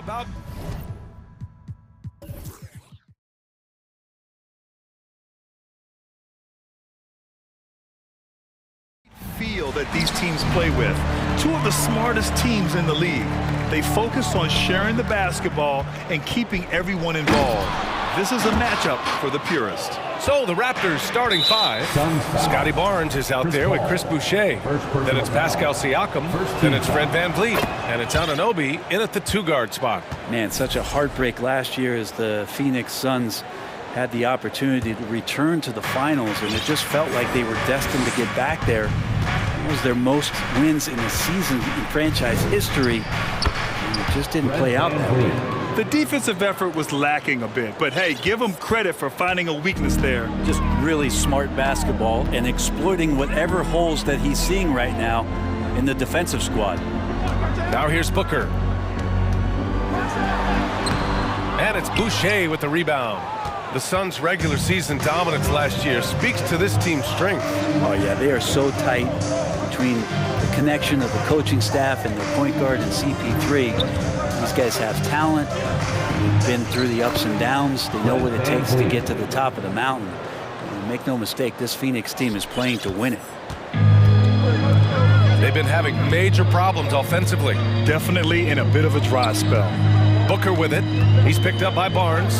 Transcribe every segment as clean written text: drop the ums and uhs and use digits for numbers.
about feel that these teams play with. Two of the smartest teams in the league. They focus on sharing the basketball and keeping everyone involved. This is a matchup for the purist. So the Raptors starting five. Scotty Barnes is out there with Chris Boucher. Then it's Pascal Siakam. Then it's Fred VanVleet. And it's Anunoby in at the two-guard spot. Man, such a heartbreak last year as the Phoenix Suns had the opportunity to return to the finals, and it just felt like they were destined to get back there. It was their most wins in the season in franchise history, and it just didn't play out that way. The defensive effort was lacking a bit, but hey, give them credit for finding a weakness there. Just really smart basketball and exploiting whatever holes that he's seeing right now in the defensive squad. Now here's Booker. And it's Boucher with the rebound. The Suns' regular season dominance last year speaks to this team's strength. Oh yeah, they are so tight between the connection of the coaching staff and their point guard and CP3. These guys have talent. They've been through the ups and downs. They know what it takes to get to the top of the mountain. And make no mistake, this Phoenix team is playing to win it. They've been having major problems offensively. Definitely in a bit of a dry spell. Booker with it. He's picked up by Barnes.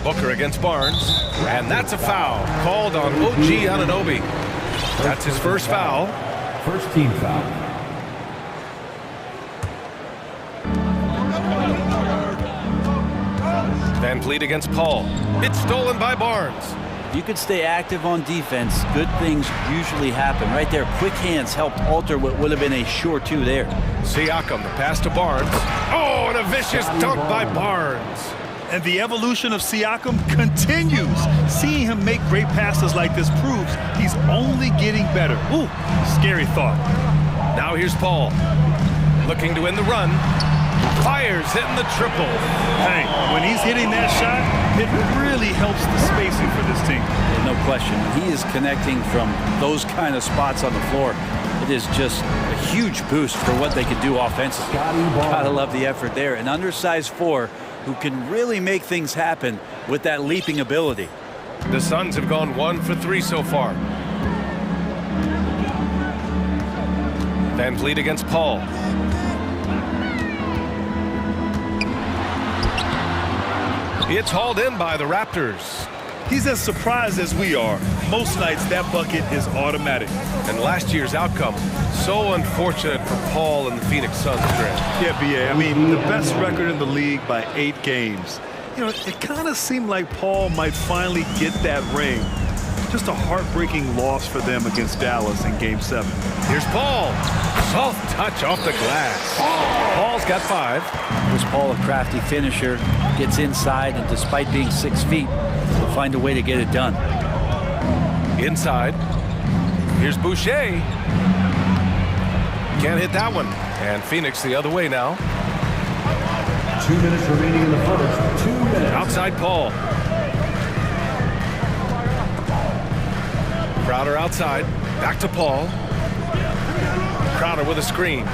Booker against Barnes. And that's a foul called on OG Anunoby. That's his first foul. First team foul. VanVleet against Paul. It's stolen by Barnes. You could stay active on defense. Good things usually happen. Right there, quick hands helped alter what would have been a sure two there. Siakam, the pass to Barnes. Oh, and a vicious dunk by Barnes. And the evolution of Siakam continues. Seeing him make great passes like this proves he's only getting better. Ooh, scary thought. Now here's Paul. Looking to end the run. Fires, hitting the triple. Hey, when he's hitting that shot, it really helps the spacing for this team. No question. He is connecting from those kind of spots on the floor. It is just a huge boost for what they can do offensively. Gotta love the effort there. An undersized four who can really make things happen with that leaping ability. The Suns have gone 1 for 3 so far. VanVleet against Paul. It's hauled in by the Raptors. He's as surprised as we are. Most nights that bucket is automatic. And last year's outcome, so unfortunate for Paul and the Phoenix Suns. Yeah, BA, I mean, the best record in the league by 8 games. You know, it kind of seemed like Paul might finally get that ring. Just a heartbreaking loss for them against Dallas in Game 7. Here's Paul. Soft touch off the glass. Paul's got 5. Was Paul a crafty finisher? Gets inside, and despite being 6 feet, he'll find a way to get it done. Inside. Here's Boucher. Can't hit that one. And Phoenix the other way now. 2 minutes remaining in the first. 2 minutes. Outside Paul. Crowder outside. Back to Paul. Crowder with a screen.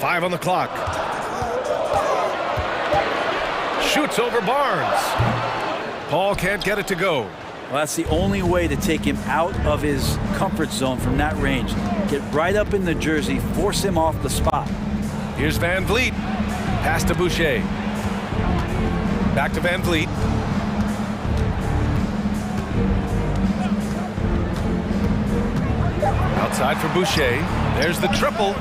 5 on the clock. Shoots over Barnes. Paul can't get it to go. Well, that's the only way to take him out of his comfort zone from that range. Get right up in the jersey, force him off the spot. Here's VanVleet. Pass to Boucher. Back to VanVleet. Outside for Boucher. There's the triple.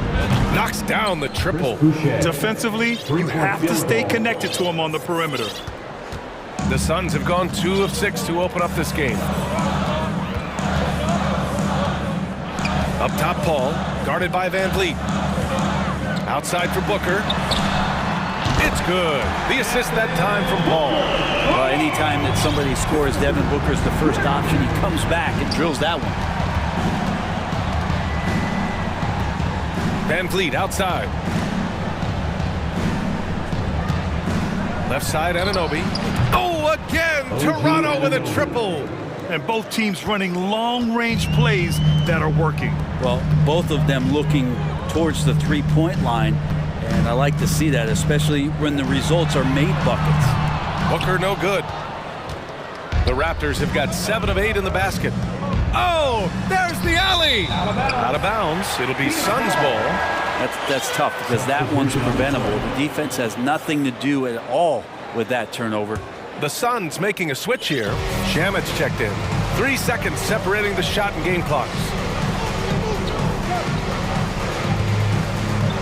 Knocks down the triple. Defensively, you have to stay connected to him on the perimeter. The Suns have gone 2 of 6 to open up this game. Up top, Paul, guarded by VanVleet. Outside for Booker. It's good. The assist that time from Paul. Anytime that somebody scores, Devin Booker's the first option. He comes back and drills that one. VanVleet outside. Left side, Anunoby. Oh, again! Toronto with a triple. And both teams running long-range plays that are working. Well, both of them looking towards the three-point line, and I like to see that, especially when the results are made buckets. Booker no good. The Raptors have got 7 of 8 in the basket. Oh, there's the alley. Out of bounds. It'll be Suns ball. That's tough because that one's preventable. The defense has nothing to do at all with that turnover. The Suns making a switch here. Shamit's checked in. 3 seconds separating the shot and game clocks.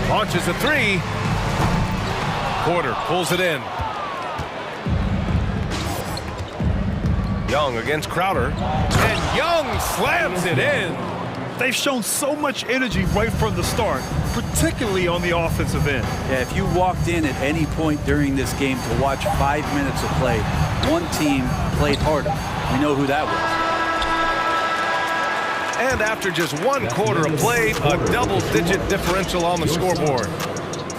Launches a 3. Porter pulls it in. Young against Crowder. And Young slams it in. They've shown so much energy right from the start, particularly on the offensive end. Yeah, if you walked in at any point during this game to watch 5 minutes of play, one team played harder. We know who that was. And after just 1 quarter of play, a double-digit differential on the scoreboard.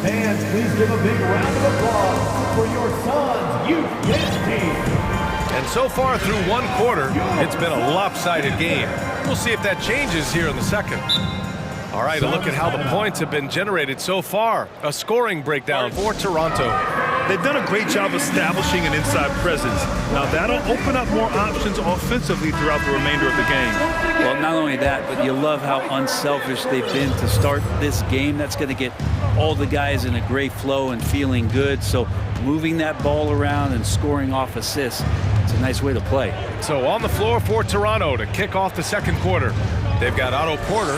Fans, please give a big round of applause for your Suns Youth Men's team. And so far through 1 quarter, it's been a lopsided game. We'll see if that changes here in the second. All right, a look at how the points have been generated so far. A scoring breakdown for Toronto. They've done a great job establishing an inside presence. Now that'll open up more options offensively throughout the remainder of the game. Well, not only that, but you love how unselfish they've been to start this game. That's going to get all the guys in a great flow and feeling good. So moving that ball around and scoring off assists, it's a nice way to play. So on the floor for Toronto to kick off the second quarter. They've got Otto Porter,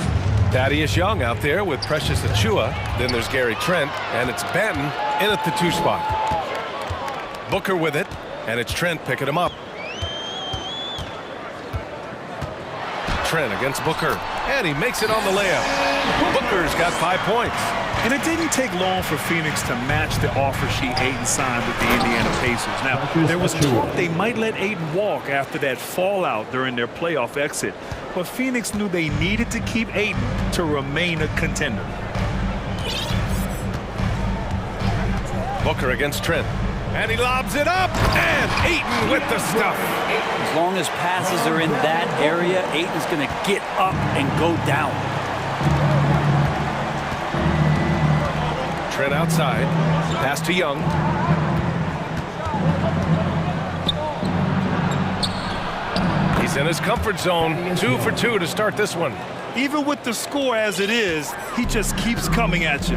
Thaddeus Young out there with Precious Achiuwa. Then there's Gary Trent, and it's Benton in at the 2 spot. Booker with it, and it's Trent picking him up. Trent against Booker, and he makes it on the layup. Booker's got 5 points. And it didn't take long for Phoenix to match the offer sheet Ayton signed with the Indiana Pacers. Now, there was talk they might let Ayton walk after that fallout during their playoff exit. But Phoenix knew they needed to keep Ayton to remain a contender. Booker against Trent. And he lobs it up, and Ayton with the stuff. As long as passes are in that area, Ayton's going to get up and go down. Trent outside, pass to Young. He's in his comfort zone, 2 for 2 to start this one. Even with the score as it is, he just keeps coming at you.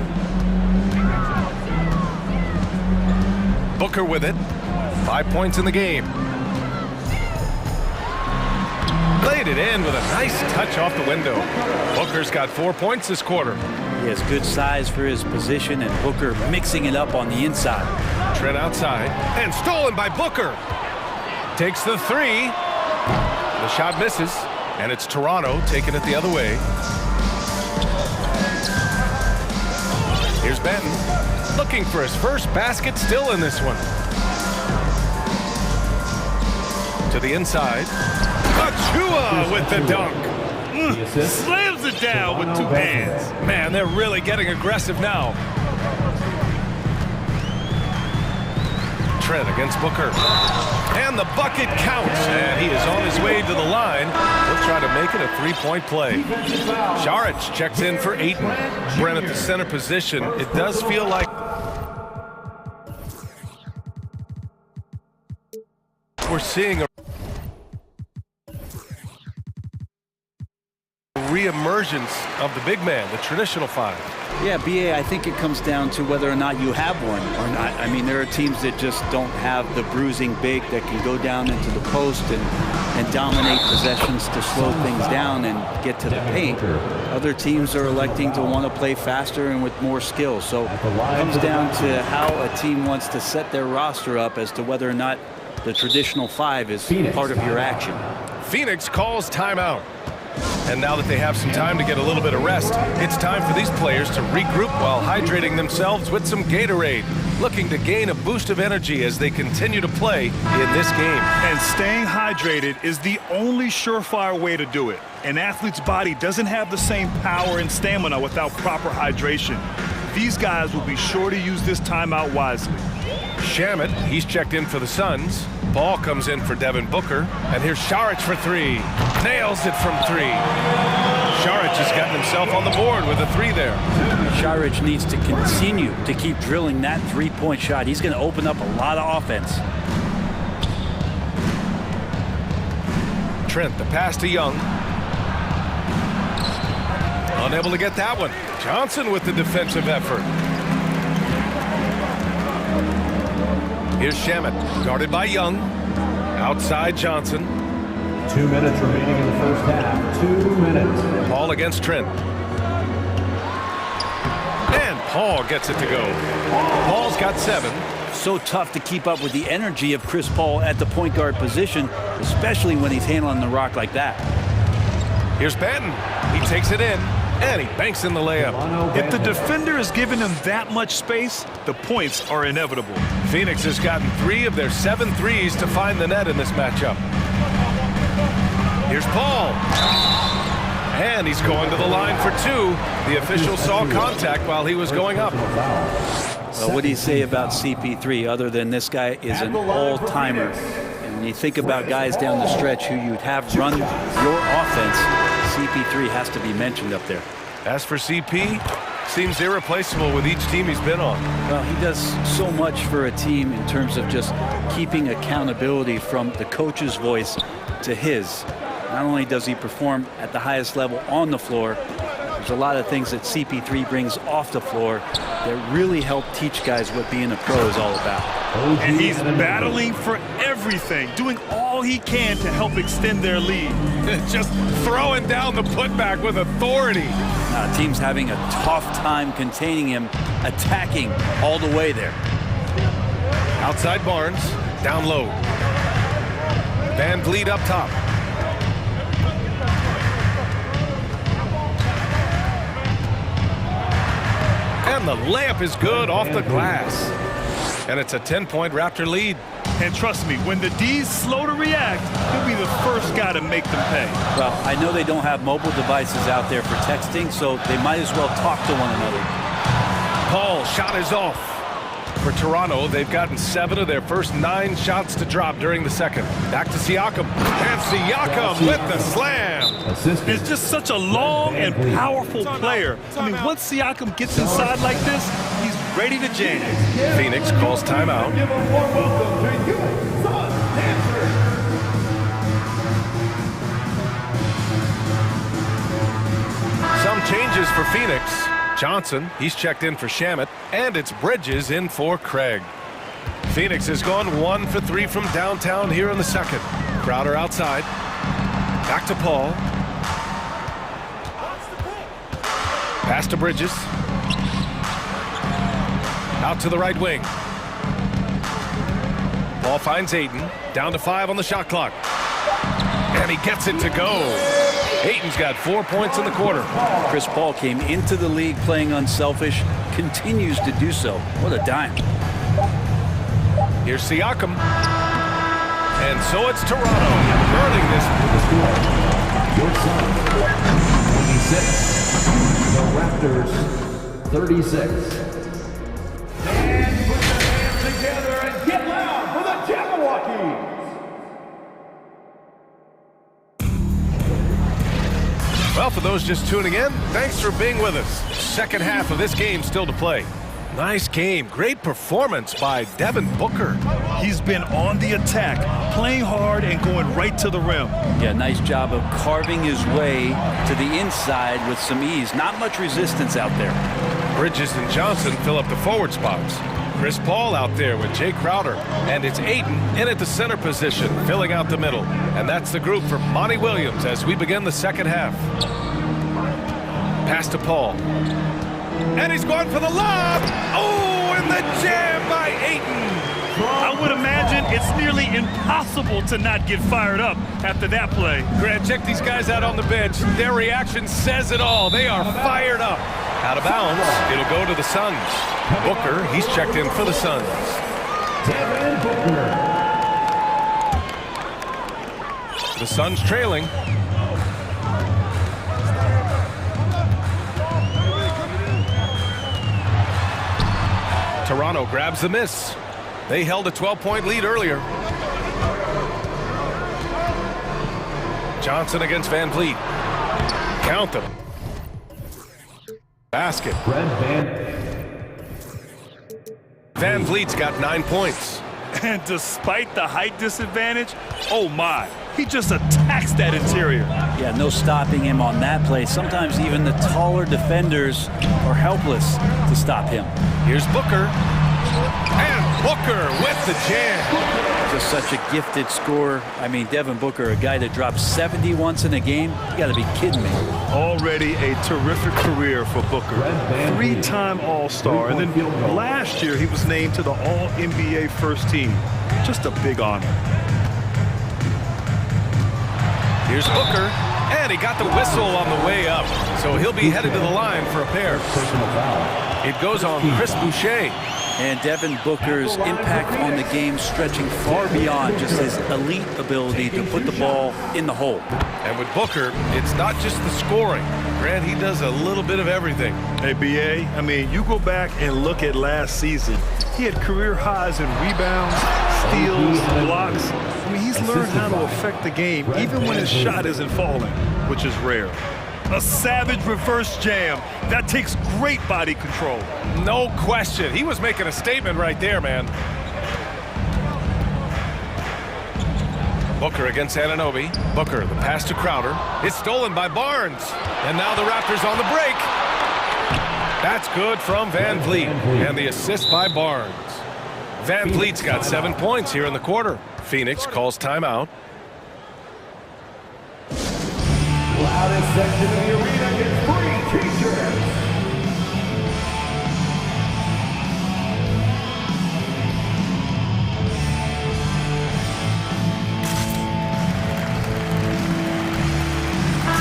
Booker with it, 5 points in the game. Laid it in with a nice touch off the window. Booker's got 4 points this quarter. He has good size for his position, and Booker mixing it up on the inside. Trent outside, and stolen by Booker. Takes the 3. The shot misses, and it's Toronto taking it the other way. Here's Benton, looking for his first basket, still in this one. To the inside. Achiuwa with the dunk. Slams it down with 2 hands. Man, they're really getting aggressive now. Trent against Booker. And the bucket counts. And he is on his way to the line. He'll try to make it a 3-point play. Šarić checks in for Ayton. Brent at the center position. It does feel like we're seeing a re-emergence of the big man, the traditional 5. Yeah, BA, I think it comes down to whether or not you have one or not. I mean, there are teams that just don't have the bruising big that can go down into the post and dominate possessions to slow things down and get to the paint. Other teams are electing to want to play faster and with more skill. So it comes down to how a team wants to set their roster up as to whether or not the traditional 5 is part of your action. Phoenix calls timeout. And now that they have some time to get a little bit of rest, it's time for these players to regroup while hydrating themselves with some Gatorade, looking to gain a boost of energy as they continue to play in this game. And staying hydrated is the only surefire way to do it. An athlete's body doesn't have the same power and stamina without proper hydration. These guys will be sure to use this timeout wisely. Shamit, he's checked in for the Suns. ball comes in for Devin Booker. And here's Šarić for three. Nails it from three. Šarić has gotten himself on the board with a three there. Šarić needs to continue to keep drilling that three-point shot. He's going to open up a lot of offense. Trent, the pass to Young. Unable to get that one. Johnson with the defensive effort. Here's Shamet, guarded by Young. Outside Johnson. 2 minutes remaining in the first half. 2 minutes. Paul against Trent. And Paul gets it to go. Paul's got 7. So tough to keep up with the energy of Chris Paul at the point guard position, especially when he's handling the rock like that. Here's Banton. He takes it in, and he banks in the layup. If the defender is giving him that much space, the points are inevitable. Phoenix has gotten 3 of their 7 threes to find the net in this matchup. Here's Paul. And he's going to the line for 2. The official saw contact while he was going up. Well, what do you say about CP3 other than this guy is an all-timer? And when you think about guys down the stretch who you'd have run your offense, CP3 has to be mentioned up there. As for CP, seems irreplaceable with each team he's been on. Well, he does so much for a team in terms of just keeping accountability from the coach's voice to his. Not only does he perform at the highest level on the floor, there's a lot of things that CP3 brings off the floor that really help teach guys what being a pro is all about. And he's battling for everything, doing all he can to help extend their lead. Just throwing down the putback with authority. Team's having a tough time containing him, attacking all the way there. Outside Barnes, down low. Van Vliet up top. And the layup is good off the glass. And it's a 10-point Raptor lead. And trust me, when the D's slow to react, he'll be the first guy to make them pay. Well, I know they don't have mobile devices out there for texting, so they might as well talk to one another. Paul, shot is off. For Toronto, they've gotten 7 of their first 9 shots to drop during the second. Back to Siakam. And Siakam with the slam. He's just such a long and powerful player. I mean, once Siakam gets inside like this, he's ready to jam. Phoenix calls timeout. Give a warm welcome to U.S. Some changes for Phoenix. Johnson, he's checked in for Shamet, and it's Bridges in for Craig. Phoenix has gone 1 for 3 from downtown here in the second. Crowder outside. Back to Paul. Pass to Bridges. Out to the right wing. Paul finds Ayton. Down to 5 on the shot clock. And he gets it to go. Ayton's got 4 points in the quarter. Chris Paul came into the league playing unselfish, continues to do so. What a dime. Here's Siakam. And so it's Toronto earning this. Your Suns, 26. The Raptors, 36. And put your hands together and get loud for the Jabberwockies. Well, for those just tuning in, thanks for being with us. Second half of this game still to play. Nice game. Great performance by Devin Booker. He's been on the attack, playing hard and going right to the rim. Yeah, nice job of carving his way to the inside with some ease. Not much resistance out there. Bridges and Johnson fill up the forward spots. Chris Paul out there with Jay Crowder. And it's Ayton in at the center position, filling out the middle. And that's the group for Monty Williams as we begin the second half. Pass to Paul. And he's going for the lob. Oh, and the jam by Ayton. I would imagine it's nearly impossible to not get fired up after that play. Grant, check these guys out on the bench. Their reaction says it all. They are fired up. Out of bounds, it'll go to the Suns. Booker, he's checked in for the Suns. Devin Booker. The Suns trailing. Toronto grabs the miss. They held a 12-point lead earlier. Johnson against Van Vliet. Count them. Basket. Van Vliet's got 9 points. And despite the height disadvantage, oh my, he just attacks that interior. Yeah, no stopping him on that play. Sometimes even the taller defenders are helpless to stop him. Here's Booker. And Booker with the jam. Just such a gifted scorer. I mean, Devin Booker, a guy that dropped 70 once in a game. You got to be kidding me. Already a terrific career for Booker. 3-time All-Star. And then last year, he was named to the All-NBA first team. Just a big honor. Here's Booker. And he got the whistle on the way up. So he'll be headed to the line for a pair. It goes on Chris Boucher. And Devin Booker's impact on the game stretching far beyond just his elite ability to put the ball in the hole. And with Booker, it's not just the scoring. Grant, he does a little bit of everything. Hey, B.A., I mean, you go back and look at last season. He had career highs in rebounds, steals, blocks. I mean, he's learned how to affect the game even when his shot isn't falling, which is rare. A savage reverse jam. That takes great body control. No question. He was making a statement right there, man. Booker against Anunoby. Booker, the pass to Crowder. It's stolen by Barnes. And now the Raptors on the break. That's good from Van Vliet. And the assist by Barnes. Van Vliet's got 7 points here in the quarter. Phoenix calls timeout. Loudest section of the arena gets free t-shirts.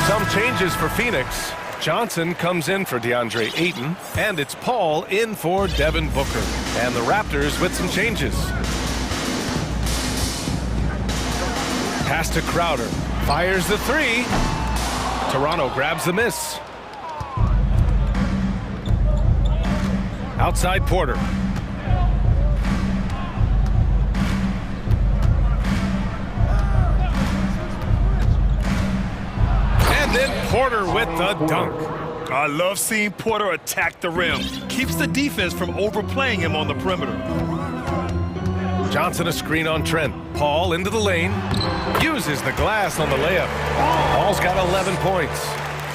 Some changes for Phoenix. Johnson comes in for DeAndre Ayton, and it's Paul in for Devin Booker. And the Raptors with some changes. Pass to Crowder. Fires the three. Toronto grabs the miss. Outside Porter. And then Porter with the dunk. I love seeing Porter attack the rim. Keeps the defense from overplaying him on the perimeter. Johnson a screen on Trent. Paul into the lane. Uses the glass on the layup. Paul's got 11 points.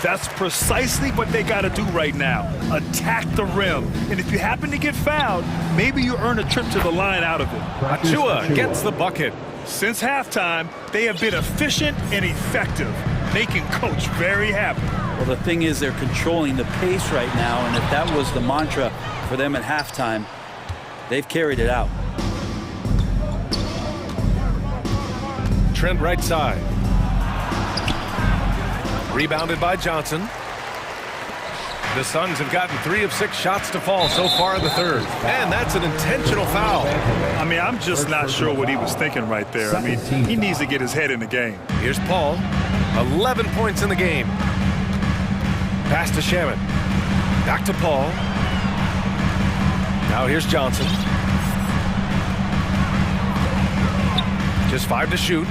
That's precisely what they got to do right now. Attack the rim. And if you happen to get fouled, maybe you earn a trip to the line out of it. Achua gets the bucket. Since halftime, they have been efficient and effective, making Coach very happy. Well, the thing is they're controlling the pace right now, and if that was the mantra for them at halftime, they've carried it out. Trent right side. Rebounded by Johnson. The Suns have gotten 3 of 6 shots to fall so far in the third. And that's an intentional foul. I mean, I'm just not sure what he was thinking right there. I mean, he needs to get his head in the game. Here's Paul. 11 points in the game. Pass to Shaman. Back to Paul. Now here's Johnson. Just 5 to shoot.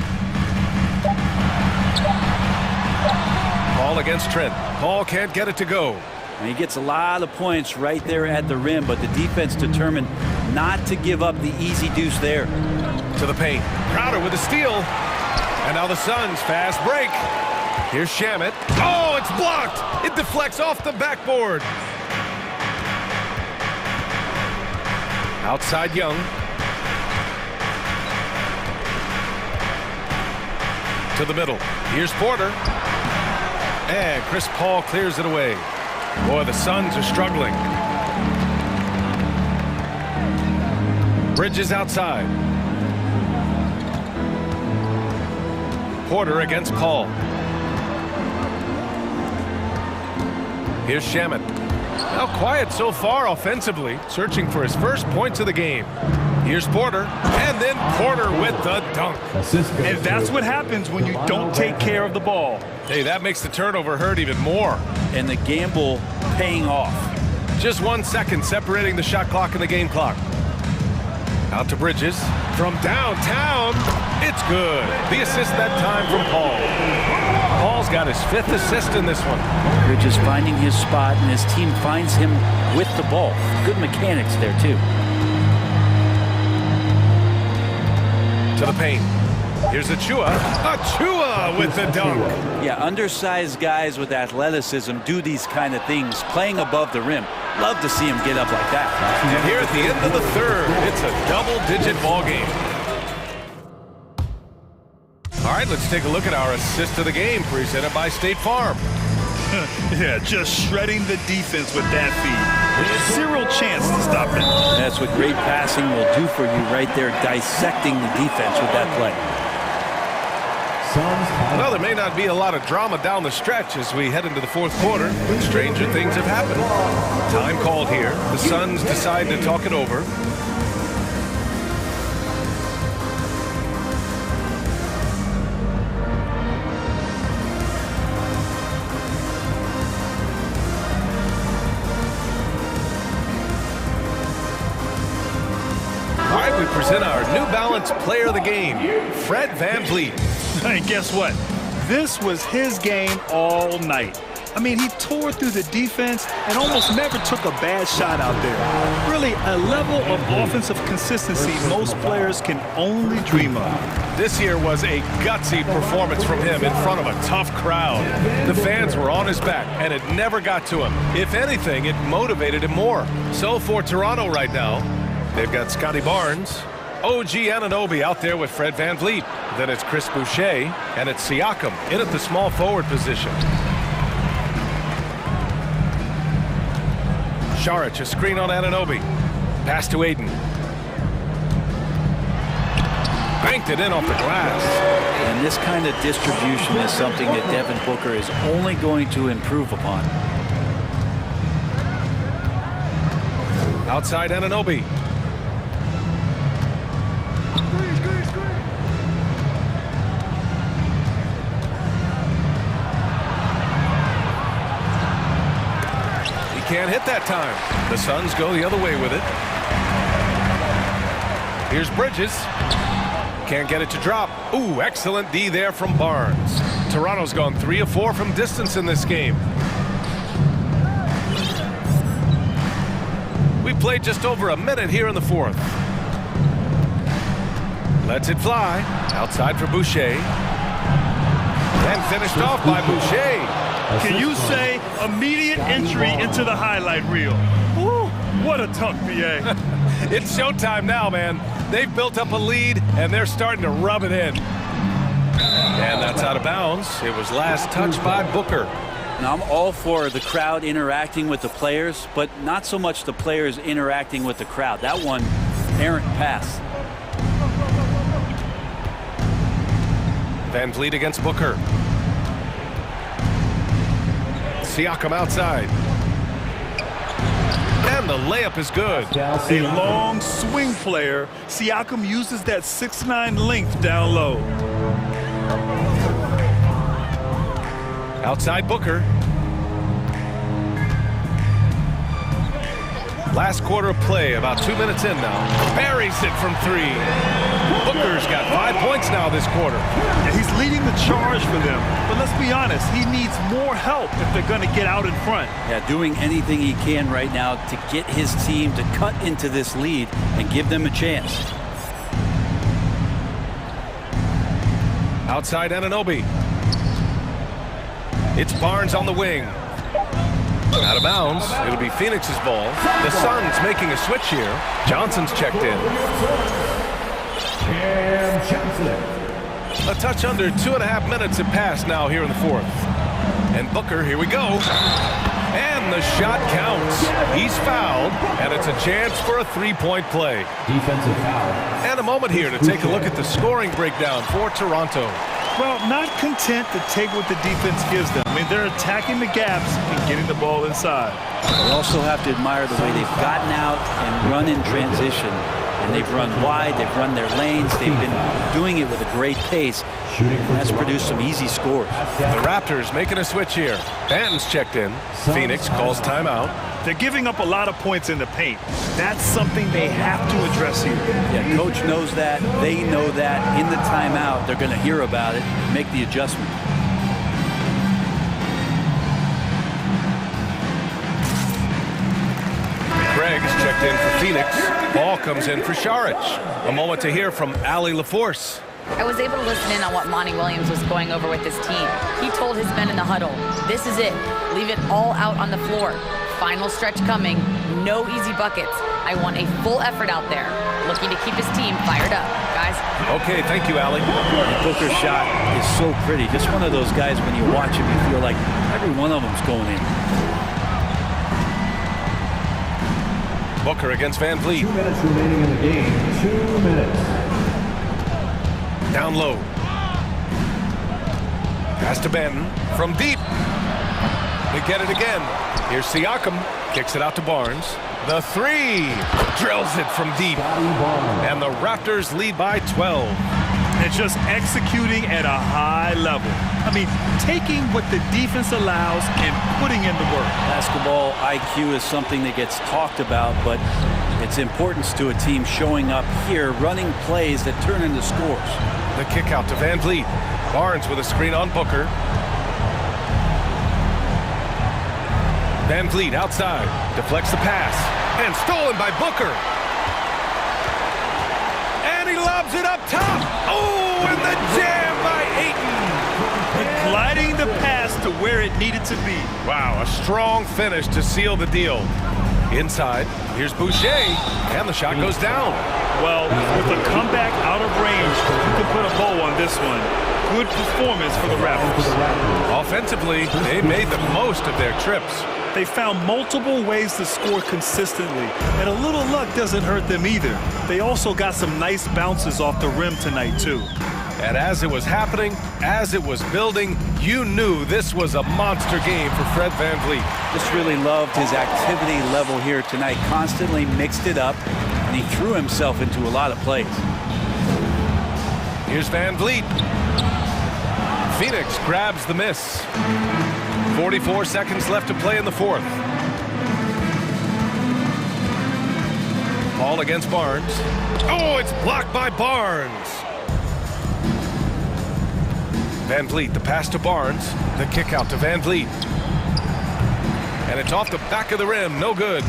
Paul against Trent. Paul can't get it to go. And he gets a lot of points right there at the rim, but the defense determined not to give up the easy deuce there. To the paint. Crowder with a steal. And now the Suns fast break. Here's Shamet. Oh, it's blocked. It deflects off the backboard. Outside Young. To the middle. Here's Porter. And Chris Paul clears it away. Boy, the Suns are struggling. Bridges outside. Porter against Paul. Here's Shamet. Now quiet so far offensively, searching for his first points of the game. Here's Porter, and then Porter with the dunk. And that's what happens when you don't take care of the ball. Hey, that makes the turnover hurt even more. And the gamble paying off. Just 1 second separating the shot clock and the game clock. Out to Bridges. From downtown, it's good. The assist that time from Paul. Paul's got his 5th assist in this one. Bridges finding his spot, and his team finds him with the ball. Good mechanics there, too. To the paint. Here's Achua. Achua with the dunk. Yeah, undersized guys with athleticism do these kind of things, playing above the rim. Love to see him get up like that. And here at the end of the third, it's a double-digit ball game. All right, let's take a look at our assist of the game presented by State Farm. Yeah, just shredding the defense with that feed. Zero chance to stop it. That's what great passing will do for you right there, dissecting the defense with that play. Well, there may not be a lot of drama down the stretch as we head into the fourth quarter, but stranger things have happened. Time called here. The Suns decide to talk it over. All right, we present our New Balance Player of the Game, Fred VanVleet. And guess what? This was his game all night. I mean, he tore through the defense and almost never took a bad shot out there. Really, a level of offensive consistency most players can only dream of. This here was a gutsy performance from him in front of a tough crowd. The fans were on his back, and it never got to him. If anything, it motivated him more. So for Toronto right now, they've got Scotty Barnes, OG Anunoby out there with Fred VanVleet. Then it's Chris Boucher, and it's Siakam in at the small forward position. Šarić, a screen on Anunoby. Pass to Aiden. Banked it in off the glass. And this kind of distribution is something that Devin Booker is only going to improve upon. Outside Anunoby. Can't hit that time. The Suns go the other way with it. Here's Bridges. Can't get it to drop. Ooh, excellent D there from Barnes. Toronto's gone 3 of 4 from distance in this game. We played just over a minute here in the fourth. Lets it fly. Outside for Boucher. And finished off by Boucher. Can you say immediate entry into the highlight reel? Woo, what a dunk, BA. It's showtime now, man. They've built up a lead, and they're starting to rub it in. And that's out of bounds. It was last touched by Booker. Now, I'm all for the crowd interacting with the players, but not so much the players interacting with the crowd. That one, errant pass. VanVleet against Booker. Siakam outside. And the layup is good. A long swing player. Siakam uses that 6'9" length down low. Outside Booker. Last quarter of play, about 2 minutes in now. Buries it from 3. Booker's got 5 points now this quarter. Yeah, he's leading the charge for them. But let's be honest, he needs more help if they're going to get out in front. Yeah, doing anything he can right now to get his team to cut into this lead and give them a chance. Outside Anunoby. It's Barnes on the wing. Out of bounds. It'll be Phoenix's ball. The Suns making a switch here. Johnson's checked in. A touch under 2.5 minutes have passed now here in the fourth. And Booker, here we go. And the shot counts. He's fouled, and it's a chance for a 3-point play. Defensive foul. And a moment here to take a look at the scoring breakdown for Toronto. Well, not content to take what the defense gives them. I mean, they're attacking the gaps and getting the ball inside. We also have to admire the way they've gotten out and run in transition And they've run wide, they've run their lanes, they've been doing it with a great pace. And that's produced some easy scores. The Raptors making a switch here. Banton's checked in. Phoenix calls timeout. They're giving up a lot of points in the paint. That's something they have to address here. Yeah, coach knows that, they know that. In the timeout, they're going to hear about it, make the adjustment. Gregg's checked in for Phoenix. Ball comes in for Saric. A moment to hear from Allie LaForce. I was able to listen in on what Monty Williams was going over with his team. He told his men in the huddle, this is it. Leave it all out on the floor. Final stretch coming. No easy buckets. I want a full effort out there. Looking to keep his team fired up. Guys. Okay, thank you, Allie. Booker's shot is so pretty. Just one of those guys, when you watch him, you feel like every one of them's going in. Booker against Van Vliet. 2 minutes remaining in the game. 2 minutes. Down low. Pass to Banton from deep. They get it again. Here's Siakam. Kicks it out to Barnes. The three. Drills it from deep. And the Raptors lead by 12. And just executing at a high level. I mean, taking what the defense allows and putting in the work. Basketball IQ is something that gets talked about, but its importance to a team showing up here, running plays that turn into scores. The kick out to Van Vliet. Barnes with a screen on Booker. Van Vliet outside. Deflects the pass. And stolen by Booker. And he lobs it up top. Oh, and the jam by Ayton. Gliding the pass to where it needed to be. Wow, a strong finish to seal the deal. Inside, here's Boucher, and the shot goes down. Well, with a comeback out of range, you can put a bow on this one. Good performance for the Raptors. Offensively, they made the most of their trips. They found multiple ways to score consistently, and a little luck doesn't hurt them either. They also got some nice bounces off the rim tonight, too. And as it was happening, as it was building, you knew this was a monster game for Fred Van Vliet. Just really loved his activity level here tonight. Constantly mixed it up, and he threw himself into a lot of plays. Here's Van Vliet. Phoenix grabs the miss. 44 seconds left to play in the fourth. Ball against Barnes. Oh, it's blocked by Barnes. Van Vliet, the pass to Barnes. The kick out to Van Vliet. And it's off the back of the rim, no good.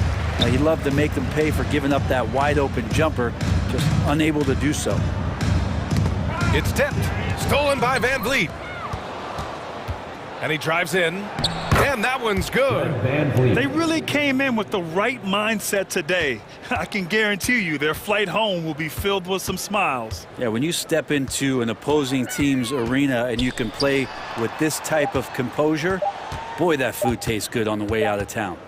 He loved to make them pay for giving up that wide open jumper, just unable to do so. It's tipped, stolen by Van Vliet. And he drives in, and that one's good. They really came in with the right mindset today. I can guarantee you their flight home will be filled with some smiles. Yeah, when you step into an opposing team's arena and you can play with this type of composure, boy, that food tastes good on the way out of town.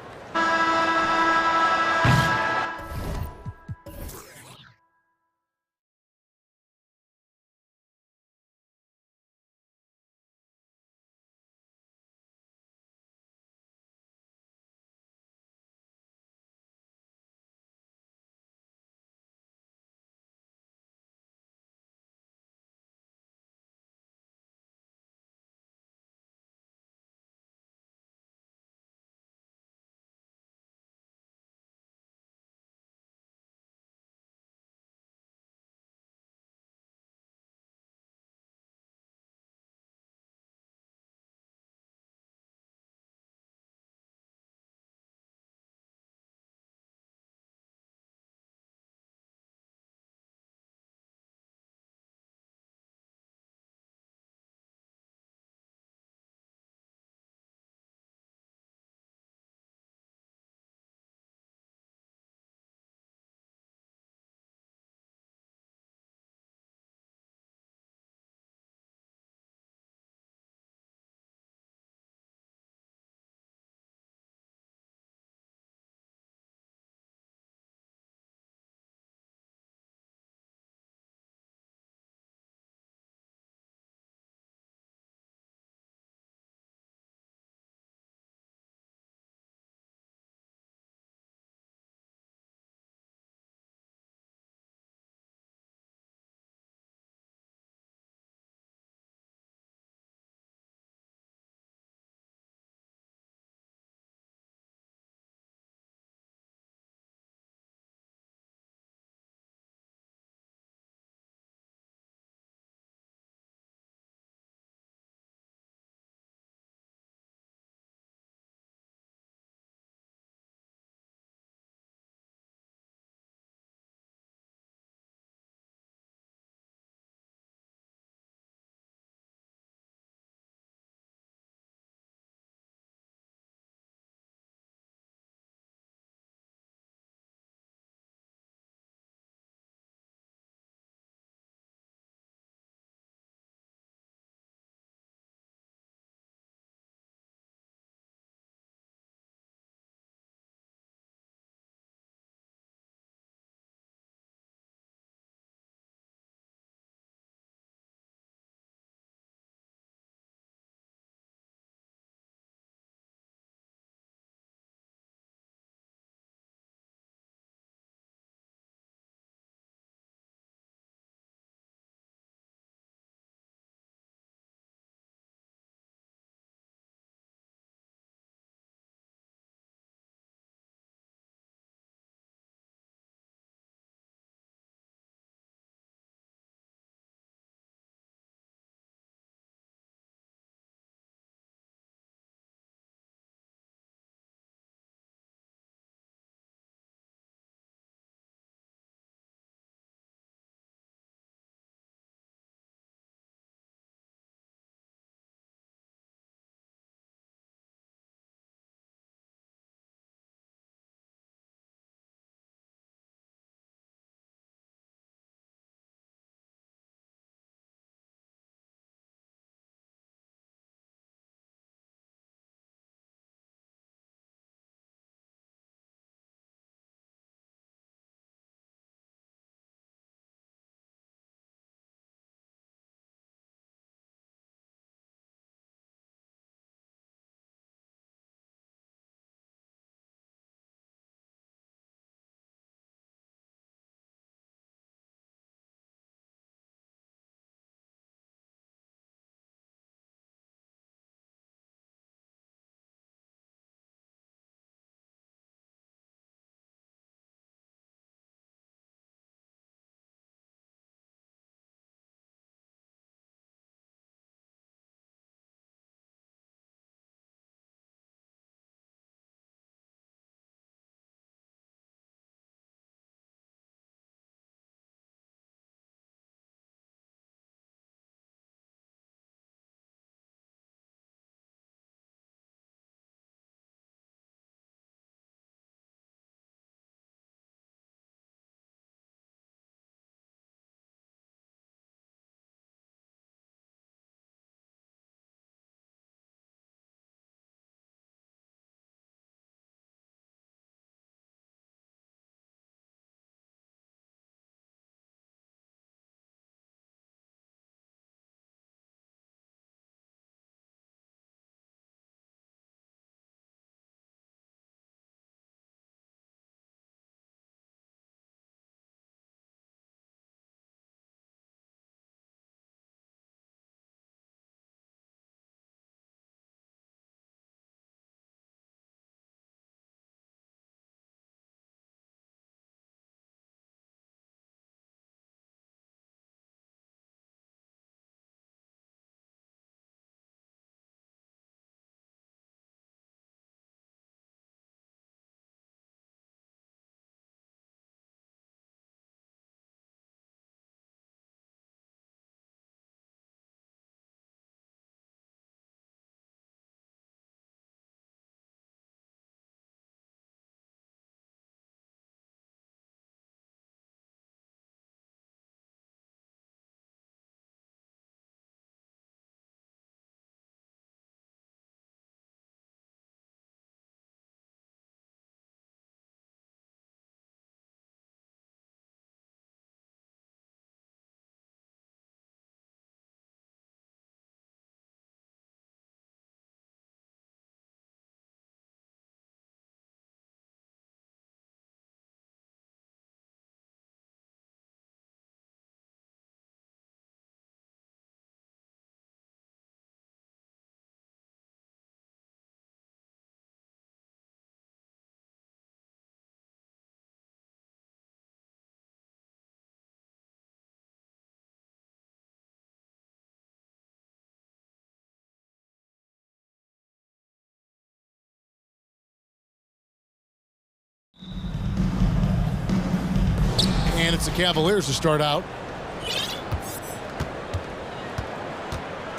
And it's the Cavaliers to start out.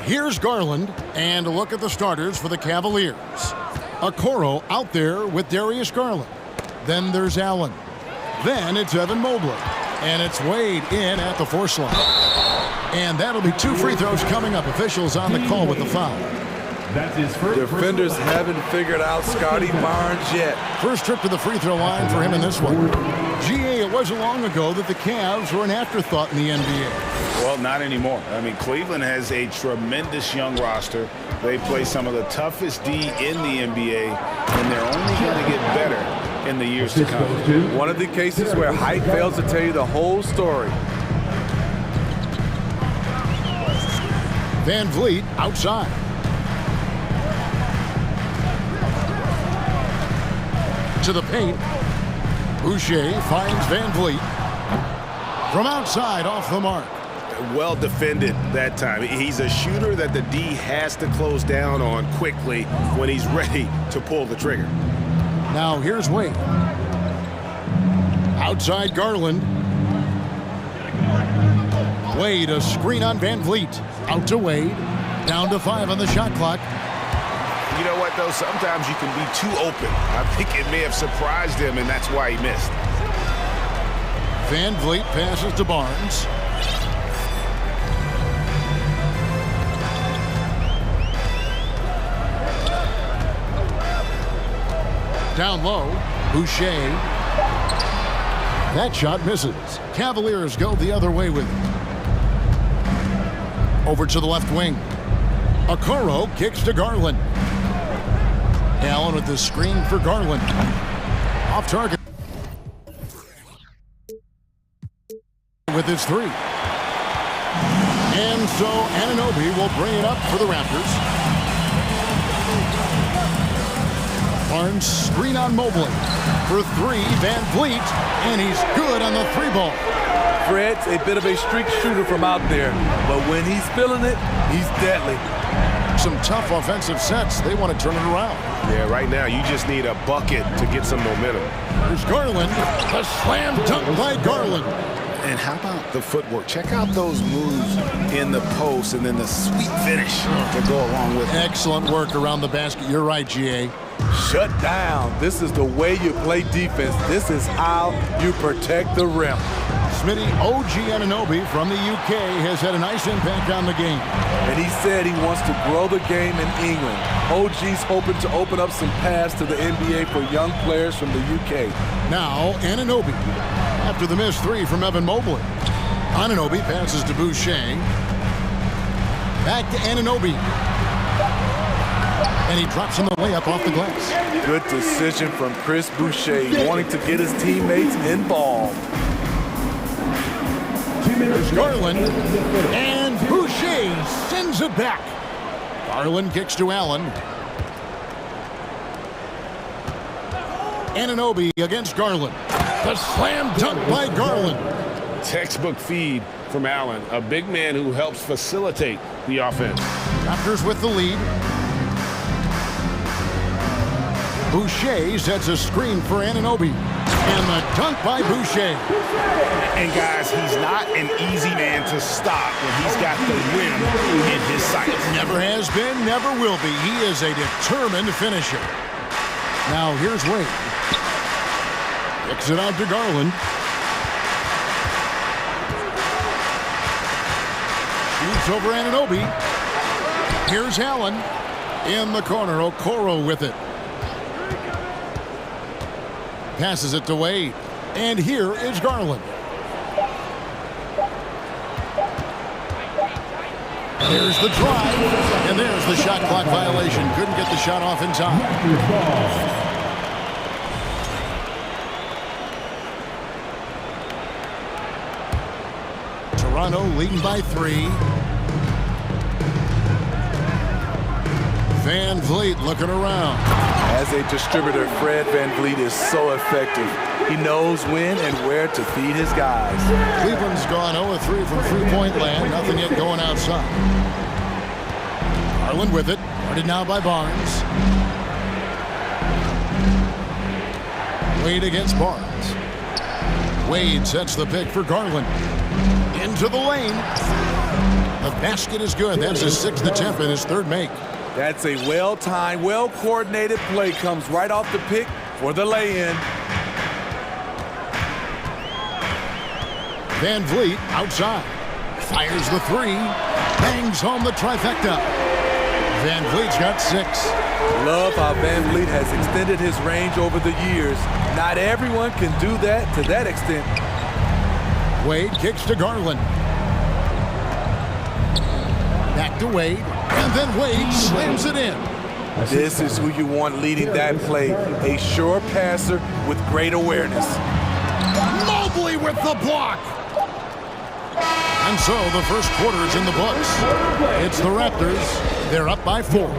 Here's Garland, and a look at the starters for the Cavaliers. Okoro out there with Darius Garland. Then there's Allen. Then it's Evan Mobley. And it's Wade in at the force line. And that'll be 2 free throws coming up. Officials on the call with the foul. That's his first. Defenders haven't figured out Scotty Barnes yet. First trip to the free throw line for him in this one. GA, it wasn't long ago that the Cavs were an afterthought in the NBA. Well, not anymore. I mean, Cleveland has a tremendous young roster. They play some of the toughest D in the NBA, and they're only going to get better in the years to come. One of the cases where height fails to tell you the whole story. Van Vliet outside. To the paint. Boucher finds Van Vliet. From outside, off the mark. Well defended that time. He's a shooter that the D has to close down on quickly when he's ready to pull the trigger. Now here's Wade. Outside Garland. Wade, a screen on Van Vliet. Out to Wade. Down to 5 on the shot clock. You know what, though? Sometimes you can be too open. I think it may have surprised him, and that's why he missed. Van Vliet passes to Barnes. Down low, Boucher. That shot misses. Cavaliers go the other way with it. Over to the left wing. Okoro kicks to Garland. Allen with the screen for Garland. Off target. With his 3. And so Anunoby will bring it up for the Raptors. Barnes screen on Mobley. For 3, Van Vliet. And he's good on the 3 ball. Fred's a bit of a streak shooter from out there, but when he's feeling it, he's deadly. Some tough offensive sets. They want to turn it around. Yeah, right now you just need a bucket to get some momentum. There's Garland. The slam dunk by Garland. And how about the footwork? Check out those moves in the post and then the sweet finish to go along with it. Excellent work around the basket. You're right, GA. Shut down. This is the way you play defense. This is how you protect the rim. Smitty, OG Anunoby from the UK has had a nice impact on the game. And he said he wants to grow the game in England. OG's hoping to open up some paths to the NBA for young players from the UK. Now, Anunoby. After the missed 3 from Evan Mobley. Anunoby passes to Boucher. Back to Anunoby. And he drops him the layup off the glass. Good decision from Chris Boucher, wanting to get his teammates involved. There's Garland. And Boucher sends it back. Garland kicks to Allen. Anunoby against Garland. The slam dunk by Garland. Textbook feed from Allen, a big man who helps facilitate the offense. Raptors with the lead. Boucher sets a screen for Anunoby. And the dunk by Boucher. And guys, he's not an easy man to stop when he's got the rim in his sights. Never has been, never will be. He is a determined finisher. Now here's Wade. Kicks it out to Garland. Shoots over Anunoby. Here's Allen. In the corner, Okoro with it. Passes it to Wade. And here is Garland. There's the drive. And there's the shot clock violation. Couldn't get the shot off in time. Toronto leading by 3. Van Vliet looking around. As a distributor, Fred Van Vliet is so effective. He knows when and where to feed his guys. Cleveland's gone 0-3 from three-point land. Nothing yet going outside. Garland with it. Guarded now by Barnes. Wade against Barnes. Wade sets the pick for Garland. Into the lane. The basket is good. That's his 6th attempt and his 3rd make. That's a well-timed, well-coordinated play. Comes right off the pick for the lay-in. Van Vliet outside. Fires the 3. Bangs home the trifecta. Van Vliet's got 6. Love how Van Vliet has extended his range over the years. Not everyone can do that to that extent. Wade kicks to Garland. Back to Wade. And then Wade slams it in. This is who you want leading that play. A sure passer with great awareness. Mobley with the block. And so the first quarter is in the books. It's the Raptors. They're up by 4.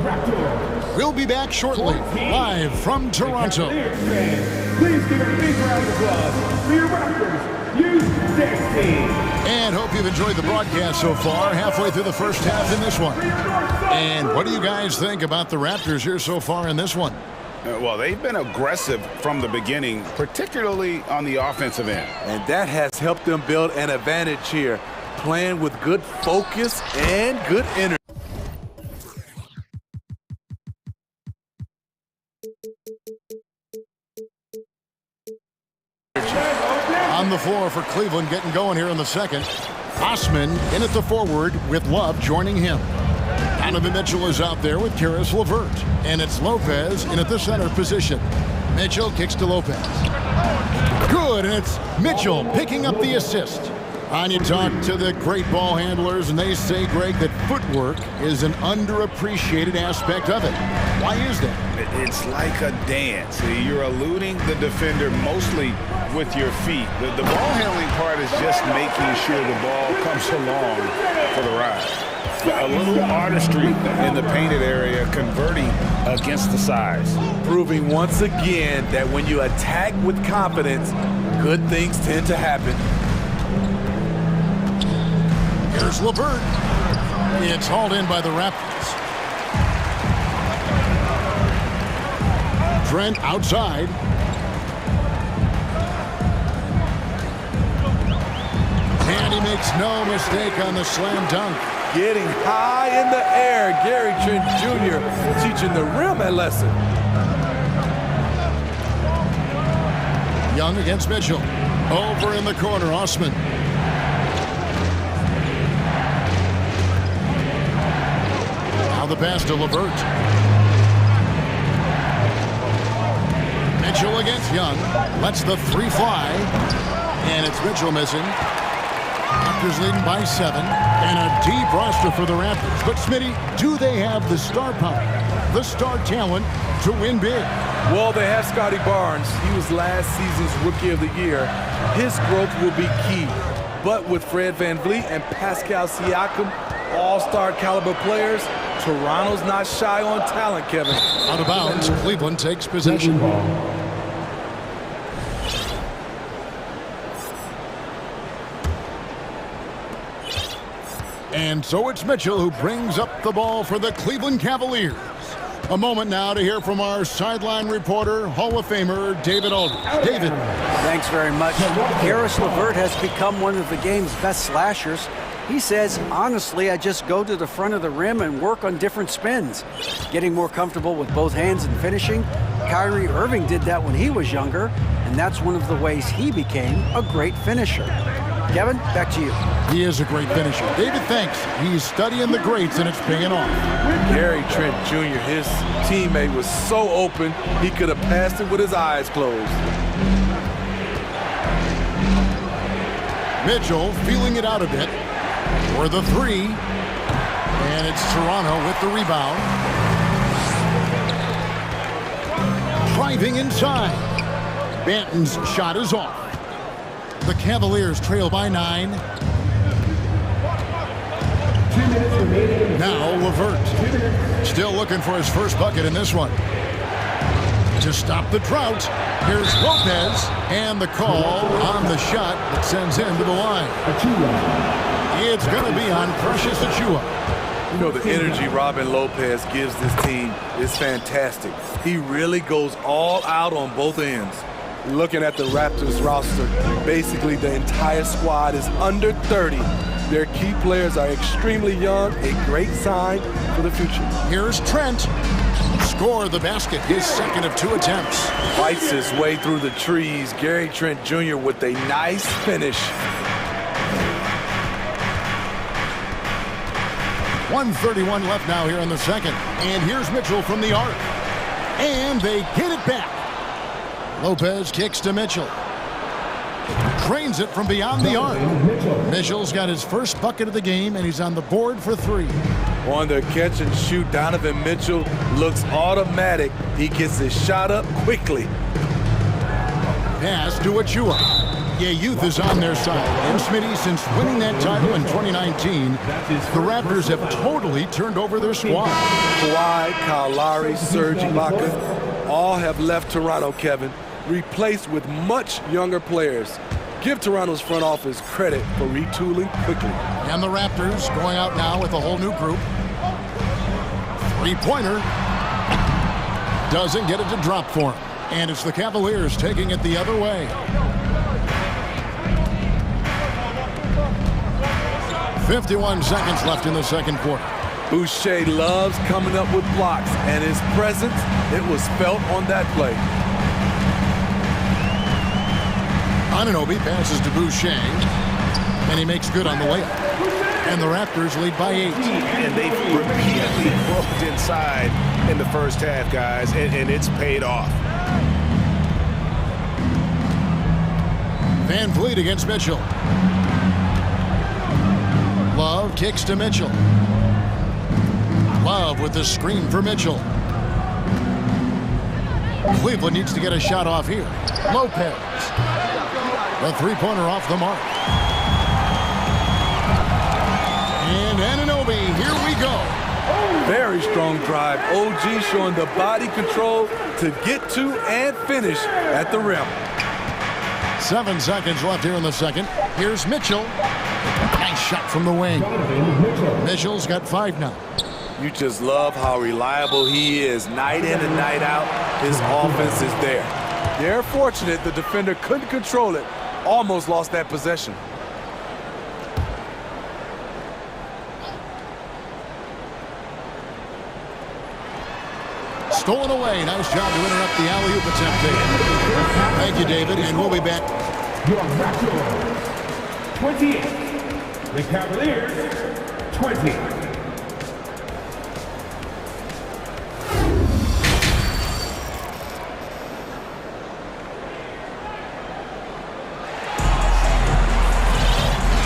We'll be back shortly, live from Toronto. Please give a big round of applause for your Raptors U16. And hope you've enjoyed the broadcast so far, halfway through the first half in this one. And what do you guys think about the Raptors here so far in this one? Well, they've been aggressive from the beginning, particularly on the offensive end. And that has helped them build an advantage here, playing with good focus and good energy. On the floor for Cleveland, getting going here in the second. Osman in at the forward with Love joining him. Donovan Mitchell is out there with Karis LeVert. And it's Lopez in at the center position. Mitchell kicks to Lopez. Good, and it's Mitchell picking up the assist. And you talk to the great ball handlers, and they say, Greg, that footwork is an underappreciated aspect of it. Why is that? It's like a dance. You're eluding the defender mostly with your feet. The ball handling part is just making sure the ball comes along for the ride. A little artistry in the painted area, converting against the size. Proving once again that when you attack with confidence, good things tend to happen. Here's LeVert. It's hauled in by the Raptors. Trent outside. And he makes no mistake on the slam dunk. Getting high in the air, Gary Trent Jr. teaching the rim a lesson. Young against Mitchell. Over in the corner, Osman. Now the pass to LeVert. Mitchell against Young. Lets the 3 fly. And it's Mitchell missing. Raptors leading by 7. And a deep roster for the Raptors. But Smitty, do they have the star power, the star talent to win big? Well, they have Scotty Barnes. He was last season's Rookie of the Year. His growth will be key. But with Fred VanVleet and Pascal Siakam, all-star caliber players, Toronto's not shy on talent, Kevin. Out of bounds, Cleveland takes possession. And so it's Mitchell who brings up the ball for the Cleveland Cavaliers. A moment now to hear from our sideline reporter, Hall of Famer David Aldridge. David. Thanks very much. Karis LeVert has become one of the game's best slashers. He says, honestly, I just go to the front of the rim and work on different spins. Getting more comfortable with both hands and finishing. Kyrie Irving did that when he was younger, and that's one of the ways he became a great finisher. Kevin, back to you. He is a great finisher. David, thanks. He's studying the greats, and it's paying off. Gary Trent Jr., his teammate, was so open, he could have passed it with his eyes closed. Mitchell feeling it out a bit for the 3. And it's Toronto with the rebound. Driving inside. Banton's shot is off. The Cavaliers trail by 9. Now LeVert. Still looking for his first bucket in this one. To stop the drought, here's Lopez. And the call on the shot that sends him to the line. It's going to be on Precious Achiuwa. You know, the energy Robin Lopez gives this team is fantastic. He really goes all out on both ends. Looking at the Raptors roster, basically the entire squad is under 30. Their key players are extremely young, a great sign for the future. Here's Trent. Score the basket, his second of 2 attempts. Fights his way through the trees. Gary Trent Jr. with a nice finish. 1:31 left now here in the second. And here's Mitchell from the arc. And they get it back. Lopez kicks to Mitchell. Drains it from beyond the arc. Mitchell's got his first bucket of the game, and he's on the board for 3. On the catch and shoot, Donovan Mitchell looks automatic. He gets his shot up quickly. Pass to Achua. Yeah, youth is on their side. And Smitty, since winning that title in 2019, the Raptors have totally turned over their squad. Kawhi, Kyle Lowry, Serge Ibaka, all have left Toronto, Kevin, replaced with much younger players. Give Toronto's front office credit for retooling quickly. And the Raptors going out now with a whole new group. 3-pointer. Doesn't get it to drop for him. And it's the Cavaliers taking it the other way. 51 seconds left in the second quarter. Boucher loves coming up with blocks, and his presence, it was felt on that play. Anunoby passes to Boucher, and he makes good on the layup. And the Raptors lead by 8. And they've repeatedly broke inside in the first half, guys, and it's paid off. Van Vliet against Mitchell. Love kicks to Mitchell. Love with the screen for Mitchell. Cleveland needs to get a shot off here. Lopez. The 3-pointer off the mark. And Anunoby, here we go. Very strong drive. OG showing the body control to get to and finish at the rim. 7 seconds left here in the second. Here's Mitchell. Nice shot from the wing. Mitchell's got 5 now. You just love how reliable he is. Night in and night out, his offense is there. They're fortunate the defender couldn't control it. Almost lost that possession. Stolen away. Nice job to interrupt the alley-oop attempt there. Thank you, David, and we'll be back. Your matchup, 28. The Cavaliers, 20.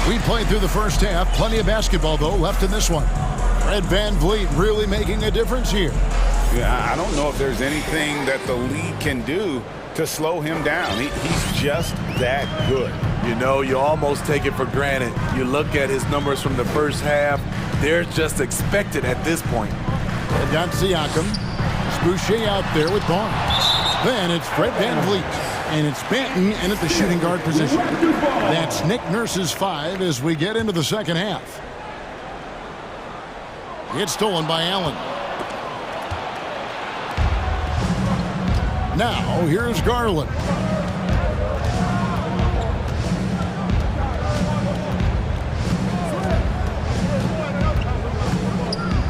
We played through the first half. Plenty of basketball, though, left in this one. Fred Van Vliet really making a difference here. Yeah, I don't know if there's anything that the league can do to slow him down. He's just that good. You know, you almost take it for granted. You look at his numbers from the first half, they're just expected at this point. And got Siakam. It's Boucher out there with Barnes. Then it's Fred Van Vliet. And it's Banton in at the shooting guard position. That's Nick Nurse's 5 as we get into the second half. It's stolen by Allen. Now, here's Garland.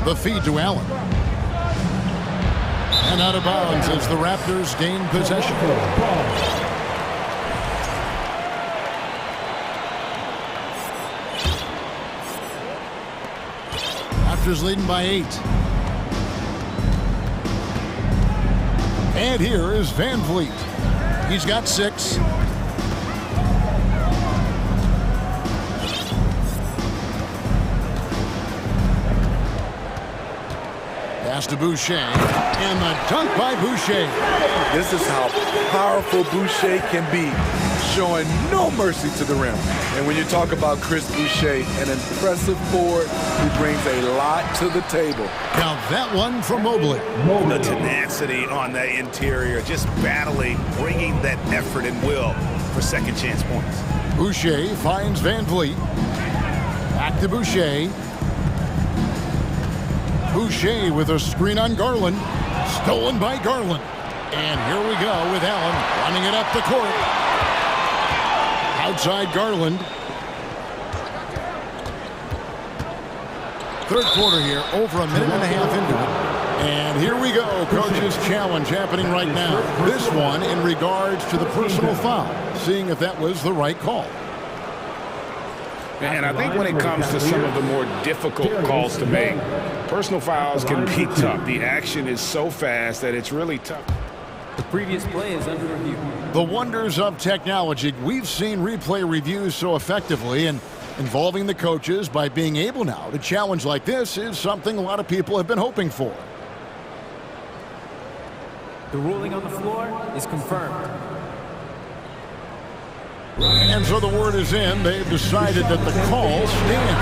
The feed to Allen. And out of bounds as the Raptors gain possession. Raptors leading by 8. And here is Van Vliet. He's got 6. Pass to Boucher. And the dunk by Boucher. This is how powerful Boucher can be, showing no mercy to the rim. And when you talk about Chris Boucher, an impressive forward who brings a lot to the table. Now that one from Mobley. The tenacity on the interior, just battling, bringing that effort and will for second chance points. Boucher finds Van Vliet. Back to Boucher. Boucher with a screen on Garland. Stolen by Garland. And here we go with Allen running it up the court. Outside Garland. Third quarter here, over a minute and a half into it. And here we go, coach's challenge happening right now. This one in regards to the personal foul, seeing if that was the right call. And I think when it comes to some of the more difficult calls to make, personal fouls can be tough. The action is so fast that it's really tough. The previous play is under review. The wonders of technology. We've seen replay reviews so effectively, and involving the coaches by being able now to challenge like this is something a lot of people have been hoping for. The ruling on the floor is confirmed. And so the word is in. They've decided that the call stands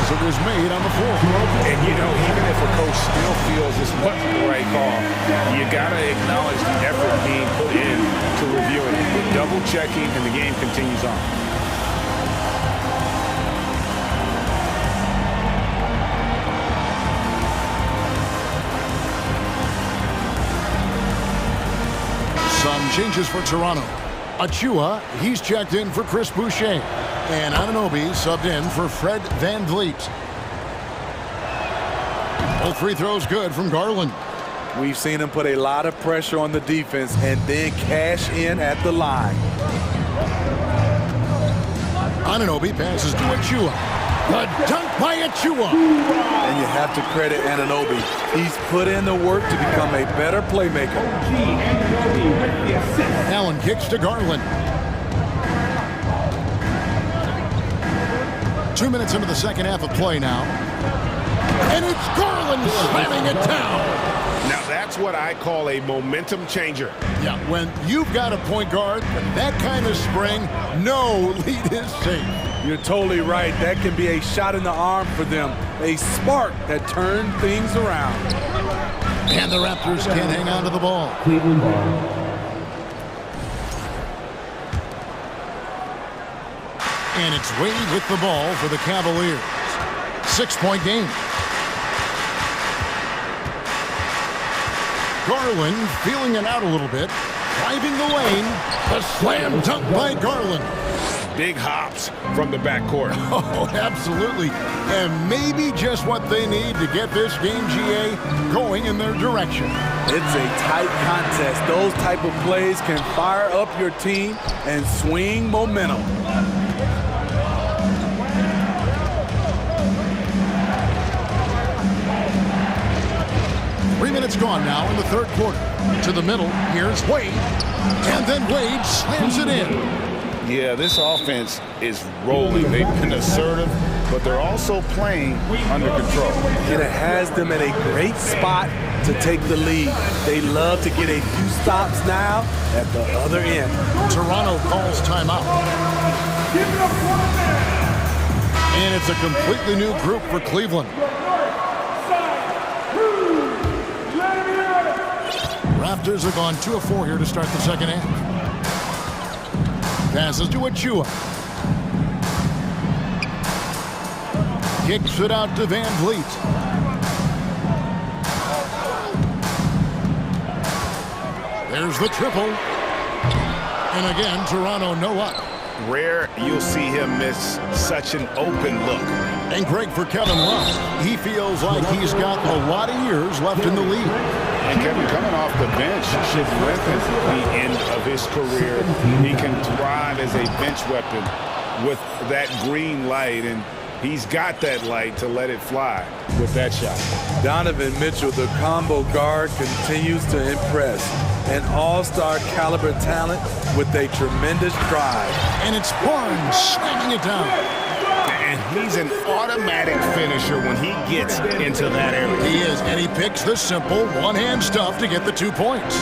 as it was made on the floor. And, you know, even if a coach still feels this wasn't the right call, you got to acknowledge the effort being put in to reviewing it. Double checking, and the game continues on. Some changes for Toronto. Achua, he's checked in for Chris Boucher. And Anunoby subbed in for Fred VanVleet. Both free throws good from Garland. We've seen him put a lot of pressure on the defense and then cash in at the line. Anunoby passes to Achua. The dunk by Achua. And you have to credit Anunoby. He's put in the work to become a better playmaker. Allen kicks to Garland. 2 minutes into the second half of play now. And it's Garland slamming it down. Now that's what I call a momentum changer. Yeah, when you've got a point guard with that kind of spring, no lead is safe. You're totally right. That can be a shot in the arm for them. A spark that turned things around. And the Raptors can't hang on to the ball. Cleveland ball. And it's Wade with the ball for the Cavaliers. 6-point game. Garland feeling it out a little bit. Driving the lane. A slam dunk by Garland. Big hops from the backcourt. Oh, absolutely. And maybe just what they need to get this game, GA, going in their direction. It's a tight contest. Those type of plays can fire up your team and swing momentum. Minutes gone now in the third quarter. To the middle, here's Wade. And then Wade slams it in. Yeah, this offense is rolling. They've been assertive, but they're also playing under control. And it has them at a great spot to take the lead. They love to get a few stops now at the other end. Toronto calls timeout. And it's a completely new group for Cleveland. Raptors have gone 2 of 4 here to start the second half. Passes to Achua. Kicks it out to VanVleet. There's the triple. And again, Toronto no up. Rare you'll see him miss such an open look. And great for Kevin Love. He feels like he's got a lot of years left in the league. And Kevin, coming off the bench should lengthen the end of his career. He can thrive as a bench weapon with that green light, and he's got that light to let it fly with that shot. Donovan Mitchell, the combo guard, continues to impress. An all-star caliber talent with a tremendous drive. And it's Barnes slamming it down. And he's an automatic finisher when he gets into that area. He is, and he picks the simple one-hand stuff to get the 2 points.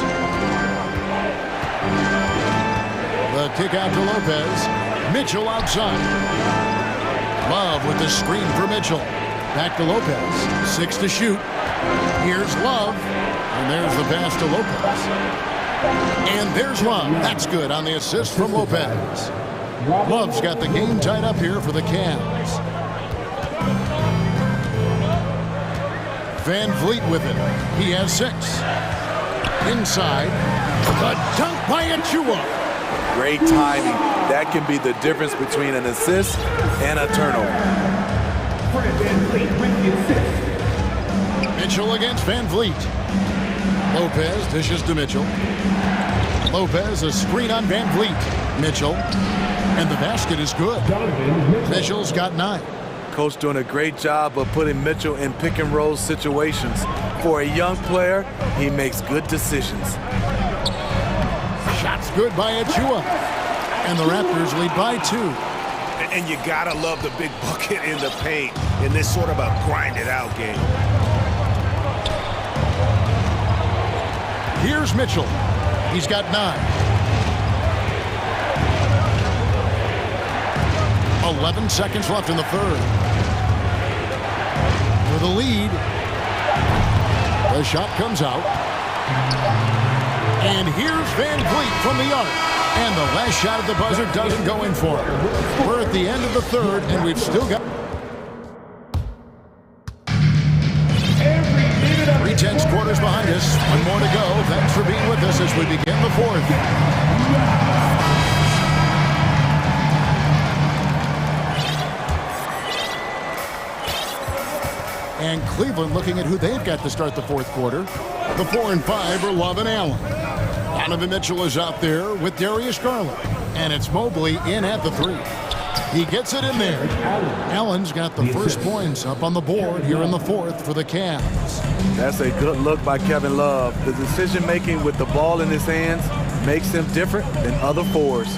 The kick out to Lopez. Mitchell outside. Love with the screen for Mitchell. Back to Lopez. 6 to shoot. Here's Love. And there's the pass to Lopez. And there's Love. That's good on the assist from Lopez. Love's got the game tied up here for the Cavs. VanVleet with it. He has 6. Inside. The dunk by Achua. Great timing. That can be the difference between an assist and a turnover. Fred VanVleet with the assist. Mitchell against VanVleet. Lopez dishes to Mitchell. Lopez, a screen on VanVleet. Mitchell. And the basket is good. Mitchell's got 9. Coach doing a great job of putting Mitchell in pick and roll situations. For a young player, he makes good decisions. Shots good by Achua. And the Raptors lead by 2. And you gotta love the big bucket in the paint in this sort of a grind-it-out game. Here's Mitchell. He's got 9. 11 seconds left in the third. For the lead. The shot comes out. And here's VanVleet from the arc. And the last shot at the buzzer doesn't go in for it. We're at the end of the third, and we've still got 3/10 quarters behind us. One more to go. Thanks for being with us as we begin the fourth. And Cleveland looking at who they've got to start the fourth quarter. The 4 and 5 are Love and Allen. Donovan Mitchell is out there with Darius Garland. And it's Mobley in at the 3. He gets it in there. Allen's got the first points up on the board here in the fourth for the Cavs. That's a good look by Kevin Love. The decision-making with the ball in his hands makes him different than other fours.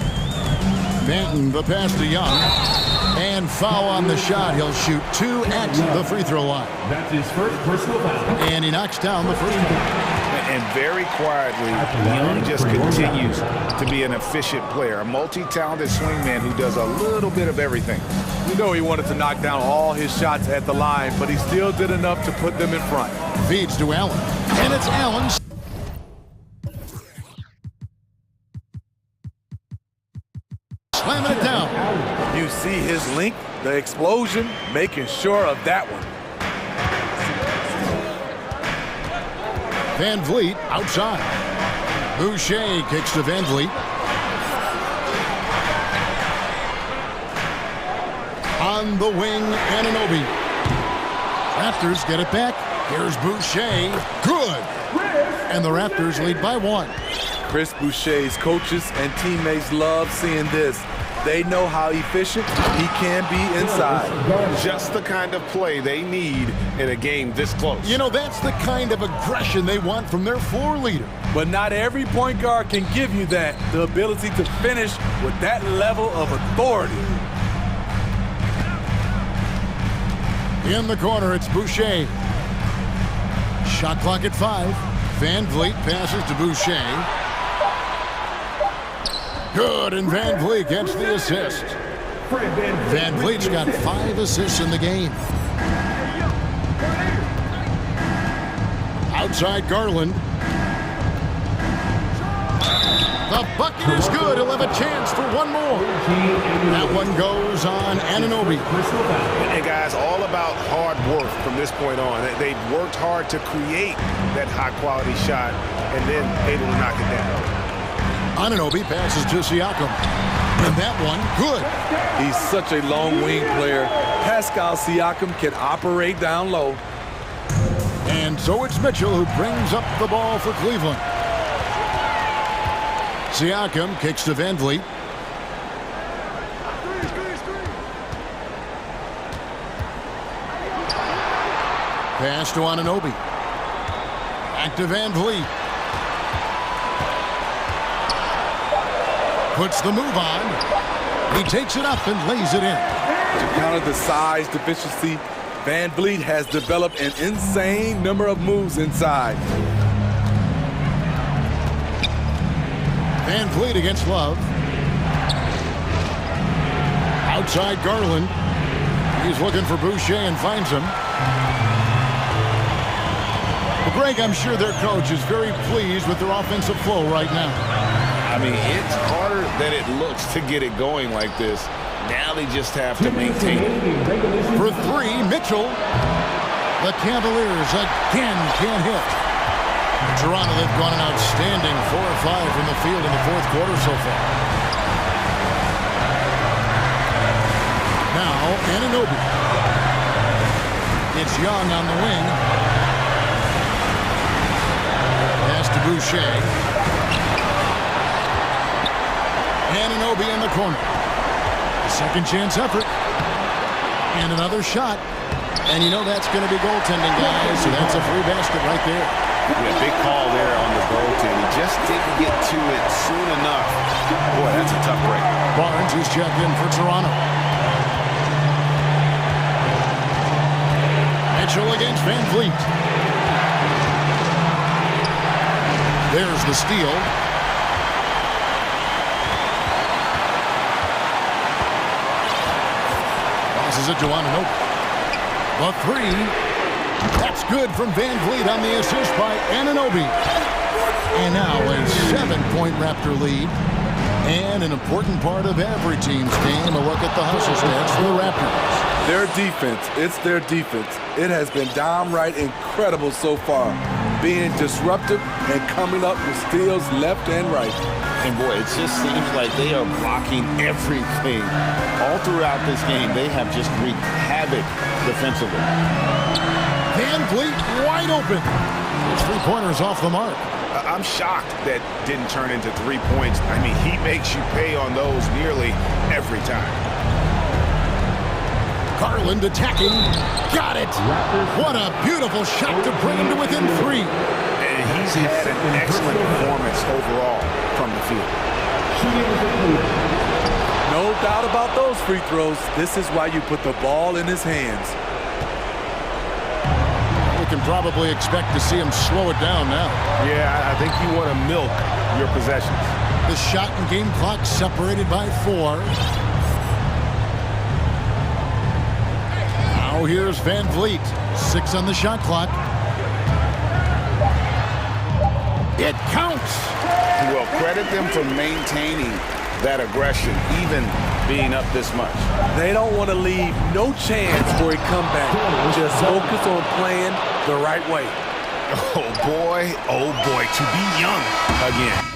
Manton, the pass to Young. And foul on the shot. He'll shoot 2 at the free throw line. That's his first personal foul. And he knocks down the first one. And very quietly, Young just continues to be an efficient player, a multi-talented swingman who does a little bit of everything. You know he wanted to knock down all his shots at the line, but he still did enough to put them in front. Feeds to Allen. And it's Allen's. Slamming it down. You see his length, the explosion, making sure of that one. VanVleet outside. Boucher kicks to VanVleet. On the wing, Anunoby. Raptors get it back. Here's Boucher. Good. And the Raptors lead by 1. Chris Boucher's coaches and teammates love seeing this. They know how efficient he can be inside. Just the kind of play they need in a game this close. You know, that's the kind of aggression they want from their floor leader. But not every point guard can give you that, the ability to finish with that level of authority. In the corner, it's Boucher. Shot clock at 5. VanVleet passes to Boucher. Good, and VanVleet gets the assist. VanVleet's got 5 assists in the game. Outside Garland. The bucket is good. He'll have a chance for one more. That one goes on Anunoby. And guys, all about hard work from this point on. They've worked hard to create that high-quality shot and then able to knock it down. Anunoby passes to Siakam. And that one, good. He's such a long wing player. Pascal Siakam can operate down low. And so it's Mitchell who brings up the ball for Cleveland. Siakam kicks to VanVleet. Pass to Anunoby. Back to VanVleet. Puts the move on. He takes it up and lays it in. To counter the size deficiency, VanVleet has developed an insane number of moves inside. VanVleet against Love. Outside Garland. He's looking for Boucher and finds him. Well, Greg, I'm sure their coach is very pleased with their offensive flow right now. I mean, it's harder than it looks to get it going like this. Now they just have to maintain it. For 3, Mitchell. The Cavaliers again can't hit. Toronto, they've gone an outstanding 4 or 5 from the field in the fourth quarter so far. Now, Anunoby. It's Young on the wing. Pass to Boucher. Anunoby in the corner. A second chance effort. And another shot. And you know that's going to be goaltending, guys. So that's a free basket right there. Yeah, big call there on the goaltend. He just didn't get to it soon enough. Boy, that's a tough break. Barnes is checked in for Toronto. Mitchell against Van Vliet. There's the steal. Passes it to Anunoby. The three. That's good from Van Vliet on the assist by Anunoby. And now a 7-point Raptor lead. And an important part of every team's game, a look at the hustle stats for the Raptors. Their defense, it's their defense. It has been downright incredible so far, being disruptive and coming up with steals left and right. And boy, it just seems like they are blocking everything. All throughout this game, they have just wreaked havoc defensively. Van Vliet wide open. His three-pointer's off the mark. I'm shocked that didn't turn into 3 points. I mean, he makes you pay on those nearly every time. Garland attacking. Got it. What a beautiful shot to bring him to within 3. And he's had an excellent performance overall from the field. No doubt about those free throws. This is why you put the ball in his hands. We can probably expect to see him slow it down now. Yeah, I think you want to milk your possessions. The shot and game clock separated by 4. Now here's Van Vliet. 6 on the shot clock. It counts. Well, credit them for maintaining that aggression, even being up this much. They don't want to leave no chance for a comeback. Just focus on playing the right way. Oh boy, to be young again.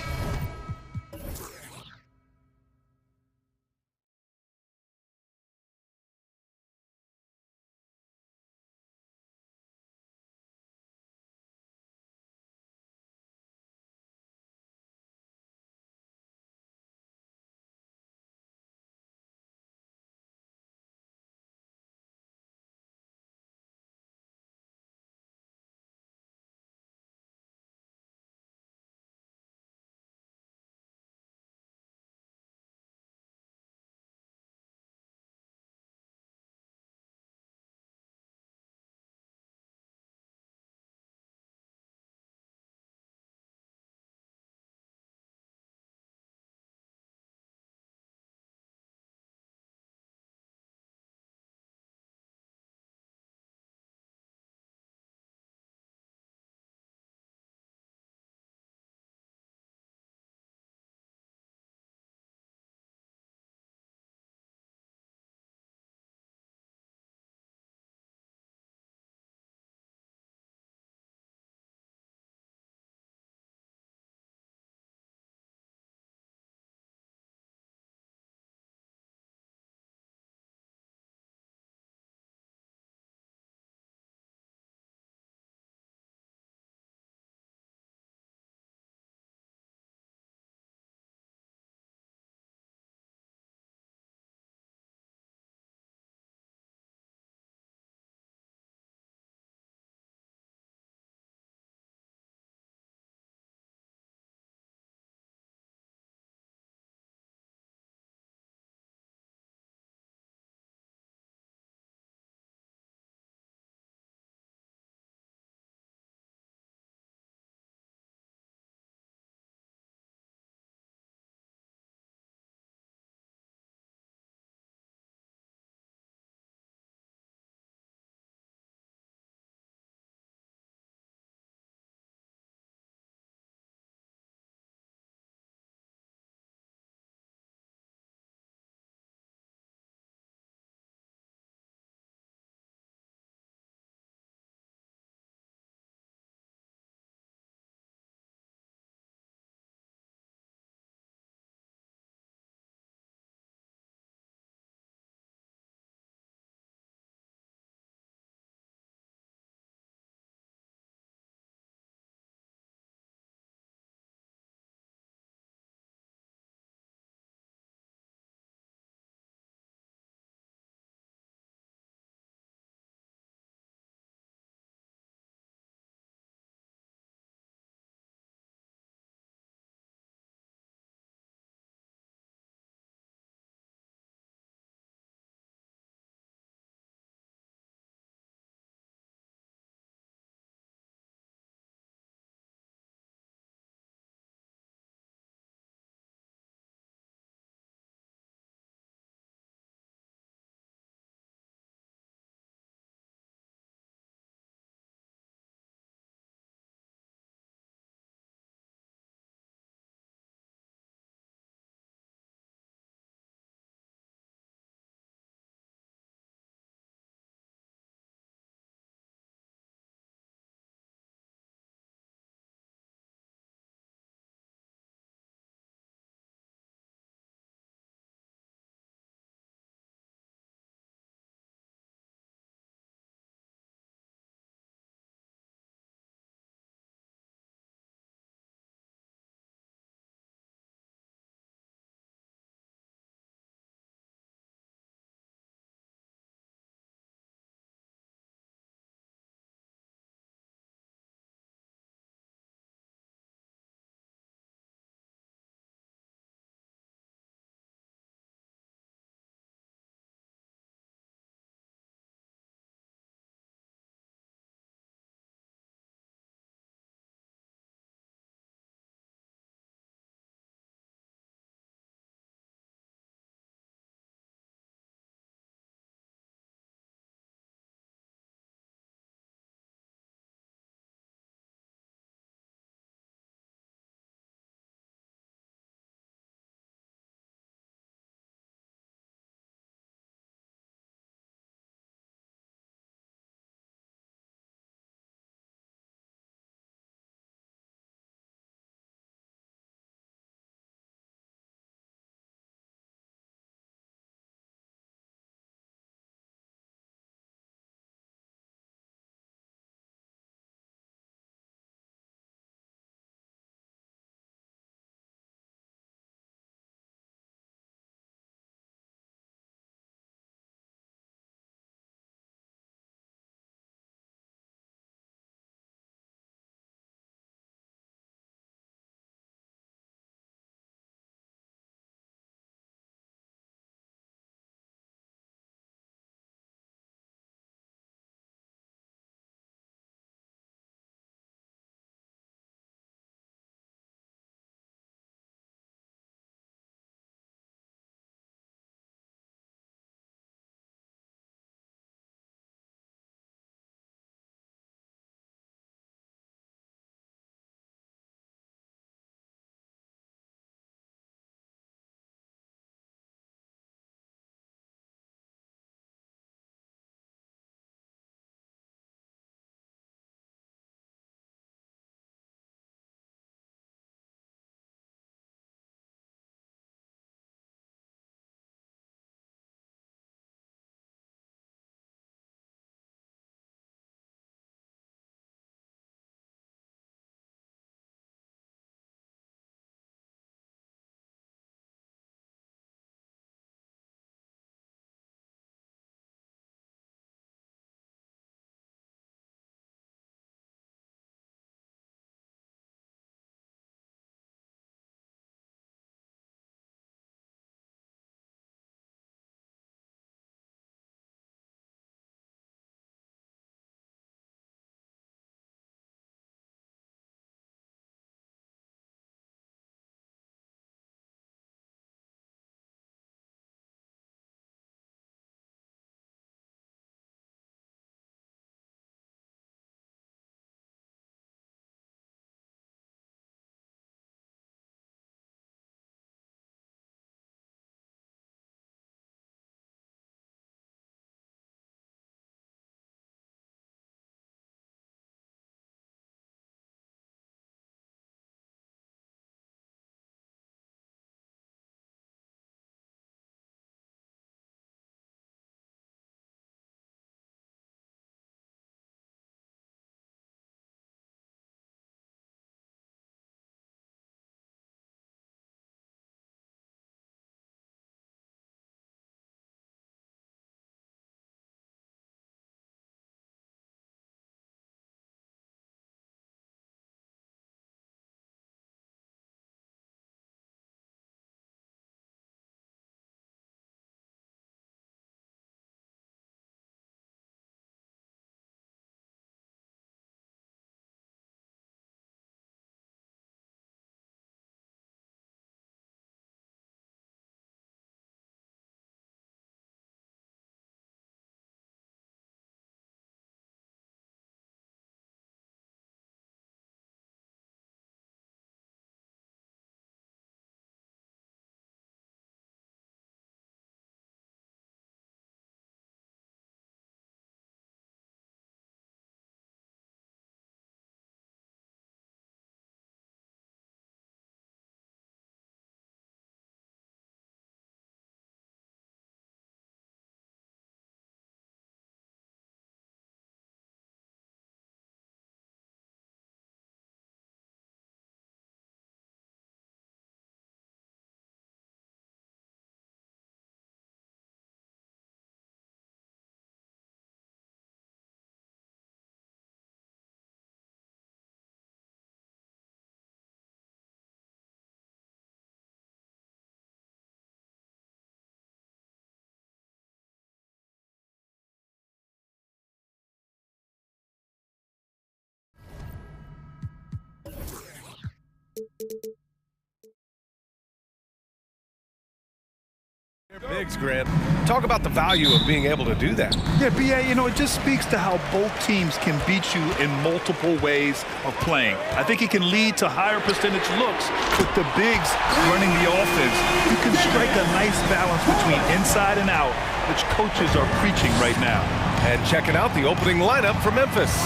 Thanks, Grant. Talk about the value of being able to do that. Yeah, B.A., you know, it just speaks to how both teams can beat you in multiple ways of playing. I think it can lead to higher percentage looks with the bigs running the offense. You can strike a nice balance between inside and out, which coaches are preaching right now. And checking out the opening lineup for Memphis.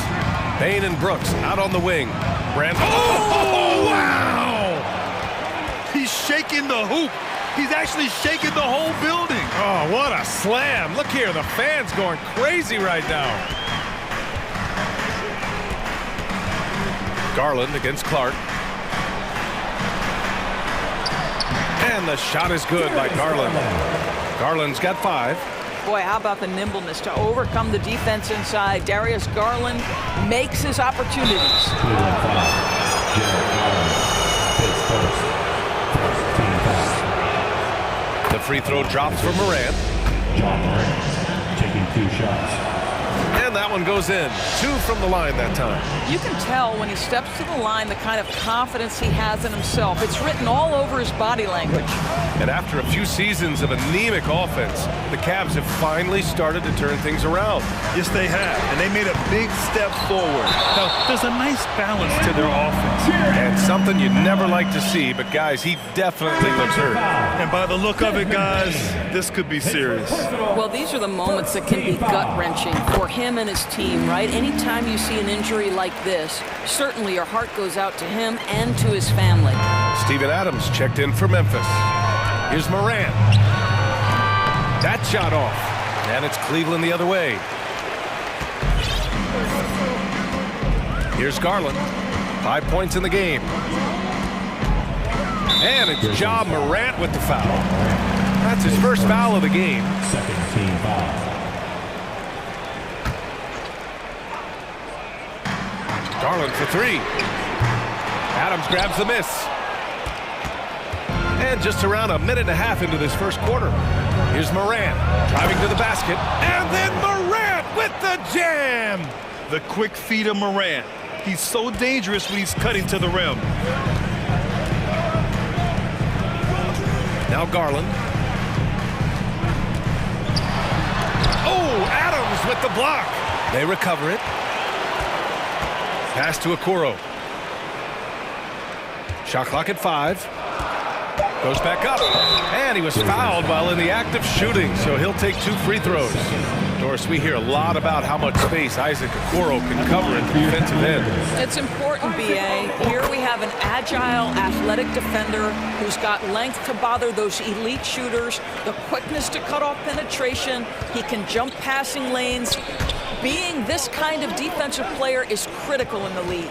Bain and Brooks out on the wing. Brandon. Oh, wow! He's shaking the hoop. He's actually shaking the whole building. Oh, what a slam. Look here, the fans going crazy right now. Garland against Clark. And the shot is good by Garland. Garland's got 5. Boy, how about the nimbleness to overcome the defense inside. Darius Garland makes his opportunities. The free throw drops for Morant. Taking 2 shots. And that one goes in. 2 from the line that time. You can tell when he steps to the line the kind of confidence he has in himself. It's written all over his body language. And after a few seasons of anemic offense, the Cavs have finally started to turn things around. Yes, they have, and they made a big step forward. Now, there's a nice balance to their offense. And something you never like to see, but guys, he definitely looks hurt. And by the look of it, guys, this could be serious. Well, these are the moments that can be gut-wrenching for him and his team, right? Anytime you see an injury like this, certainly your heart goes out to him and to his family. Steven Adams checked in for Memphis. Here's Morant. That shot off. And it's Cleveland the other way. Here's Garland. 5 points in the game. And it's Ja Morant with the foul. That's his first foul of the game. Second team foul. Garland for 3. Adams grabs the miss. And just around a minute and a half into this first quarter. Here's Morant driving to the basket. And then Morant with the jam. The quick feed of Morant. He's so dangerous when he's cutting to the rim. Now Garland. Oh, Adams with the block. They recover it. Pass to Okoro. Shot clock at 5. Goes back up. And he was fouled while in the act of shooting, so he'll take 2 free throws. Doris, we hear a lot about how much space Isaac Okoro can cover at the defensive end. It's important, B.A. Here we have an agile, athletic defender who's got length to bother those elite shooters, the quickness to cut off penetration. He can jump passing lanes. Being this kind of defensive player is critical in the league.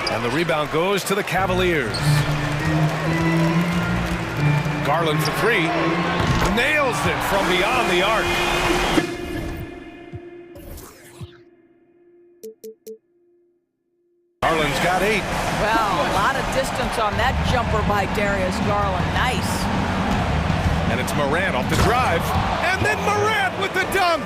And the rebound goes to the Cavaliers. Garland for 3. Nails it from beyond the arc. Garland's got 8. Well, a lot of distance on that jumper by Darius Garland. Nice. And it's Morant off the drive. And then Morant with the dunk.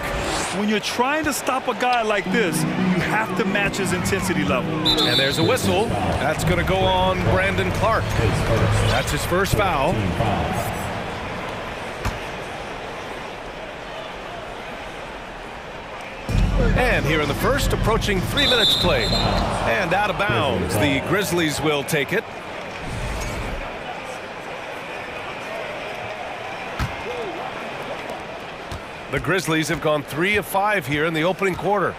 When you're trying to stop a guy like this, you have to match his intensity level. And there's a whistle. That's going to go on Brandon Clark. That's his first foul. And here in the first, approaching 3 minutes played. And out of bounds, the Grizzlies will take it. The Grizzlies have gone 3 of 5 here in the opening quarter.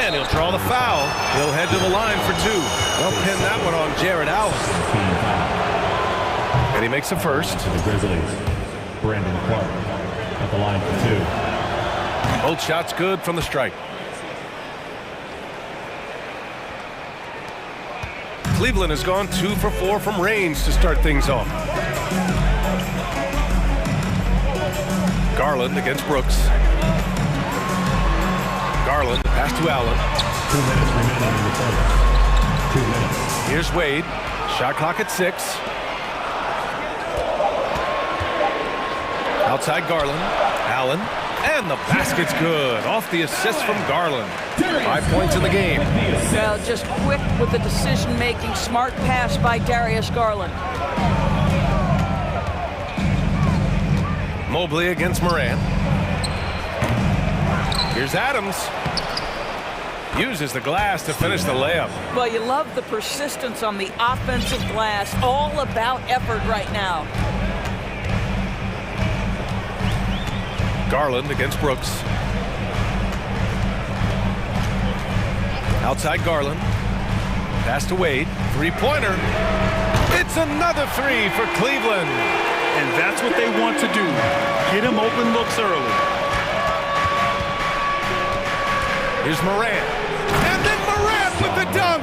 And he'll draw the foul. He'll head to the line for 2. They'll pin that one on Jared Allen. And he makes the first. To the Grizzlies, Brandon Clark at the line for 2. Both shots good from the strike. Cleveland has gone 2 for 4 from range to start things off. Garland against Brooks. Garland, pass to Allen. 2 minutes remaining in the third. 2 minutes. Here's Wade. Shot clock at 6. Outside Garland. Allen And the basket's good. Off the assist from Garland. 5 points in the game. Well, just quick with the decision-making. Smart pass by Darius Garland. Mobley against Morant. Here's Adams. Uses the glass to finish the layup. Well, you love the persistence on the offensive glass. All about effort right now. Garland against Brooks. Outside Garland. Pass to Wade. Three-pointer. It's another three for Cleveland. And that's what they want to do. Get him open looks early. Here's Morant. And then Morant with the dunk.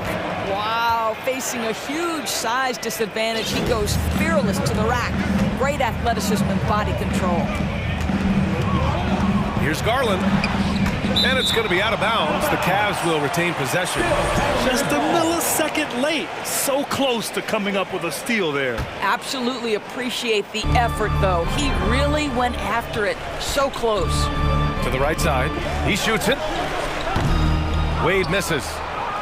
Wow, facing a huge size disadvantage. He goes fearless to the rack. Great athleticism and body control. Here's Garland. And it's going to be out of bounds. The Cavs will retain possession. Just a millisecond late. So close to coming up with a steal there. Absolutely appreciate the effort, though. He really went after it. So close. To the right side. He shoots it. Wade misses.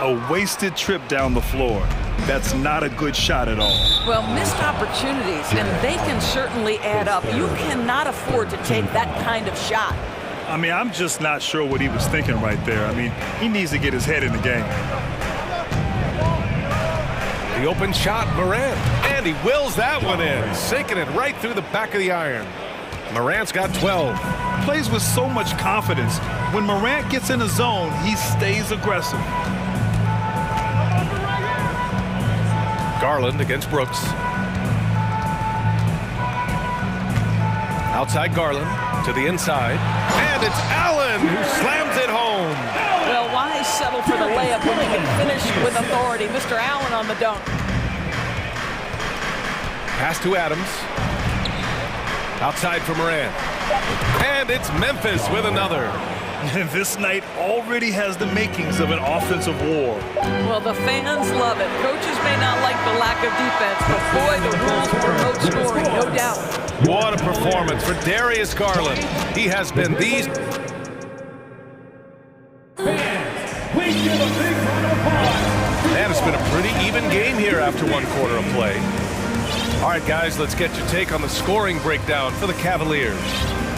A wasted trip down the floor. That's not a good shot at all. Well, missed opportunities, and they can certainly add up. You cannot afford to take that kind of shot. I mean, I'm just not sure what he was thinking right there. I mean, he needs to get his head in the game. The open shot, Morant. And he wills that one in, sinking it right through the back of the iron. Morant's got 12. Plays with so much confidence. When Morant gets in the zone, he stays aggressive. Garland against Brooks. Outside Garland to the inside. And it's Allen who slams it home. Well, why settle for the layup when you can finish with authority? Mr. Allen on the dunk. Pass to Adams. Outside for Morant. And it's Memphis with another. And this night already has the makings of an offensive war. Well, the fans love it. Coaches may not like the lack of defense, but boy, the rules promote scoring, no doubt. What a performance for Darius Garland. He has been these. We give a big round of applause. Man, it's been a pretty even game here after 1 quarter of play. All right, guys, let's get your take on the scoring breakdown for the Cavaliers.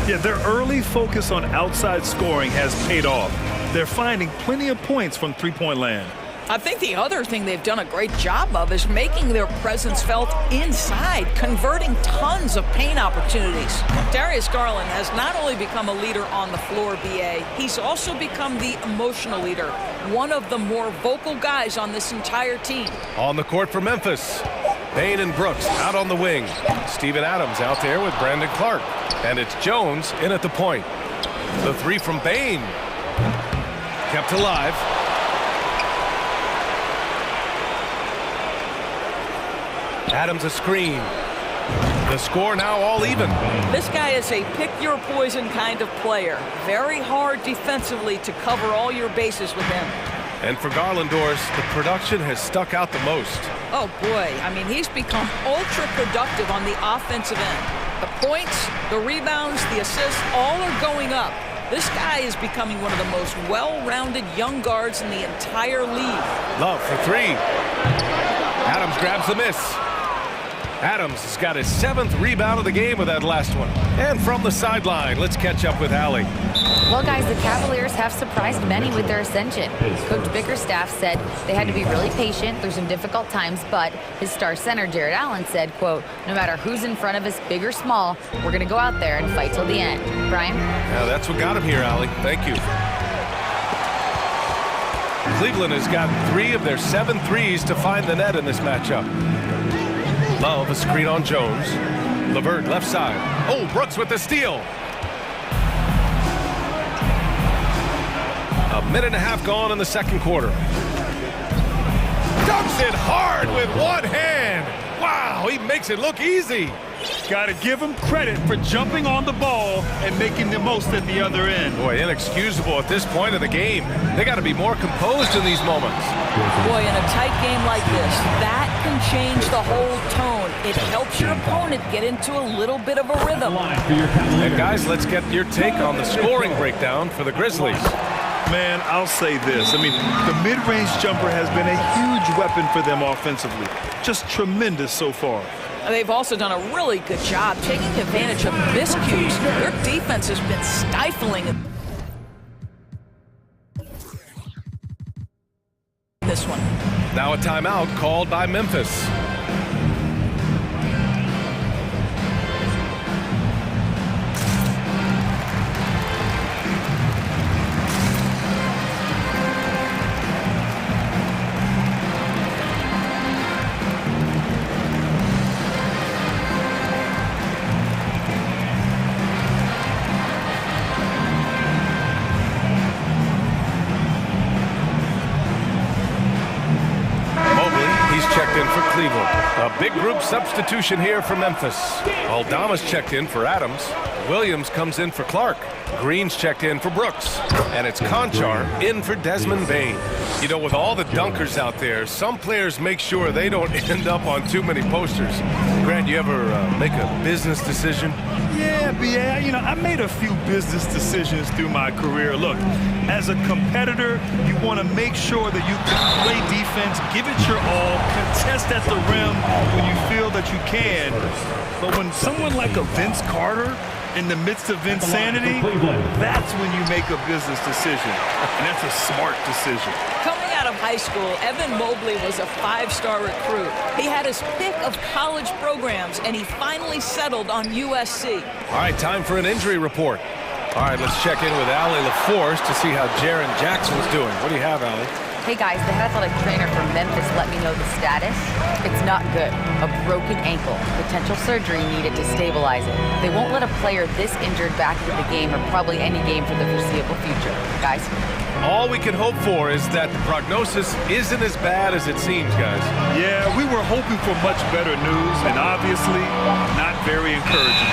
Yeah, their early focus on outside scoring has paid off. They're finding plenty of points from three-point land. I think the other thing they've done a great job of is making their presence felt inside, converting tons of paint opportunities. Darius Garland has not only become a leader on the floor, BA, he's also become the emotional leader, one of the more vocal guys on this entire team. On the court for Memphis, Bane and Brooks out on the wing. Steven Adams out there with Brandon Clark. And it's Jones in at the point. The three from Bane. Kept alive. Adams a screen. The score now all even. This guy is a pick-your-poison kind of player. Very hard defensively to cover all your bases with him. And for Garlandors, the production has stuck out the most. Oh, boy. I mean, he's become ultra-productive on the offensive end. The points, the rebounds, the assists, all are going up. This guy is becoming one of the most well-rounded young guards in the entire league. Love for three. Adams grabs the miss. Adams has got his 7th rebound of the game with that last one. And from the sideline, let's catch up with Allie. Well, guys, the Cavaliers have surprised many with their ascension. Coach Bickerstaff said they had to be really patient through some difficult times, but his star center, Jared Allen, said, quote, no matter who's in front of us, big or small, we're going to go out there and fight till the end. Brian? Yeah, that's what got him here, Allie. Thank you. Cleveland has got 3 of their 7 threes to find the net in this matchup. Love a screen on Jones. LeVert left side. Oh, Brooks with the steal. A minute and a half gone in the second quarter. Dunks it hard with one hand. Wow, he makes it look easy. Got to give him credit for jumping on the ball and making the most at the other end. Boy, inexcusable at this point of the game. They got to be more composed in these moments. Boy, in a tight game like this, that can change the whole tone. It helps your opponent get into a little bit of a rhythm. And guys, let's get your take on the scoring breakdown for the Grizzlies. Man, I'll say this. I mean, the mid-range jumper has been a huge weapon for them offensively. Just tremendous so far. They've also done a really good job taking advantage of miscues. Their defense has been stifling this one. Now a timeout called by Memphis. A big group substitution here for Memphis. Aldama's checked in for Adams. Williams comes in for Clark. Green's checked in for Brooks. And it's Conchar in for Desmond Bain. You know, with all the dunkers out there, some players make sure they don't end up on too many posters. Grant, you ever make a business decision? Yeah, B.A., you know, I made a few business decisions through my career. Look, as a competitor, you want to make sure that you can play defense, give it your all, contest at the rim when you feel that you can. But when someone like a Vince Carter in the midst of insanity, that's when you make a business decision. And that's a smart decision. Coming out of high school, Evan Mobley was a five-star recruit. He had his pick of college programs, and he finally settled on USC. All right, time for an injury report. All right, let's check in with Allie LaForce to see how Jaren Jackson's doing. What do you have, Allie? Hey guys, the head athletic trainer from Memphis let me know the status. It's not good. A broken ankle. Potential surgery needed to stabilize it. They won't let a player this injured back into the game or probably any game for the foreseeable future. Guys? All we can hope for is that the prognosis isn't as bad as it seems, guys. Yeah, we were hoping for much better news, and obviously not very encouraging.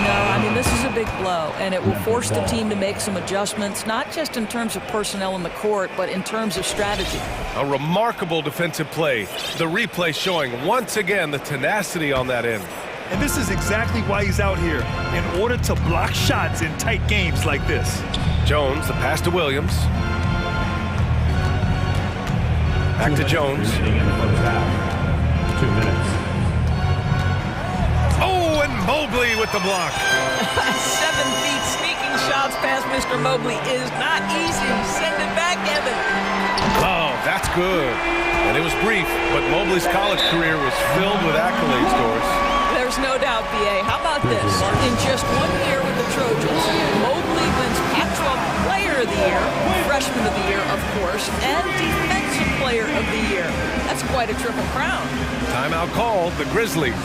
No, I mean, this is a big blow, and it will force the team to make some adjustments, not just in terms of personnel in the court, but in terms of strategy. A remarkable defensive play. The replay showing once again the tenacity on that end. And this is exactly why he's out here, in order to block shots in tight games like this. Jones, the pass to Williams. Back to Jones. 2 minutes. Oh, and Mobley with the block. 7 feet sneaking shots past Mr. Mobley is not easy. Send it back, Evan. Oh, that's good. And it was brief, but Mobley's college career was filled with accolades, Doris. There's no doubt, B.A. How about this? In just 1 year with the Trojans, Mobley wins Pac-12 Player of the Year, Freshman of the Year, of course, and Defensive Player of the Year. That's quite a triple crown. Timeout called the Grizzlies.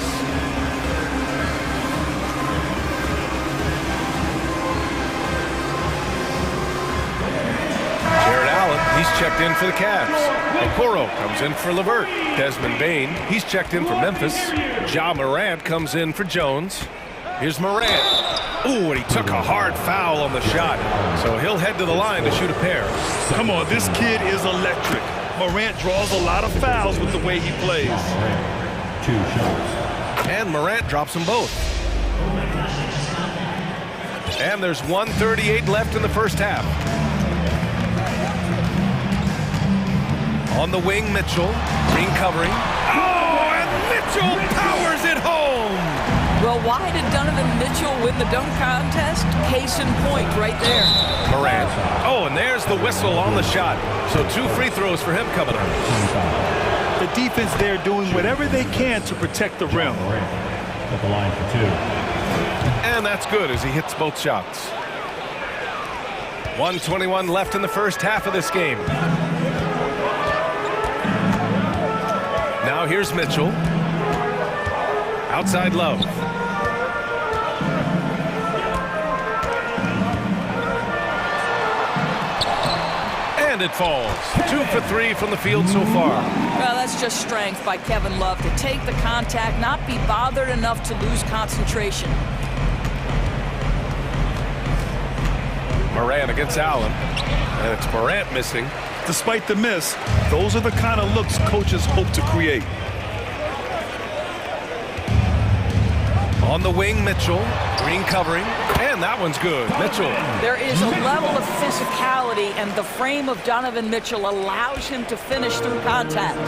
Jared Allen, he's checked in for the Cavs. Okoro comes in for LeVert. Desmond Bain, he's checked in for Memphis. Ja Morant comes in for Jones. Here's Morant. Ooh, and he took a hard foul on the shot. So he'll head to the line to shoot a pair. Come on, this kid is electric. Morant draws a lot of fouls with the way he plays. 2 shots. And Morant drops them both. And there's 1:38 left in the first half. On the wing, Mitchell. Green covering. Oh, and Mitchell powers it home! Well, why did Donovan Mitchell win the dunk contest? Case in point right there. Morant. Oh, and there's the whistle on the shot. So 2 free throws for him coming up. The defense there doing whatever they can to protect the rim. At the line for 2. And that's good as he hits both shots. 1:21 left in the first half of this game. Now here's Mitchell. Outside Love. And it falls. 2 for 3 from the field so far. Well, that's just strength by Kevin Love to take the contact, not be bothered enough to lose concentration. Morant against Allen. And it's Morant missing. Despite the miss, those are the kind of looks coaches hope to create. On the wing, Mitchell. Green covering. And that one's good. Mitchell. There is a level of physicality, and the frame of Donovan Mitchell allows him to finish through contact.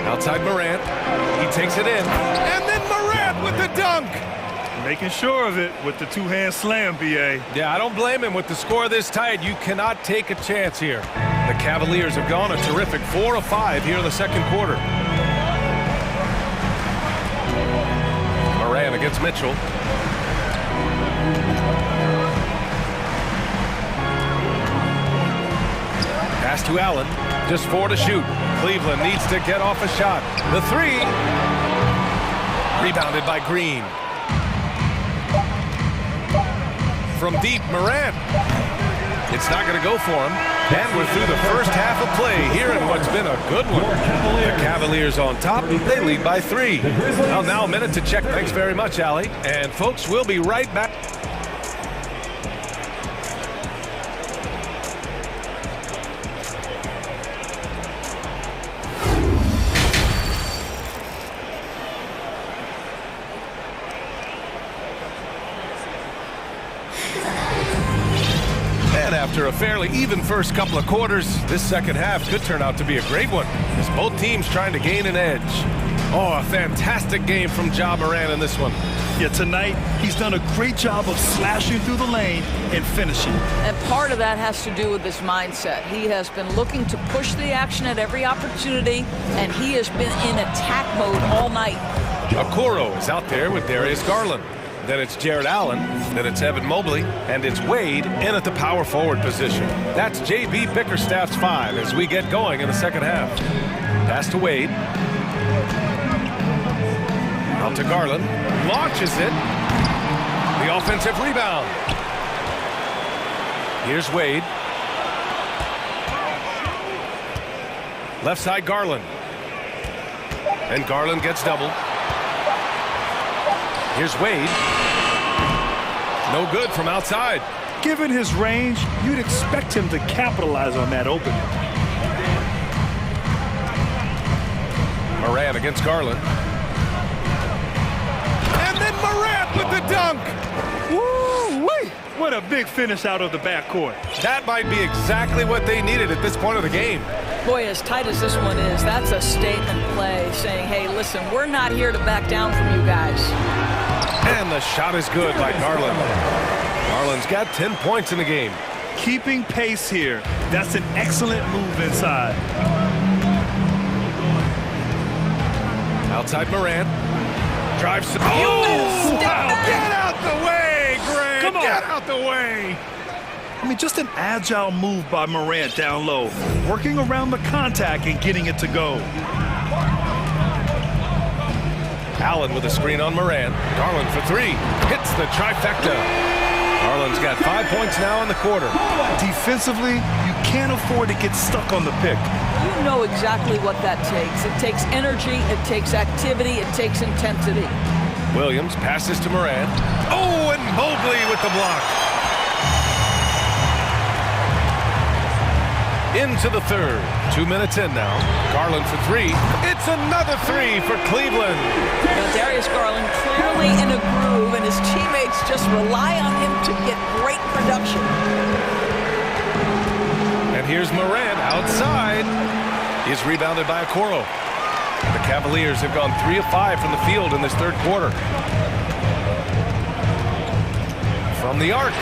Outside Morant. He takes it in. And then Morant with the dunk. Making sure of it with the two-hand slam, B.A. Yeah, I don't blame him. With the score this tight, you cannot take a chance here. The Cavaliers have gone a terrific 4 of 5 here in the second quarter. Morant against Mitchell. Pass to Allen. Just 4 to shoot. Cleveland needs to get off a shot. The 3. Rebounded by Green. From deep, Morant. It's not going to go for him. And we're through the first half of play here in what's been a good one. The Cavaliers on top. They lead by 3. Well, now a minute to check. Thanks very much, Allie. And folks, we'll be right back. After a fairly even first couple of quarters, this second half could turn out to be a great one, as both teams trying to gain an edge. Oh, a fantastic game from Ja Morant in this one. Yeah, tonight he's done a great job of slashing through the lane and finishing. And part of that has to do with his mindset. He has been looking to push the action at every opportunity, and he has been in attack mode all night. Okoro is out there with Darius Garland. Then it's Jared Allen, then it's Evan Mobley, and it's Wade in at the power forward position. That's J.B. Bickerstaff's 5 as we get going in the second half. Pass to Wade. Out to Garland. Launches it. The offensive rebound. Here's Wade. Left side Garland. And Garland gets doubled. Here's Wade. No good from outside. Given his range, you'd expect him to capitalize on that opening. Morant against Garland. And then Morant with the dunk. Woo-wee! What a big finish out of the backcourt. That might be exactly what they needed at this point of the game. Boy, as tight as this one is, that's a statement play saying, hey, listen, we're not here to back down from you guys. And the shot is good by Garland. Garland's got 10 points in the game. Keeping pace here. That's an excellent move inside. Outside Morant. Drives to... Oh! Wow. Get out the way, Grant! Come on. Get out the way! I mean, just an agile move by Morant down low. Working around the contact and getting it to go. Allen with a screen on Morant. Garland for 3. Hits the trifecta. Garland's got 5 points now in the quarter. Defensively, you can't afford to get stuck on the pick. You know exactly what that takes. It takes energy, it takes activity, it takes intensity. Williams passes to Morant. Oh, and Mobley with the block. Into the third. 2 minutes in now. Garland for 3. It's another 3 for Cleveland. Now Darius Garland clearly in a groove, and his teammates just rely on him to get great production. And here's Morant outside. He's rebounded by Okoro. The Cavaliers have gone 3 of 5 from the field in this third quarter. From the arc.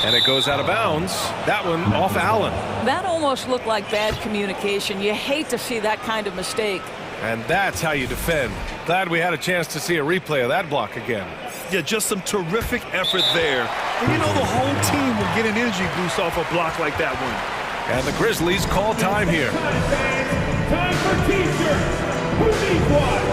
And it goes out of bounds. That one off Allen. That almost looked like bad communication. You hate to see that kind of mistake. And that's how you defend. Glad we had a chance to see a replay of that block again. Yeah, just some terrific effort there. And you know the whole team will get an energy boost off a block like that one. And the Grizzlies call time here. Time for T-shirts. Who needs one?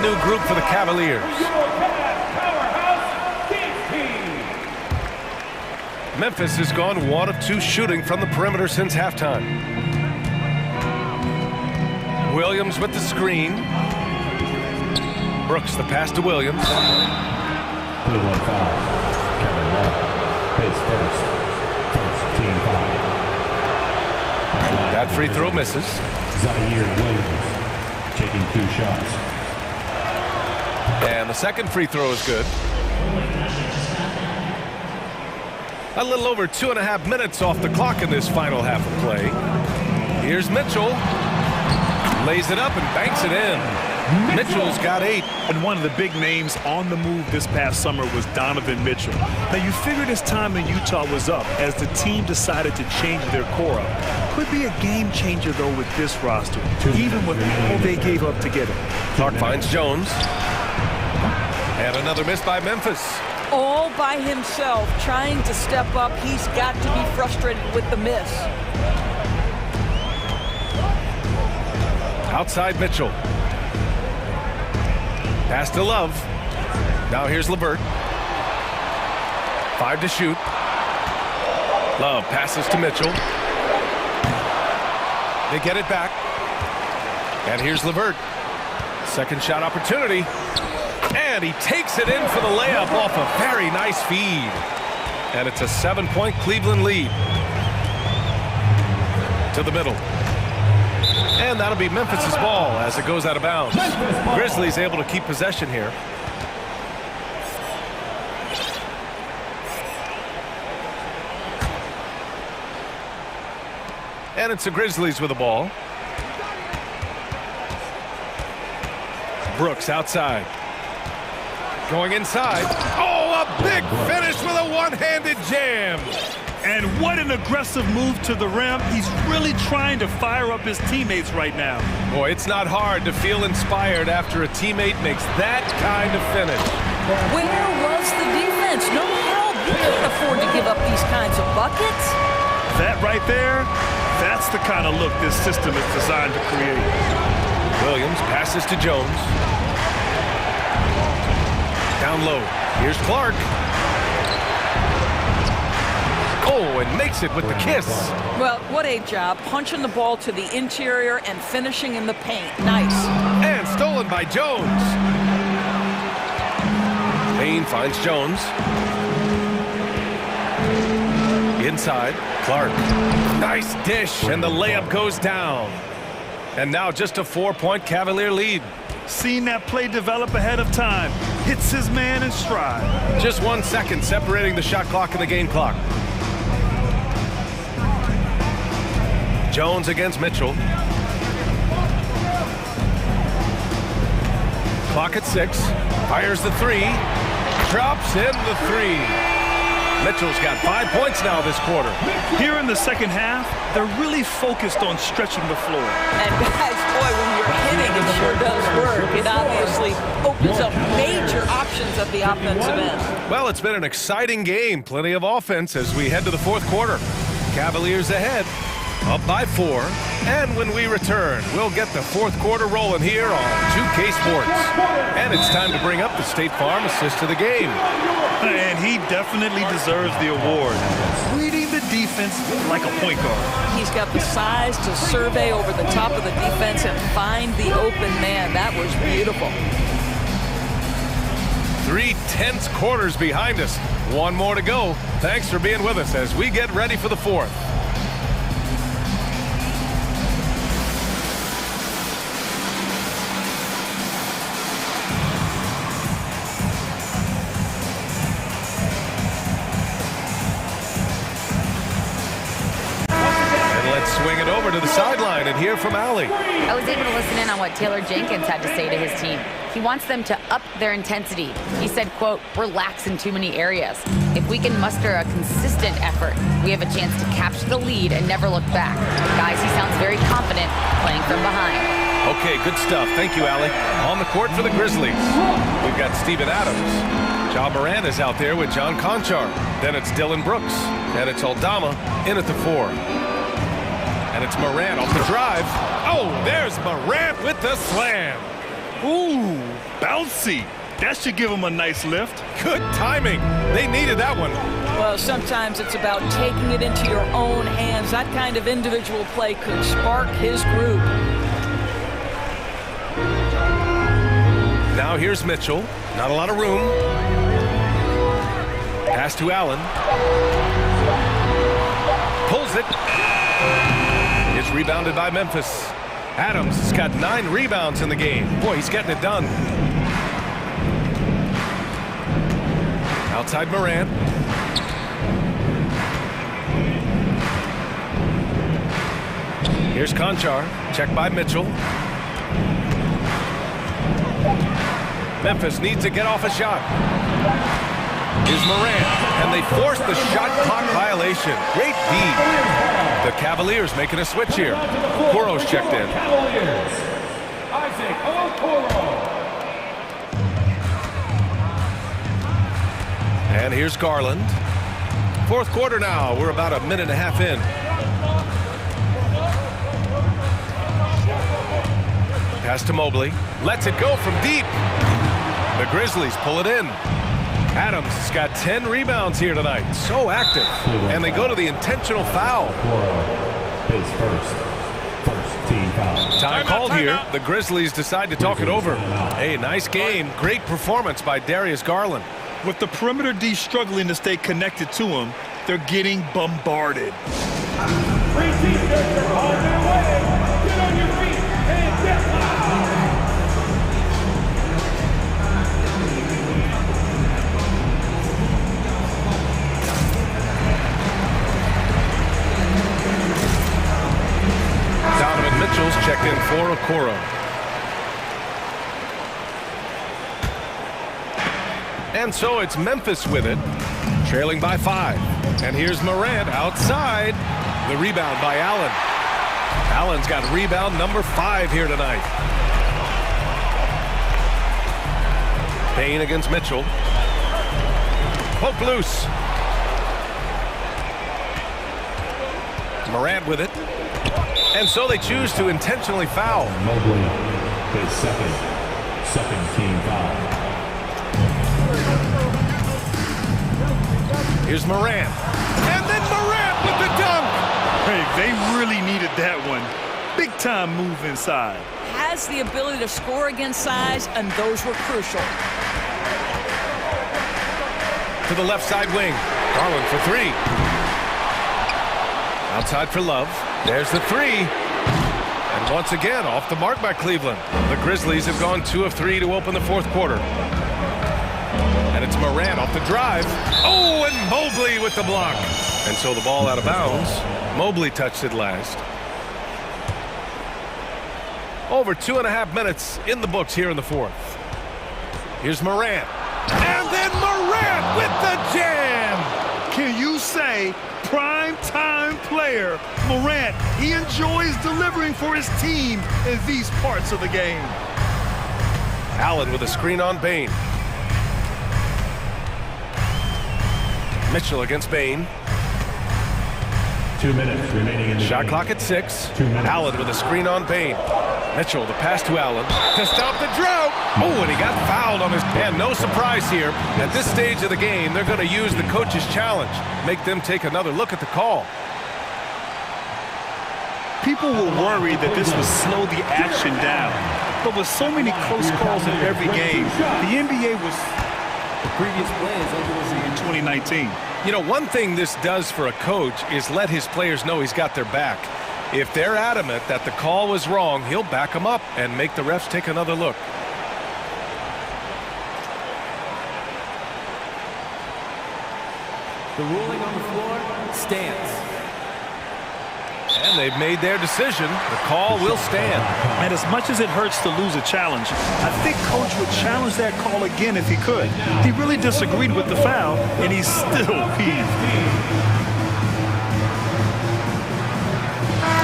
completely new group for the Cavaliers. Memphis has gone 1 of 2 shooting from the perimeter since halftime. Williams with the screen. Brooks the pass to Williams. Cleveland foul. Kevin Love. His first team foul. That free throw misses. Zaire Williams taking 2 shots. And the second free throw is good. A little over 2.5 minutes off the clock in this final half of play. Here's Mitchell. Lays it up and banks it in. Mitchell's got 8. And one of the big names on the move this past summer was Donovan Mitchell. Now, you figured his time in Utah was up as the team decided to change their core up. Could be a game changer, though, with this roster, even with all they gave up to get him. Clark finds Jones. And another miss by Memphis. All by himself, trying to step up. He's got to be frustrated with the miss. Outside Mitchell. Pass to Love. Now here's LeVert. 5 to shoot. Love passes to Mitchell. They get it back. And here's LeVert. Second shot opportunity. And he takes it in for the layup off a very nice feed. And it's a 7-point Cleveland lead. To the middle. And that'll be Memphis's ball as it goes out of bounds. Grizzlies able to keep possession here. And it's the Grizzlies with the ball. Brooks outside. Going inside. Oh, a big finish with a one-handed jam. And what an aggressive move to the rim. He's really trying to fire up his teammates right now. Boy, it's not hard to feel inspired after a teammate makes that kind of finish. Where was the defense? No help. You can't afford to give up these kinds of buckets. That right there, that's the kind of look this system is designed to create. Williams passes to Jones. Down low. Here's Clark. Oh, and makes it with the kiss. Well, what a job. Punching the ball to the interior and finishing in the paint. Nice. And stolen by Jones. Payne finds Jones. Inside, Clark. Nice dish, and the layup goes down. And now just a 4-point Cavalier lead. Seen that play develop ahead of time. Hits his man in stride. Just 1 second separating the shot clock and the game clock. Jones against Mitchell. Clock at 6. Fires the 3. Drops in the 3. Mitchell's got 5 points now this quarter. Here in the second half, they're really focused on stretching the floor. And guys, boy, when you're hitting, it sure does work. It obviously opens up major options at the offensive end. Well, it's been an exciting game. Plenty of offense as we head to the fourth quarter. Cavaliers ahead, up by 4. And when we return, we'll get the fourth quarter rolling here on 2K Sports. And it's time to bring up the State Farm assist of the game. And he definitely deserves the award. Reading the defense like a point guard. He's got the size to survey over the top of the defense and find the open man. That was beautiful. 3 tense quarters behind us. 1 more to go. Thanks for being with us as we get ready for the fourth. Swing it over to the sideline and hear from Allie. I was able to listen in on what Taylor Jenkins had to say to his team. He wants them to up their intensity. He said, quote, "We're lax in too many areas. If we can muster a consistent effort, we have a chance to capture the lead and never look back." Guys, he sounds very confident playing from behind. Okay, good stuff. Thank you, Allie. On the court for the Grizzlies, we've got Steven Adams. John Moran is out there with John Conchar. Then it's Dylan Brooks. And it's Aldama in at the 4. And it's Morant off the drive. Oh, there's Morant with the slam. Ooh, bouncy. That should give him a nice lift. Good timing. They needed that one. Well, sometimes it's about taking it into your own hands. That kind of individual play could spark his group. Now here's Mitchell. Not a lot of room. Pass to Allen. Pulls it. It's rebounded by Memphis. Adams has got 9 rebounds in the game. Boy, he's getting it done. Outside Morant. Here's Conchar. Checked by Mitchell. Memphis needs to get off a shot. Here's Morant, and they force the shot clock violation. Great D. The Cavaliers making a switch here. Okoro's checked in. And here's Garland. Fourth quarter now. We're about a minute and a half in. Pass to Mobley. Lets it go from deep. The Grizzlies pull it in. Adams has got 10 rebounds here tonight. So active. And they go to the intentional foul. His first team foul. Time called here. The Grizzlies decide to talk it over. Hey, nice game. Great performance by Darius Garland. With the perimeter D struggling to stay connected to him, they're getting bombarded. Three teams are on their way. Get on your feet and get loud. Donovan Mitchell's checked in for Okoro. And so it's Memphis with it, trailing by 5. And here's Morant outside. The rebound by Allen. Allen's got rebound number 5 here tonight. Payne against Mitchell. Poke loose. Morant with it. And so they choose to intentionally foul. Mobley, his second team foul. Here's Morant. And then Morant with the dunk. Hey, they really needed that one. Big time move inside. Has the ability to score against size, and those were crucial. To the left side wing. Garland for 3. Outside for Love. There's the 3. And once again, off the mark by Cleveland. The Grizzlies have gone 2 of 3 to open the fourth quarter. And it's Morant off the drive. Oh, and Mobley with the block. And so the ball out of bounds. Mobley touched it last. Over 2.5 minutes in the books here in the fourth. Here's Morant. And then Morant with the jam. Can you say prime time player Morant? He enjoys delivering for his team in these parts of the game. Allen with a screen on Payne. Mitchell against Payne. 2 minutes remaining in the Shot game. clock at 6. 2 minutes. Allen with a screen on Payne. Mitchell, the pass to Allen to stop the drought. Oh, and he got fouled on his hand. No surprise here. At this stage of the game, they're going to use the coach's challenge. Make them take another look at the call. People were worried that this would slow the action down. But with so many close calls in every game, the NBA was the previous players in 2019. You know, one thing this does for a coach is let his players know he's got their back. If they're adamant that the call was wrong, he'll back them up and make the refs take another look. The ruling on the floor stands. And they've made their decision. The call will stand. And as much as it hurts to lose a challenge, I think Coach would challenge that call again if he could. He really disagreed with the foul, and he's still peeved.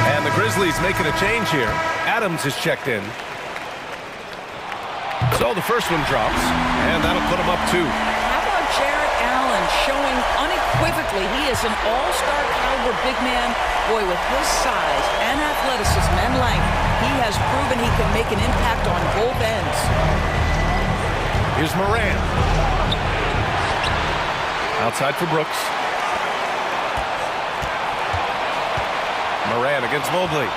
And the Grizzlies making a change here. Adams is checked in. So the first one drops, and that'll put him up 2. How about Jarrett Allen showing unequivocally he is an all-star caliber big man? Boy, with his size and athleticism and length, He has proven he can make an impact on both ends. Here's Moran. Outside for Brooks. Moran against Mobley.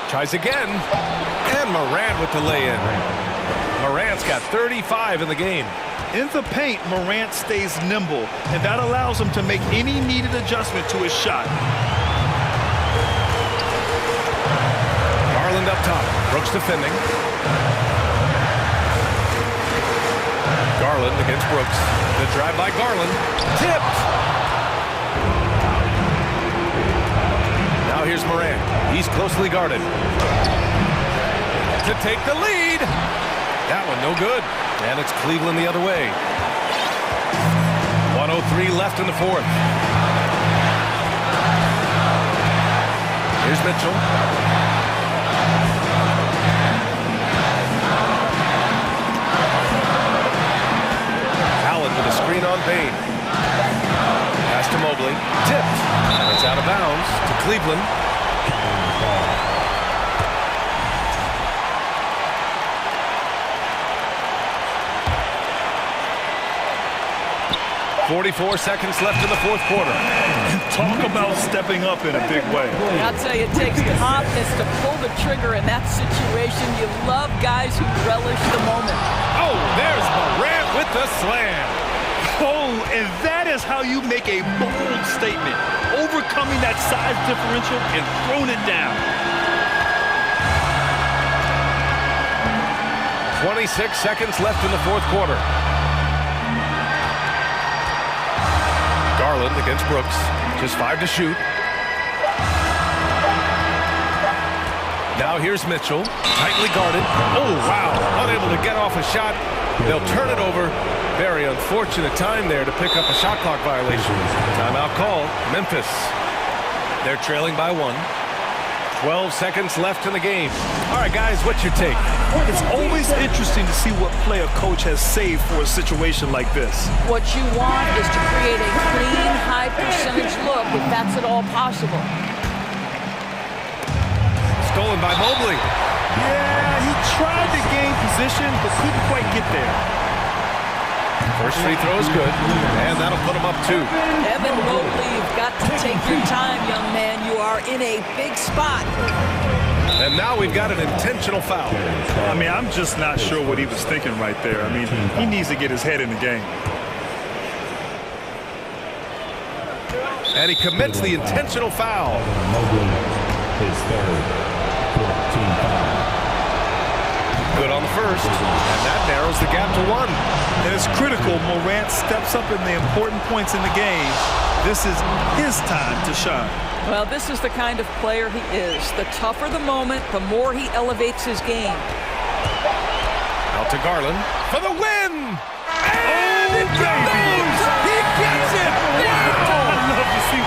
Tries again. And Moran with the lay-in. Morant's got 35 in the game. In the paint, Morant stays nimble, and that allows him to make any needed adjustment to his shot. Garland up top. Brooks defending. Garland against Brooks. The drive by Garland. Tipped. Now here's Morant. He's closely guarded. To take the lead. That one no good. And it's Cleveland the other way. 1:03 left in the fourth. Here's Mitchell. Allen with a screen on Bain. Pass to Mobley. Tipped. And it's out of bounds to Cleveland. 44 seconds left in the fourth quarter. Talk about stepping up in a big way. I'll tell you, it takes confidence to pull the trigger in that situation. You love guys who relish the moment. Oh, there's Morant with the slam. Oh, and that is how you make a bold statement. Overcoming that size differential and throwing it down. 26 seconds left in the fourth quarter. Garland against Brooks. Just 5 to shoot. Now here's Mitchell. Tightly guarded. Oh, wow. Unable to get off a shot. They'll turn it over. Very unfortunate time there to pick up a shot clock violation. Timeout call. Memphis. They're trailing by 1. 12 seconds left in the game. All right, guys, what's your take? It's always interesting to see what play a coach has saved for a situation like this. What you want is to create a clean, high percentage look if that's at all possible. Stolen by Mobley. Yeah, he tried to gain position, but couldn't quite get there. First free throw is good, and that'll put him up 2. Evan Mobley, you've got to take your time, young man. You are in a big spot. And now we've got an intentional foul. I mean, I'm just not sure what he was thinking right there. I mean, he needs to get his head in the game. And he commits the intentional foul. His third, 14 foul. Good on the first, and that narrows the gap to 1. And it's critical Morant steps up in the important points in the game. This is his time to shine. Well, this is the kind of player he is. The tougher the moment, the more he elevates his game. Out to Garland for the win! And it goes! He gets it! Wow! I love to see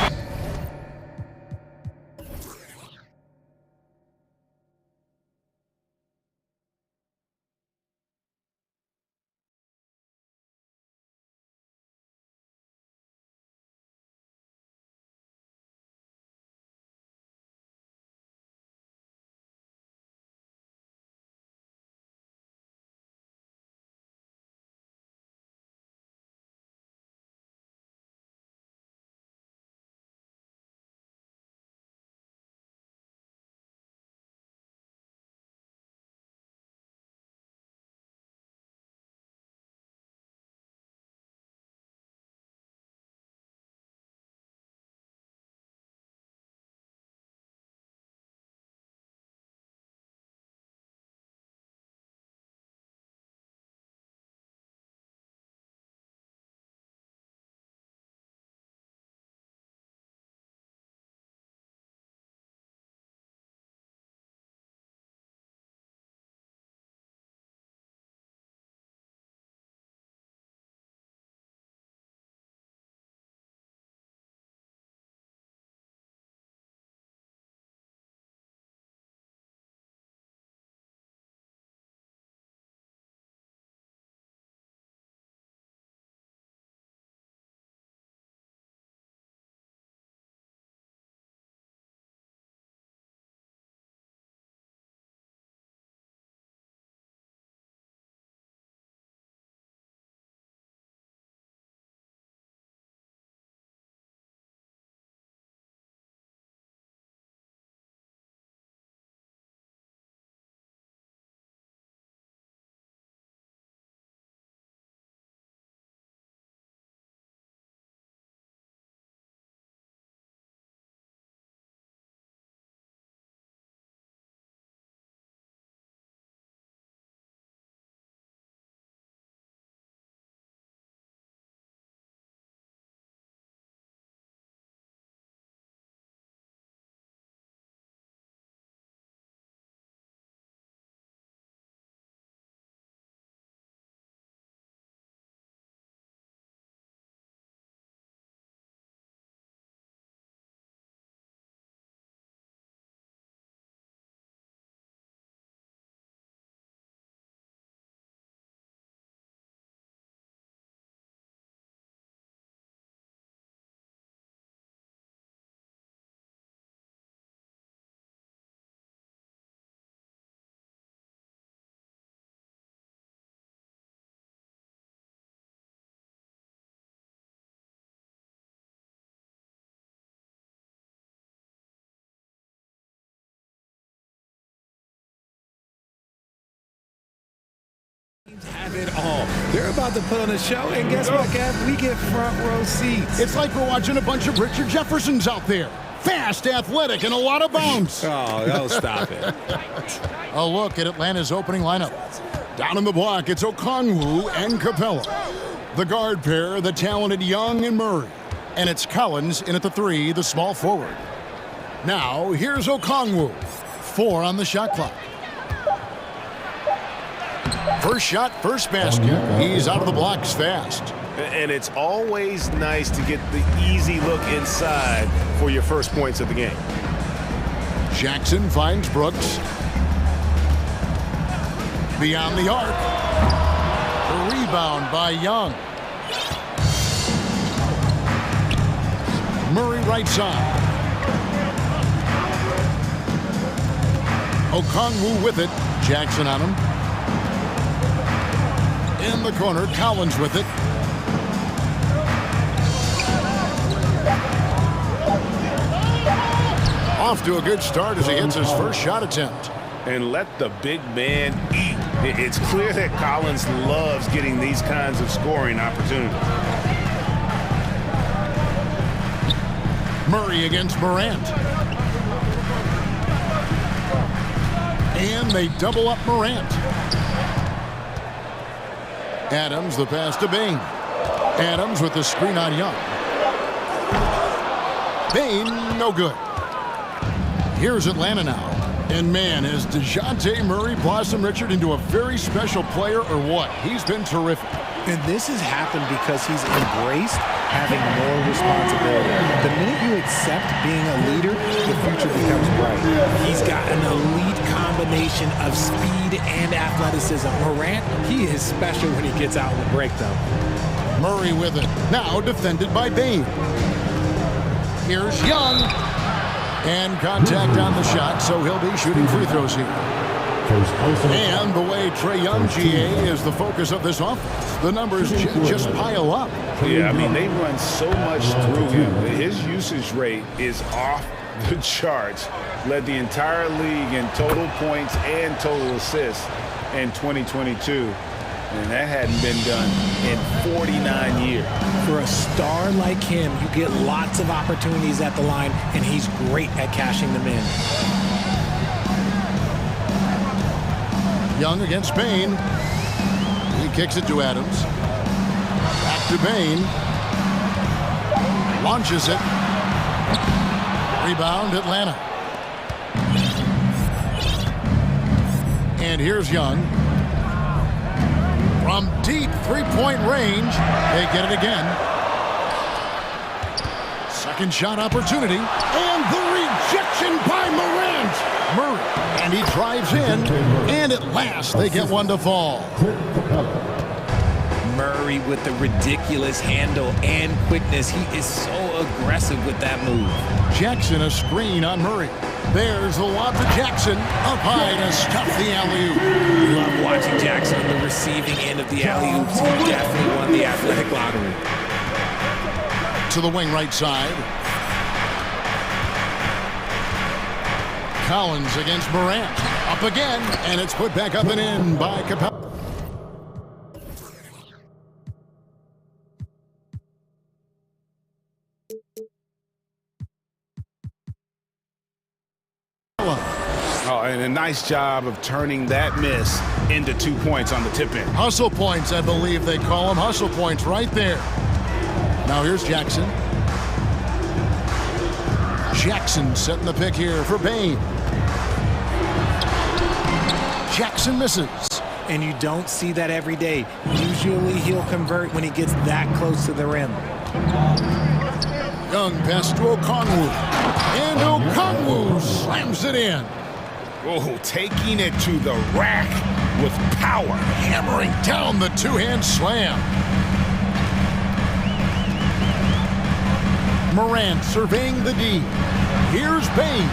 have it all. They're about to put on a show, and guess what, Kev? We get front row seats. It's like we're watching a bunch of Richard Jeffersons out there. Fast, athletic, and a lot of bounce. Oh, stop it. A look at Atlanta's opening lineup. Down in the block, it's Okongwu and Capella. The guard pair, the talented Young and Murray. And it's Collins in at the 3, the small forward. Now, here's Okongwu. 4 on the shot clock. First shot, first basket. He's out of the blocks fast. And it's always nice to get the easy look inside for your first points of the game. Jackson finds Brooks. Beyond the arc. A rebound by Young. Murray right side. Okongwu with it. Jackson on him. In the corner, Collins with it. Off to a good start as he hits his first shot attempt. And let the big man eat. It's clear that Collins loves getting these kinds of scoring opportunities. Murray against Morant. And they double up Morant. Adams, the pass to Bain. Adams with the screen on Young. Bain, no good. Here's Atlanta now. And man, has DeJounte Murray blossomed Richard into a very special player or what? He's been terrific. And this has happened because he's embraced having more responsibility. The minute you accept being a leader, the future becomes bright. He's got an elite combination of speed and athleticism. Morant, he is special when he gets out on the break, though. Murray with it. Now defended by Bain. Here's Young. And contact on the shot, so he'll be shooting free throws here. And the way Trae Young, GA, is the focus of this offense. The numbers just pile up. Yeah, I mean, they run so much through him. His usage rate is off the charts. Led the entire league in total points and total assists in 2022. And that hadn't been done in 49 years. For a star like him, you get lots of opportunities at the line, and he's great at cashing them in. Young against Bain. He kicks it to Adams. Back to Bain. Launches it. Rebound, Atlanta. And here's Young. From deep three-point range, they get it again. Second shot opportunity, and the rejection by Morant. Murray, and he drives in, and at last they get one to fall. Murray with the ridiculous handle and quickness. He is so aggressive with that move. Jackson a screen on Murray. There's the lob to Jackson. Up high to stuff the alley-oop. Love watching Jackson on the receiving end of the alley-oops. He definitely won the athletic lottery. To the wing right side. Collins against Morant. Up again, and it's put back up and in by Capella. Oh, and a nice job of turning that miss into 2 points on the tip in. Hustle points, I believe they call them. Hustle points right there. Now here's Jackson. Jackson setting the pick here for Bain. Jackson misses. And you don't see that every day. Usually he'll convert when he gets that close to the rim. Young pass to Okongwu. And Okongwu slams it in. Oh, taking it to the rack with power. Hammering down the two-hand slam. Morant surveying the D. Here's Bain.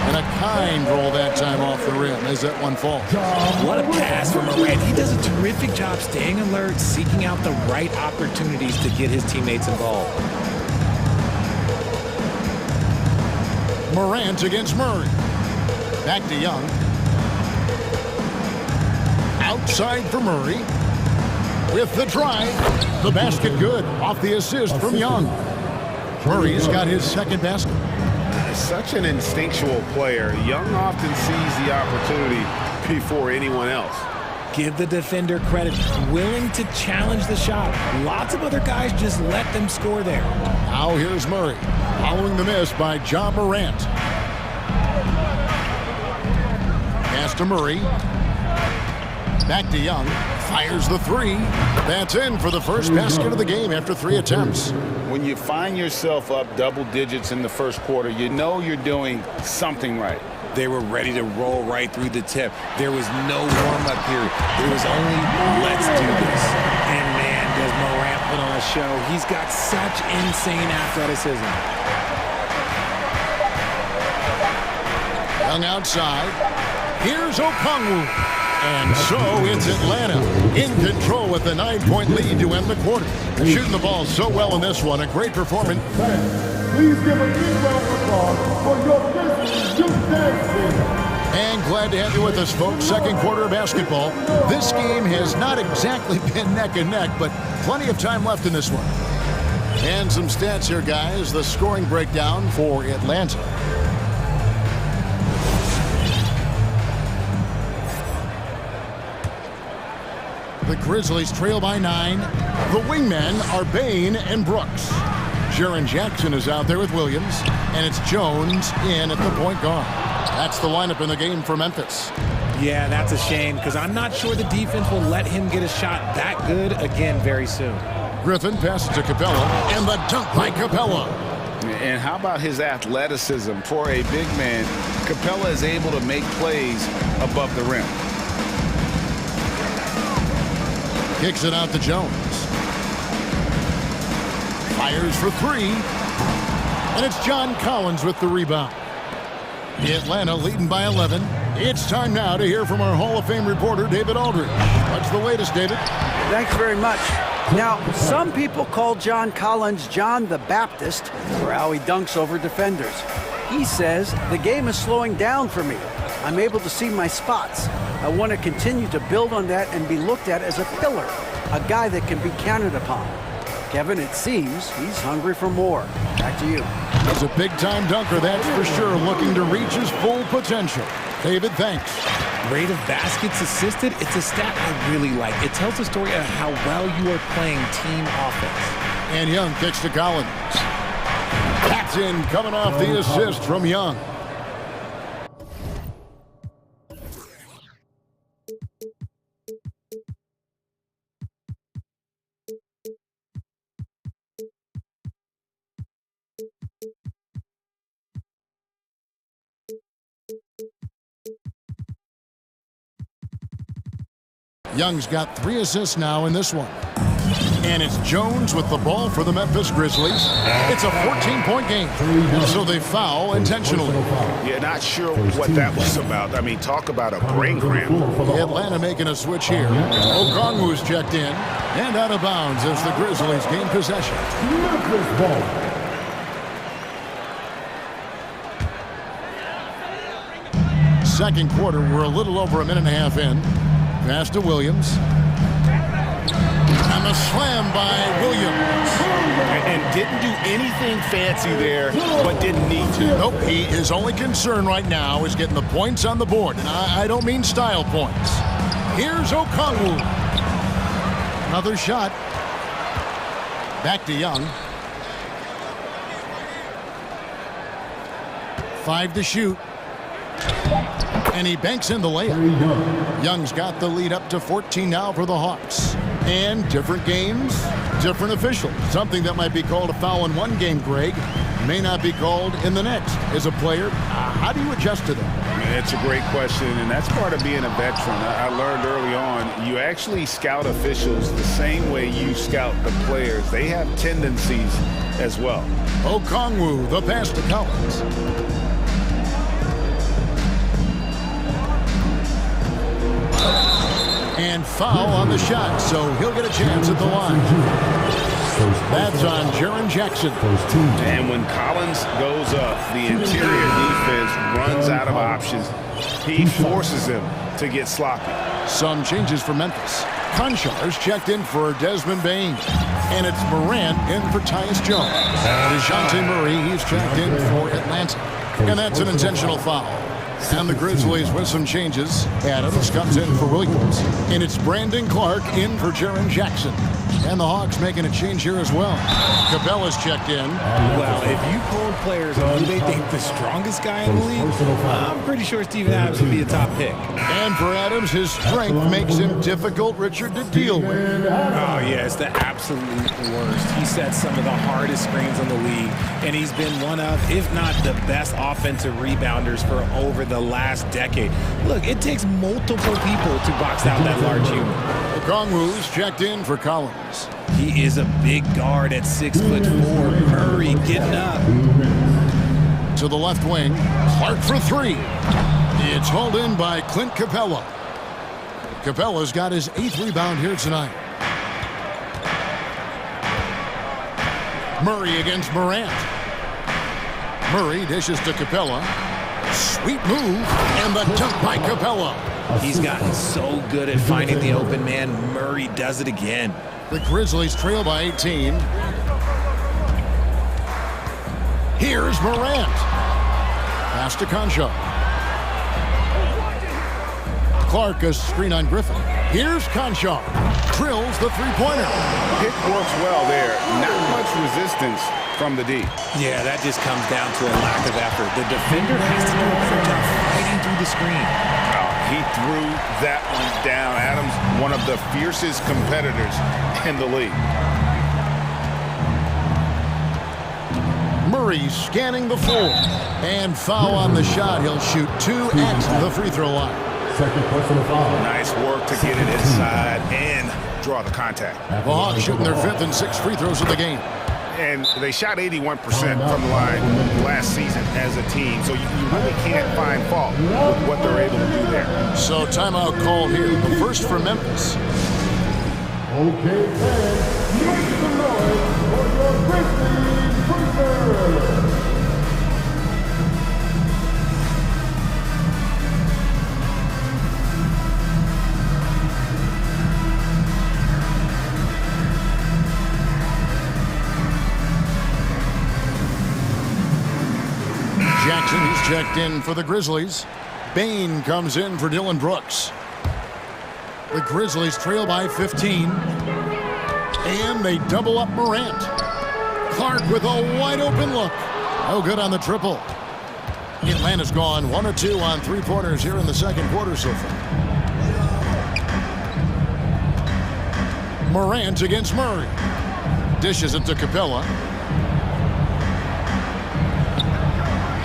And a kind roll that time off the rim as that one falls. What a pass from Morant. He does a terrific job staying alert, seeking out the right opportunities to get his teammates involved. Morant against Murray. Back to Young. Outside for Murray. with the drive. The basket good off the assist from Young. Murray's got his second basket. Such an instinctual player. Young often sees the opportunity before anyone else. Give the defender credit. Willing to challenge the shot. Lots of other guys just let them score there. Now here's Murray, following the miss by John Morant. Pass to Murray. Back to Young. Fires the three. That's in for the first basket of the game after 3 attempts. When you find yourself up double digits in the first quarter, you know you're doing something right. They were ready to roll right through the tip. There was no warm-up period. There was only, let's do this. And man, does Morant put on a show. He's got such insane athleticism. Young outside. Here's Okongwu. And so it's Atlanta in control with a 9-point lead to end the quarter. Shooting the ball so well in this one. A great performance. Please give a big round of applause for your Grizzlies youth dance team. And glad to have you with us, folks. Second quarter of basketball. This game has not exactly been neck and neck, but plenty of time left in this one. And some stats here, guys. The scoring breakdown for Atlanta. The Grizzlies trail by 9. The wingmen are Bain and Brooks. Jaren Jackson is out there with Williams, and it's Jones in at the point guard. That's the lineup in the game for Memphis. Yeah, that's a shame, because I'm not sure the defense will let him get a shot that good again very soon. Griffin passes to Capella, and the dunk by Capella. And how about his athleticism? For a big man, Capella is able to make plays above the rim. Kicks it out to Jones. Fires for 3. And it's John Collins with the rebound. Atlanta leading by 11. It's time now to hear from our Hall of Fame reporter, David Aldridge. What's the latest, David? Thanks very much. Now, some people call John Collins John the Baptist for how he dunks over defenders. He says, the game is slowing down for me. I'm able to see my spots. I want to continue to build on that and be looked at as a pillar, a guy that can be counted upon. Kevin, it seems he's hungry for more. Back to you. He's a big-time dunker, that's for sure, looking to reach his full potential. David, thanks. Rate of baskets assisted, it's a stat I really like. It tells the story of how well you are playing team offense. And Young kicks to Collins. That's in, coming off the assist from Young. Young's got 3 assists now in this one. And it's Jones with the ball for the Memphis Grizzlies. It's a 14-point game. So they foul intentionally. Yeah, not sure what that was about. I mean, talk about a brain cramp. Atlanta making a switch here. Okongwu's checked in and out of bounds as the Grizzlies gain possession. Memphis ball. Second quarter, we're a little over a minute and a half in. Pass to Williams. And the slam by Williams. And didn't do anything fancy there, but didn't need to. Nope, his only concern right now is getting the points on the board. And I don't mean style points. Here's Okongwu. Another shot. Back to Young. 5 to shoot. And he banks in the layup. Young's got the lead up to 14 now for the Hawks. And different games, different officials. Something that might be called a foul in one game, Greg, may not be called in the next. As a player, how do you adjust to that? It's a great question, and that's part of being a veteran. I learned early on, you actually scout officials the same way you scout the players. They have tendencies as well. Okongwu, the pass to Collins. And foul on the shot, so he'll get a chance at the line. That's on Jaren Jackson. And when Collins goes up, the interior defense runs out of options. He forces him to get sloppy. Some changes for Memphis. Conchar's checked in for Desmond Bain. And it's Morant in for Tyus Jones. DeJounte Murray, he's checked in for Atlanta. And that's an intentional foul. And the Grizzlies with some changes. Adams comes in for Williams. And it's Brandon Clark in for Jaren Jackson. And the Hawks making a change here as well. Capella's checked in. Well, if you polled players on who they think the strongest guy in the league, I'm pretty sure Steven Adams would be a top pick. And for Adams, his strength makes him difficult, Richard, to deal with. Oh, yeah, it's the absolute worst. He sets some of the hardest screens in the league, and he's been one of, if not the best offensive rebounders for over the last decade. Look, it takes multiple people to box out that large human. Okongwu's checked in for Collins. He is a big guard at 6'4". Murray getting up. To the left wing, Clark for three. It's hauled in by Clint Capella. Capella's got his 8th rebound here tonight. Murray against Morant. Murray dishes to Capella. Sweet move, and the dunk by Capella. He's gotten so good at finding the open man. Murray does it again. The Grizzlies trail by 18. Here's Morant. Pass to Conchar. Clark, a screen on Griffin. Here's Conchar. Drills the three-pointer. Pick works well there. Not much resistance from the D. Yeah, that just comes down to a lack of effort. The defender has to do a better job fighting through the screen. He threw that one down. Adams, one of the fiercest competitors in the league. Murray scanning the floor. And foul on the shot. He'll shoot 2 at the free throw line. Second personal foul. Nice work to get it inside and draw the contact. The Hawks shooting their 5th and 6th free throws of the game. And they shot 81% from the line last season as a team. So you really can't find fault with what they're able to do there. So timeout called here. The first for Memphis. Okay, fans, make some noise for your Grizzlies Cruisers. Jackson, he's checked in for the Grizzlies. Bain comes in for Dylan Brooks. The Grizzlies trail by 15. And they double up Morant. Clark with a wide open look. No good on the triple. Atlanta's gone 1 of 2 on three-pointers here in the second quarter so far. Morant against Murray. Dishes it to Capella.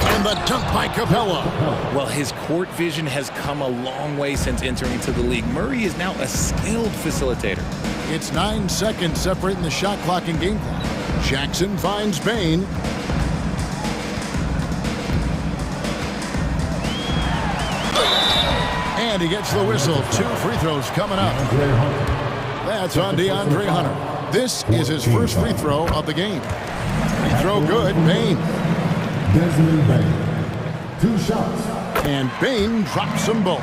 And the dunk by Capella. Well, his court vision has come a long way since entering into the league. Murray is now a skilled facilitator. It's 9 seconds separating the shot clock and game clock. Jackson finds Bain. And he gets the whistle. 2 free throws coming up. That's on DeAndre Hunter. This is his first free throw of the game. Free throw good, Bain. Desmond Bain, 2 shots. And Bain drops them both.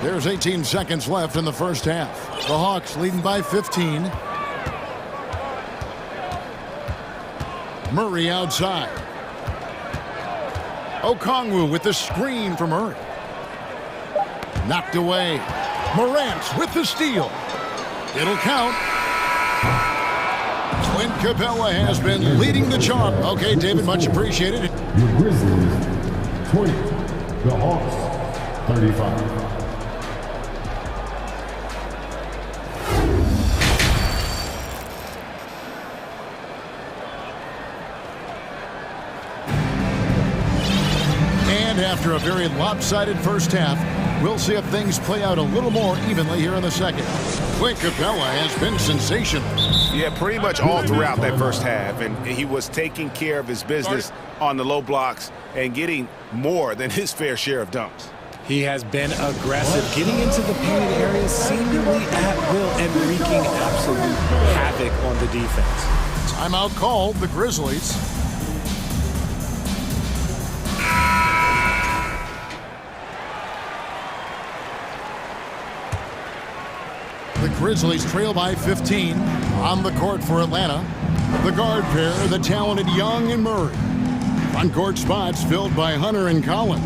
There's 18 seconds left in the first half. The Hawks leading by 15. Murray outside. Okongwu with the screen for Murray. Knocked away. Morant with the steal. It'll count. Clint Capella has been leading the charge. Okay, David, much appreciated. Your Grizzlies, 20. The Hawks, 35. And after a very lopsided first half, we'll see if things play out a little more evenly here in the second. Clint Capella has been sensational. Yeah, pretty much all throughout that first half. And he was taking care of his business on the low blocks and getting more than his fair share of dunks. He has been aggressive, getting into the painted area seemingly at will and wreaking absolute havoc on the defense. Timeout called, the Grizzlies. Grizzlies trail by 15. On the court for Atlanta, the guard pair, the talented Young and Murray. Front court spots filled by Hunter and Collins.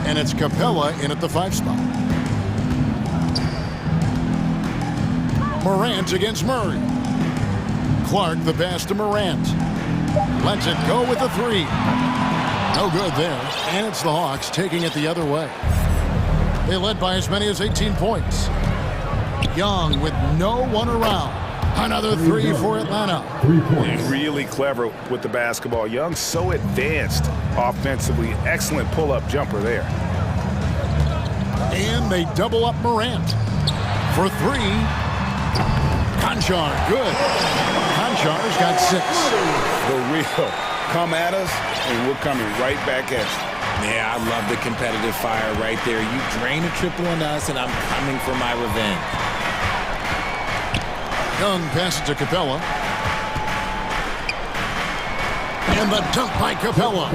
And it's Capella in at the 5 spot. Morant against Murray. Clark the pass to Morant. Lets it go with the 3. No good there. And it's the Hawks taking it the other way. They led by as many as 18 points. Young with no one around. Another 3 for Atlanta. Really clever with the basketball. Young so advanced offensively. Excellent pull-up jumper there. And they double up Morant. For 3. Conchar, good. Conchar's got 6. The real come at us, and we're coming right back at you. Yeah, I love the competitive fire right there. You drain a triple on us, and I'm coming for my revenge. Young passes to Capella. And the dunk by Capella.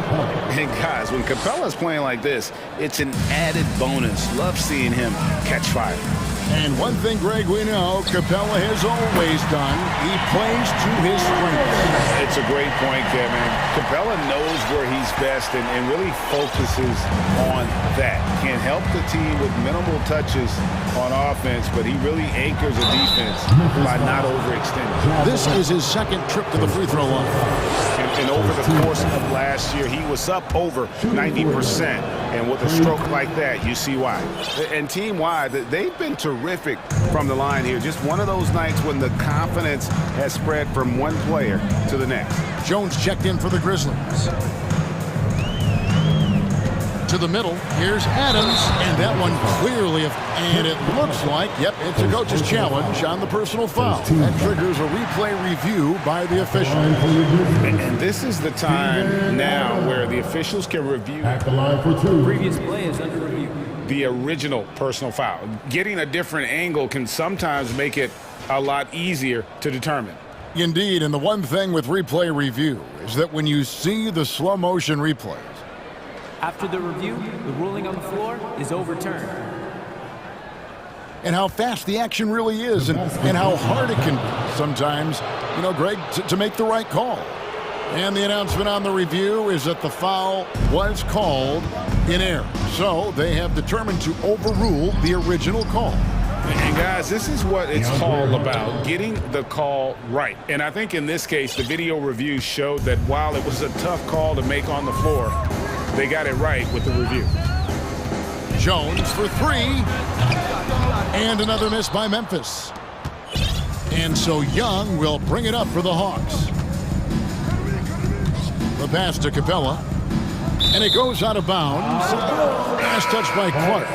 And guys, when Capella's playing like this, it's an added bonus. Love seeing him catch fire. And one thing, Greg, we know Capella has always done, he plays to his strengths. It's a great point, Kevin. Capella knows where he's best and really focuses on that. Can help the team with minimal touches on offense, but he really anchors a defense by not overextending. This is his second trip to the free throw line. And over the course of last year, he was up over 90%. And with a stroke like that, you see why. And team-wide, they've been terrific from the line here. Just one of those nights when the confidence has spread from one player to the next. Jones checked in for the Grizzlies. To the middle, here's Adams, and that one clearly, and it looks like, yep, it's a coach's challenge on the personal foul. That triggers a replay review by the official. And this is the time now where the officials can review. At the line for 2. Previous play is under review. The original personal foul. Getting a different angle can sometimes make it a lot easier to determine. Indeed, and the one thing with replay review is that when you see the slow motion replays, after the review, the ruling on the floor is overturned. And how fast the action really is and how hard it can be sometimes, you know, Greg, to make the right call. And the announcement on the review is that the foul was called in error. So they have determined to overrule the original call. And guys, this is what it's all about, getting the call right. And I think in this case, the video review showed that while it was a tough call to make on the floor, they got it right with the review. Jones for 3. And another miss by Memphis. And so Young will bring it up for the Hawks. The pass to Capella. And it goes out of bounds. Last touch by Clark.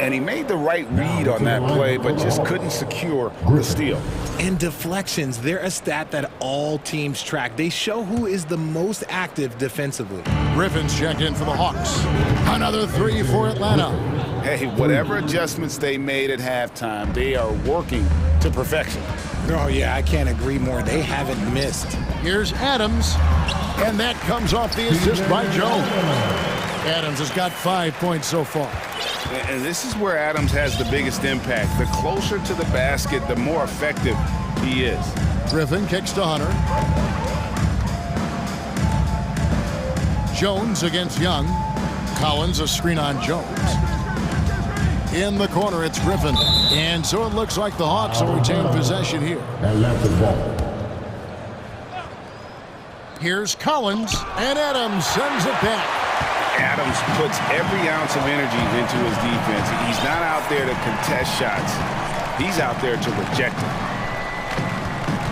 And he made the right read on that play, but just couldn't secure the steal. And deflections, they're a stat that all teams track. They show who is the most active defensively. Griffin's checked in for the Hawks. Another 3 for Atlanta. Hey, whatever adjustments they made at halftime, they are working to perfection. Oh, yeah, I can't agree more. They haven't missed. Here's Adams. And that comes off the assist by Jones. Adams has got 5 points so far. And this is where Adams has the biggest impact. The closer to the basket, the more effective he is. Griffin kicks to Hunter. Jones against Young. Collins a screen on Jones. In the corner, it's Griffin. And so it looks like the Hawks will retain possession here. Here's Collins, and Adams sends it back. Adams puts every ounce of energy into his defense. He's not out there to contest shots. He's out there to reject them.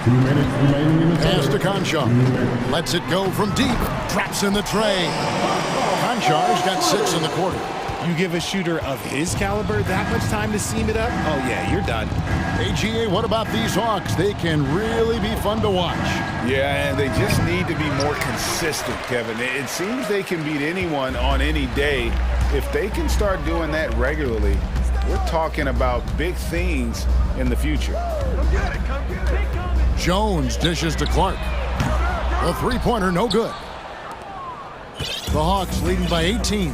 2 minutes remaining in the pass to Conchar. Lets it go from deep. Traps in the tray. Conchar's got 6 in the quarter. You give a shooter of his caliber that much time to seam it up? Oh, yeah, you're done. AGA, what about these Hawks? They can really be fun to watch. Yeah, and they just need to be more consistent, Kevin. It seems they can beat anyone on any day. If they can start doing that regularly, we're talking about big things in the future. Jones dishes to Clark. The three-pointer, no good. The Hawks leading by 18.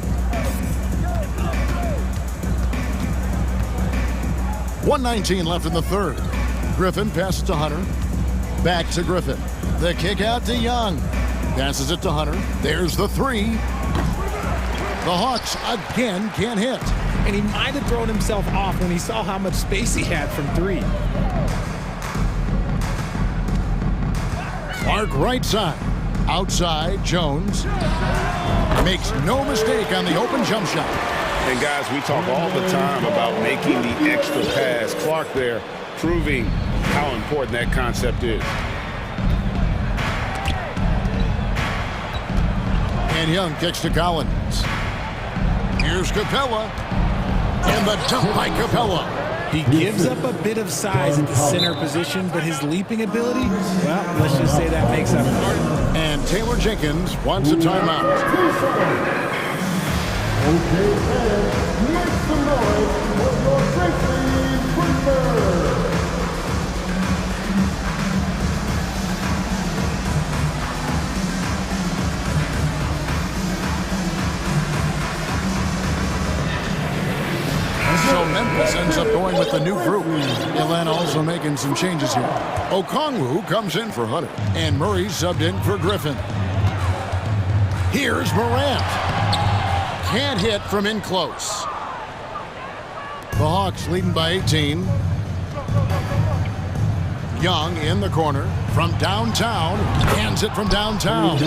1:19 left in the third. Griffin passes to Hunter. Back to Griffin. The kick out to Young. Passes it to Hunter. There's the three. The Hawks again can't hit. And he might have thrown himself off when he saw how much space he had from three. Clark right side. Outside, Jones. Makes no mistake on the open jump shot. And guys, we talk all the time about making the extra pass. Clark there proving how important that concept is. And Young kicks to Collins. Here's Capella. And the dump by Capella. He gives up a bit of size at the center position, but his leaping ability, well, let's just say that makes up for it. And Taylor Jenkins wants a timeout. Okay, fans, make some noise for your racing partner. So Memphis ends up going with the new group. Atlanta also making some changes here. Okongwu comes in for Hunter, and Murray subbed in for Griffin. Here's Morant. Can't hit from in close. The Hawks leading by 18. Young in the corner from downtown. Hands it from downtown.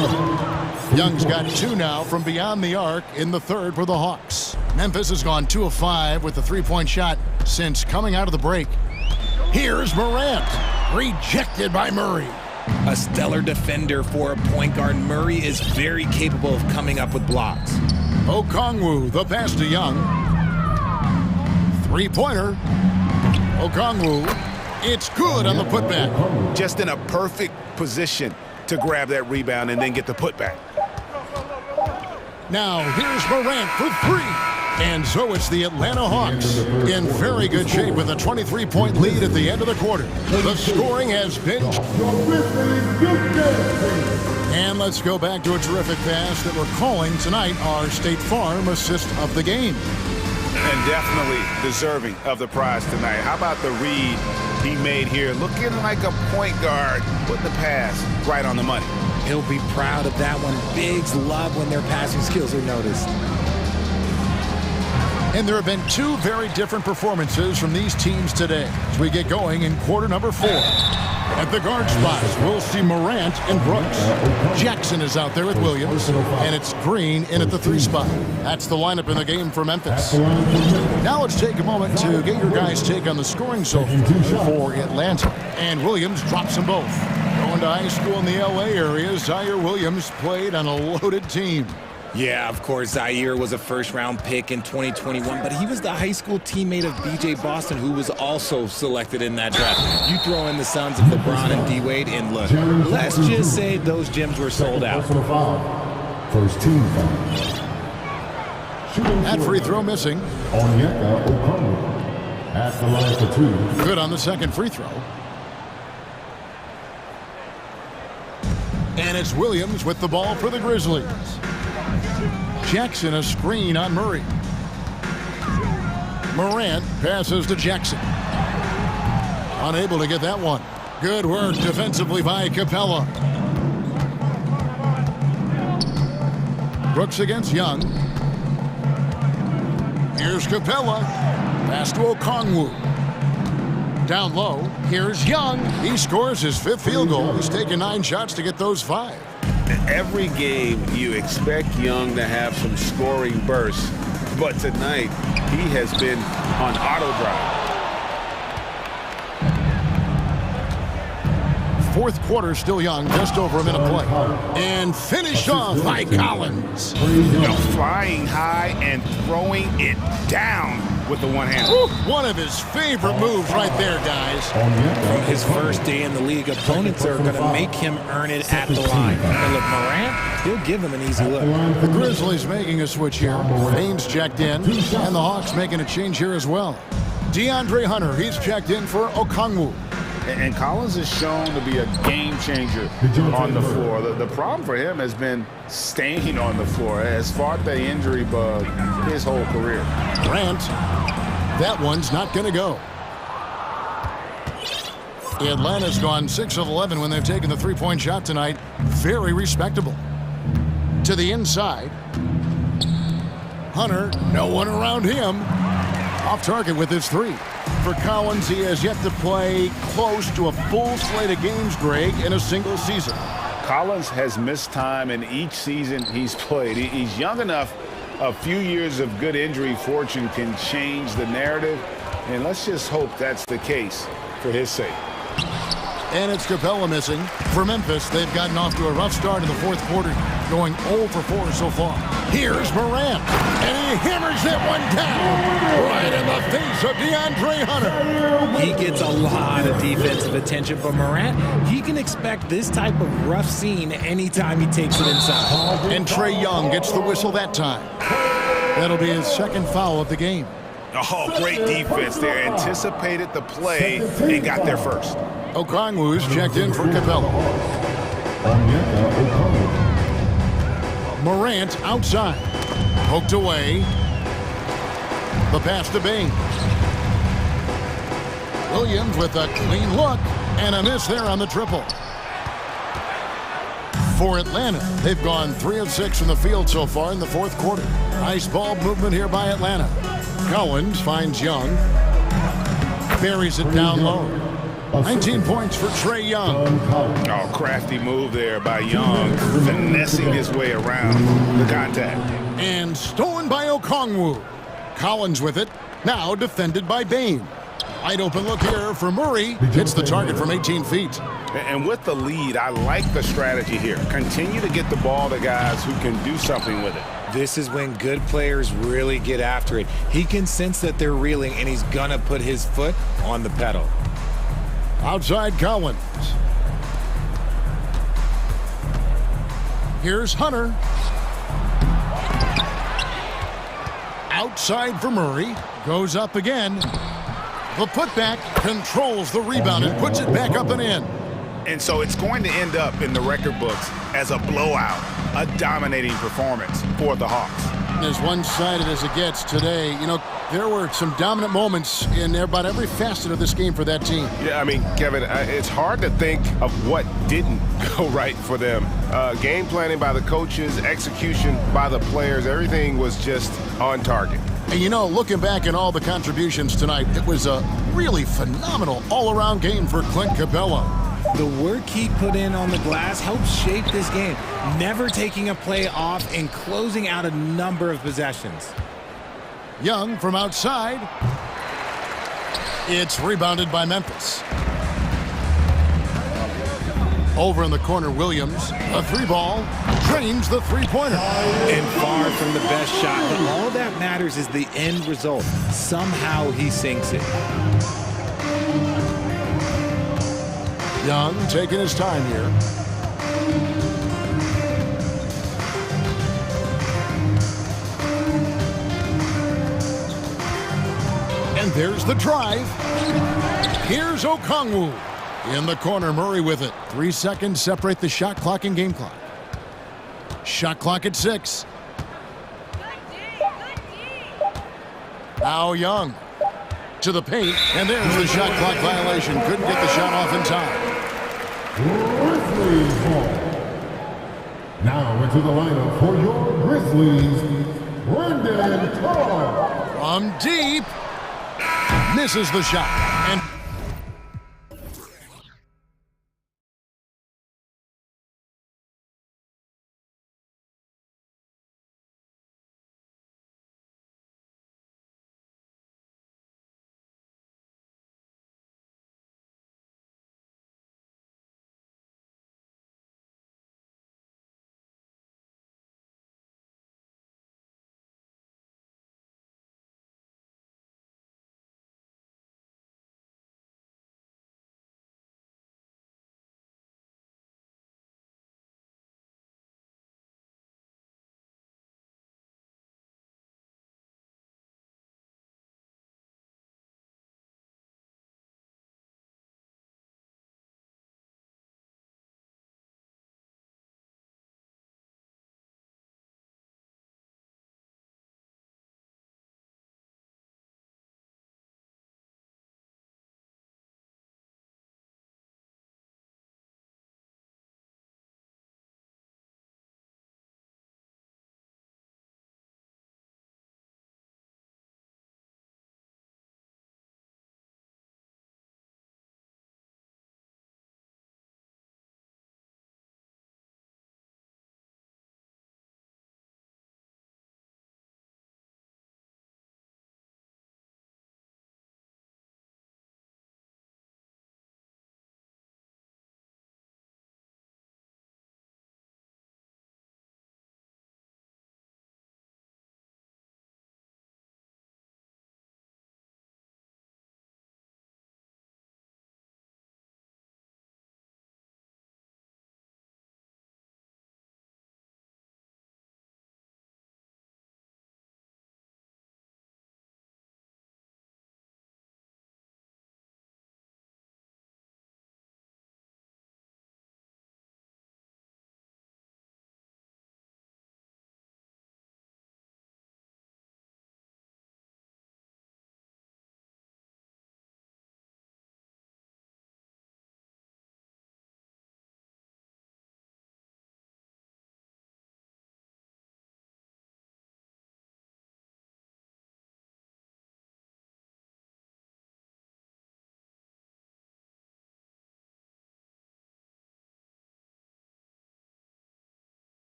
Young's got two now from beyond the arc in the third for the Hawks. Memphis has gone 2 of 5 with the three-point shot since coming out of the break. Here's Morant. Rejected by Murray. A stellar defender for a point guard. Murray is very capable of coming up with blocks. Okongwu, the pass to Young. Three-pointer. Okongwu. It's good on the putback. Just in a perfect position to grab that rebound and then get the putback. Now here's Morant for three. And so it's the Atlanta Hawks in very good shape with a 23-point lead at the end of the quarter. The scoring has been... And let's go back to a terrific pass that we're calling tonight our State Farm assist of the game. And definitely deserving of the prize tonight. How about the read he made here? Looking like a point guard, putting the pass right on the money. He'll be proud of that one. Bigs love when their passing skills are noticed. And there have been two very different performances from these teams today as we get going in quarter number 4. At the guard spots, we'll see Morant and Brooks. Jackson is out there with Williams, and it's Green in at the 3 spot. That's the lineup in the game for Memphis. Now let's take a moment to get your guys' take on the scoring so far for Atlanta. And Williams drops them both. Going to high school in the LA area, Zaire Williams played on a loaded team. Yeah, of course, Zaire was a first-round pick in 2021, but he was the high school teammate of B.J. Boston, who was also selected in that draft. You throw in the sons of LeBron and D-Wade, and look, let's just say those gyms were sold out. First team foul. That free throw missing. Onyeka Okongwu at the line for 2. Good on the second free throw. And it's Williams with the ball for the Grizzlies. Jackson a screen on Murray. Morant passes to Jackson. Unable to get that one. Good work defensively by Capella. Brooks against Young. Here's Capella. Pass to Okongwu. Down low. Here's Young. He scores his 5th field goal. He's taken 9 shots to get those 5. Every game, you expect Young to have some scoring bursts, but tonight, he has been on auto drive. Fourth quarter, still Young, just over a minute play. And finished off by Collins. You know, flying high and throwing it down with the one hand. One of his favorite moves right there, guys. From his first day in the league, opponents are going to make him earn it at the line. And look, Morant, he'll give him an easy look. The Grizzlies making a switch here. Baines checked in, and the Hawks making a change here as well. DeAndre Hunter, he's checked in for Okongwu. And Collins is shown to be a game changer on the floor. The problem for him has been staying on the floor. Has fought the injury bug his whole career. Grant, that one's not going to go. Atlanta's gone 6 of 11 when they've taken the three-point shot tonight. Very respectable. To the inside. Hunter, no one around him. Off target with his three. For Collins, he has yet to play close to a full slate of games, Greg, in a single season. Collins has missed time in each season he's played. He's young enough. A few years of good injury fortune can change the narrative, and let's just hope that's the case for his sake. And it's Capella missing. For Memphis, they've gotten off to a rough start in the fourth quarter, going 0 for 4 so far. Here's Morant, and he hammers that one down right in the face of DeAndre Hunter. He gets a lot of defensive attention from Morant. He can expect this type of rough scene anytime he takes it inside. And Trae Young gets the whistle that time. That'll be his second foul of the game. Oh, great defense there. Anticipated the play and got there first. Okongwu's checked in for Capella. Morant outside. Poked away. The pass to Bain. Williams with a clean look and a miss there on the triple. For Atlanta, they've gone 3 of 6 from the field so far in the fourth quarter. Nice ball movement here by Atlanta. Collins finds Young. Buries it down low. 19 points for Trae Young. Oh, crafty move there by Young, finessing his way around the contact. And stolen by Okongwu. Collins with it, now defended by Bain. Wide open look here for Murray. Hits the target from 18 feet. And with the lead, I like the strategy here. Continue to get the ball to guys who can do something with it. This is when good players really get after it. He can sense that they're reeling, and he's going to put his foot on the pedal. Outside Collins. Here's Hunter. Outside for Murray. Goes up again. The putback controls the rebound and puts it back up and in. And so it's going to end up in the record books as a blowout, a dominating performance for the Hawks. As one-sided as it gets today, you know, there were some dominant moments in about every facet of this game for that team. Yeah, I mean, Kevin, it's hard to think of what didn't go right for them. Game planning by the coaches, execution by the players, everything was just on target. And you know, looking back at all the contributions tonight, it was a really phenomenal all-around game for Clint Capella. The work he put in on the glass helped shape this game, never taking a play off and closing out a number of possessions. Young from outside. It's rebounded by Memphis. Over in the corner, Williams. A three ball. Drains the three-pointer. And far from the best shot, but all that matters is the end result. Somehow he sinks it. Young taking his time here. And there's the drive. Here's Okongwu. In the corner, Murray with it. 3 seconds separate the shot clock and game clock. Shot clock at 6. Now Young to the paint, and there's the shot clock violation. Couldn't get the shot off in time. Grizzlies ball. Now into the lineup for your Grizzlies, Brandon Carr. From deep, misses the shot. And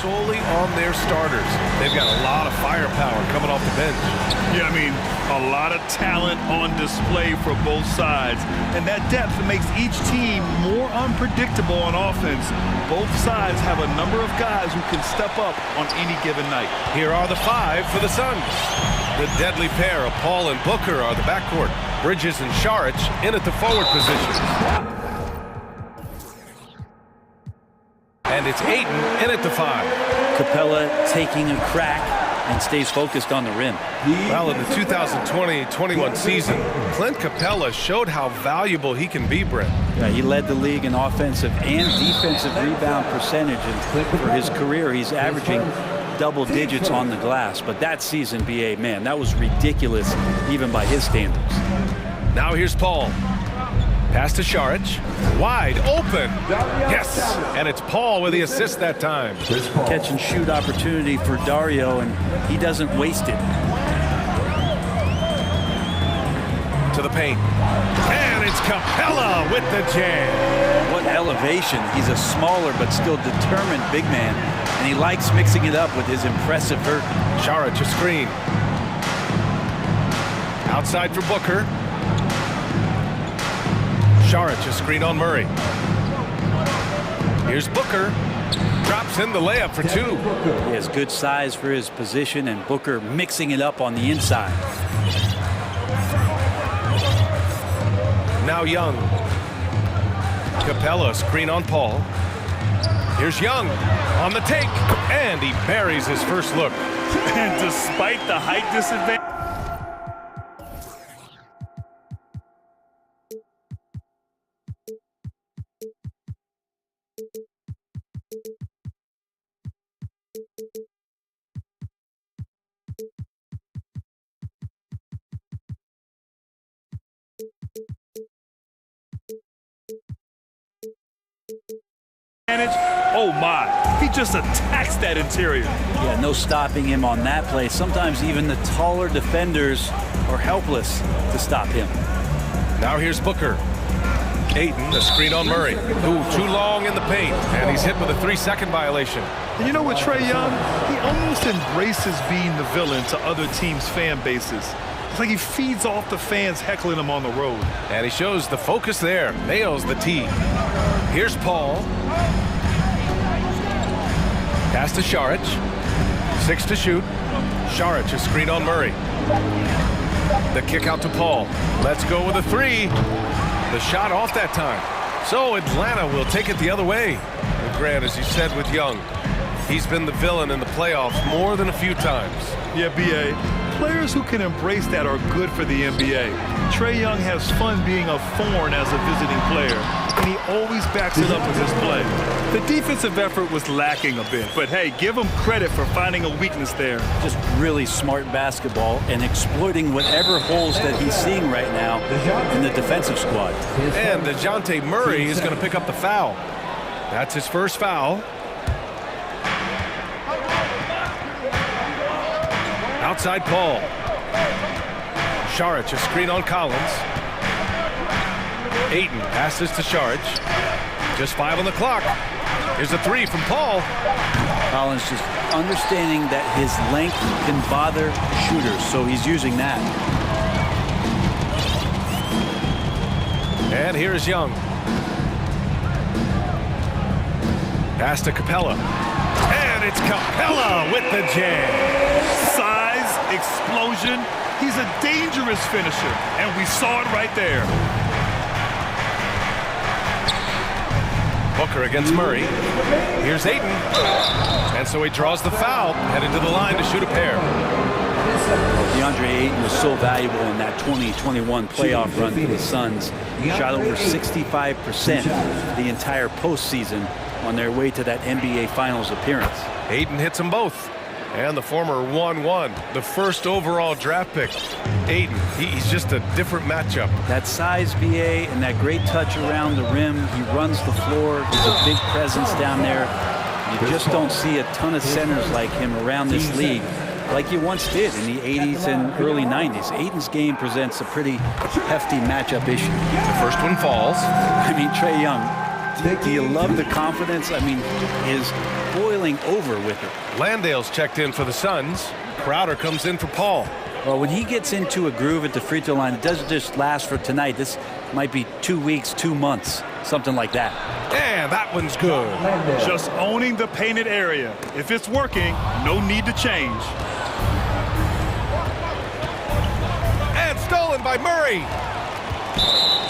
solely on their starters. They've got a lot of firepower coming off the bench. Yeah, I mean, a lot of talent on display for both sides. And that depth makes each team more unpredictable on offense. Both sides have a number of guys who can step up on any given night. Here are the 5 for the Suns. The deadly pair of Paul and Booker are the backcourt. Bridges and Saric in at the forward position. And it's Ayton in at the 5. Capella taking a crack and stays focused on the rim. Well, in the 2020-21 season, Clint Capella showed how valuable he can be, Brent. Yeah, he led the league in offensive and defensive rebound percentage, and for his career, he's averaging double digits on the glass. But that season, BA, man, that was ridiculous, even by his standards. Now here's Paul. Pass to Saric. Wide open. Yes. And it's Paul with the assist that time. Catch and shoot opportunity for Dario, and he doesn't waste it. To the paint. And it's Capella with the jam. What elevation. He's a smaller but still determined big man, and he likes mixing it up with his impressive vert. Saric a screen. Outside for Booker. Saric a screen on Murray. Here's Booker. Drops in the layup for 2. He has good size for his position, and Booker mixing it up on the inside. Now Young. Capella screen on Paul. Here's Young on the take, and he buries his first look. And despite the height disadvantage, oh my, he just attacks that interior. Yeah, no stopping him on that play. Sometimes even the taller defenders are helpless to stop him. Now here's Booker. Ayton, the screen on Murray. Ooh, too long in the paint, and he's hit with a 3-second violation. And you know what, Trae Young? He almost embraces being the villain to other teams' fan bases. It's like he feeds off the fans heckling him on the road. And he shows the focus there. Nails the tee. Here's Paul. Pass to Saric. 6 to shoot. Saric a screen on Murray. The kick out to Paul. Let's go with a 3. The shot off that time. So Atlanta will take it the other way. And Grant, as you said with Young, he's been the villain in the playoffs more than a few times. Yeah, B.A. Players who can embrace that are good for the NBA. Trae Young has fun being a thorn as a visiting player, and he always backs it up with his play. The defensive effort was lacking a bit, but hey, give him credit for finding a weakness there. Just really smart basketball and exploiting whatever holes that he's seeing right now in the defensive squad. And DeJounte Murray is going to pick up the foul. That's his first foul. Outside Paul. Saric a screen on Collins. Ayton passes to Saric. Just 5 on the clock. Here's a 3 from Paul. Collins just understanding that his length can bother shooters, so he's using that. And here is Young. Pass to Capella. And it's Capella with the jam. Size, explosion. He's a dangerous finisher, and we saw it right there. Booker against Murray. Here's Ayton. And so he draws the foul, headed to the line to shoot a pair. DeAndre Ayton was so valuable in that 2021 playoff run for the Suns. He shot over 65% the entire postseason on their way to that NBA Finals appearance. Ayton hits them both. And the former 1-1, the first overall draft pick. Ayton, he's just a different matchup. That size, BA, and that great touch around the rim. He runs the floor. He's a big presence down there. You just don't see a ton of centers like him around this league like you once did in the 80s and early 90s. Ayton's game presents a pretty hefty matchup issue. The first one falls. I mean, Trae Young, Do you love the confidence? I mean, is boiling over with it. Landale's checked in for the Suns. Crowder comes in for Paul. Well, when he gets into a groove at the free throw line, it doesn't just last for tonight. This might be 2 weeks, 2 months, something like that. And that one's good. Just owning the painted area. If it's working, no need to change. And stolen by Murray.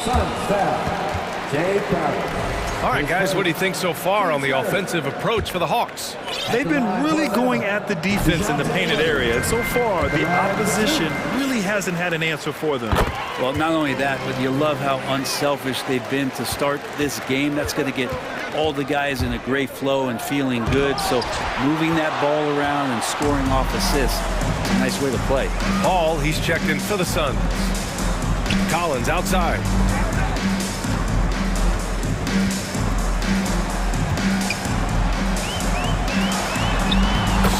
Suns foul. Jay Crowder. All right, guys, what do you think so far on the offensive approach for the Hawks? They've been really going at the defense in the painted area. And so far, the opposition really hasn't had an answer for them. Well, not only that, but you love how unselfish they've been to start this game. That's going to get all the guys in a great flow and feeling good. So moving that ball around and scoring off assists, it's a nice way to play. Paul, he's checked in for the Suns. Collins outside.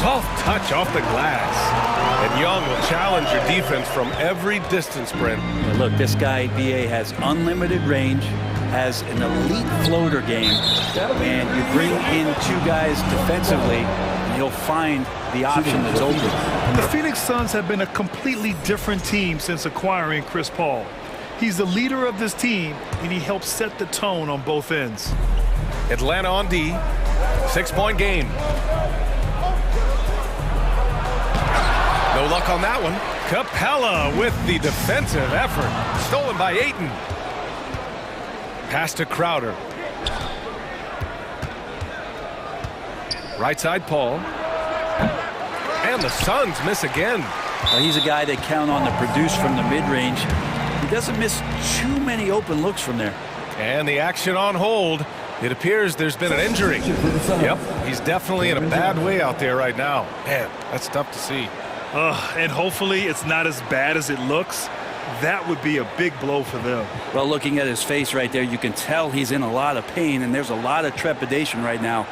Soft touch off the glass. And Young will challenge your defense from every distance, Brent. Yeah, look, this guy, BA, has unlimited range, has an elite floater game, and you bring in 2 guys defensively, and he'll find the option that's open. The Phoenix Suns have been a completely different team since acquiring Chris Paul. He's the leader of this team, and he helps set the tone on both ends. Atlanta on D. 6-point game. No luck on that one. Capella with the defensive effort. Stolen by Ayton. Pass to Crowder. Right side, Paul. And the Suns miss again. Well, he's a guy they count on to produce from the mid-range. He doesn't miss too many open looks from there. And the action on hold. It appears there's been an injury. Yep, he's definitely in a bad way out there right now. Man, that's tough to see. And hopefully it's not as bad as it looks. That would be a big blow for them. Well, looking at his face right there, you can tell he's in a lot of pain, and there's a lot of trepidation right now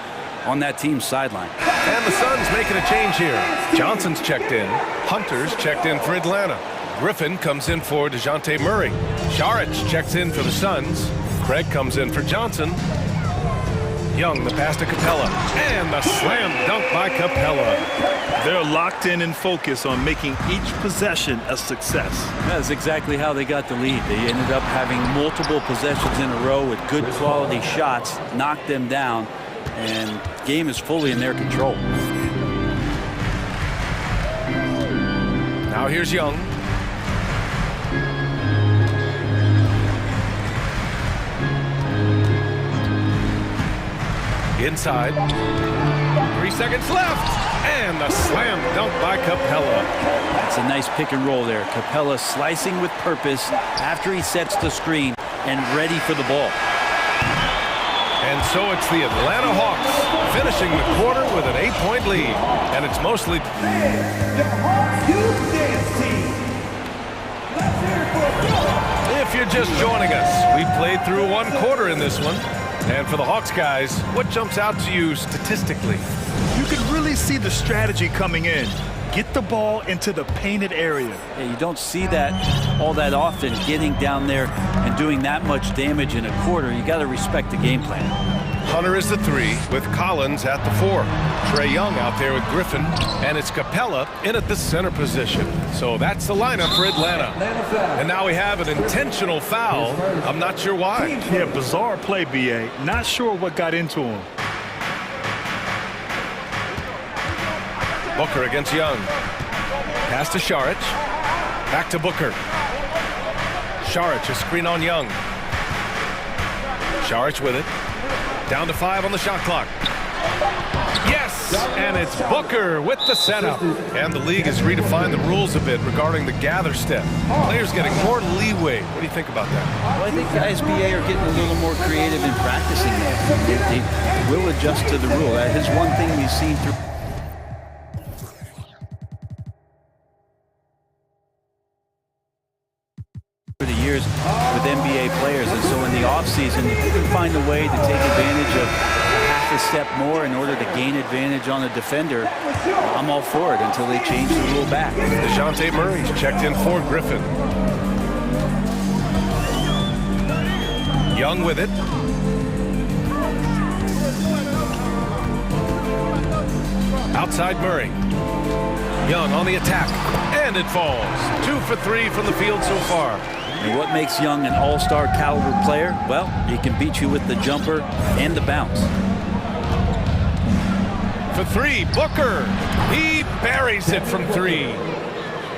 on that team's sideline. And the Suns making a change here. Johnson's checked in. Hunter's checked in for Atlanta. Griffin comes in for DeJounte Murray. Saric checks in for the Suns. Craig comes in for Johnson. Young, the pass to Capella. And the slam dunk by Capella. They're locked in and focused on making each possession a success. That's exactly how they got the lead. They ended up having multiple possessions in a row with good quality shots, knocked them down, and game is fully in their control. Now here's Young. Inside. 3 seconds left. And the slam dunk by Capella. That's a nice pick and roll there. Capella slicing with purpose after he sets the screen and ready for the ball. And so it's the Atlanta Hawks finishing the quarter with an 8-point lead. And it's mostly... The Hawks Youth Dance Team. Let's hear it for If you're just joining us, we played through 1 quarter in this one. And for the Hawks guys, what jumps out to you statistically? You can really see the strategy coming in. Get the ball into the painted area. Yeah, you don't see that all that often, getting down there and doing that much damage in a quarter. You got to respect the game plan. Hunter is the 3 with Collins at the 4. Trae Young out there with Griffin, and it's Capella in at the center position. So that's the lineup for Atlanta. And now we have an intentional foul. I'm not sure why. Yeah, bizarre play, BA. Not sure what got into him. Booker against Young. Pass to Saric. Back to Booker. Saric, a screen on Young. Saric with it. Down to 5 on the shot clock. Yes! And it's Booker with the setup. And the league has redefined the rules a bit regarding the gather step. Players getting more leeway. What do you think about that? Well, I think guys, BA, are getting a little more creative in practicing that. They will adjust to the rule. That is one thing we've seen through the years with NBA players, and so in the offseason, if you can find a way to take advantage of half a step more in order to gain advantage on a defender, I'm all for it until they change the rule back. DeJounte Murray's checked in for Griffin. Young with it. Outside Murray. Young on the attack, and it falls. 2 for 3 from the field so far. And what makes Young an all-star caliber player? Well, he can beat you with the jumper and the bounce. For 3, Booker. He buries it from 3.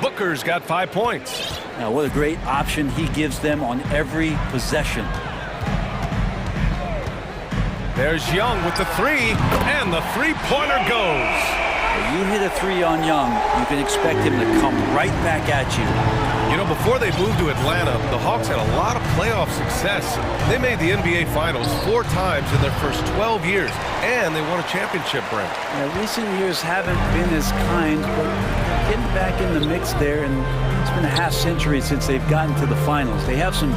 Booker's got 5 points. Now, what a great option he gives them on every possession. There's Young with the 3, and the three-pointer goes. When you hit a 3 on Young, you can expect him to come right back at you. You know, before they moved to Atlanta, the Hawks had a lot of playoff success. They made the NBA Finals 4 times in their first 12 years, and they won a championship, Brent. Yeah, recent years haven't been as kind, but getting back in the mix there, and it's been a half-century since they've gotten to the finals. They have some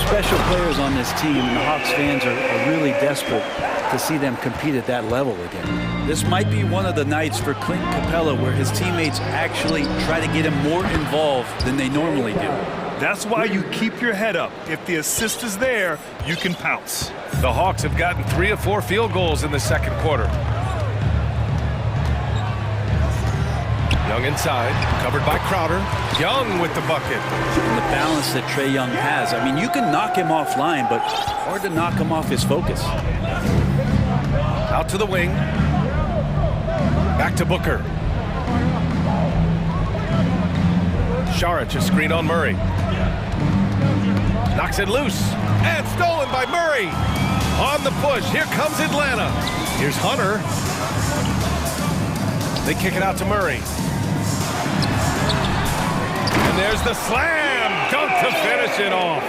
special players on this team, and the Hawks fans are really desperate to see them compete at that level again. This might be one of the nights for Clint Capella where his teammates actually try to get him more involved than they normally do. That's why you keep your head up. If the assist is there, you can pounce. The Hawks have gotten 3 of 4 field goals in the second quarter. Young inside, covered by Crowder. Young with the bucket. And the balance that Trae Young has. I mean, you can knock him offline, but hard to knock him off his focus. Out to the wing. Back to Booker. Saric, a screen on Murray. Knocks it loose. And stolen by Murray. On the push. Here comes Atlanta. Here's Hunter. They kick it out to Murray. And there's the slam dunk to finish it off.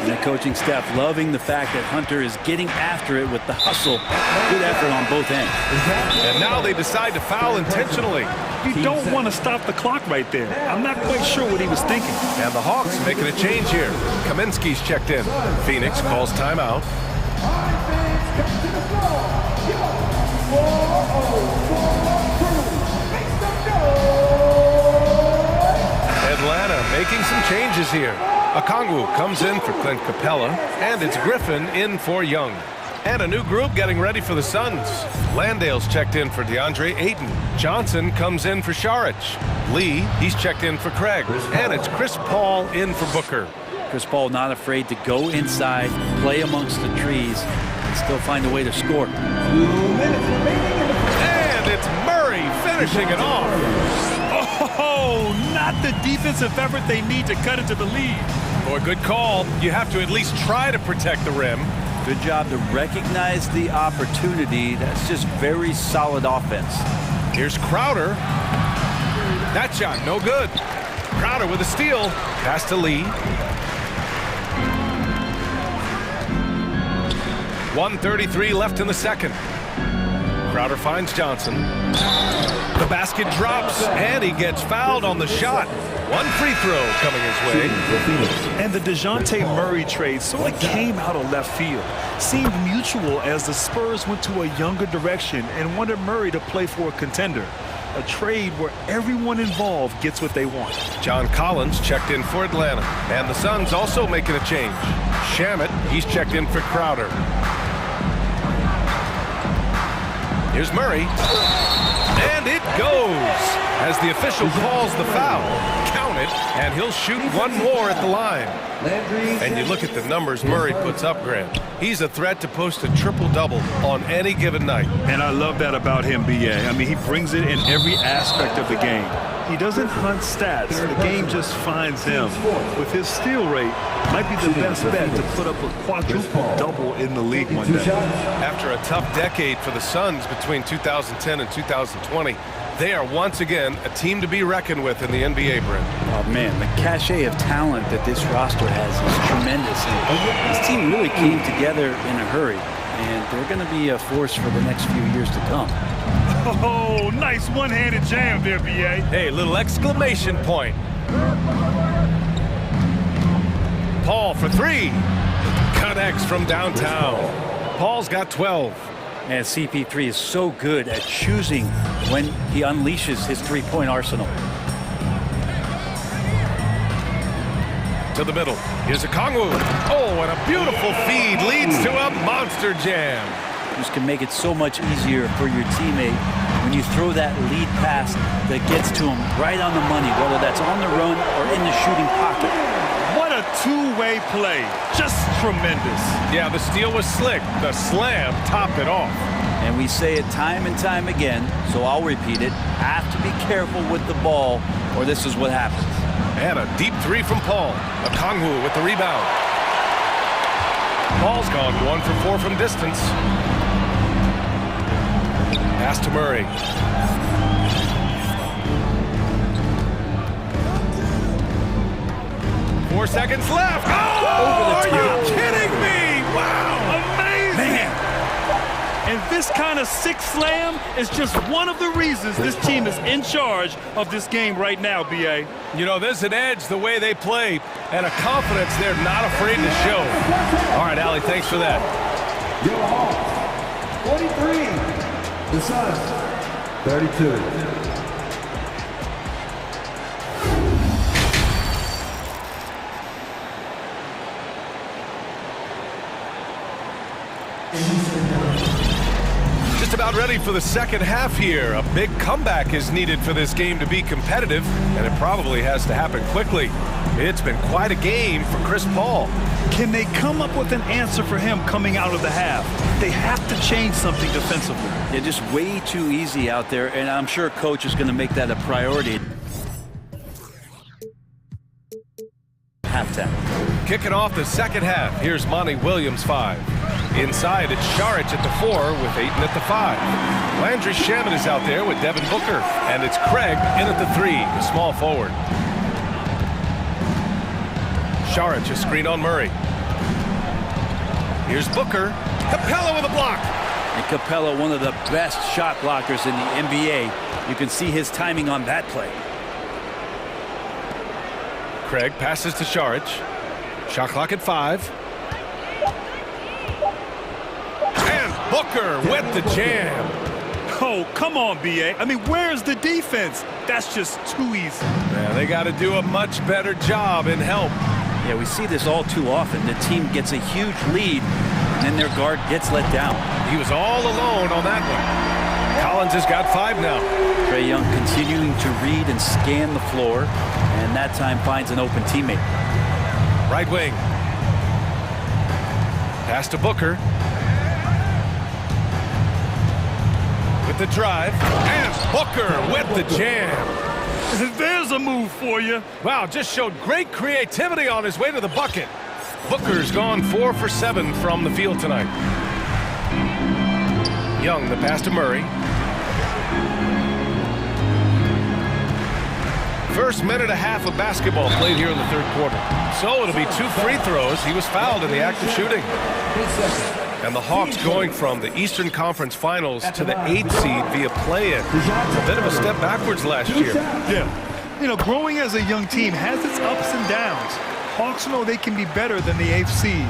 And the coaching staff loving the fact that Hunter is getting after it with the hustle. Good effort on both ends. And now they decide to foul intentionally. You don't want to stop the clock right there. I'm not quite sure what he was thinking. And the Hawks making a change here. Kaminsky's checked in. Phoenix calls timeout. Atlanta making some changes here. Okongwu comes in for Clint Capella, and it's Griffin in for Young. And a new group getting ready for the Suns. Landale's checked in for DeAndre Ayton. Johnson comes in for Saric. Lee, he's checked in for Craig. And it's Chris Paul in for Booker. Chris Paul not afraid to go inside, play amongst the trees, and still find a way to score. And it's Murray finishing it off. Oh, not the defensive effort they need to cut into the lead. Boy, good call. You have to at least try to protect the rim. Good job to recognize the opportunity. That's just very solid offense. Here's Crowder. That shot, no good. Crowder with a steal. Pass to Lee. 1:33 left in the second. Crowder finds Johnson. The basket drops, and he gets fouled on the shot. One free throw coming his way. And the DeJounte Murray trade sort of came out of left field. Seemed mutual as the Spurs went to a younger direction and wanted Murray to play for a contender. A trade where everyone involved gets what they want. John Collins checked in for Atlanta. And the Suns also making a change. Shamet, he's checked in for Crowder. Here's Murray. And it goes as the official calls the foul. Count it, and he'll shoot one more at the line. And you look at the numbers Murray puts up, Grant. He's a threat to post a triple-double on any given night. And I love that about him, B.A. I mean, he brings it in every aspect of the game. He doesn't hunt stats. The game just finds him. With his steal rate, might be the best bet to put up a quadruple double in the league one day. After a tough decade for the Suns between 2010 and 2020, they are once again a team to be reckoned with in the NBA, Brent. Oh, man, the cachet of talent that this roster has is tremendous. And this team really came together in a hurry, and they're going to be a force for the next few years to come. Oh, nice one-handed jam there, B.A. Hey, little exclamation point. Paul for 3. Connects from downtown. Paul's got 12. And CP3 is so good at choosing when he unleashes his three-point arsenal. To the middle. Here's Okongwu. Oh, and a beautiful feed leads to a monster jam. Just can make it so much easier for your teammate when you throw that lead pass that gets to him right on the money, whether that's on the run or in the shooting pocket. What a two-way play. Just tremendous. Yeah, the steal was slick. The slam topped it off. And we say it time and time again, so I'll repeat it. Have to be careful with the ball, or this is what happens. And a deep three from Paul. Okongwu with the rebound. Paul's gone 1 for 4 from distance. Pass to Murray. Four seconds left. Oh, are you kidding me? Wow, amazing. Man. And this kind of sick slam is just one of the reasons this team is in charge of this game right now, B.A. You know, there's an edge the way they play and a confidence they're not afraid to show. All right, Allie, thanks for that. Your Hawks, 43. The Suns, 32. Just about ready for the second half here. A big comeback is needed for this game to be competitive, and it probably has to happen quickly. It's been quite a game for Chris Paul. Can they come up with an answer for him coming out of the half? They have to change something defensively. They're just way too easy out there, and I'm sure coach is going to make that a priority. Halftime. Kicking off the second half, here's Monty Williams 5. Inside, it's Šarić at the 4 with Ayton at the 5. Landry Shamet is out there with Devin Booker, and it's Craig in at the 3, the small forward. Šarić a screen on Murray. Here's Booker. Capella with a block. And Capella, one of the best shot blockers in the NBA. You can see his timing on that play. Craig passes to Šarić. Shot clock at 5. And Booker with the jam. Oh, come on, B.A. I mean, where's the defense? That's just too easy. Yeah, they got to do a much better job in help. Yeah, we see this all too often. The team gets a huge lead, and then their guard gets let down. He was all alone on that one. Collins has got 5 now. Trae Young continuing to read and scan the floor, and that time finds an open teammate. Right wing. Pass to Booker. With the drive. And Booker with the jam. There's a move for you. Wow, just showed great creativity on his way to the bucket. Booker's gone 4 for 7 from the field tonight. Young, the pass to Murray. First minute and a half of basketball played here in the third quarter. So it'll be 2 free throws. He was fouled in the act of shooting. And the Hawks going from the Eastern Conference Finals to the 8th seed via play-in. A bit of a step backwards last year. Yeah. You know, growing as a young team has its ups and downs. Hawks know they can be better than the 8th seed.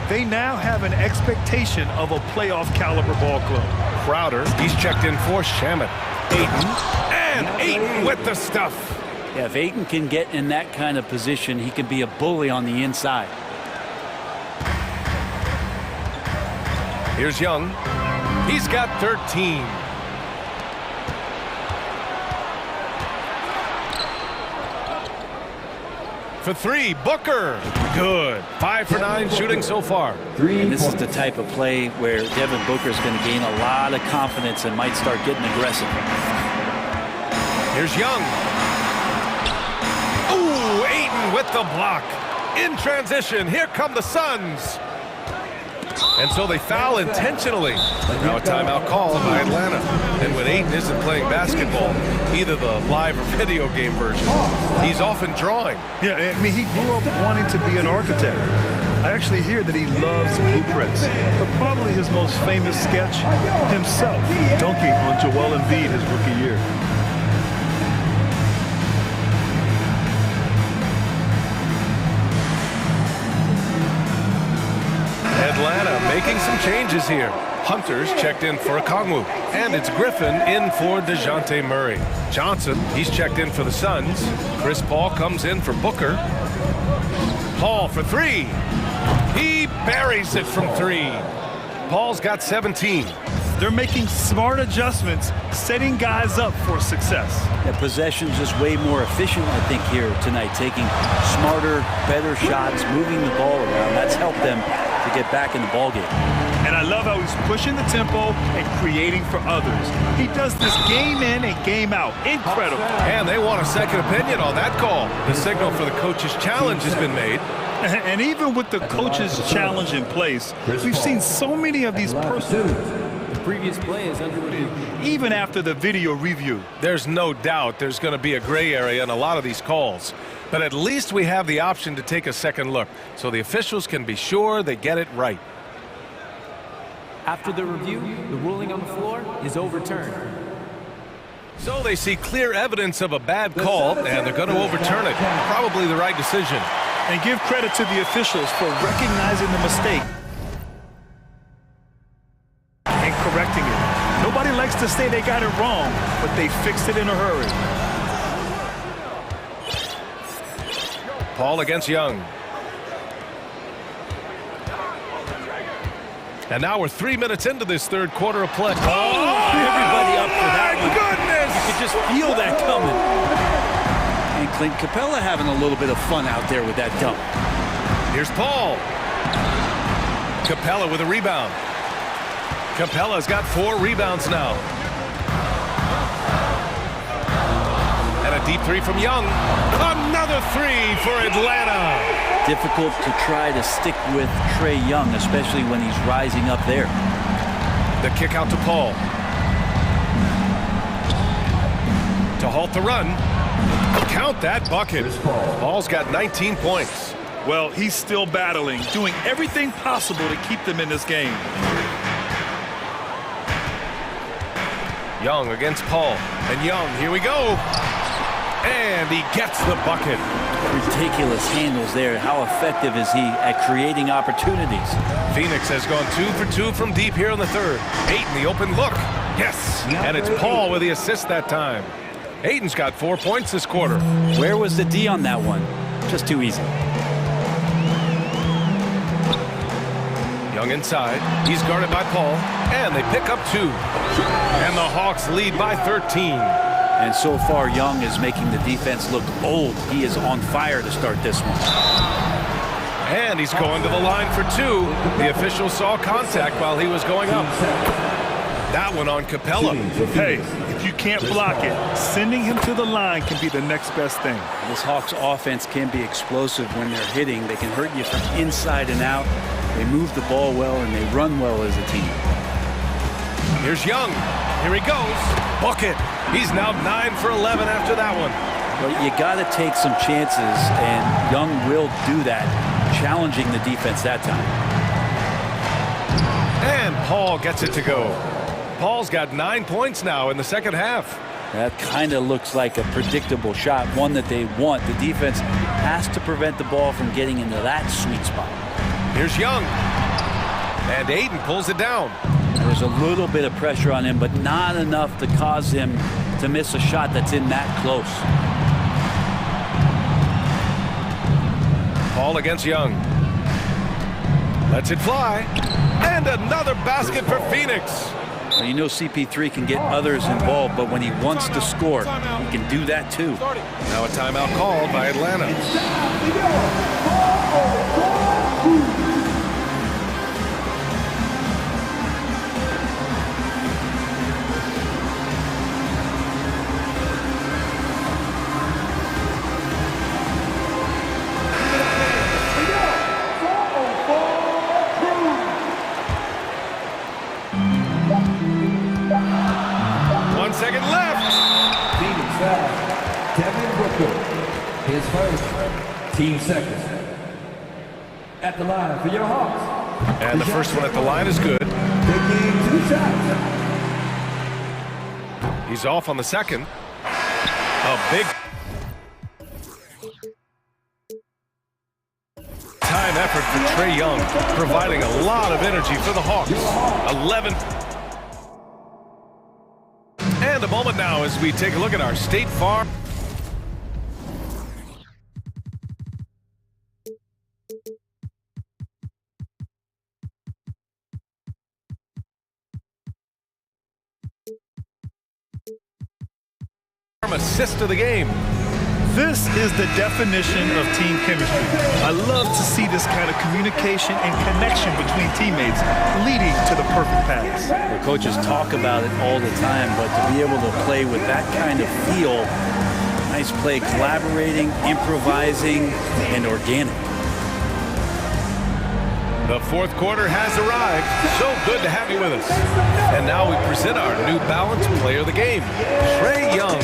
They now have an expectation of a playoff caliber ball club. Crowder, he's checked in for Shamet. Ayton, and Ayton with the stuff. Yeah, if Ayton can get in that kind of position, he can be a bully on the inside. Here's Young. He's got 13. For 3, Booker. Good. 5 for 9 shooting so far. And this is the type of play where Devin Booker is going to gain a lot of confidence and might start getting aggressive. Here's Young. Ooh, Ayton with the block. In transition, here come the Suns. And so they foul intentionally. Now a timeout call by Atlanta. And when Ayton isn't playing basketball, either the live or video game version, he's often drawing. Yeah, I mean, he grew up wanting to be an architect. I actually hear that he loves blueprints. But probably his most famous sketch, himself dunking on Joel Embiid his rookie year. Atlanta making some changes here. Hunter's checked in for Okongwu. And it's Griffin in for DeJounte Murray. Johnson, he's checked in for the Suns. Chris Paul comes in for Booker. Paul for 3. He buries it from 3. Paul's got 17. They're making smart adjustments, setting guys up for success. Yeah, possession's just way more efficient, I think, here tonight, taking smarter, better shots, moving the ball around. That's helped them to get back in the ballgame. And I love how he's pushing the tempo and creating for others. He does this game in and game out. Incredible. And they want a second opinion on that call. The signal for the coach's challenge has been made. And even with the coach's challenge in place, we've seen so many of these personal. The previous play is under review. Even after the video review. There's no doubt there's going to be a gray area in a lot of these calls. But at least we have the option to take a second look, so the officials can be sure they get it right. After the review, the ruling on the floor is overturned. So they see clear evidence of a bad call, and they're going to overturn it. Probably the right decision. And give credit to the officials for recognizing the mistake and correcting it. Nobody likes to say they got it wrong, but they fixed it in a hurry. Paul against Young. And now we're 3 minutes into this third quarter of play. Oh, everybody up for that one. Goodness! You could just feel that coming. And Clint Capella having a little bit of fun out there with that dunk. Here's Paul. Capella with a rebound. Capella's got 4 rebounds now. And a deep three from Young. Another three for Atlanta. Difficult to try to stick with Trae Young, especially when he's rising up there. The kick out to Paul. To halt the run. Count that bucket. Paul's got 19 points. Well, he's still battling, doing everything possible to keep them in this game. Young against Paul. And Young, here we go. And he gets the bucket. Ridiculous handles there. How effective is he at creating opportunities? Phoenix has gone 2 for 2 from deep here in the third. Ayton, the open look. Yes. And it's Paul with the assist that time. Ayton's got 4 points this quarter. Where was the D on that one? Just too easy. Young inside. He's guarded by Paul. And they pick up 2. And the Hawks lead by 13. And so far, Young is making the defense look old. He is on fire to start this one. And he's going to the line for 2. The official saw contact while he was going up. That one on Capella. Hey, if you can't block it, sending him to the line can be the next best thing. This Hawks offense can be explosive when they're hitting. They can hurt you from inside and out. They move the ball well, and they run well as a team. Here's Young. Here he goes. Bucket. He's now 9 for 11 after that one. Well, you got to take some chances, and Young will do that, challenging the defense that time. And Paul gets it to go. Paul's got 9 points now in the second half. That kind of looks like a predictable shot, one that they want. The defense has to prevent the ball from getting into that sweet spot. Here's Young. And Ayton pulls it down. There's a little bit of pressure on him, but not enough to cause him to miss a shot that's in that close. Paul against Young. Lets it fly. And another basket for Phoenix. Well, you know CP3 can get others involved, but when he wants to score, he can do that too. Now a timeout called by Atlanta. 1 second left. Phoenix foul. Devin Booker. His first. Team second. At the line for your Hawks. And the first one at the line is good. Taking 2 shots. He's off on the second. A big time effort for Trae Young, providing a lot of energy for the Hawks. 11. And a moment now as we take a look at our State Farm. Assist of the game. This is the definition of team chemistry. I love to see this kind of communication and connection between teammates leading to the perfect pass. The coaches talk about it all the time, but to be able to play with that kind of feel, nice play, collaborating, improvising, and organic. The fourth quarter has arrived. So good to have you with us. And now we present our New Balance Player of the Game, Trae Young.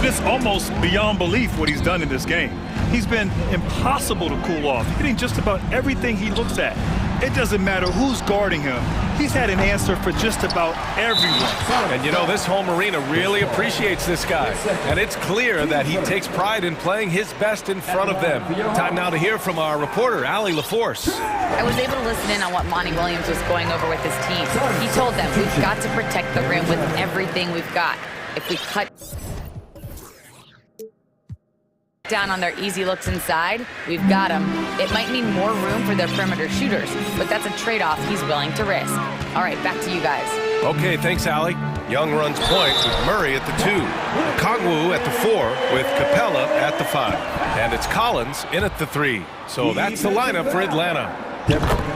It's almost beyond belief what he's done in this game. He's been impossible to cool off, hitting just about everything he looks at. It doesn't matter who's guarding him. He's had an answer for just about everyone. And you know, this home arena really appreciates this guy. And it's clear that he takes pride in playing his best in front of them. Time now to hear from our reporter, Allie LaForce. I was able to listen in on what Monty Williams was going over with his team. He told them, we've got to protect the rim with everything we've got. If we cut down on their easy looks inside, we've got them. It might mean more room for their perimeter shooters, but that's a trade-off he's willing to risk. All right, back to you guys. Okay, thanks, Allie. Young runs point with Murray at the 2, Kongwu at the 4, with Capella at the 5. And it's Collins in at the 3. So that's the lineup for Atlanta.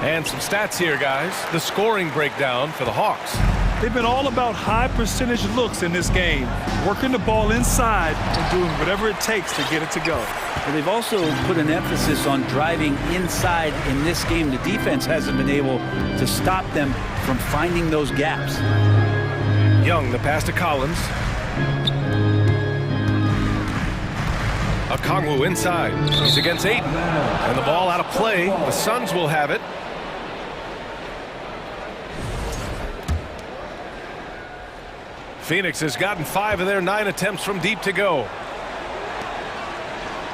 And some stats here, guys. The scoring breakdown for the Hawks. They've been all about high percentage looks in this game, working the ball inside and doing whatever it takes to get it to go. But they've also put an emphasis on driving inside in this game. The defense hasn't been able to stop them from finding those gaps. Young, the pass to Collins. Okongwu inside. He's against Ayton. And the ball out of play. The Suns will have it. Phoenix has gotten 5 of their 9 attempts from deep to go.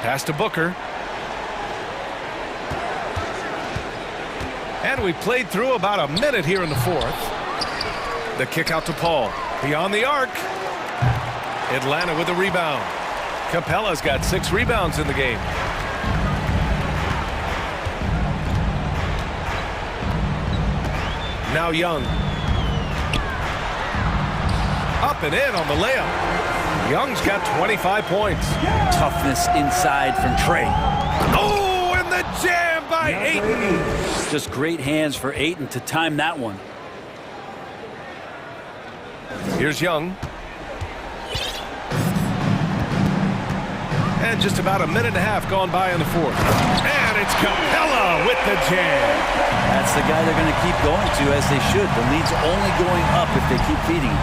Pass to Booker. And we played through about a minute here in the 4th. The kick out to Paul. Beyond the arc. Atlanta with a rebound. Capella's got 6 rebounds in the game. Now Young. Up and in on the layup. Young's got 25 points. Toughness inside from Trae. Oh, and the jam by Ayton. Just great hands for Ayton to time that one. Here's Young. And just about a minute and a half gone by in the 4th. And it's Capella with the jam. That's the guy they're going to keep going to, as they should. The lead's only going up if they keep feeding him.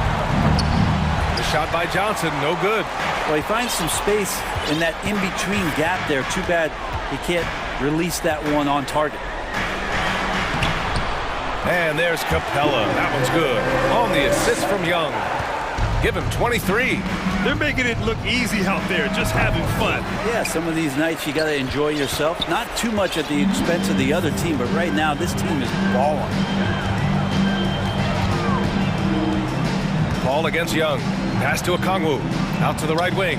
The shot by Johnson, no good. Well, he finds some space in that in-between gap there. Too bad he can't release that one on target. And there's Capella. That one's good. On the assist from Young. Give him 23. They're making it look easy out there, just having fun. Yeah, some of these nights you got to enjoy yourself. Not too much at the expense of the other team, but right now this team is balling. Paul against Young. Pass to Okongwu. Out to the right wing.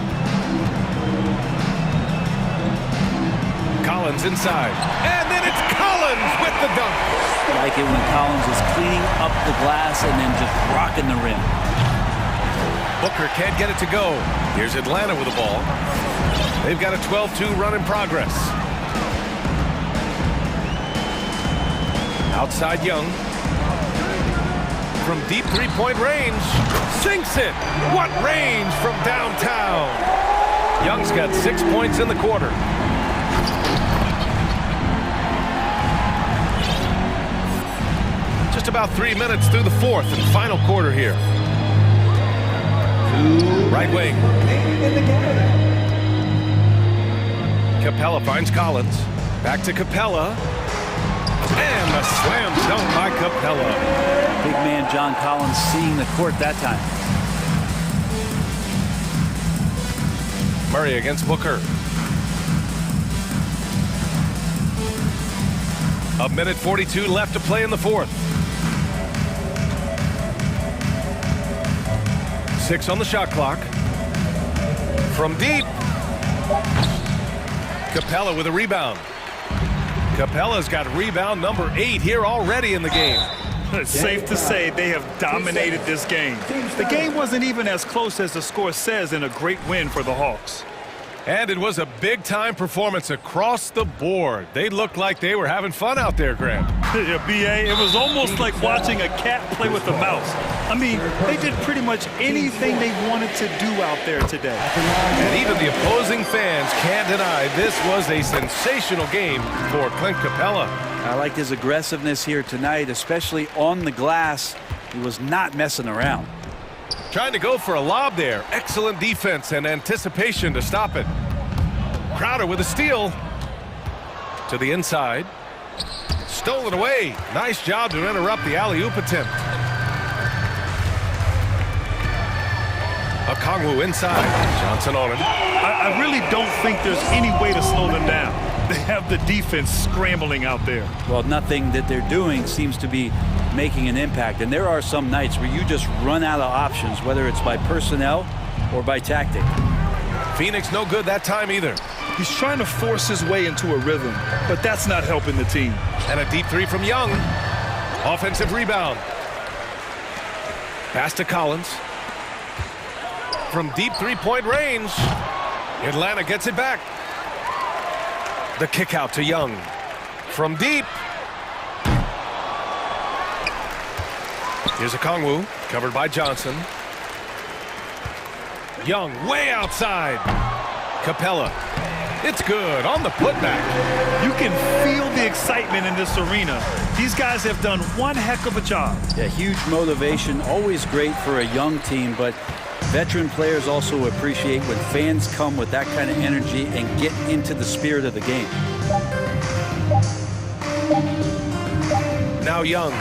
Collins inside. And then it's Collins with the dunk. I like it when Collins is cleaning up the glass and then just rocking the rim. Booker can't get it to go. Here's Atlanta with the ball. They've got a 12-2 run in progress. Outside Young. From deep three-point range. Sinks it. What range from downtown. Young's got 6 points in the quarter. Just about 3 minutes through the 4th and final quarter here. Right wing. Capella finds Collins. Back to Capella. And the slam dunk by Capella. Big man John Collins seeing the court that time. Murray against Booker. A minute 42 left to play in the 4th. 6 on the shot clock. From deep. Capella with a rebound. Capella's got rebound number 8 here already in the game. It's safe to say they have dominated this game. The game wasn't even as close as the score says in a great win for the Hawks. And it was a big-time performance across the board. They looked like they were having fun out there, Graham. Yeah, B.A., it was almost like watching a cat play with a mouse. I mean, they did pretty much anything they wanted to do out there today. And even the opposing fans can't deny this was a sensational game for Clint Capella. I liked his aggressiveness here tonight, especially on the glass. He was not messing around. Trying to go for a lob there. Excellent defense and anticipation to stop it. Crowder with a steal. To the inside. Stolen away. Nice job to interrupt the alley-oop attempt. Okongwu inside. Johnson on him. I really don't think there's any way to slow them down. They have the defense scrambling out there. Well, nothing that they're doing seems to be making an impact. And there are some nights where you just run out of options, whether it's by personnel or by tactic. Phoenix no good that time either. He's trying to force his way into a rhythm, but that's not helping the team. And a deep three from Young. Offensive rebound. Pass to Collins. From deep three-point range. Atlanta gets it back. The kick out to Young. From deep. Here's Okongwu, covered by Johnson. Young way outside. Capella. It's good on the putback. You can feel the excitement in this arena. These guys have done one heck of a job. Yeah, huge motivation, always great for a young team, but veteran players also appreciate when fans come with that kind of energy and get into the spirit of the game. Now Young.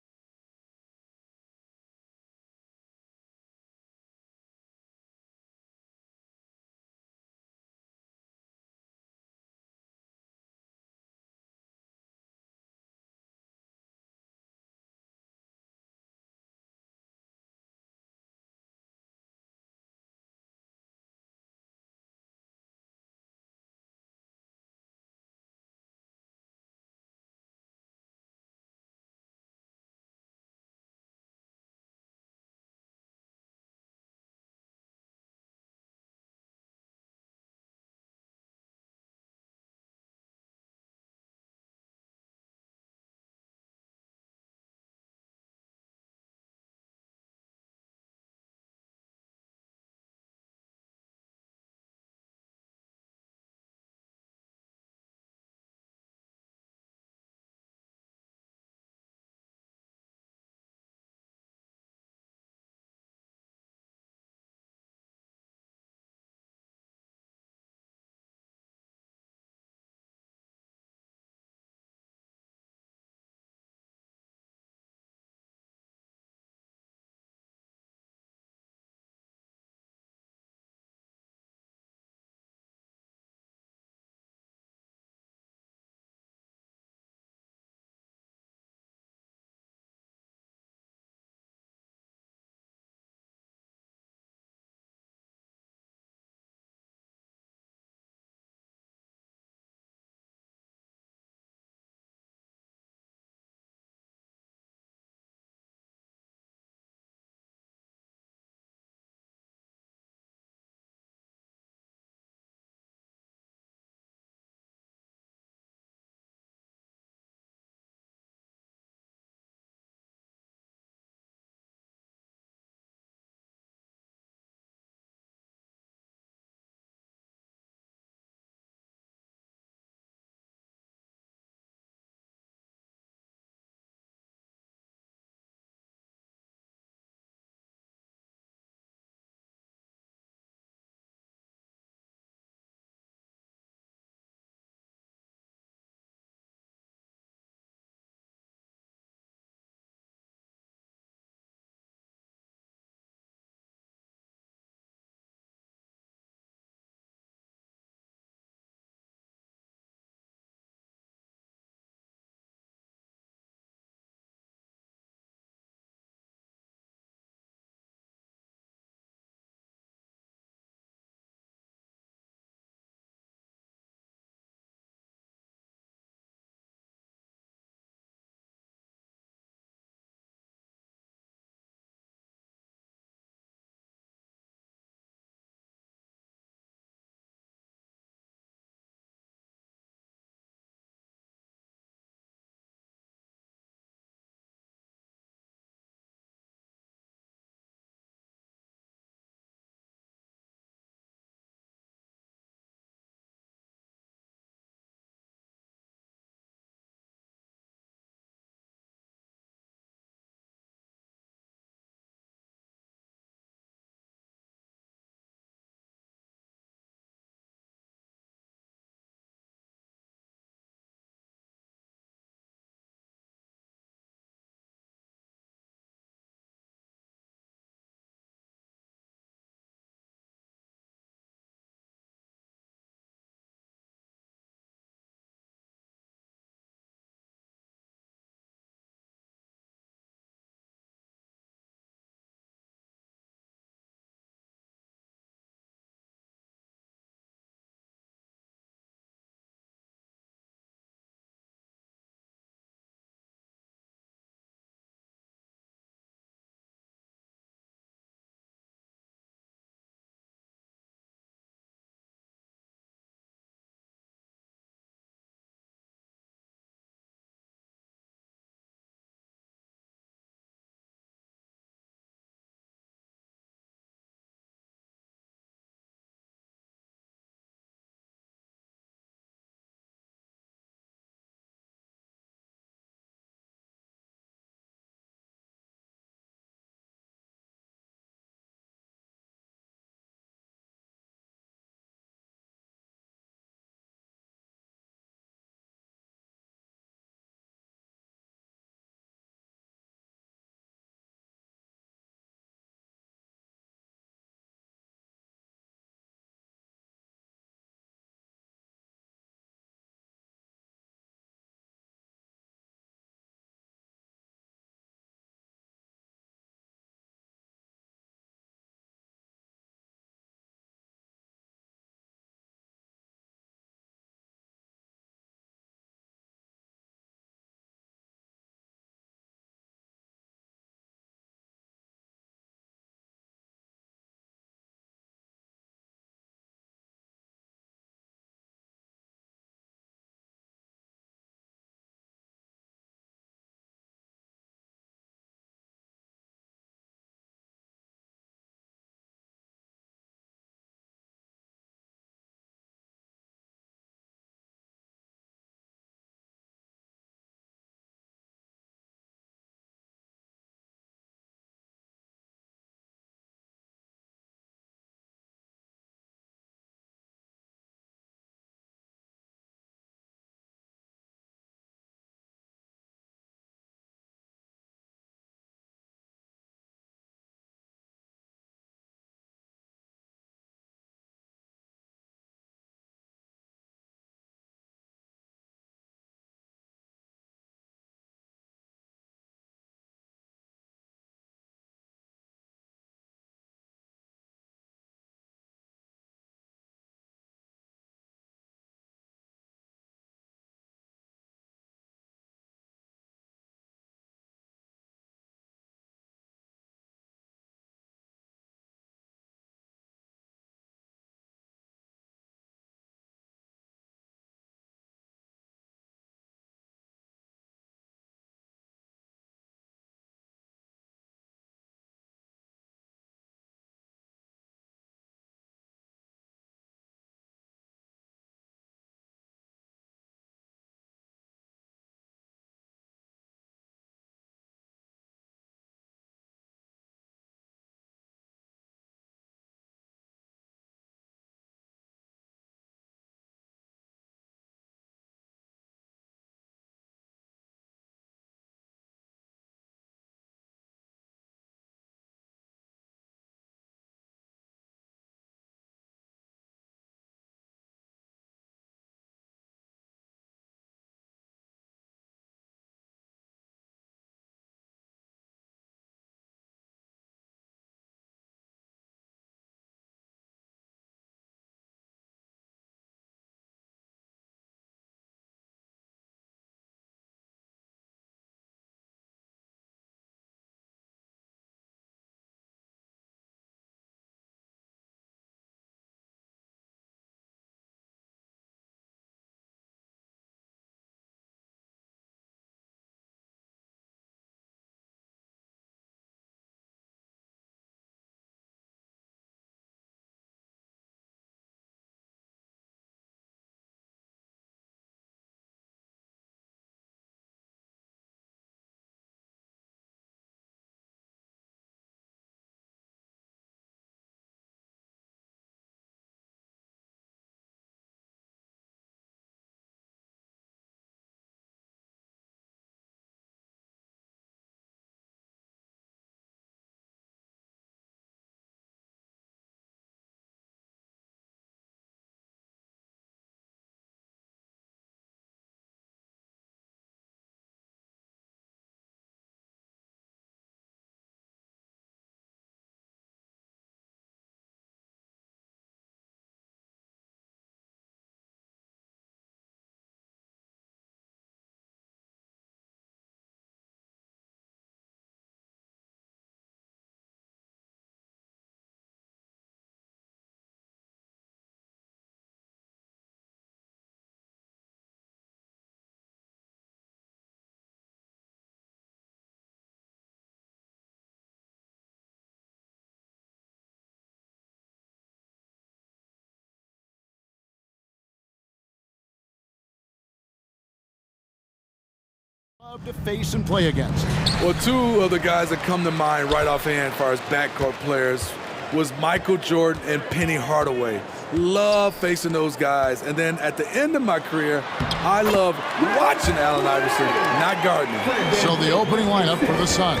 To face and play against. Well, two of the guys that come to mind right offhand as far as backcourt players was Michael Jordan and Penny Hardaway. Love facing those guys. And then at the end of my career, I love watching Allen Iverson, not guarding him. So the opening lineup for the Suns.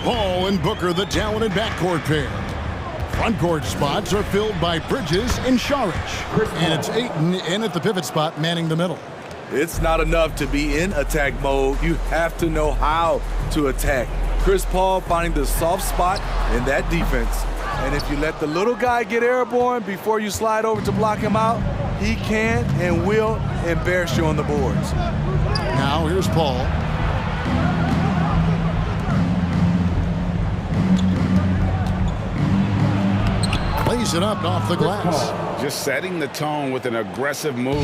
Paul and Booker, the talented backcourt pair. Front court spots are filled by Bridges and Saric. And it's Ayton in at the pivot spot, manning the middle. It's not enough to be in attack mode. You have to know how to attack. Chris Paul finding the soft spot in that defense. And if you let the little guy get airborne before you slide over to block him out, he can and will embarrass you on the boards. Now here's Paul. Plays it up off the glass. Just setting the tone with an aggressive move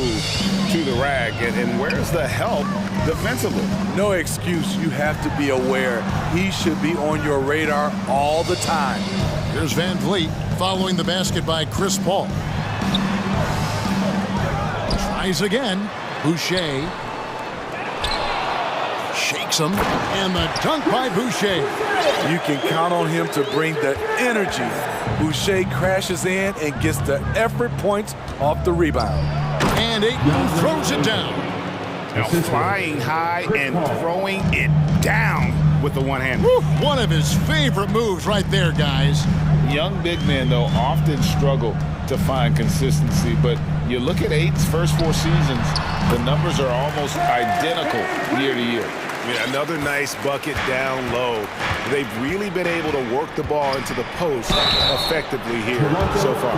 to the rack. And where's the help defensively? No excuse. You have to be aware. He should be on your radar all the time. Here's Van Vliet following the basket by Chris Paul. Tries again. Boucher. Shakes him. And the dunk by Boucher. You can count on him to bring the energy. Boucher crashes in and gets the effort points off the rebound. And Ayton throws it down. Now flying high and throwing it down with the one hand. One of his favorite moves right there, guys. Young big men, though, often struggle to find consistency, but you look at Ayton's first 4 seasons, the numbers are almost identical year to year. Another nice bucket down low. They've really been able to work the ball into the post effectively here so far.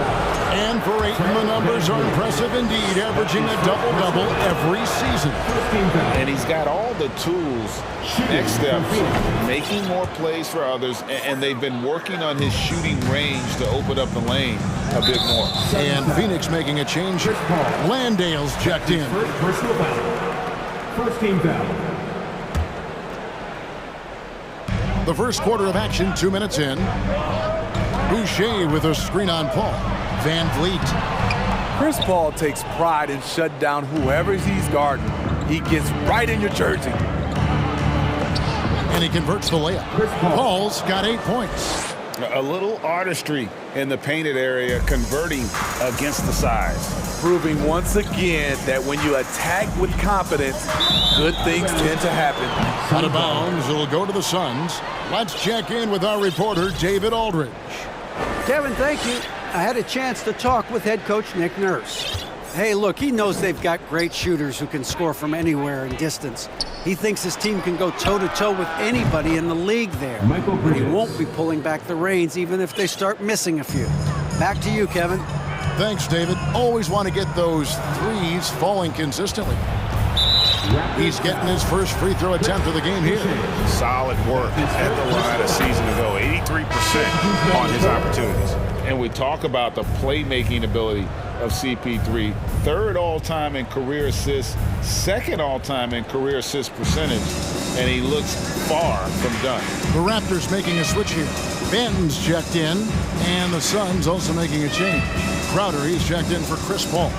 And for Ayton, the numbers are impressive indeed, averaging a double-double every season. And he's got all the tools. Next step, making more plays for others, and they've been working on his shooting range to open up the lane a bit more. And Phoenix making a change. Landale's checked in. Personal foul. First team foul. The first quarter of action, 2 minutes in. Boucher with a screen on Paul. Van Vliet. Chris Paul takes pride in shutting down whoever he's guarding. He gets right in your jersey. And he converts the layup. Paul's got 8 points. A little artistry in the painted area, converting against the size. Proving once again that when you attack with confidence, good things tend to happen. Out of bounds, it'll go to the Suns. Let's check in with our reporter, David Aldridge. Kevin, thank you. I had a chance to talk with head coach Nick Nurse. Hey, look, he knows they've got great shooters who can score from anywhere and distance. He thinks his team can go toe-to-toe with anybody in the league there. But he won't be pulling back the reins even if they start missing a few. Back to you, Kevin. Thanks, David. Always want to get those threes falling consistently. He's getting his first free throw attempt of the game here. Solid work at the line a season ago. 83% on his opportunities. And we talk about the playmaking ability of CP3. 3rd all-time in career assists, 2nd all-time in career assist percentage, and he looks far from done. The Raptors making a switch here. Benton's checked in, and the Suns also making a change. Crowder, he's checked in for Chris Paul.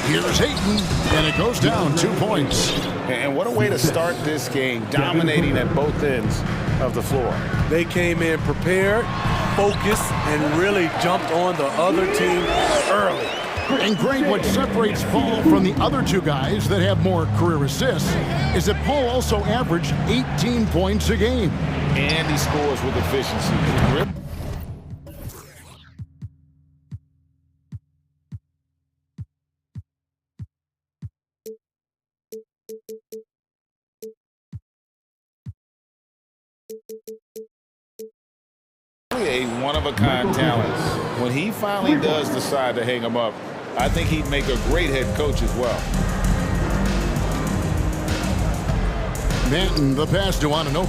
Here's Ayton, and it goes down 2 points. And what a way to start this game, dominating at both ends of the floor. They came in prepared, focused, and really jumped on the other team early. And Greg, what separates Paul from the other 2 guys that have more career assists is that Paul also averaged 18 points a game. And he scores with efficiency. A one-of-a-kind talent. When he finally does decide to hang him up, I think he'd make a great head coach as well. Manton, the pass to Anunoby.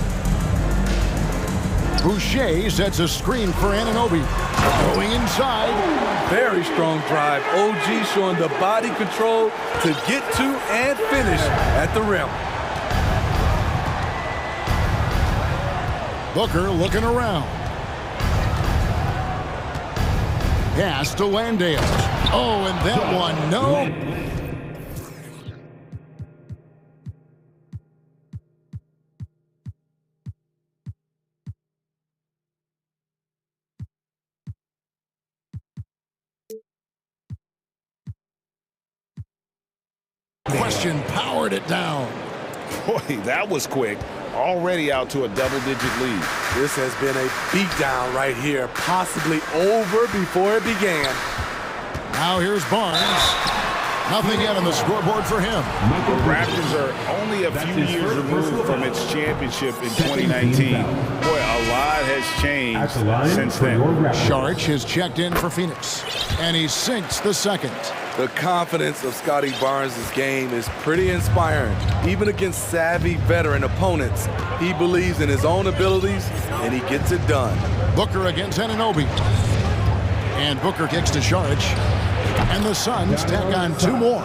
Boucher sets a screen for Anunoby. Going inside. Very strong drive. OG showing the body control to get to and finish at the rim. Booker looking around. Pass to Landale. Oh, and that one, no. possession, powered it down. Boy, that was quick. Already out to a double-digit lead. This has been a beatdown right here, possibly over before it began. Now here's Barnes. Nothing yet on the scoreboard for him. The Raptors are only a few years removed from its championship in 2019. Boy, a lot has changed since then. Saric has checked in for Phoenix, and he sinks the second. The confidence of Scotty Barnes' game is pretty inspiring. Even against savvy veteran opponents, he believes in his own abilities, and he gets it done. Booker against Anunoby. And Booker kicks to Saric. And the Suns tack on 2 more.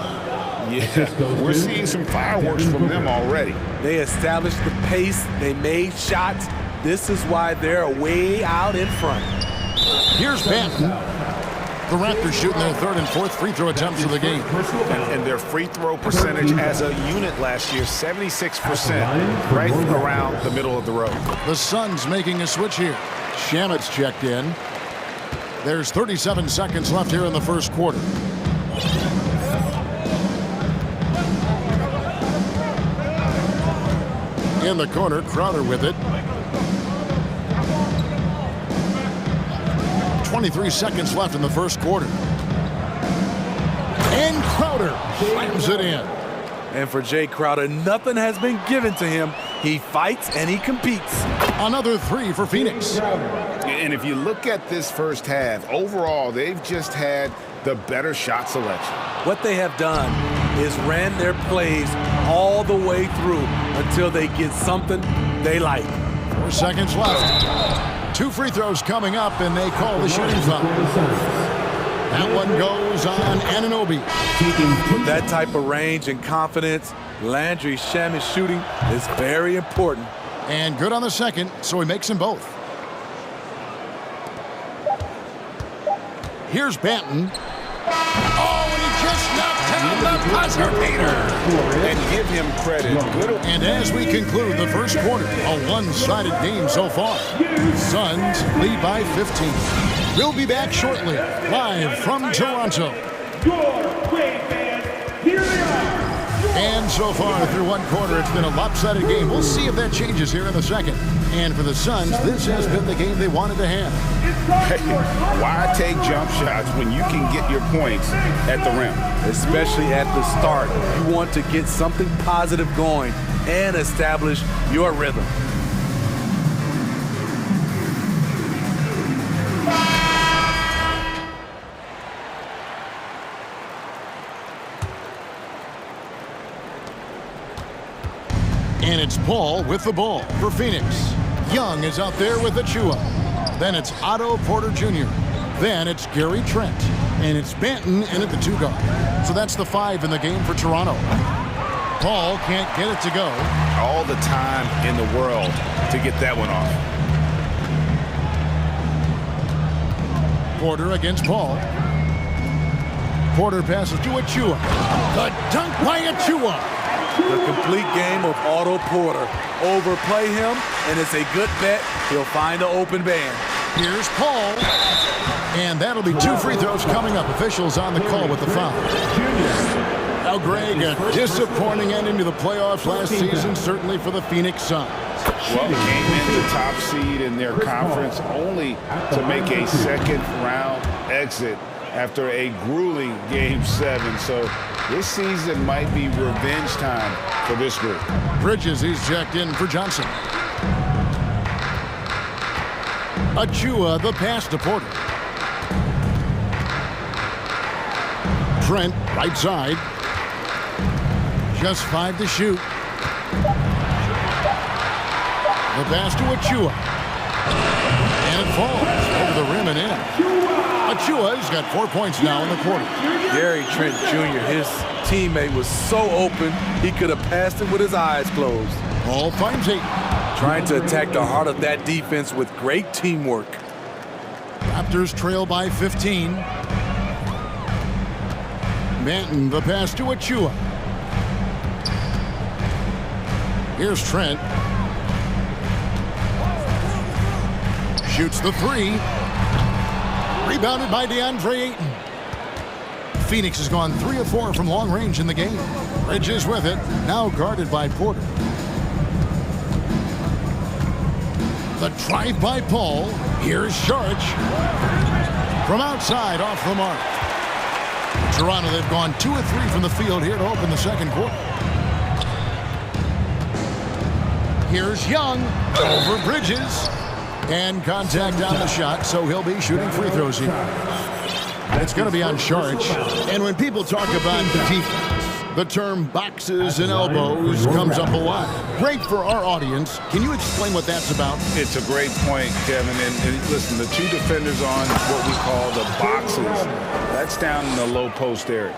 Yeah, we're seeing some fireworks from them already. They established the pace. They made shots. This is why they're way out in front. Here's Banton. The Raptors shooting their 3rd and 4th free throw attempts of the game. And their free throw percentage as a unit last year, 76%, right around the middle of the road. The Suns making a switch here. Shamit's checked in. There's 37 seconds left here in the first quarter. In the corner, Crowder with it. 23 seconds left in the first quarter. And Crowder slams it in. And for Jay Crowder, nothing has been given to him. He fights and he competes. Another 3 for Phoenix. And if you look at this first half, overall, they've just had the better shot selection. What they have done is ran their plays all the way through until they get something they like. 4 seconds left. 2 free throws coming up, and they call the shooting foul. That one goes on Anunoby. With that type of range and confidence, Landry Shamit's shooting is very important. And good on the second, so he makes them both. Here's Banton. Oh, and he just knocked down the buzzer beater. And give him credit. And as we conclude the first quarter, a one-sided game so far. Suns lead by 15. We'll be back shortly, live from Toronto. And so far through one quarter, it's been a lopsided game. We'll see if that changes here in the second. And for the Suns, this has been the game they wanted to have. Hey, why take jump shots when you can get your points at the rim? Especially at the start. You want to get something positive going and establish your rhythm. And it's Paul with the ball for Phoenix. Young is out there with Achua. Then it's Otto Porter Jr. Then it's Gary Trent. And it's Banton in at the 2 guard. So that's the 5 in the game for Toronto. Paul can't get it to go. All the time in the world to get that one off. Porter against Paul. Porter passes to Achua. The dunk by Achua. The complete game of Otto Porter. Overplay him, and it's a good bet he'll find an open man. Here's Paul. And that'll be 2 free throws coming up. Officials on the call with the foul. Now, Greg, a disappointing ending to the playoffs last season, certainly for the Phoenix Suns. Well, came in the top seed in their conference only to make a second-round exit after a grueling Game 7. So this season might be revenge time for this group. Bridges, he's checked in for Johnson. Achua, the pass to Porter. Trent, right side. Just 5 to shoot. The pass to Achua. And it falls over the rim and in. Achua has got 4 points now in the quarter. Gary Trent Jr., his teammate, was so open, he could have passed it with his eyes closed. Paul finds 8. Trying to attack the heart of that defense with great teamwork. Raptors trail by 15. Banton, the pass to Achua. Here's Trent. Shoots the 3. Rebounded by DeAndre Ayton. Phoenix has gone 3 of 4 from long range in the game. Bridges with it, now guarded by Porter. The drive by Paul. Here's Sharch. From outside, off the mark. Toronto, they've gone 2 of 3 from the field here to open the second quarter. Here's Young over Bridges. And contact on the shot, so he'll be shooting free throws here. It's going to be on Sharch. And when people talk about defense, the term boxes and elbows comes up a lot. Great for our audience. Can you explain what that's about? It's a great point, Kevin. And listen, the 2 defenders on what we call the boxes, that's down in the low post area.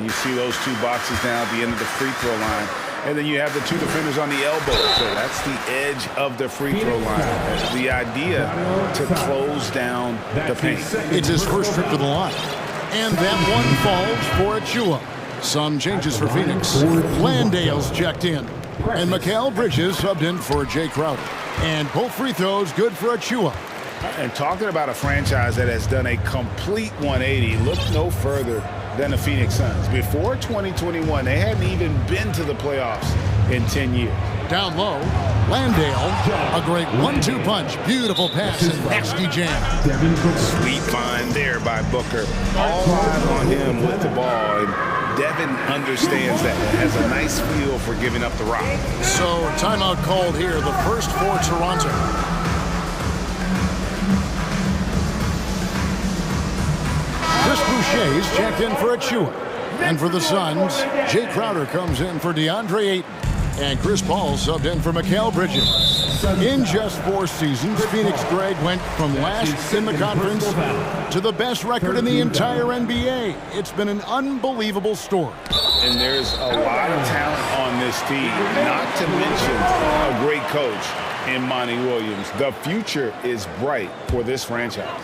You see those 2 boxes down at the end of the free throw line. And then you have the 2 defenders on the elbow. So that's the edge of the free throw line. The idea to close down the paint. It's his first trip to the line. And that one falls for Achua. Some changes for Phoenix. Landale's checked in. And Mikal Bridges subbed in for Jay Crowder. And both free throws good for Achua. And talking about a franchise that has done a complete 180, look no further than the Phoenix Suns. Before 2021, they hadn't even been to the playoffs in 10 years. Down low, Landale, a great 1-2 punch. Beautiful pass and nasty jam. Sweet find there by Booker. All eyes on him with the ball, and Devin understands that and has a nice feel for giving up the rock. So, timeout called here, the first for Toronto. Chris Boucher's checked in for Achua. And for the Suns, Jay Crowder comes in for DeAndre Ayton. And Chris Paul subbed in for Mikal Bridges. In just 4 seasons, Phoenix Greg went from last in the conference to the best record in the entire NBA. It's been an unbelievable story. And there's a lot of talent on this team, not to mention a great coach in Monty Williams. The future is bright for this franchise.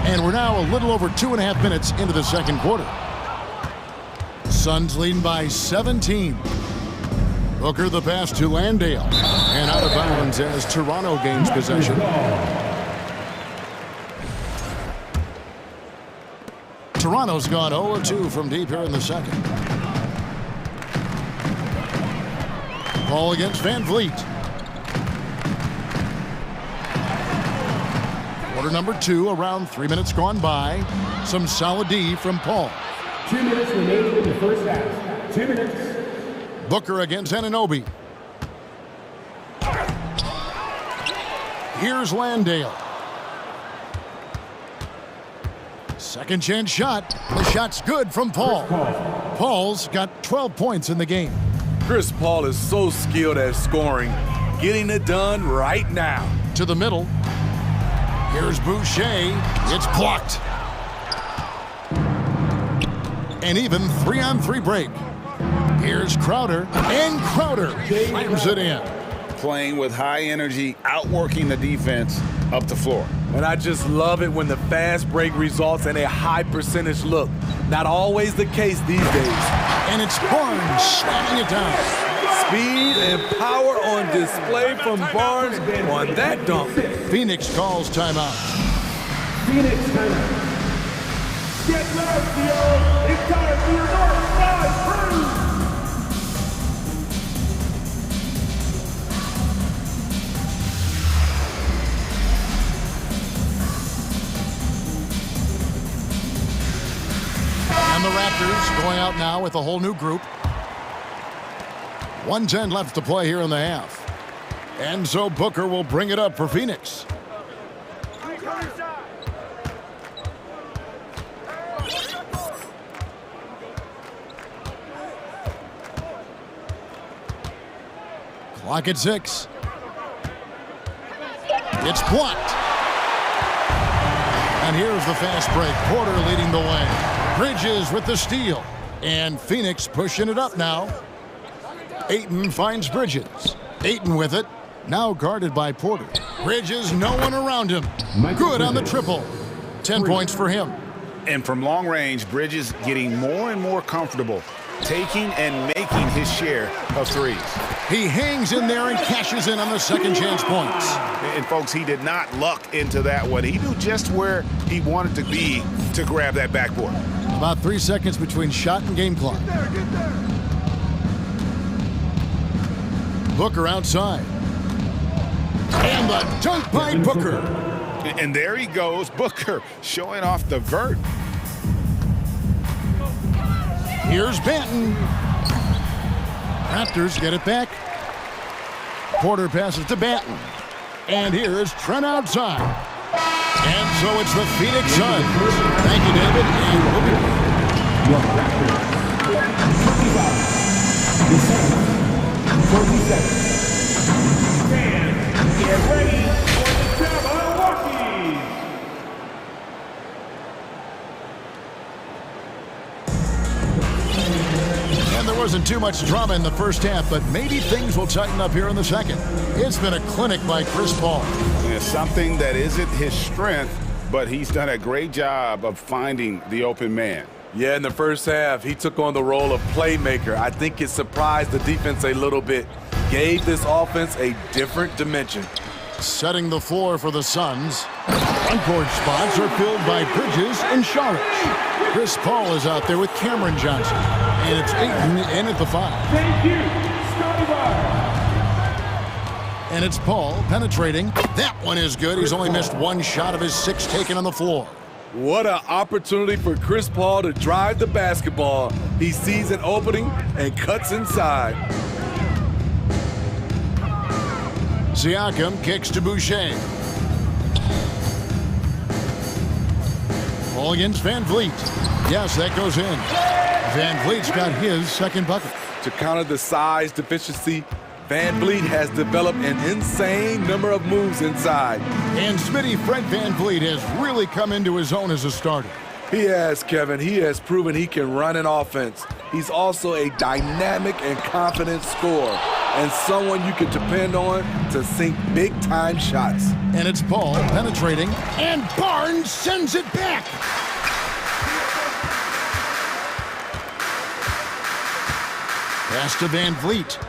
And we're now a little over 2.5 minutes into the second quarter. Suns leading by 17. Booker the pass to Landale. And out of bounds as Toronto gains possession. Toronto's gone 0-2 from deep here in the second. Ball against Van Vliet. Quarter number 2, around 3 minutes gone by. Some solid D from Paul. 2 minutes remaining in the first half. 2 minutes. Booker against Anunoby. Here's Landale. Second chance shot. The shot's good from Paul. Paul's got 12 points in the game. Chris Paul is so skilled at scoring, getting it done right now. To the middle. Here's Boucher. It's blocked. An even 3-on-3 break. Here's Crowder. And Crowder slams it in. Playing with high energy, outworking the defense up the floor. And I just love it when the fast break results in a high percentage look. Not always the case these days. And it's Barnes slamming it down. Speed and power on display from Barnes on that dunk. Phoenix calls timeout. Phoenix timeout. Get ready, Theo. It's time for your North Side Crew. And the Raptors going out now with a whole new group. 1:10 left to play here in the half. And so Booker will bring it up for Phoenix. Clock at 6. It's blocked. And here's the fast break. Porter leading the way. Bridges with the steal. And Phoenix pushing it up now. Ayton finds Bridges. Ayton with it. Now guarded by Porter. Bridges, no one around him. Good on the triple. 10 points for him. And from long range, Bridges getting more and more comfortable, taking and making his share of threes. He hangs in there and cashes in on the second chance points. And folks, he did not luck into that one. He knew just where he wanted to be to grab that backboard. About 3 seconds between shot and game clock. Booker outside. And the dunk by Booker. And there he goes, Booker, showing off the vert. Here's Benton. Raptors get it back. Porter passes to Benton. And here's Trent outside. And so it's the Phoenix Suns. Thank you, David. And we'll be back. 47. Stand. Get ready for the Jabberwockies. And there wasn't too much drama in the first half, but maybe things will tighten up here in the second. It's been a clinic by Chris Paul. It's something that isn't his strength, but he's done a great job of finding the open man. Yeah, in the first half, he took on the role of playmaker. I think it surprised the defense a little bit. Gave this offense a different dimension. Setting the floor for the Suns. Front-court spots are filled by Bridges and Saric. Chris Paul is out there with Cameron Johnson. And it's Ayton in at the 5. Thank you, Scotty Barnes. And it's Paul penetrating. That one is good. He's only missed one shot of his 6 taken on the floor. What an opportunity for Chris Paul to drive the basketball. He sees an opening and cuts inside. Siakam kicks to Boucher. Ball against Van Vliet. Yes, that goes in. Van Vliet's got his second bucket. To counter the size deficiency, Van Vliet has developed an insane number of moves inside. And Smitty, Fred Van Vliet has really come into his own as a starter. He has, Kevin. He has proven he can run an offense. He's also a dynamic and confident scorer, and someone you can depend on to sink big-time shots. And it's Paul penetrating, and Barnes sends it back. Pass to Van Vliet.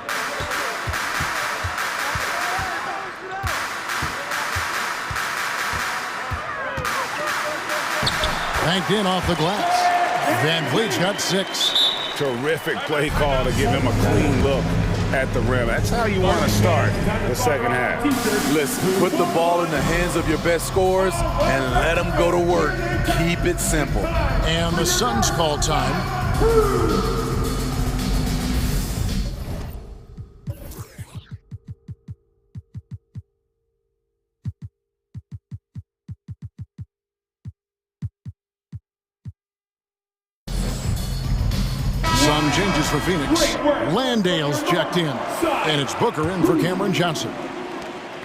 Banked in off the glass. Van Vliet's got 6. Terrific play call to give him a clean look at the rim. That's how you want to start the second half. Listen, put the ball in the hands of your best scorers and let them go to work. Keep it simple. And the Suns call time. Some changes for Phoenix. Landale's checked in. And it's Booker in for Cameron Johnson.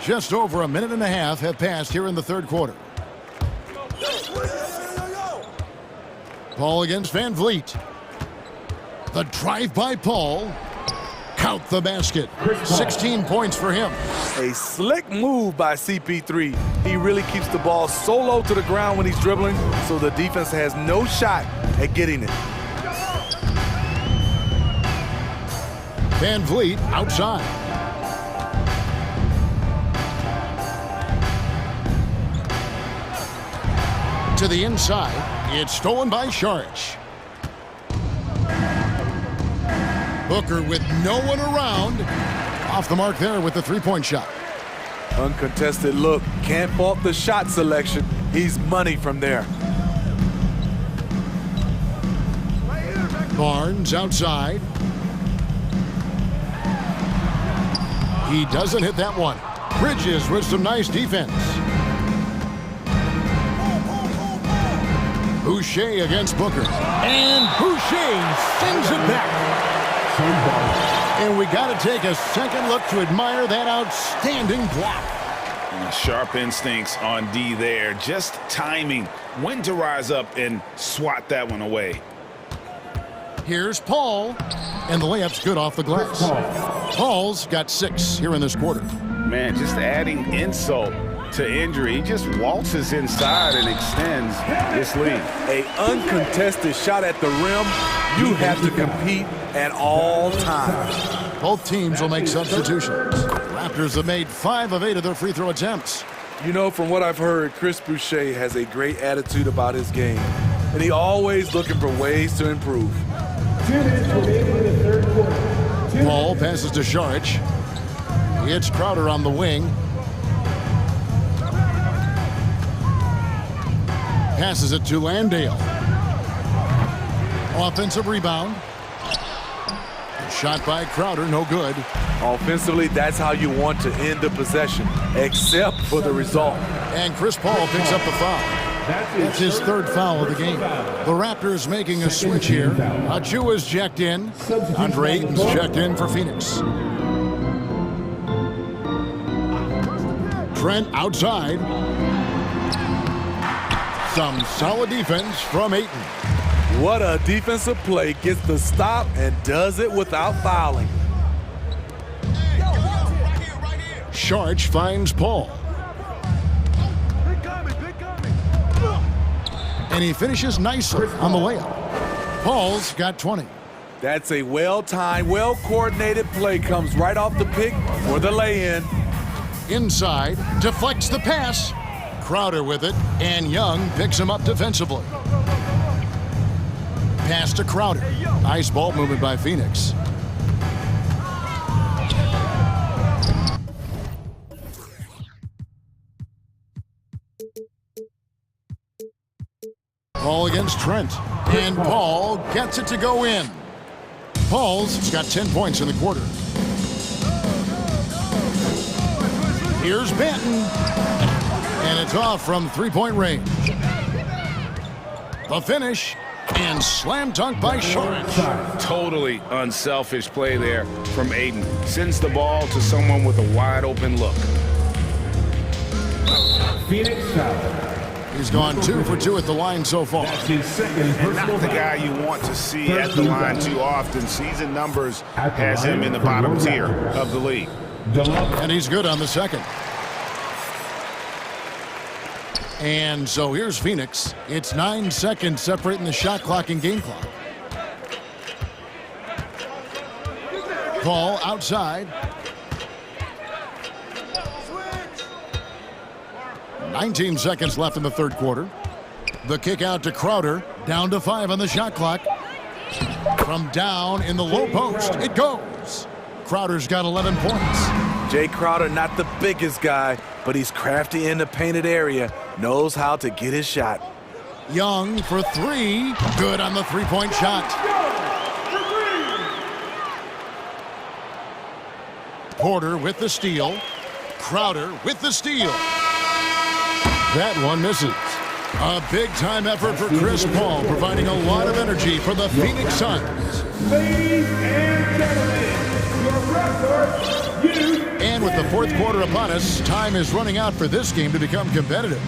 Just over a minute and a half have passed here in the third quarter. Paul against Van Vliet. The drive by Paul. Count the basket. 16 points for him. A slick move by CP3. He really keeps the ball so low to the ground when he's dribbling, so the defense has no shot at getting it. Van Vliet outside. To the inside. It's stolen by Saric. Booker with no one around. Off the mark there with the three-point shot. Uncontested look. Can't fault the shot selection. He's money from there. Barnes outside. He doesn't hit that one. Bridges with some nice defense. Boucher against Booker. And Boucher sends it back. And we got to take a second look to admire that outstanding block. Sharp instincts on D there. Just timing when to rise up and swat that one away. Here's Paul. And the layup's good off the glass. Paul's got 6 here in this quarter. Man, just adding insult to injury. He just waltzes inside and extends this lead. A uncontested shot at the rim. You have to compete at all times. Both teams will make substitutions. Raptors have made 5 of 8 of their free throw attempts. You know, from what I've heard, Chris Boucher has a great attitude about his game, and he always looking for ways to improve. 2 minutes remaining in the third quarter. Paul passes to Saric. It's Crowder on the wing. Passes it to Landale. Offensive rebound. Shot by Crowder, no good. Offensively, that's how you want to end the possession, except for the result. And Chris Paul picks up the foul. That's his third foul of the game. The Raptors making a switch here. Achua's checked in. Andre Ayton's checked in for Phoenix. Trent outside. Some solid defense from Ayton. What a defensive play. Gets the stop and does it without fouling. Saric finds Paul. And he finishes nicely on the layup. Paul's got 20. That's a well-timed, well-coordinated play. Comes right off the pick for the lay-in. Inside, deflects the pass. Crowder with it, and Young picks him up defensively. Pass to Crowder. Nice ball movement by Phoenix. Paul against Trent. And Paul gets it to go in. Paul's got 10 points in the quarter. Here's Benton. And it's off from three-point range. The finish. And slam dunk by Saric. Totally unselfish play there from Ayton. Sends the ball to someone with a wide open look. Phoenix foul. He's gone 2 for 2 at the line so far. That's his second And not the guy you want to see at the line too often. Season numbers has him in the bottom tier of the league. And he's good on the second. And so here's Phoenix. It's 9 seconds separating the shot clock and game clock. Paul outside. 19 seconds left in the third quarter. The kick out to Crowder. Down to 5 on the shot clock. From down in the low post, it goes. Crowder's got 11 points. Jay Crowder, not the biggest guy, but he's crafty in the painted area. Knows how to get his shot. Young for 3. Good on the three-point shot. Porter with the steal. Crowder with the steal. That one misses. A big-time effort for Chris Paul, providing a lot of energy for the Phoenix Suns. Ladies and gentlemen, your record, And with the fourth quarter upon us, time is running out for this game to become competitive.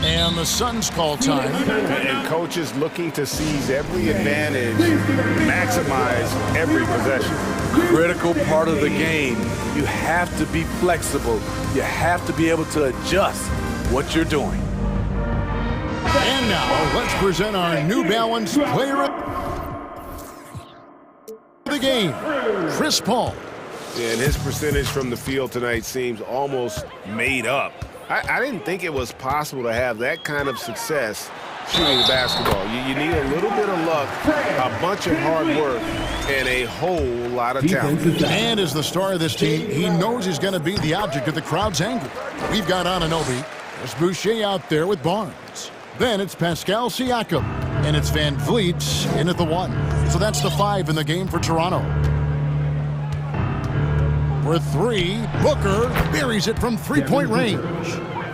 And the Suns call time. And coaches looking to seize every advantage, maximize every possession. Critical part of the game. You have to be flexible. You have to be able to adjust what you're doing. And now, let's present our New Balance player of the game, Chris Paul. Yeah, and his percentage from the field tonight seems almost made up. I didn't think it was possible to have that kind of success shooting the basketball. You need a little bit of luck, a bunch of hard work, and a whole lot of talent. And as the star of this team, he knows he's going to be the object of the crowd's anger. We've got Anunoby. There's Boucher out there with Barnes. Then it's Pascal Siakam. And it's Van Vliet in at the 1. So that's the 5 in the game for Toronto. For 3, Booker buries it from three-point range.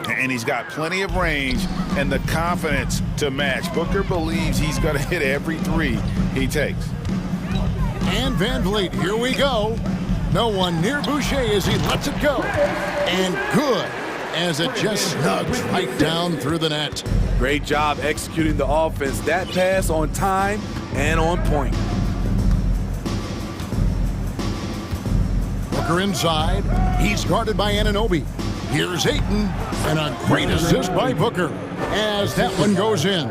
And he's got plenty of range and the confidence to match. Booker believes he's going to hit every 3 he takes. And Van Vliet, here we go. No one near Boucher as he lets it go. And good, as it just snugs right down through the net. Great job executing the offense. That pass on time and on point. Booker inside. He's guarded by Anunoby. Here's Ayton, and a great assist by Booker as that one goes in.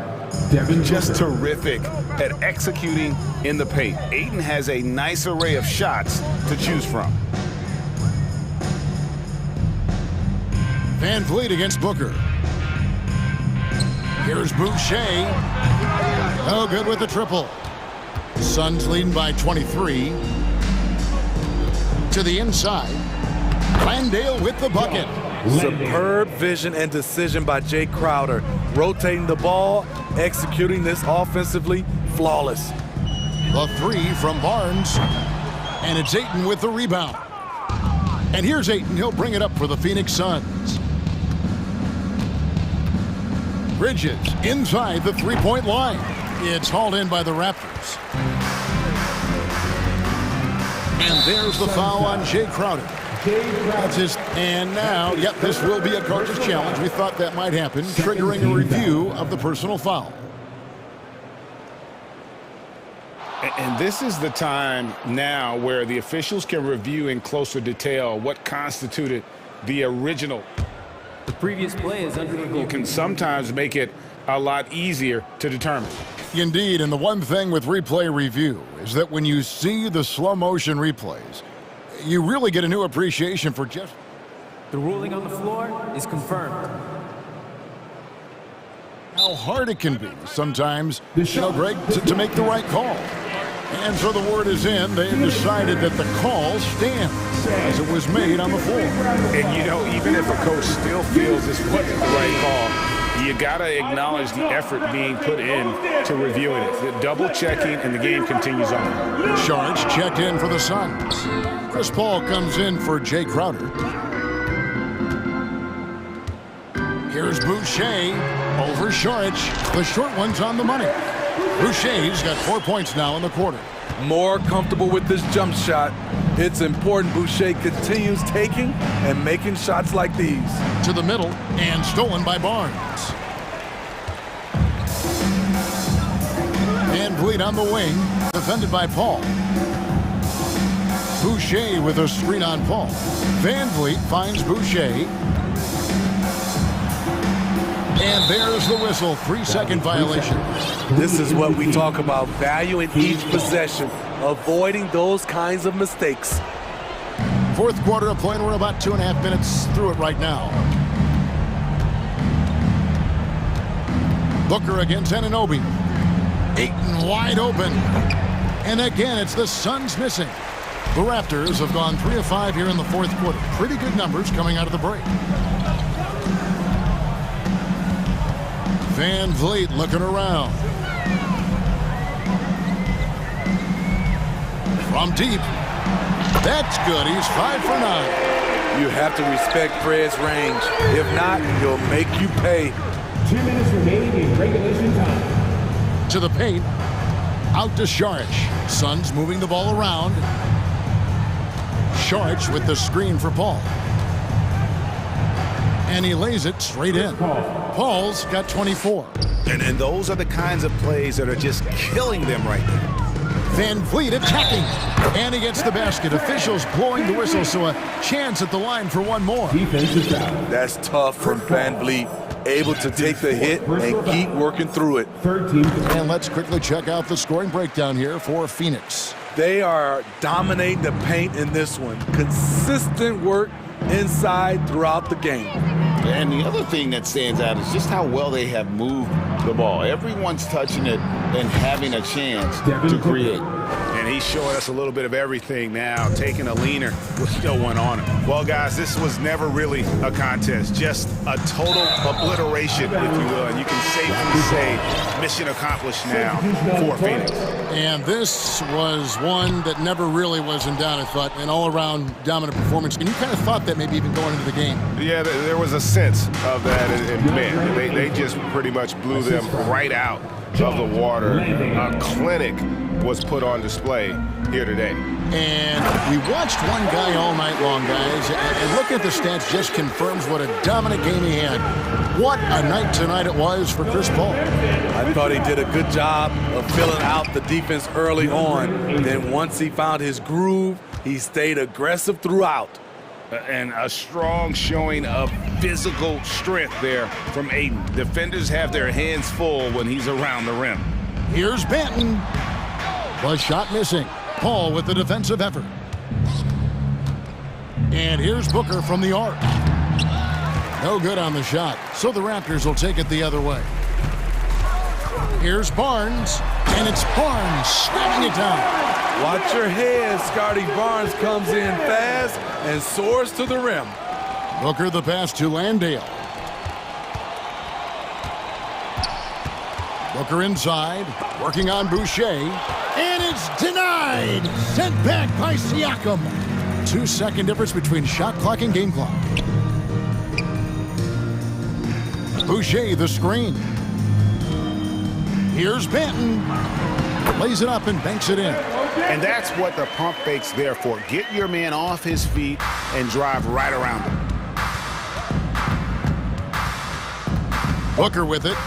Just terrific at executing in the paint. Ayton has a nice array of shots to choose from. Van Vliet against Booker. Here's Boucher. Oh, good with the triple. Suns leading by 23. To the inside. Landale with the bucket. Superb vision and decision by Jay Crowder. Rotating the ball, executing this offensively, flawless. The three from Barnes. And it's Ayton with the rebound. And here's Ayton. He'll bring it up for the Phoenix Suns. Bridges inside the three-point line. It's hauled in by the Raptors. And there's the foul on Jay Crowder. That's his, and now, yep, this will be a coach's challenge. We thought that might happen, triggering a review of the personal foul. And this is the time now where the officials can review in closer detail what constituted the original. The previous play is under the goal. You can sometimes make it a lot easier to determine. Indeed, and the one thing with replay review is that when you see the slow motion replays, you really get a new appreciation for just... The ruling on the floor is confirmed. How hard it can be sometimes, Greg, to make the right call. And so the word is in. They have decided that the call stands as it was made on the floor. And, even if a coach still feels this wasn't the right call, you got to acknowledge the effort being put in to reviewing it. The double checking, and the game continues on. Sharge checked in for the Suns. Chris Paul comes in for Jay Crowder. Here's Boucher over Sharge. The short one's on the money. Boucher's got 4 points now in the quarter. More comfortable with this jump shot. It's important Boucher continues taking and making shots like these. To the middle and stolen by Barnes. Van Vliet on the wing, defended by Paul. Boucher with a screen on Paul. Van Vliet finds Boucher. And there's the whistle, 3-second violation. This is what we talk about, valuing each possession, avoiding those kinds of mistakes. Fourth quarter of play, and we're about 2.5 minutes through it right now. Booker against Anunoby. Ayton wide open. And again, it's the Suns missing. The Raptors have gone 3 of 5 here in the fourth quarter. Pretty good numbers coming out of the break. Van Vliet looking around. From deep. That's good. He's 5 for 9. You have to respect Fred's range. If not, he'll make you pay. 2 minutes remaining in regulation time. To the paint. Out to Sharge. Suns moving the ball around. Sharge with the screen for Paul. And he lays it straight in. Paul's got 24. And those are the kinds of plays that are just killing them right now. Van Vliet attacking. And he gets the basket. Officials blowing the whistle, so a chance at the line for one more. That's tough from Van Vliet. Able to take the hit and keep working through it. And let's quickly check out the scoring breakdown here for Phoenix. They are dominating the paint in this one. Consistent work inside throughout the game. And the other thing that stands out is just how well they have moved the ball. Everyone's touching it and having a chance to create. And he's showing us a little bit of everything now, taking a leaner with no one on him. Well, guys, this was never really a contest, just a total obliteration, if you will. And you can safely say mission accomplished now for Phoenix. And this was one that never really was in doubt, I thought, an all-around dominant performance. And you kind of thought that maybe even going into the game. Yeah, there was a sense of that, and man, they just pretty much blew them right out of the water. A clinic was put on display here today. And we watched one guy all night long, guys, and looking at the stats just confirms what a dominant game he had. What a night tonight it was for Chris Paul. I thought he did a good job of filling out the defense early on. Then once he found his groove, he stayed aggressive throughout. And a strong showing of physical strength there from Aiden. Defenders have their hands full when he's around the rim. Here's Benton. The shot missing. Paul with the defensive effort. And here's Booker from the arc. No good on the shot, so the Raptors will take it the other way. Here's Barnes, and it's Barnes snapping it down. Watch your head. Scotty Barnes comes in fast and soars to the rim. Booker the pass to Landale. Booker inside, working on Boucher, and it's denied. Sent back by Siakam. 2-second difference between shot clock and game clock. Boucher the screen. Here's Benton. Lays it up and banks it in. And that's what the pump fake's there for. Get your man off his feet and drive right around him. Booker with it.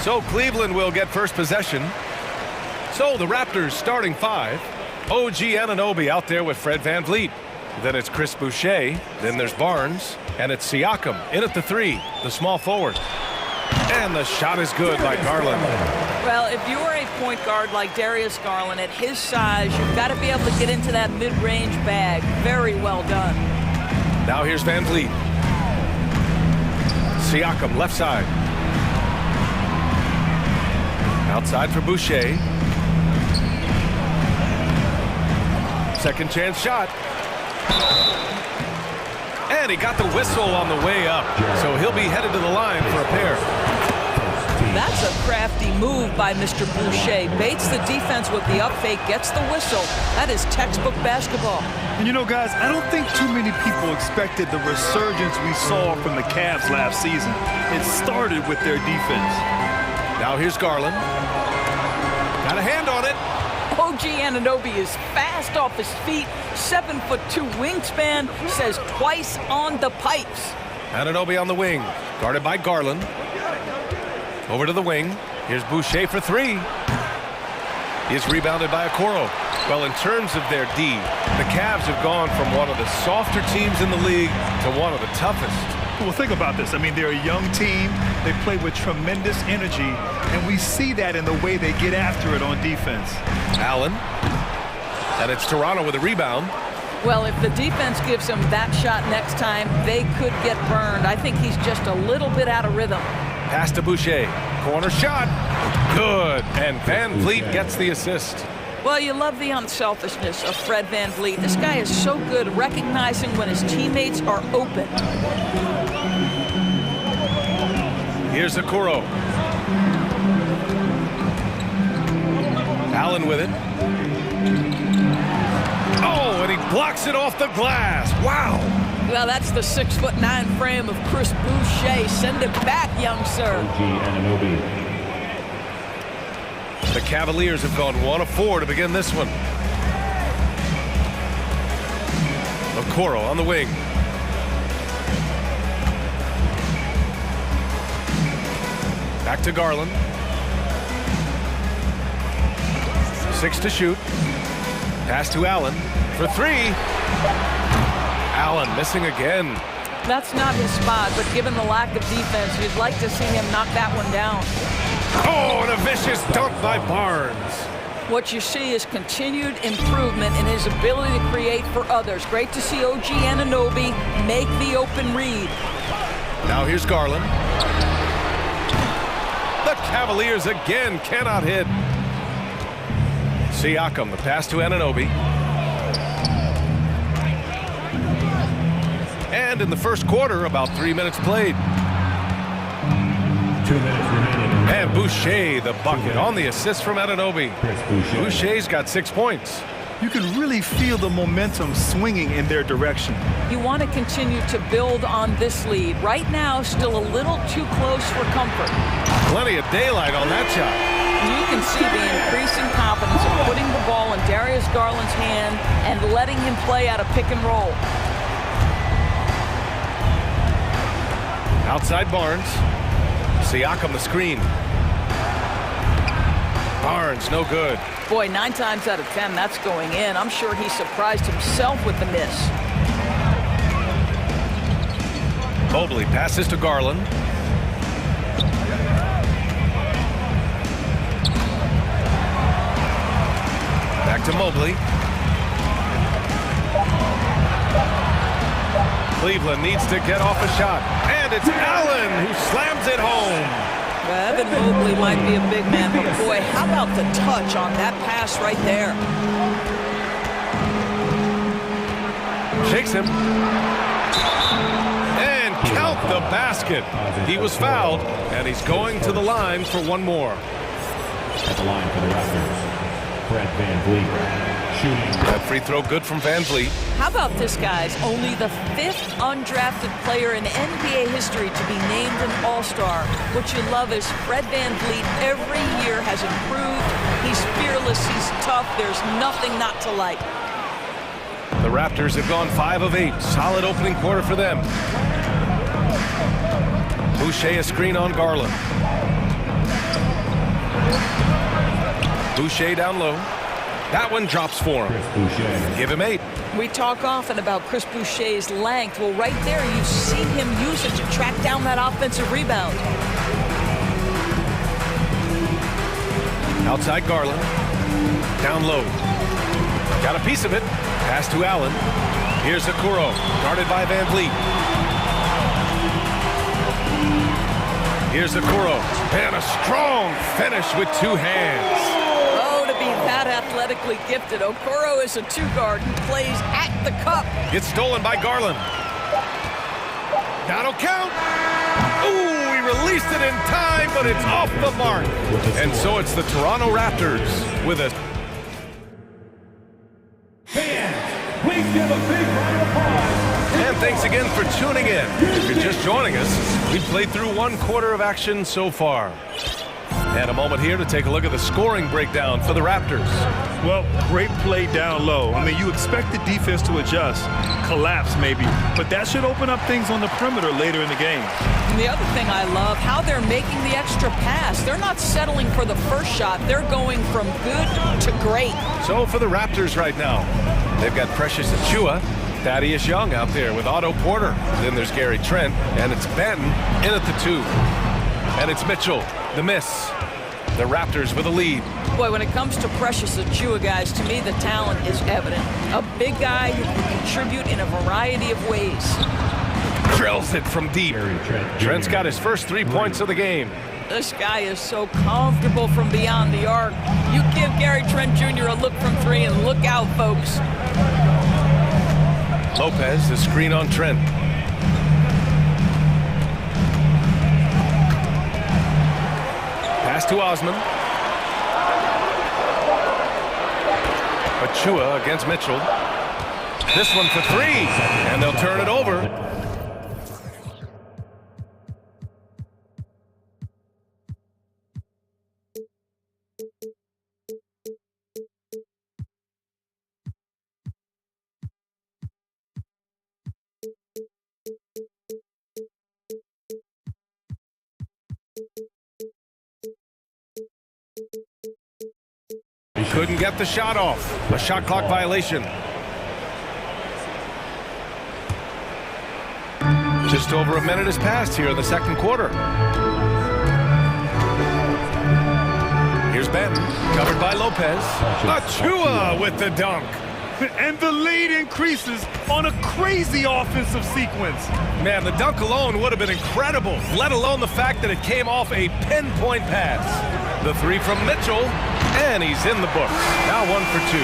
So Cleveland will get first possession. So the Raptors starting five. OG Anunoby out there with Fred VanVleet. Then it's Chris Boucher. Then there's Barnes. And it's Siakam in at the three, the small forward. And the shot is good by Garland. Well, if you are a point guard like Darius Garland, at his size, you've got to be able to get into that mid-range bag. Very well done. Now here's VanVleet. Siakam left side. Outside for Boucher. Second chance shot. And he got the whistle on the way up. So he'll be headed to the line for a pair. That's a crafty move by Mr. Boucher. Baits the defense with the up fake, gets the whistle. That is textbook basketball. And you know, guys, I don't think too many people expected the resurgence we saw from the Cavs last season. It started with their defense. Now here's Garland. Got a hand on it. OG Anunoby is fast off his feet. 7'2" wingspan, says twice on the pipes. Anunoby on the wing, guarded by Garland. Over to the wing. Here's Boucher for three. He's rebounded by Okoro. Well, in terms of their D, the Cavs have gone from one of the softer teams in the league to one of the toughest. Well, think about this. I mean, they're a young team. They play with tremendous energy, and we see that in the way they get after it on defense. Allen. And it's Toronto with a rebound. Well, if the defense gives him that shot next time, they could get burned. I think he's just a little bit out of rhythm. Pass to Boucher. Corner shot. Good. And VanVleet gets the assist. Well, you love the unselfishness of Fred VanVleet. This guy is so good recognizing when his teammates are open. Here's Okoro. Allen with it. Oh, and he blocks it off the glass. Wow. Well, that's the 6'9" frame of Chris Boucher. Send it back, young sir. The Cavaliers have gone 1 of 4 to begin this one. Okoro on the wing. Back to Garland. 6 to shoot. Pass to Allen for three. Allen missing again. That's not his spot, but given the lack of defense, you'd like to see him knock that one down. Oh, and a vicious dunk by Barnes. What you see is continued improvement in his ability to create for others. Great to see OG Anunoby make the open read. Now here's Garland. The Cavaliers again cannot hit. Siakam, the pass to Anunoby. And in the first quarter, about 3 minutes played. 2 minutes remaining. And Boucher, the bucket, on the assist from Anunoby. Boucher's got 6 points. You can really feel the momentum swinging in their direction. You want to continue to build on this lead. Right now, still a little too close for comfort. Plenty of daylight on that shot. You can see the increasing confidence of putting the ball in Darius Garland's hand and letting him play out of pick and roll. Outside Barnes. Siakam the screen. Barnes, no good. Boy, 9 times out of 10, that's going in. I'm sure he surprised himself with the miss. Mobley passes to Garland. Back to Mobley. Cleveland needs to get off a shot. And it's Allen who slams it home. Evan Mobley might be a big man, but boy, how about the touch on that pass right there? Shakes him. And count the basket. He was fouled, and he's going to the line for one more. At the line for the Raptors, Fred VanVleet. Shooting. That free throw good from VanVleet. How about this, guys? Only the 5th undrafted player in NBA history to be named an All-Star. What you love is Fred VanVleet every year has improved. He's fearless, he's tough, there's nothing not to like. The Raptors have gone 5 of 8. Solid opening quarter for them. Boucher a screen on Garland. Boucher down low. That one drops for him. Give him 8. We talk often about Chris Boucher's length. Well, right there, you've seen him use it to track down that offensive rebound. Outside Garland. Down low. Got a piece of it. Pass to Allen. Here's Okoro, guarded by Van Vliet. Here's Okoro, and a strong finish with 2 hands. Oh, to be that athletically gifted. Okoro is a 2-guard who plays at the cup. Gets stolen by Garland. That'll count. Ooh, he released it in time, but it's off the mark. And so it's the Toronto Raptors with a... Please give a big round of applause. And thanks again for tuning in. If you're just joining us, we've played through 1 quarter of action so far. And a moment here to take a look at the scoring breakdown for the Raptors. Well, great play down low. I mean, you expect the defense to adjust, collapse maybe, but that should open up things on the perimeter later in the game. And the other thing I love, how they're making the extra pass. They're not settling for the first shot. They're going from good to great. So for the Raptors right now, they've got Precious Achiuwa, Thaddeus Young out there with Otto Porter. Then there's Gary Trent, and it's Benton in at the 2. And it's Mitchell, the miss. The Raptors with a lead. Boy, when it comes to Precious Achiuwa, guys, to me the talent is evident. A big guy who can contribute in a variety of ways. Drills it from deep. Trent's got his first 3 points of the game. This guy is so comfortable from beyond the arc. You give Gary Trent Jr. a look from 3 and look out, folks. Lopez, the screen on Trent. Pass to Osman. Achiuwa against Mitchell. This one for 3, and they'll turn it over. Couldn't get the shot off. A shot clock violation. Just over a minute has passed here in the second quarter. Here's Benton, covered by Lopez. Achiuwa with the dunk. And the lead increases on a crazy offensive sequence. Man, the dunk alone would have been incredible, let alone the fact that it came off a pinpoint pass. The 3 from Mitchell, and he's in the books. Now 1 for 2.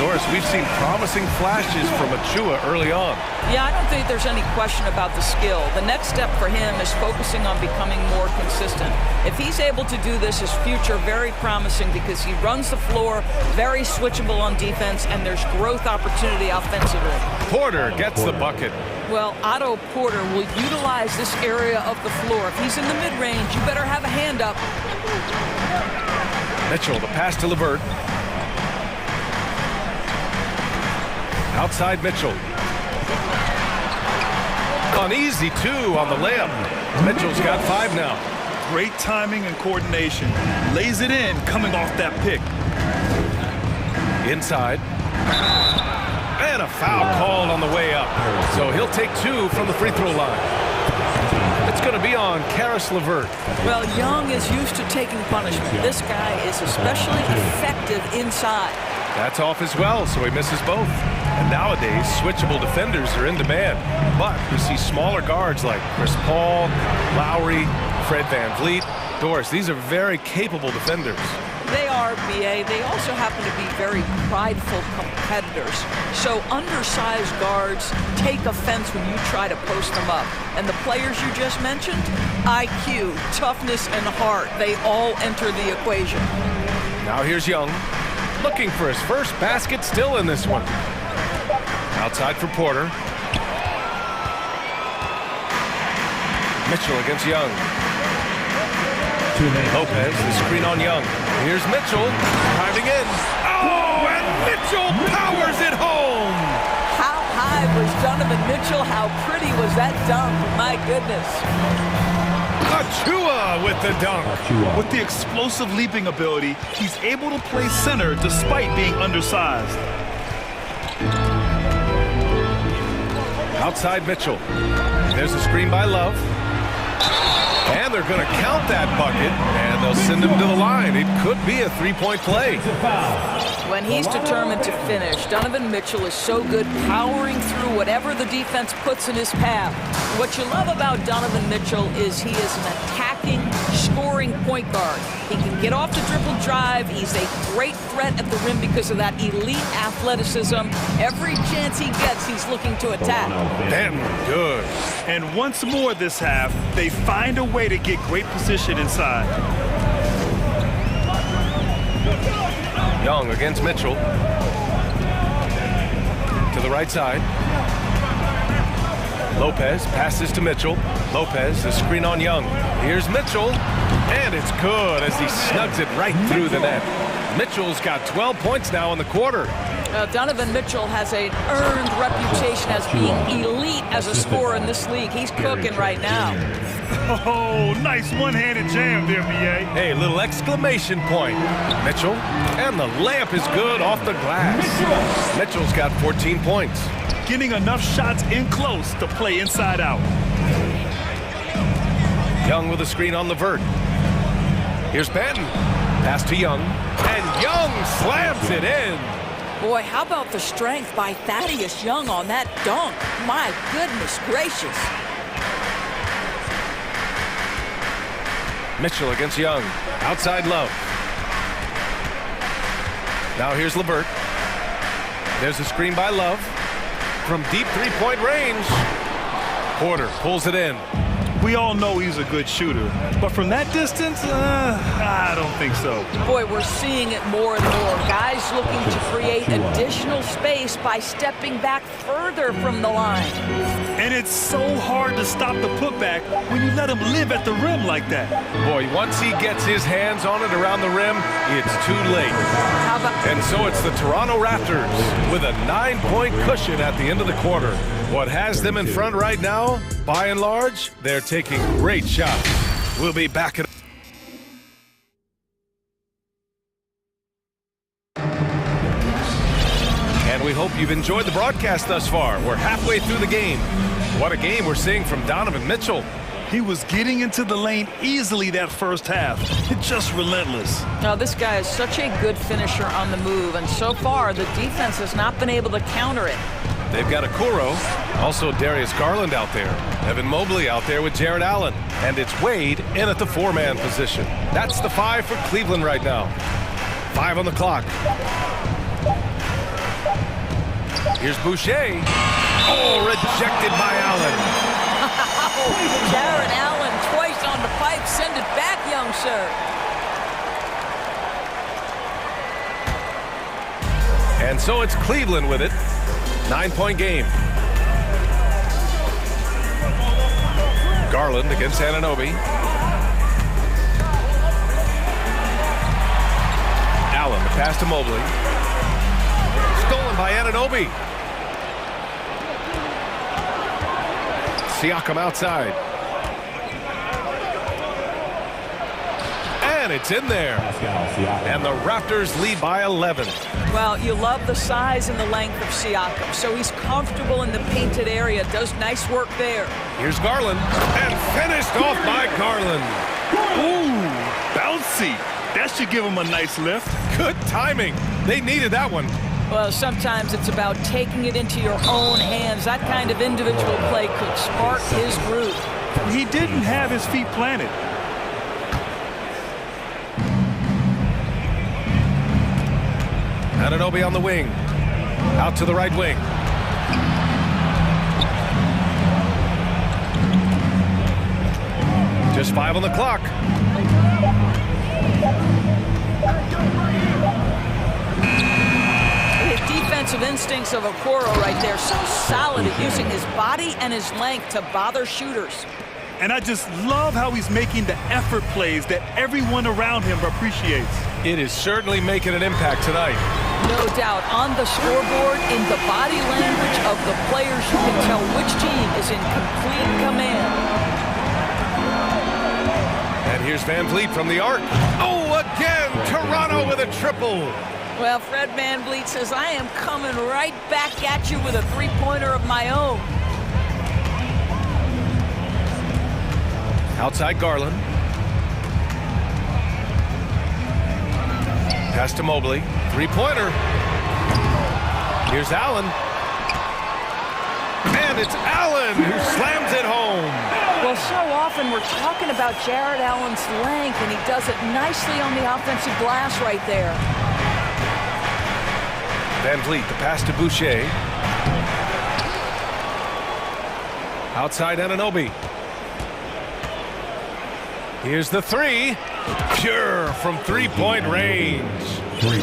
Doris, we've seen promising flashes from Achiuwa early on. Yeah, I don't think there's any question about the skill. The next step for him is focusing on becoming more consistent. If he's able to do this, his future very promising because he runs the floor, very switchable on defense, and there's growth opportunity offensively. Porter gets the bucket. Well, Otto Porter will utilize this area of the floor. If he's in the mid-range, you better have a hand up. Mitchell, the pass to LeVert. Outside Mitchell. An easy 2 on the layup. Mitchell's got 5 now. Great timing and coordination. Lays it in coming off that pick. Inside. And a foul called on the way up. So he'll take 2 from the free throw line. It's going to be on Caris LeVert. Well, Young is used to taking punishment. This guy is especially effective inside. That's off as well, so he misses both. And nowadays, switchable defenders are in demand. But we see smaller guards like Chris Paul, Lowry, Fred Van Vliet. Doris, these are very capable defenders. They are, BA. They also happen to be very prideful competitors. So undersized guards take offense when you try to post them up. And the players you just mentioned, IQ, toughness, and heart, they all enter the equation. Now here's Young, looking for his first basket, still in this one. Outside for Porter. Mitchell against Young. Lopez, the screen on Young. Here's Mitchell, driving in. Oh, and Mitchell powers it home! How high was Donovan Mitchell. How pretty was that dunk? My goodness. Achua with the dunk. With the explosive leaping ability, he's able to play center despite being undersized. Outside Mitchell. There's a screen by Love. And they're going to count that bucket, and they'll send him to the line. It could be a three-point play. When he's determined to finish, Donovan Mitchell is so good powering through whatever the defense puts in his path. What you love about Donovan Mitchell is he is an attacking, scoring point guard. He can get off the dribble drive. He's a great threat at the rim because of that elite athleticism. Every chance he gets, he's looking to attack. Damn good. And once more this half, they find a way to get great position inside. Young against Mitchell. To the right side. Lopez passes to Mitchell. Lopez, the screen on Young. Here's Mitchell, and it's good as he snugs it right through the net. Mitchell's got 12 points now in the quarter. Donovan Mitchell has an earned reputation as being elite as a scorer in this league. He's cooking right now. Oh, nice one-handed jam there, B.A. Hey, little exclamation point. Mitchell, and the layup is good off the glass. Mitchell's got 14 points. Getting enough shots in close to play inside out. Young with a screen on the vert. Here's Benton. Pass to Young, and Young slams it in. Boy, how about the strength by Thaddeus Young on that dunk? My goodness gracious. Mitchell against Young. Outside Love. Now here's LeVert. There's a screen by Love. From deep three-point range. Porter pulls it in. We all know he's a good shooter, but from that distance, I don't think so. Boy, we're seeing it more and more. Guys looking to create additional space by stepping back further from the line. And it's so hard to stop the putback when you let him live at the rim like that. Boy, once he gets his hands on it around the rim, it's too late. And so it's the Toronto Raptors with a 9-point cushion at the end of the quarter. What has them in front right now, by and large, they're taking great shots. We'll be back in. And we hope you've enjoyed the broadcast thus far. We're halfway through the game. What a game we're seeing from Donovan Mitchell. He was getting into the lane easily that first half. Just relentless. Now, this guy is such a good finisher on the move, and so far the defense has not been able to counter it. They've got Okoro, also Darius Garland out there, Evan Mobley out there with Jared Allen, and it's Wade in at the four-man position. That's the 5 for Cleveland right now. 5 on the clock. Here's Boucher. Oh, rejected by Allen. Jared Allen twice on the pipe. Send it back, young sir. And so it's Cleveland with it. 9-point game. Garland against Anunoby. Allen, the pass to Mobley. Stolen by Anunoby. Siakam outside. And it's in there. And the Raptors lead by 11. Well, you love the size and the length of Siakam, so he's comfortable in the painted area, does nice work there. Here's Garland, and finished off by Garland. Ooh, bouncy. That should give him a nice lift. Good timing. They needed that one. Well, sometimes it's about taking it into your own hands. That kind of individual play could spark his groove. He didn't have his feet planted. Anunoby on the wing. Out to the right wing. Just 5 on the clock. The defensive instincts of Okoro right there, so solid at using his body and his length to bother shooters. And I just love how he's making the effort plays that everyone around him appreciates. It is certainly making an impact tonight. No doubt. On the scoreboard, in the body language of the players, you can tell which team is in complete command. And here's Van Vliet from the arc. Oh, again, Toronto with a triple. Well, Fred VanVleet says, I am coming right back at you with a three-pointer of my own. Outside Garland. Pass to Mobley. Three-pointer. Here's Allen. And it's Allen who slams it home. Well, so often we're talking about Jared Allen's length, and he does it nicely on the offensive glass right there. Van Vliet, the pass to Boucher. Outside Anunoby. Here's the three. Pure from three-point range.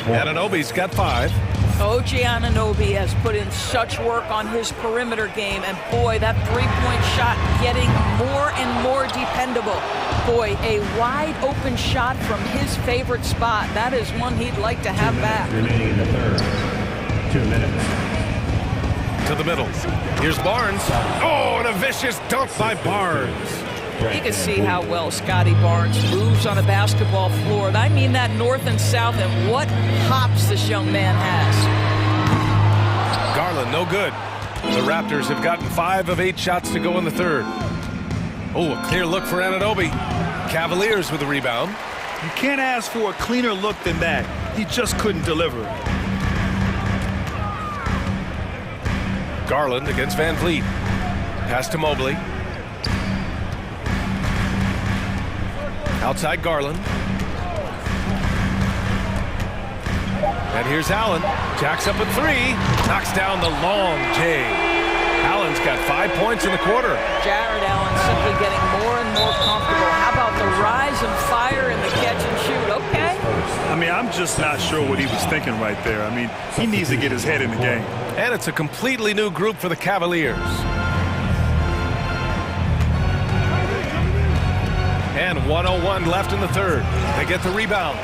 Anunoby's got 5. OG Anunoby has put in such work on his perimeter game, and boy, that three-point shot getting more and more dependable. Boy, a wide-open shot from his favorite spot. That is one he'd like to have back. Remaining in the third. 2 minutes. To the middle. Here's Barnes. Oh, and a vicious dunk by Barnes. You can see how well Scotty Barnes moves on a basketball floor. I mean that north and south, and what hops this young man has. Garland, no good. The Raptors have gotten 5 of 8 shots to go in the third. Oh, a clear look for Anunoby. Cavaliers with the rebound. You can't ask for a cleaner look than that. He just couldn't deliver. Garland against Van Vliet. Pass to Mobley. Outside Garland. And here's Allen. Jacks up a 3. Knocks down the long J. Allen's got 5 points in the quarter. Jared Allen simply getting more and more comfortable. How about the rise and fire in the catch and shoot? Okay. I mean, I'm just not sure what he was thinking right there. I mean, he needs to get his head in the game. And it's a completely new group for the Cavaliers. And 1:01 left in the third. They get the rebound.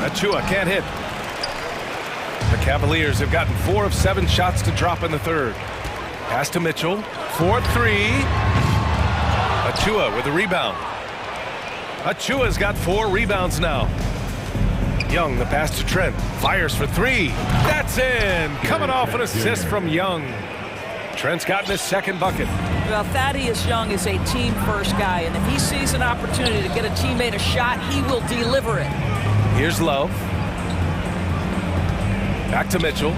Achua can't hit. The Cavaliers have gotten 4 of 7 shots to drop in the third. Pass to Mitchell. 4-3. Achua with the rebound. Achua's got 4 rebounds now. Young, the pass to Trent. Fires for 3. That's in. Coming off an assist from Young. Trent's gotten his second bucket. Well, Thaddeus Young is a team-first guy, and if he sees an opportunity to get a teammate a shot, he will deliver it. Here's Love. Back to Mitchell.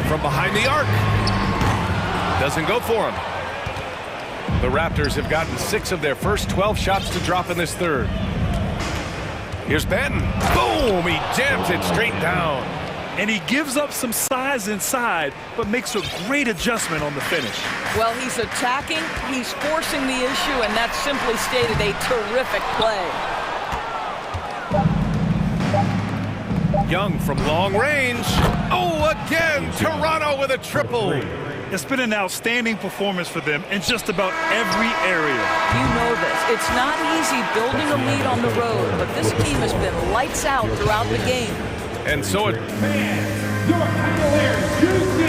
From behind the arc. Doesn't go for him. The Raptors have gotten 6 of their first 12 shots to drop in this third. Here's Benton. Boom! He jams it straight down. And he gives up some size inside, but makes a great adjustment on the finish. Well, he's attacking, he's forcing the issue, and that's simply stated a terrific play. Young from long range. Oh, again, Toronto with a triple. It's been an outstanding performance for them in just about every area. You know this. It's not easy building a lead on the road, but this team has been lights out throughout the game. And so it...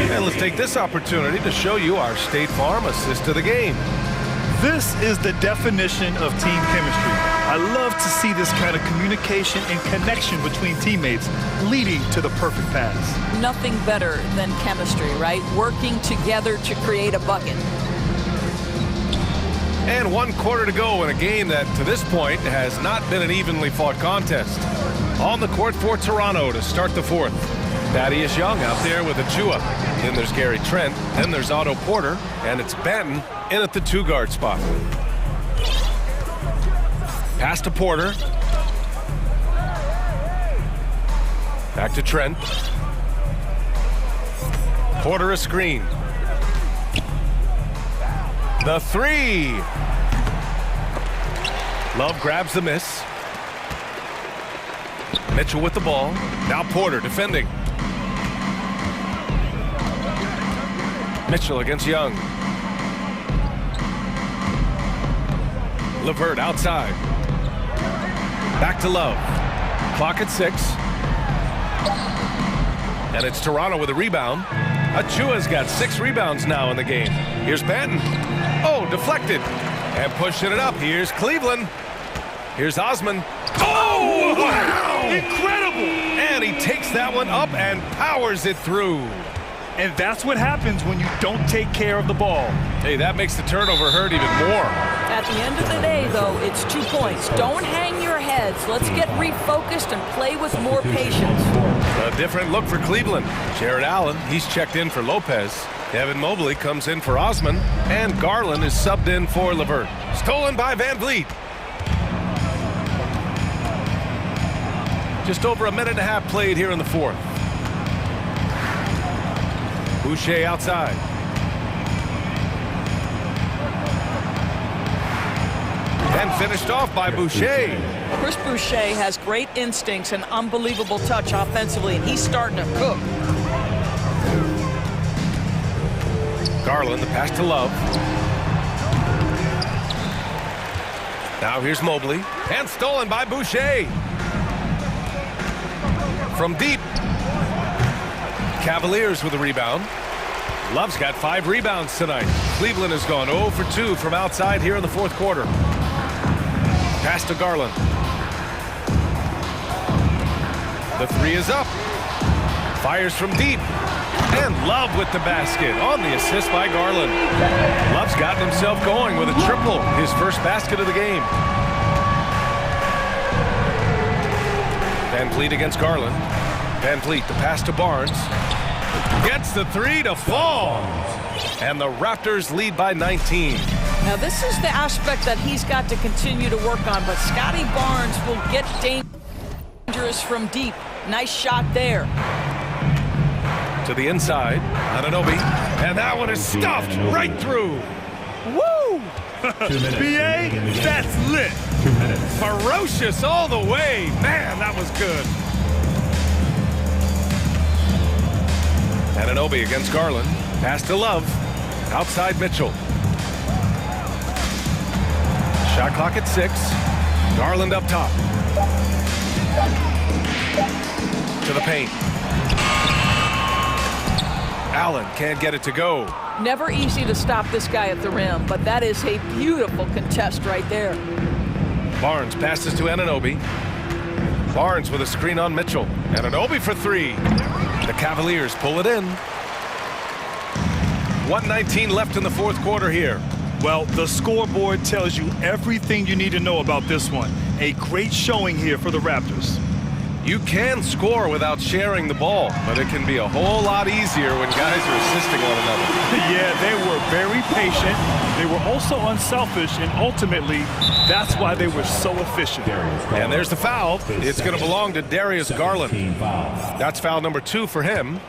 And let's take this opportunity to show you our State Farm assist of the game. This is the definition of team chemistry. I love to see this kind of communication and connection between teammates leading to the perfect pass. Nothing better than chemistry, right? Working together to create a bucket. And 1 quarter to go in a game that, to this point, has not been an evenly fought contest. On the court for Toronto to start the fourth. Thaddeus Young out there with Achua. Then there's Gary Trent. Then there's Otto Porter. And it's Benton in at the 2-guard spot. Pass to Porter. Back to Trent. Porter a screen. The 3. Love grabs the miss. Mitchell with the ball. Now Porter defending. Mitchell against Young. LeVert outside. Back to Love. Clock at 6. And it's Toronto with a rebound. Achua's got 6 rebounds now in the game. Here's Banton. Oh, deflected. And pushing it up. Here's Cleveland. Here's Osman. Oh, wow! Incredible! And he takes that one up and powers it through. And that's what happens when you don't take care of the ball. Hey, that makes the turnover hurt even more. At the end of the day, though, it's 2 points. Don't hang your heads. Let's get refocused and play with more patience. A different look for Cleveland. Jared Allen, he's checked in for Lopez. Evan Mobley comes in for Osman. And Garland is subbed in for LeVert. Stolen by Van Vliet. Just over a minute and a half played here in the fourth. Boucher outside. And finished off by Boucher. Chris Boucher has great instincts and unbelievable touch offensively, and he's starting to cook. Garland, the pass to Love. Now here's Mobley. And stolen by Boucher. From deep. Cavaliers with a rebound. Love's got 5 rebounds tonight. Cleveland has gone 0 for 2 from outside here in the fourth quarter. Pass to Garland. The 3 is up. Fires from deep. And Love with the basket on the assist by Garland. Love's gotten himself going with a triple, his first basket of the game. Van Vliet against Garland. Van Vliet, the pass to Barnes. Gets the 3 to fall. And the Raptors lead by 19. Now, this is the aspect that he's got to continue to work on, but Scotty Barnes will get dangerous from deep. Nice shot there. To the inside, Anunoby. And that one is stuffed right through. Woo! BA, that's lit. 2 minutes. Ferocious all the way. Man, that was good. Anunoby against Garland. Pass to Love. Outside Mitchell. Shot clock at 6. Garland up top. To the paint. Allen can't get it to go. Never easy to stop this guy at the rim, but that is a beautiful contest right there. Barnes passes to Anunoby. Barnes with a screen on Mitchell. Anunoby for 3. The Cavaliers pull it in. 1:19 left in the fourth quarter here. Well, the scoreboard tells you everything you need to know about this one. A great showing here for the Raptors. You can score without sharing the ball, but it can be a whole lot easier when guys are assisting one another. Yeah, they were very patient. They were also unselfish, and ultimately, that's why they were so efficient. And there's the foul. It's going to belong to Darius Garland. That's foul number 2 for him.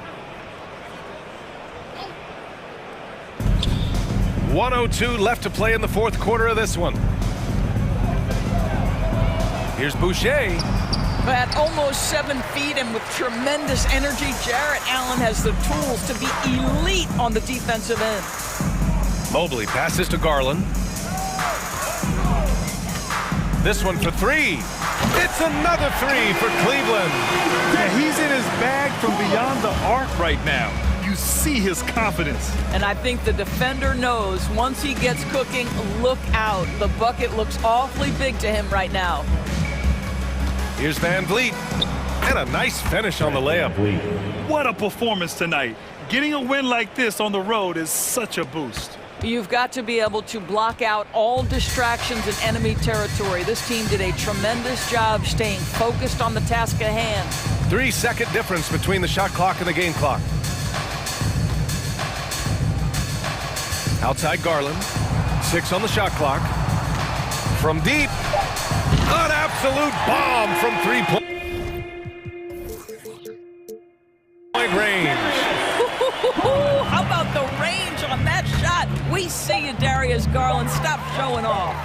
1:02 left to play in the fourth quarter of this one. Here's Boucher. At almost 7 feet and with tremendous energy, Jarrett Allen has the tools to be elite on the defensive end. Mobley passes to Garland. This one for 3. It's another 3 for Cleveland. Yeah, he's in his bag from beyond the arc right now. You see his confidence. And I think the defender knows once he gets cooking, look out. The bucket looks awfully big to him right now. Here's Van Vliet. And a nice finish on the layup. What a performance tonight. Getting a win like this on the road is such a boost. You've got to be able to block out all distractions in enemy territory. This team did a tremendous job staying focused on the task at hand. 3-second difference between the shot clock and the game clock. Outside Garland. 6 on the shot clock. From deep. An absolute bomb from 3-point range. How about the range on that shot? We see you, Darius Garland. Stop showing off.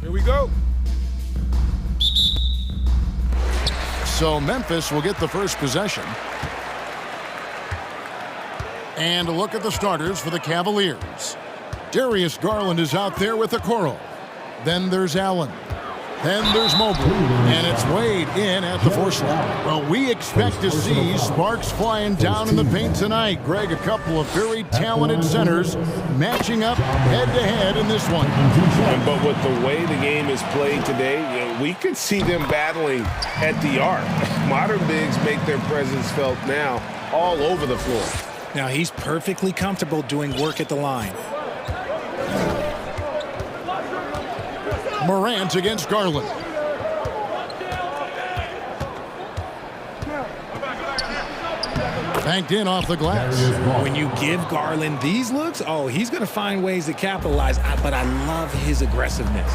Here we go. So Memphis will get the first possession. And a look at the starters for the Cavaliers. Darius Garland is out there with Okoro. Then there's Allen. Then there's Mobley. And it's Wade in at the force line. Well, we expect to see sparks flying down in the paint tonight. Greg, a couple of very talented centers matching up head-to-head in this one. But with the way the game is played today, we could see them battling at the arc. Modern bigs make their presence felt now all over the floor. Now he's perfectly comfortable doing work at the line. Morant against Garland. Banked in off the glass. When you give Garland these looks, oh, he's going to find ways to capitalize, but I love his aggressiveness.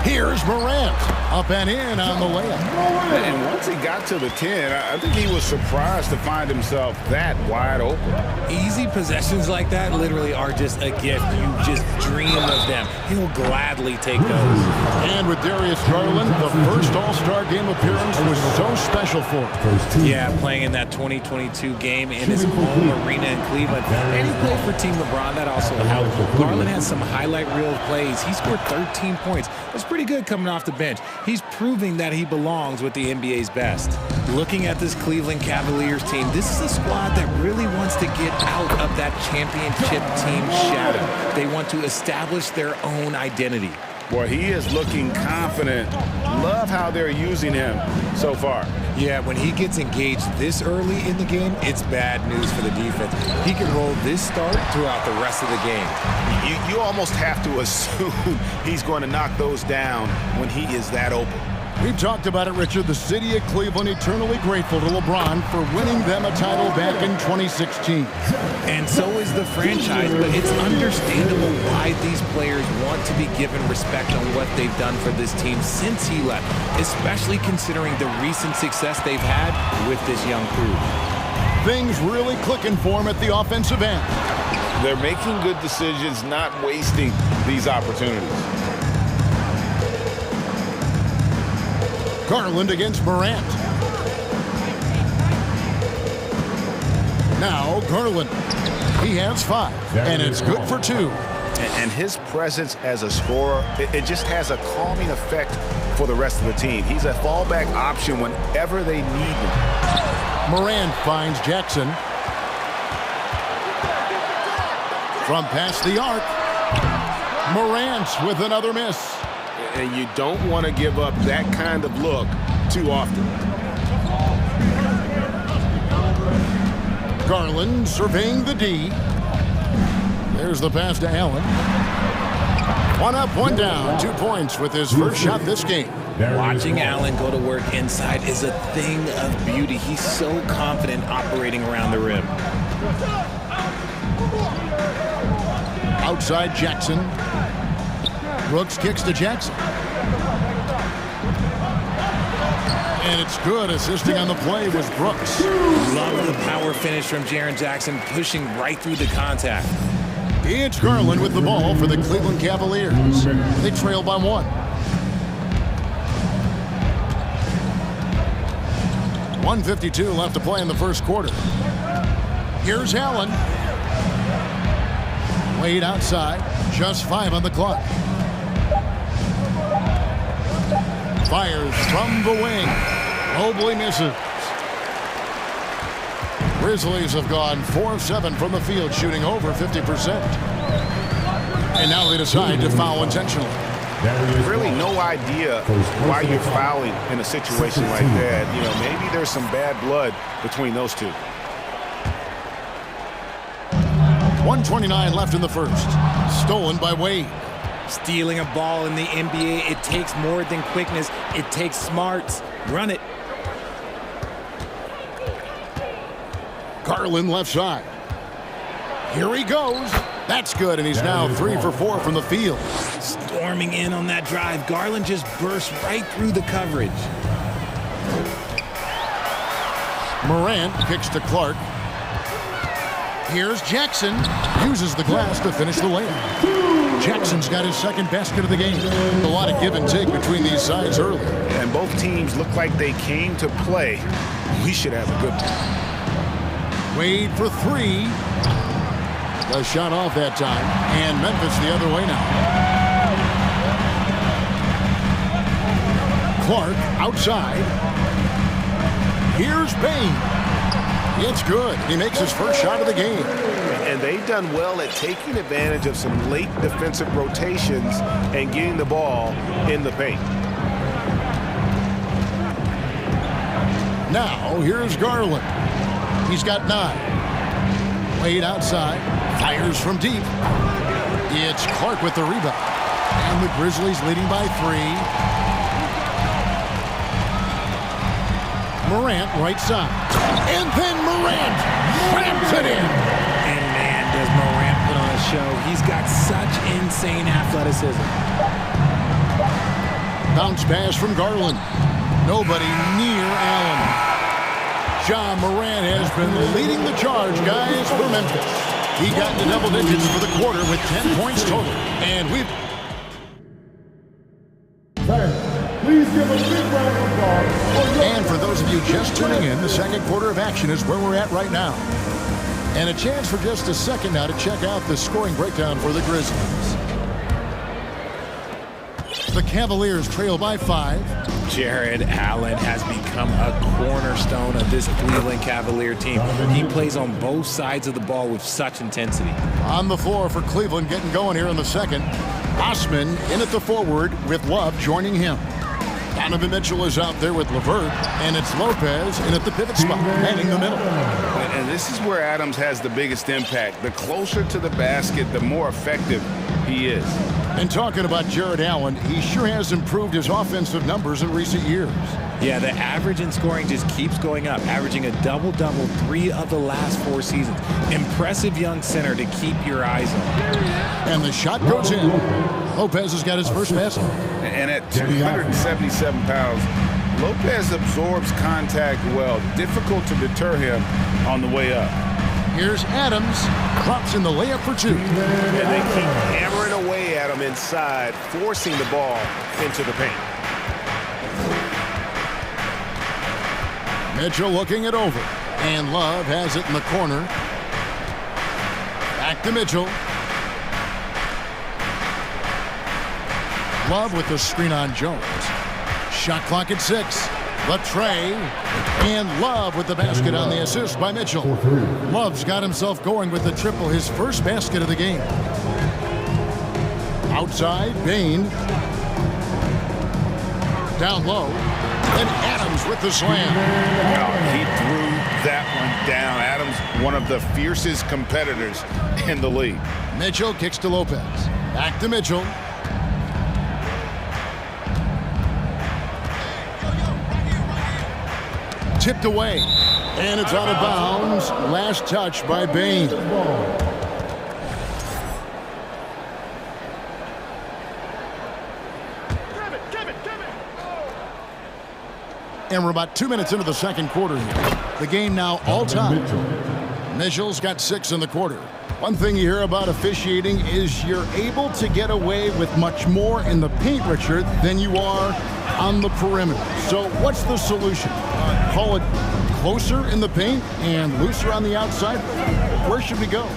Here's Morant. Up and in on the layup. And once he got to the 10, I think he was surprised to find himself that wide open. Easy possessions like that literally are just a gift. You just dream of them. He'll gladly take those. And with Darius Garland, the first All-Star game appearance was so special for him. Yeah, playing in that 2022 game in his home arena in Cleveland. And he played for Team LeBron. That also helped. Garland had some highlight reel plays. He scored 13 points. That's pretty good coming off the bench. He's proving that he belongs with the NBA's best. Looking at this Cleveland Cavaliers team, this is a squad that really wants to get out of that championship team shadow. They want to establish their own identity. Boy, he is looking confident. Love how they're using him so far. Yeah, when he gets engaged this early in the game, it's bad news for the defense. He can roll this start throughout the rest of the game. You almost have to assume he's going to knock those down when he is that open. We've talked about it, Richard. The city of Cleveland eternally grateful to LeBron for winning them a title back in 2016. And so is the franchise, but it's understandable why these players want to be given respect on what they've done for this team since he left, especially considering the recent success they've had with this young crew. Things really clicking for him at the offensive end. They're making good decisions, not wasting these opportunities. Garland against Morant. Now Garland. He has 5, and it's good for 2. And his presence as a scorer, it just has a calming effect for the rest of the team. He's a fallback option whenever they need him. Morant finds Jackson. From past the arc. Morant with another miss. And you don't want to give up that kind of look too often. Garland surveying the D. There's the pass to Allen. 1 up, 1 down. 2 points with his first shot this game. Watching Allen go to work inside is a thing of beauty. He's so confident operating around the rim. Outside Jackson. Brooks kicks to Jackson. And it's good. Assisting on the play was Brooks. Love the power finish from Jaren Jackson, pushing right through the contact. It's Garland with the ball for the Cleveland Cavaliers. They trail by 1. 1:52 left to play in the first quarter. Here's Allen. Wade outside. Just 5 on the clock. Fires from the wing. Mobley misses. Grizzlies have gone 4 of 7 from the field, shooting over 50%. And now they decide to foul intentionally. Really no idea why you're fouling in a situation like that. You know, maybe there's some bad blood between those two. 1:29 left in the first. Stolen by Wade. Stealing a ball in the NBA, it takes more than quickness. It takes smarts. Run it. Garland left side. Here he goes. That's good, and he's now 3 for 4 from the field. Storming in on that drive. Garland just burst right through the coverage. Morant kicks to Clark. Here's Jackson. Uses the glass to finish the layup. Jackson's got his second basket of the game. A lot of give and take between these sides early. And both teams look like they came to play. We should have a good one. Wade for three. The shot off that time. And Memphis the other way now. Clark outside. Here's Bain. It's good. He makes his first shot of the game. And they've done well at taking advantage of some late defensive rotations and getting the ball in the paint. Now, here's Garland. He's got 9. Wade outside. Fires from deep. It's Clark with the rebound. And the Grizzlies leading by 3. Morant right side. And then Morant rams it in. And man, does Morant put on a show. He's got such insane athleticism. Bounce pass from Garland. Nobody near Allen. Ja Morant has been leading the charge, guys, for Memphis. He got into double digits for the quarter with 10 points total. And we've... Please give a big round of applause. And for those of you just tuning in, the second quarter of action is where we're at right now. And a chance for just a second now to check out the scoring breakdown for the Grizzlies. The Cavaliers trail by 5. Jared Allen has become a cornerstone of this Cleveland Cavalier team. He plays on both sides of the ball with such intensity. On the floor for Cleveland, getting going here in the second. Osman in at the forward with Love joining him. Donovan Mitchell is out there with LeVert, and it's Lopez in at the pivot spot, manning the middle. And this is where Adams has the biggest impact. The closer to the basket, the more effective he is. And talking about Jared Allen, he sure has improved his offensive numbers in recent years. Yeah, the average in scoring just keeps going up, averaging a double-double 3 of the last 4 seasons. Impressive young center to keep your eyes on. And the shot goes in. Lopez has got his first basket. And at 277 pounds, Lopez absorbs contact well. Difficult to deter him on the way up. Here's Adams. Drops in the layup for 2. And they keep hammering away at him inside, forcing the ball into the paint. Mitchell looking it over. And Love has it in the corner. Back to Mitchell. Love with the screen on Jones. Shot clock at 6. Latrey. And Love with the basket on the assist by Mitchell. Love's got himself going with the triple, his first basket of the game. Outside, Bain. Down low. And Adams with the slam. He threw that one down. Adams, one of the fiercest competitors in the league. Mitchell kicks to Lopez. Back to Mitchell. Tipped away. And it's out of bounds. Last touch by Bain. And we're about 2 minutes into the second quarter here. The game now all time. Mitchell's got 6 in the quarter. One thing you hear about officiating is you're able to get away with much more in the paint, Richard, than you are on the perimeter. So what's the solution? Call it closer in the paint and looser on the outside? Where should we go?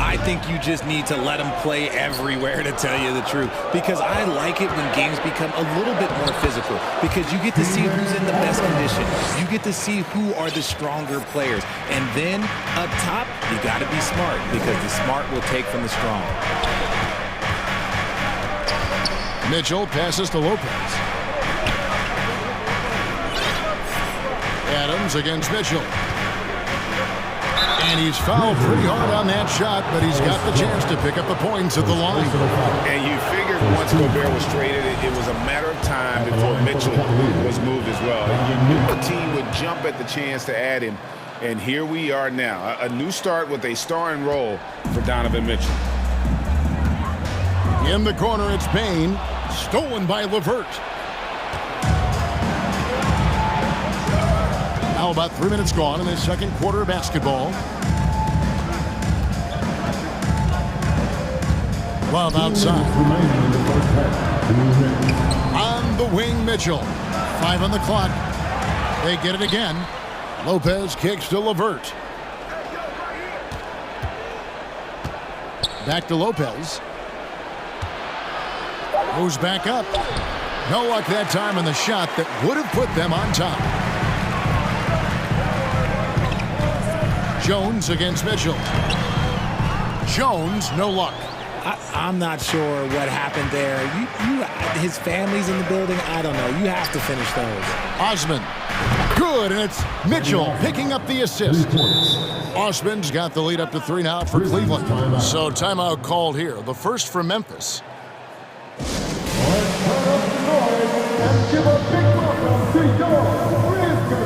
I think you just need to let them play everywhere, to tell you the truth. Because I like it when games become a little bit more physical. Because you get to see who's in the best condition. You get to see who are the stronger players. And then, up top, you got to be smart. Because the smart will take from the strong. Mitchell passes to Lopez. Adams against Mitchell. And he's fouled pretty hard on that shot, but he's got the chance to pick up the points at the line. And you figured once Gobert was traded, it was a matter of time before Mitchell was moved as well. You knew a team would jump at the chance to add him. And here we are now. A new start with a starring role for Donovan Mitchell. In the corner, it's Bain. Stolen by LeVert. Now about 3 minutes gone in the second quarter of basketball. Love outside. On the wing, Mitchell. 5 on the clock. They get it again. Lopez kicks to Levert. Back to Lopez. Moves back up. No luck that time in the shot that would have put them on top. Jones against Mitchell. Jones, no luck. I'm not sure what happened there. His family's in the building. I don't know. You have to finish those. Osman. Good, and it's Mitchell picking up the assist. Osman's got the lead up to 3 now for Cleveland. So timeout called here. The first for Memphis. Let's turn up the noise and give a big welcome to your Grizzlies.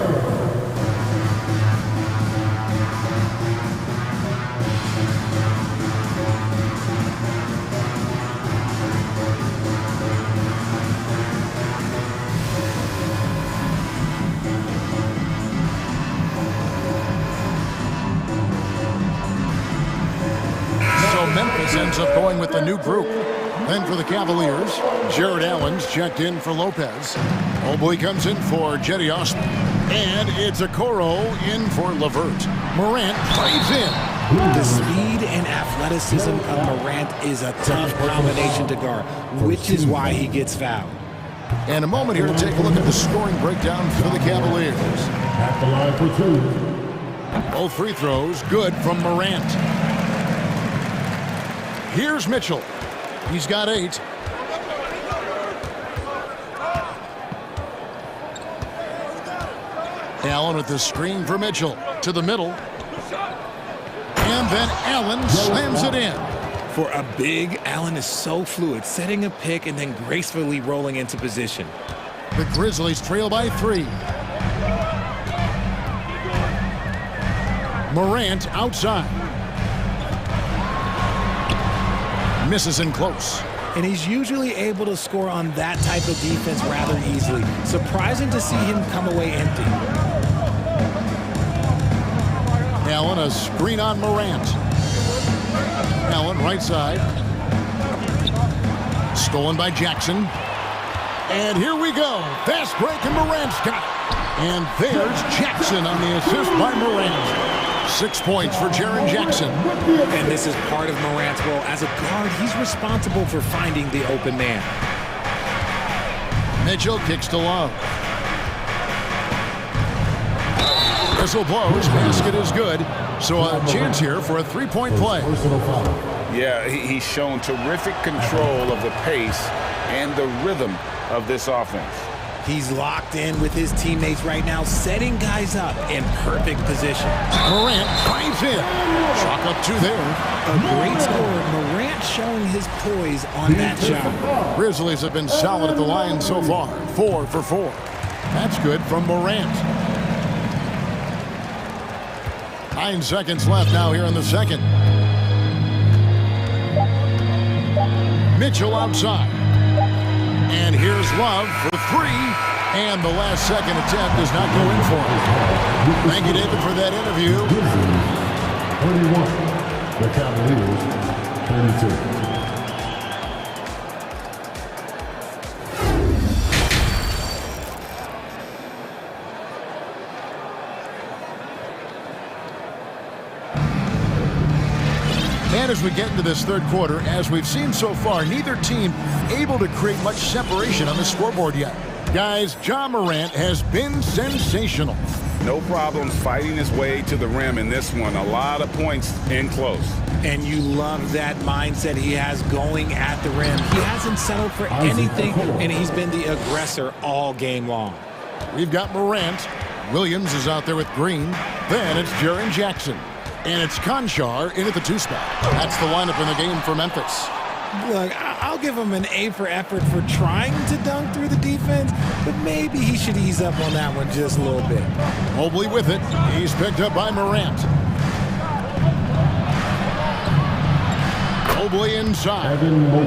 So Memphis ends up going with the new group. Then for the Cavaliers, Jared Allen's checked in for Lopez. Mobley comes in for Jetty Osman. And it's Okoro in for Levert. Morant plays in. The speed and athleticism of Morant is a tough combination to guard, which is why he gets fouled. And a moment here to take a look at the scoring breakdown for the Cavaliers. At the line for 2. Both free throws good from Morant. Here's Mitchell. He's got 8. Allen with the screen for Mitchell. To the middle. And then Allen slams it in. For a big, Allen is so fluid, setting a pick and then gracefully rolling into position. The Grizzlies trail by 3. Morant outside. Misses in close. And he's usually able to score on that type of defense rather easily. Surprising to see him come away empty. Allen, a screen on Morant. Allen, right side. Stolen by Jackson. And here we go. Fast break, and Morant's got it. And there's Jackson on the assist by Morant. 6 points for Jaren Jackson. And this is part of Morant's role. As a guard, he's responsible for finding the open man. Mitchell kicks to Love. Whistle blows. Basket is good. So a chance here for a 3-point play. Yeah, he's shown terrific control of the pace and the rhythm of this offense. He's locked in with his teammates right now, setting guys up in perfect position. Morant finds in. Chalk up 2 there. A great scorer. Morant showing his poise on that shot. Grizzlies have been solid at the line so far. 4 for 4. That's good from Morant. 9 seconds left now here in the second. Mitchell outside. And here's Love for 3. And the last second attempt does not go in for him. Thank you, David, for that interview. 31. The Cavaliers, 32. And as we get into this third quarter, as we've seen so far, neither team able to create much separation on the scoreboard yet. Guys, Ja Morant has been sensational. No problem fighting his way to the rim in this one. A lot of points in close. And you love that mindset he has going at the rim. He hasn't settled for anything, and he's been the aggressor all game long. We've got Morant. Williams is out there with Green. Then it's Jaren Jackson. And it's Conchar in at the 2 spot. That's the lineup in the game for Memphis. Look, I'll give him an A for effort for trying to dunk through the defense, but maybe he should ease up on that one just a little bit. Mobley with it. He's picked up by Morant. Mobley inside.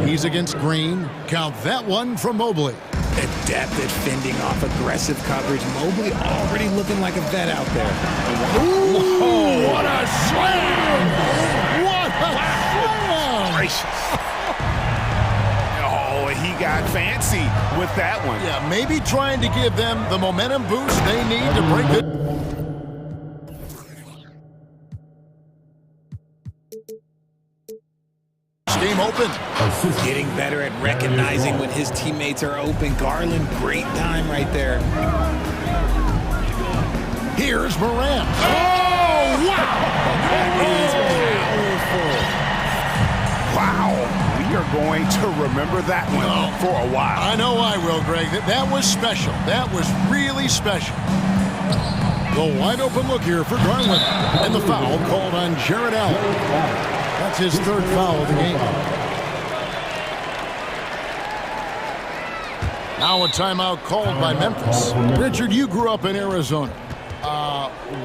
He's against Green. Count that one from Mobley. Adept at fending off aggressive coverage. Mobley already looking like a vet out there. Ooh, what a slam! What a slam! Gracious. got fancy with that one. Yeah, maybe trying to give them the momentum boost they need to break it. Game open. Getting better at recognizing when his teammates are open. Garland, great time right there. Here's Morant. Oh, wow! That is powerful. Wow. We are going to remember that one for a while. I know I will, Greg. That was special. That was really special. The wide open look here for Garland. And the foul called on Jared Allen. That's his third foul of the game. Now a timeout called by Memphis. Richard, you grew up in Arizona.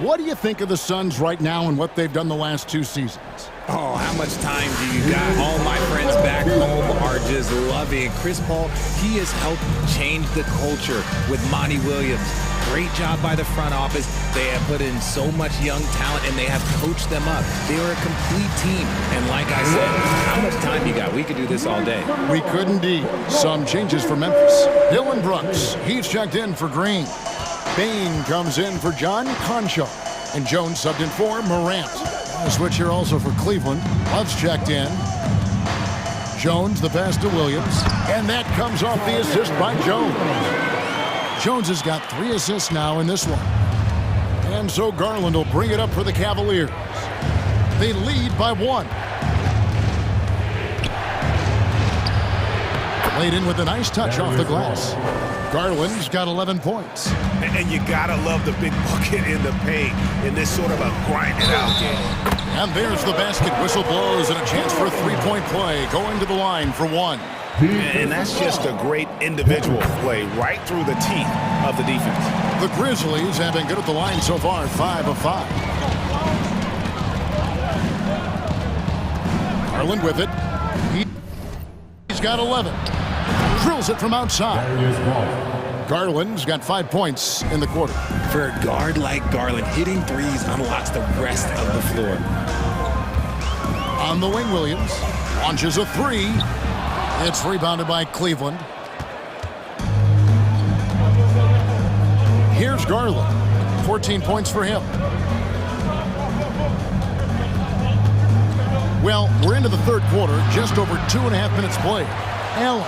What do you think of the Suns right now and what they've done the last 2 seasons? Oh, how much time do you got? All my friends back home are just loving it. Chris Paul, he has helped change the culture with Monty Williams. Great job by the front office. They have put in so much young talent, and they have coached them up. They are a complete team. And like I said, how much time you got? We could do this all day. We could indeed. Some changes for Memphis. Dylan Brooks, he's checked in for Green. Bain comes in for John Concho. And Jones subbed in for Morant. A switch here also for Cleveland. Love's checked in. Jones, the pass to Williams. And that comes off the assist by Jones. Jones has got 3 assists now in this one. And so Garland will bring it up for the Cavaliers. They lead by 1. Laid in with a nice touch off the glass. Garland's got 11 points. And you gotta love the big bucket in the paint in this sort of a grind-it-out game. And there's the basket. Whistle blows and a chance for a 3-point play. Going to the line for 1. And that's just a great individual play right through the teeth of the defense. The Grizzlies have been good at the line so far, 5 of 5. Garland with it. He's got 11. Drills it from outside. Garland's got 5 points in the quarter. For a guard like Garland, hitting threes unlocks the rest of the floor. On the wing, Williams launches a 3. It's rebounded by Cleveland. Here's Garland. 14 points for him. Well, we're into the third quarter. Just over 2.5 minutes played. Allen.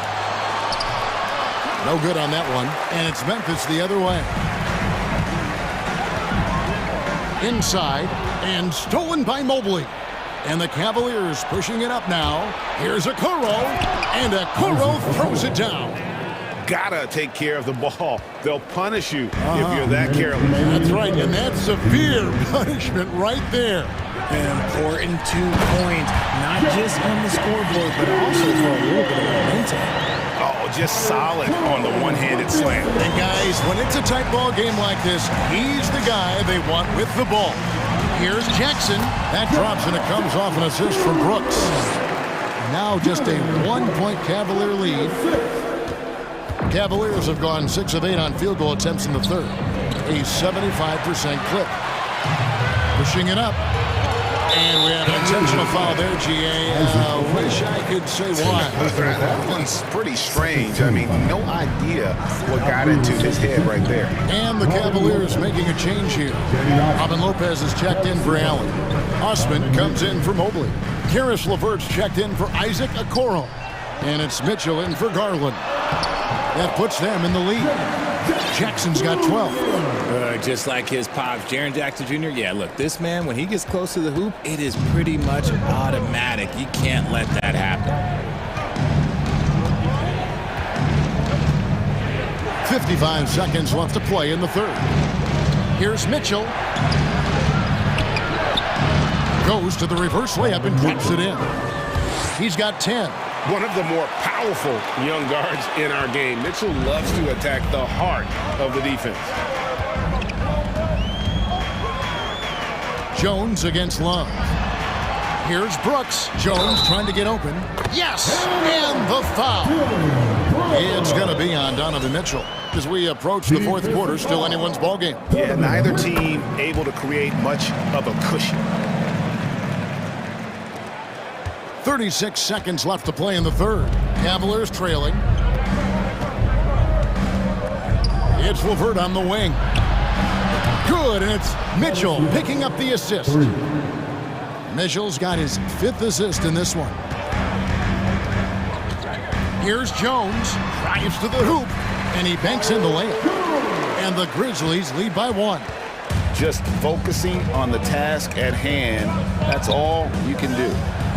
No good on that one. And it's Memphis the other way. Inside. And stolen by Mobley. And the Cavaliers pushing it up now. Here's Okoro. And Okoro throws it down. Gotta take care of the ball. They'll punish you if you're that careless. That's right, and that's severe punishment right there. An important 2 points, not just on the scoreboard, but also for a little bit of momentum. Oh, just solid on the one-handed slam. And guys, when it's a tight ball game like this, he's the guy they want with the ball. Here's Jackson. That drops, and it comes off an assist from Brooks. Now just a 1-point Cavalier lead. Cavaliers have gone 6 of 8 on field goal attempts in the third. A 75% clip. Pushing it up. And we have an intentional foul there, GA. Wish I could say why. That one's pretty strange. I mean, no idea what got into his head right there. And the Cavaliers making a change here. Robin Lopez is checked in for Allen. Osman comes in for Mobley. Karis LeVert's checked in for Isaac Okoro. And it's Mitchell in for Garland. That puts them in the lead. Jackson's got 12. Just like his pops, Jaren Jackson Jr. Yeah, look, this man, when he gets close to the hoop, it is pretty much automatic. You can't let that happen. 55 seconds left to play in the third. Here's Mitchell. Goes to the reverse layup and drops it in. He's got 10. One of the more powerful young guards in our game. Mitchell loves to attack the heart of the defense. Jones against Love. Here's Brooks. Jones trying to get open. Yes! And the foul. It's going to be on Donovan Mitchell. As we approach the fourth quarter, still anyone's ballgame. Yeah, neither team able to create much of a cushion. 36 seconds left to play in the third. Cavaliers trailing. It's Levert on the wing. Good, and it's Mitchell picking up the assist. Mitchell's got his 5th assist in this one. Here's Jones, drives to the hoop, and he banks in the layup. And the Grizzlies lead by 1. Just focusing on the task at hand, that's all you can do.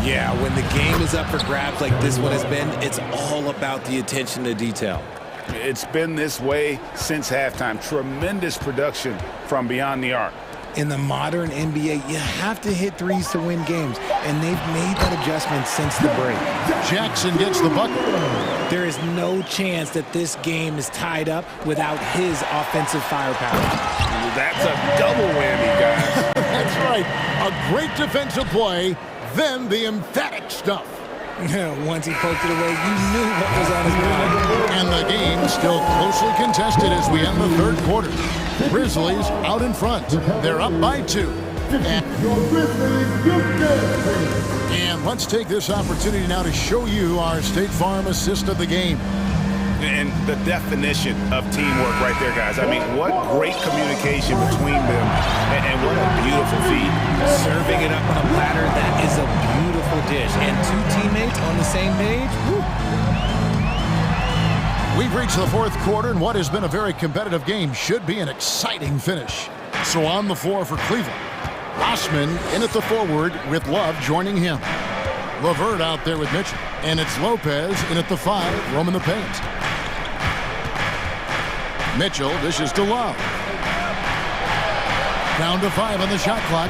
Yeah, when the game is up for grabs like this one has been, it's all about the attention to detail. It's been this way since halftime. Tremendous production from beyond the arc. In the modern NBA, you have to hit threes to win games, and they've made that adjustment since the break. Jackson gets the bucket. There is no chance that this game is tied up without his offensive firepower. That's a double whammy, guys. That's right. A great defensive play, then the emphatic stuff. Once he poked it away, you knew what was on his mind. And the game still closely contested as we end the 3rd quarter. Grizzlies out in front. They're up by 2. And let's take this opportunity now to show you our State Farm assist of the game. And the definition of teamwork right there, guys. I mean, what great communication between them, and what a beautiful feed. Serving it up on a platter, that is a beautiful dish. And 2 teammates on the same page. Woo. We've reached the 4th quarter, and what has been a very competitive game should be an exciting finish. So on the floor for Cleveland, Osman in at the forward with Love joining him. Levert out there with Mitchell. And it's Lopez in at the 5, roaming the paint. Mitchell dishes to Love. Down to 5 on the shot clock.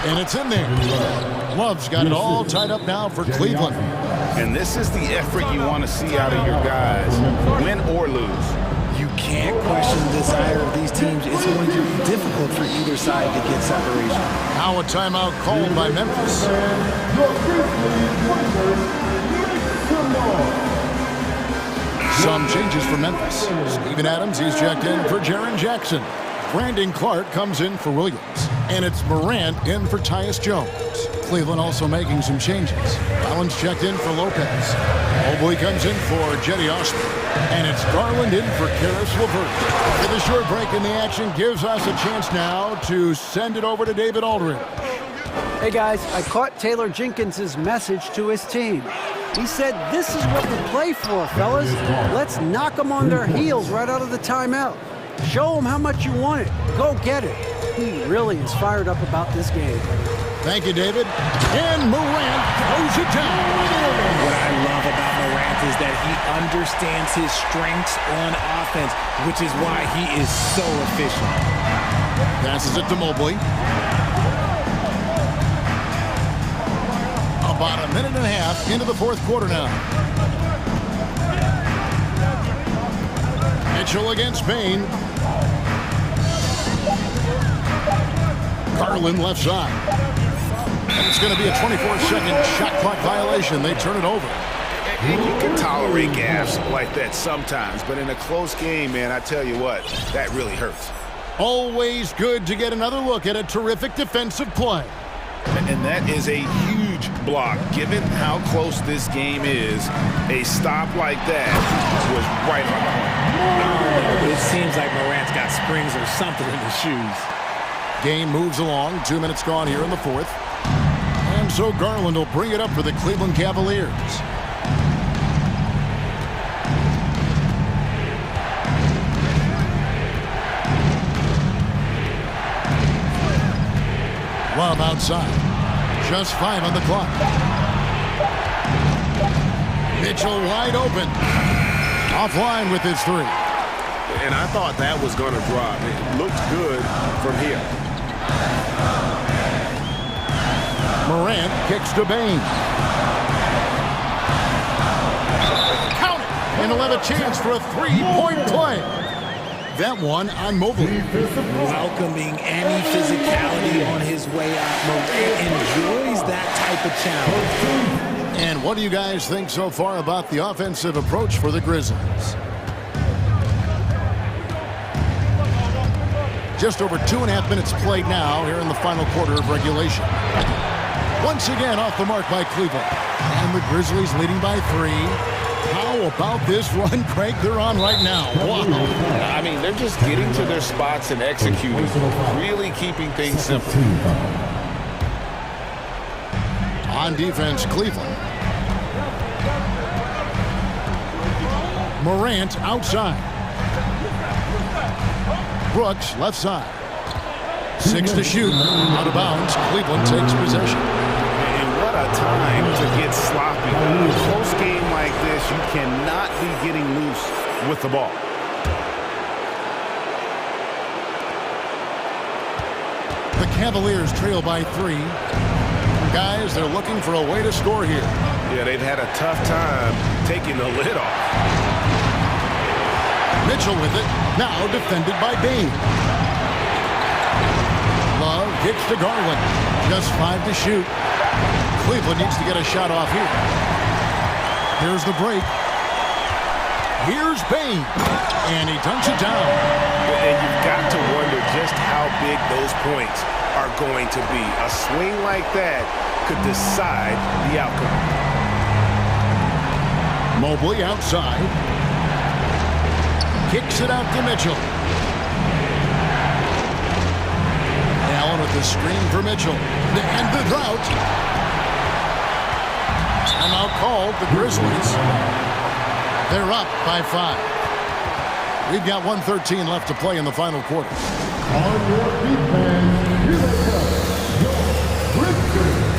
And it's in there. Love's got it all tied up now for Cleveland. And this is the effort you want to see out of your guys, win or lose. You can't question the desire of these teams. It's going to be difficult for either side to get separation. Now a timeout called by Memphis. Some changes for Memphis. Steven Adams, he's checked in for Jaren Jackson. Brandon Clark comes in for Williams. And it's Morant in for Tyus Jones. Cleveland also making some changes. Allen's checked in for Lopez. Mobley comes in for Jetty Osman. And it's Garland in for Karis LeVert. With a short break in the action gives us a chance now to send it over to David Aldridge. Hey guys, I caught Taylor Jenkins' message to his team. He said, this is what we play for, fellas. Let's knock them on their heels right out of the timeout. Show them how much you want it. Go get it. He really is fired up about this game. Thank you, David. And Morant throws it down. What I love about Morant is that he understands his strengths on offense, which is why he is so efficient. Passes it to Mobley. About a minute and a half into the 4th quarter now. Mitchell against Bain. Garland left side. And it's going to be a 24-second shot clock violation. They turn it over. You can tolerate gaffes like that sometimes, but in a close game, man, I tell you what, that really hurts. Always good to get another look at a terrific defensive play. And that is a huge block. Given how close this game is, a stop like that was right on the point. It seems like Morant's got springs or something in his shoes. Game moves along. 2 minutes gone here in the 4th. And so Garland will bring it up for the Cleveland Cavaliers. Love outside. Just 5 on the clock. Mitchell wide open. Offline with his 3. And I thought that was going to drop. It looked good from here. Morant kicks to Bain. Count it! And he'll have a chance for a 3-point play. That one on Mobley. Welcoming any physicality on his way out. Morant enjoys that type of challenge. And what do you guys think so far about the offensive approach for the Grizzlies? Just over 2.5 minutes played now here in the final quarter of regulation. Once again off the mark by Cleveland. And the Grizzlies leading by 3. How about this run crank they're on right now? Wow. I mean, they're just getting to their spots and executing, really keeping things simple. On defense, Cleveland. Morant outside. Brooks left side. 6 to shoot. Out of bounds. Cleveland takes possession. And what a time to get sloppy. In a close game like this, you cannot be getting loose with the ball. The Cavaliers trail by 3. Guys, they're looking for a way to score here. Yeah, they've had a tough time taking the lid off. Mitchell with it. Now defended by Bain. Love kicks to Garland. Just 5 to shoot. Cleveland needs to get a shot off here. Here's the break. Here's Bain. And he dunks it down. And you've got to wonder just how big those points are going to be. A swing like that could decide the outcome. Mobley outside. Kicks it out to Mitchell. Allen with the screen for Mitchell. And the drought. Timeout called the Grizzlies. They're up by 5. We've got 1:13 left to play in the final quarter. On your feet, fans, here they come, your Grizzlies.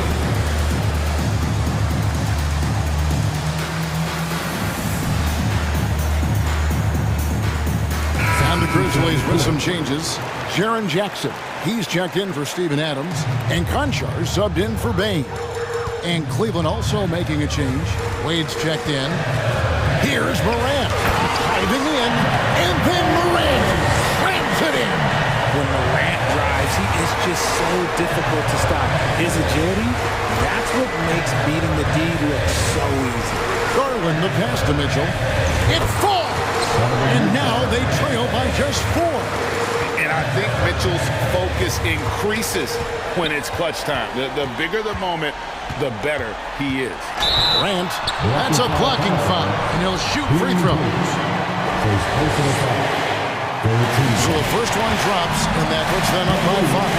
And the Grizzlies with some changes. Jaren Jackson, he's checked in for Steven Adams, and Conchar subbed in for Bain. And Cleveland also making a change. Wade's checked in. Here's Morant, diving in, and then Morant slams it in. When Morant drives, he is just so difficult to stop. His agility, that's what makes beating the D look so easy. Garland the pass to Mitchell. It falls! And now they trail by just 4. And I think Mitchell's focus increases when it's clutch time. The bigger the moment, the better he is. Grant, that's a blocking foul, and he'll shoot free throws. So the first one drops, and that puts them up by 5.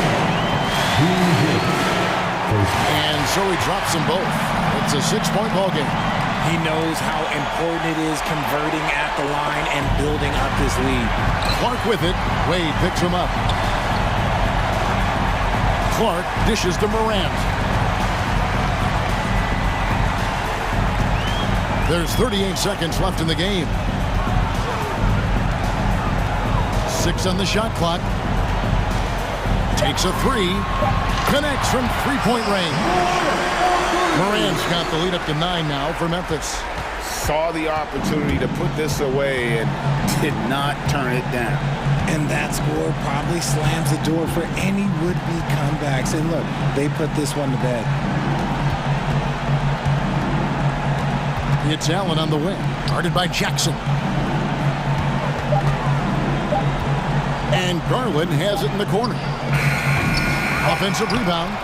And so he drops them both. It's a 6-point ball game. He knows how important it is converting at the line and building up this lead. Clark with it. Wade picks him up. Clark dishes to Morant. There's 38 seconds left in the game. 6 on the shot clock. Takes a 3. Connects from 3-point range. Morant's got the lead up to 9 now for Memphis. Saw the opportunity to put this away and did not turn it down. And that score probably slams the door for any would-be comebacks. And look, they put this one to bed. It's Allen on the wing, guarded by Jackson. And Garland has it in the corner. Offensive rebound.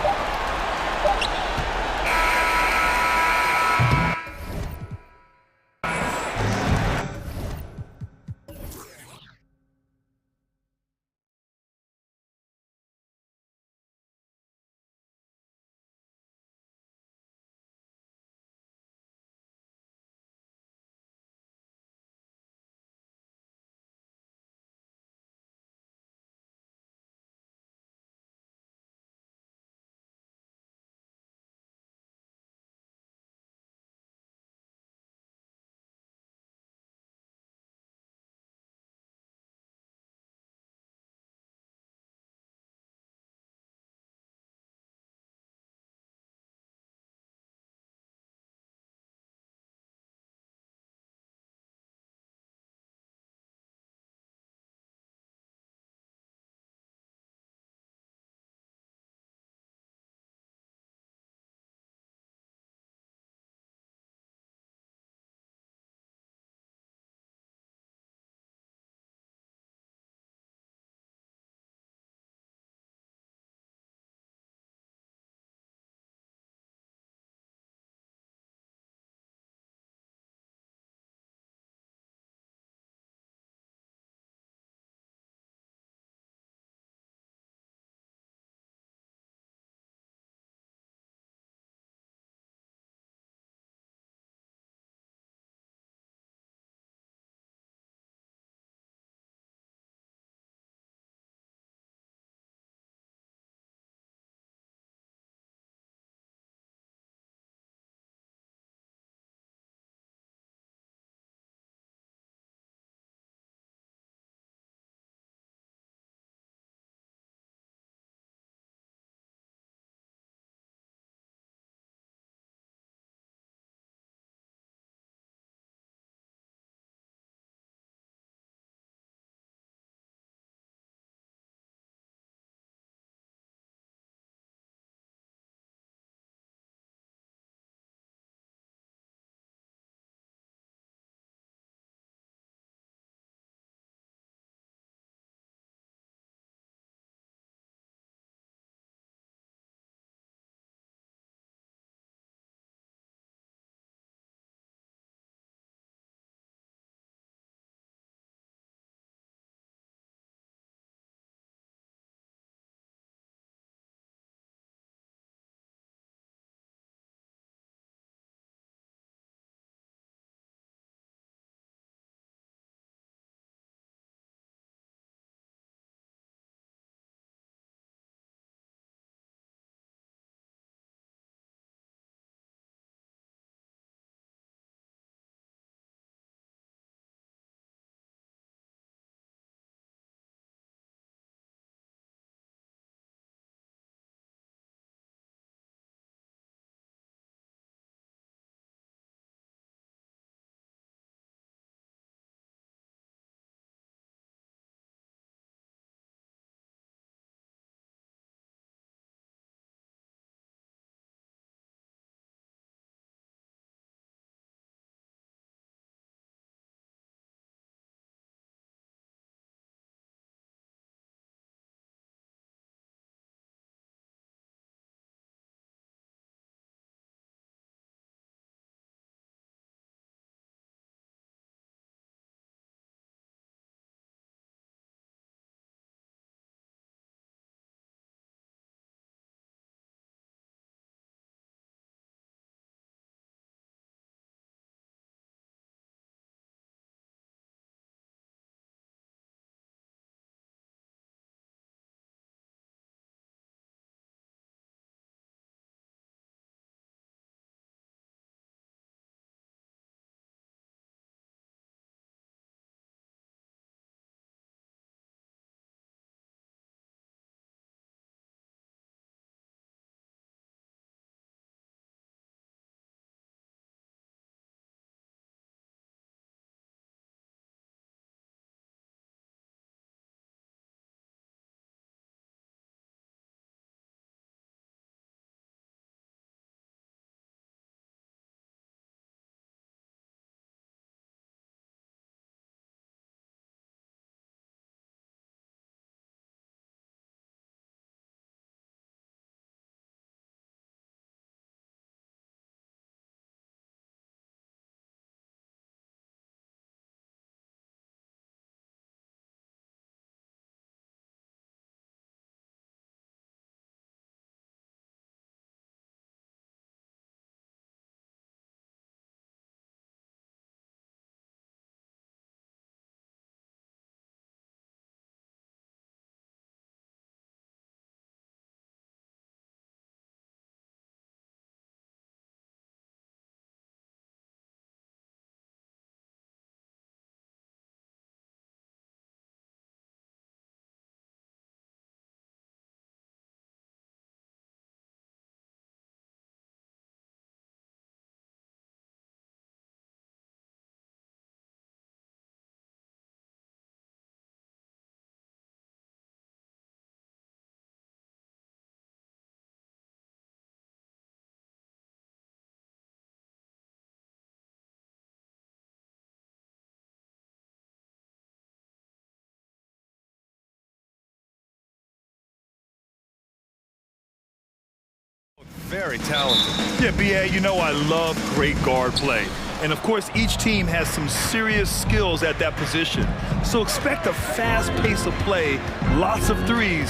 very talented. Yeah, B.A., you know I love great guard play. And, of course, each team has some serious skills at that position. So expect a fast pace of play, lots of threes.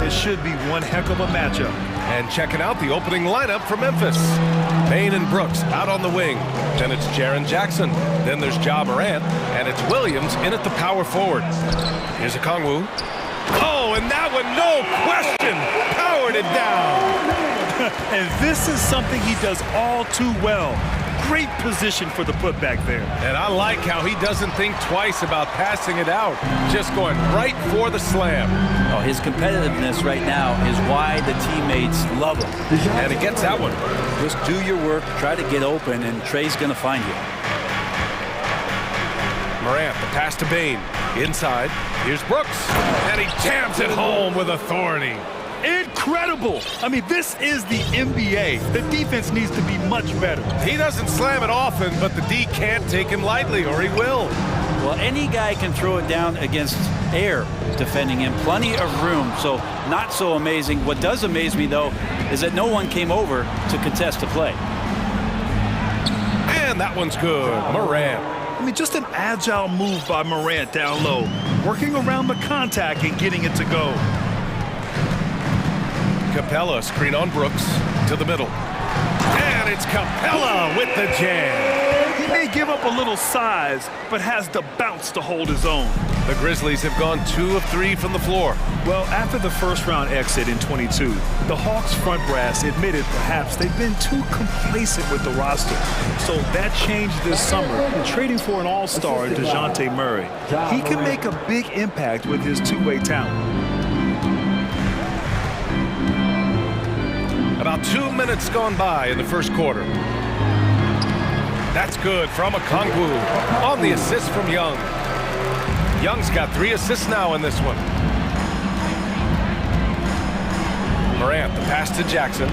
It should be one heck of a matchup. And checking out the opening lineup for Memphis. Payne and Brooks out on the wing. Then it's Jaren Jackson. Then there's Ja Morant. And it's Williams in at the power forward. Here's a Kongwu. Oh, and that one, no question, powered it down. And this is something he does all too well. Great position for the putback there. And I like how he doesn't think twice about passing it out. Just going right for the slam. Oh, his competitiveness right now is why the teammates love him. And he gets that one. Just do your work, try to get open, and Trey's going to find you. Morant, the pass to Payne. Inside, here's Brooks. And he jams it home with authority. Incredible! I mean, this is the NBA. The defense needs to be much better. He doesn't slam it often, but the D can't take him lightly, or he will. Well, any guy can throw it down against air defending him. Plenty of room, so not so amazing. What does amaze me, though, is that no one came over to contest the play. And that one's good. Morant. I mean, just an agile move by Morant down low, working around the contact and getting it to go. Capella, screen on Brooks, to the middle. And it's Capella with the jam. He may give up a little size, but has the bounce to hold his own. The Grizzlies have gone 2 of 3 from the floor. Well, after the first-round exit in 22, the Hawks front brass admitted perhaps they've been too complacent with the roster. So that changed this summer, trading for an all-star, DeJounte Murray. He can make a big impact with his two-way talent. About 2 minutes gone by in the first quarter. That's good from Kongwu on the assist from Young. Young's got 3 assists now in this one. Morant, the pass to Jackson,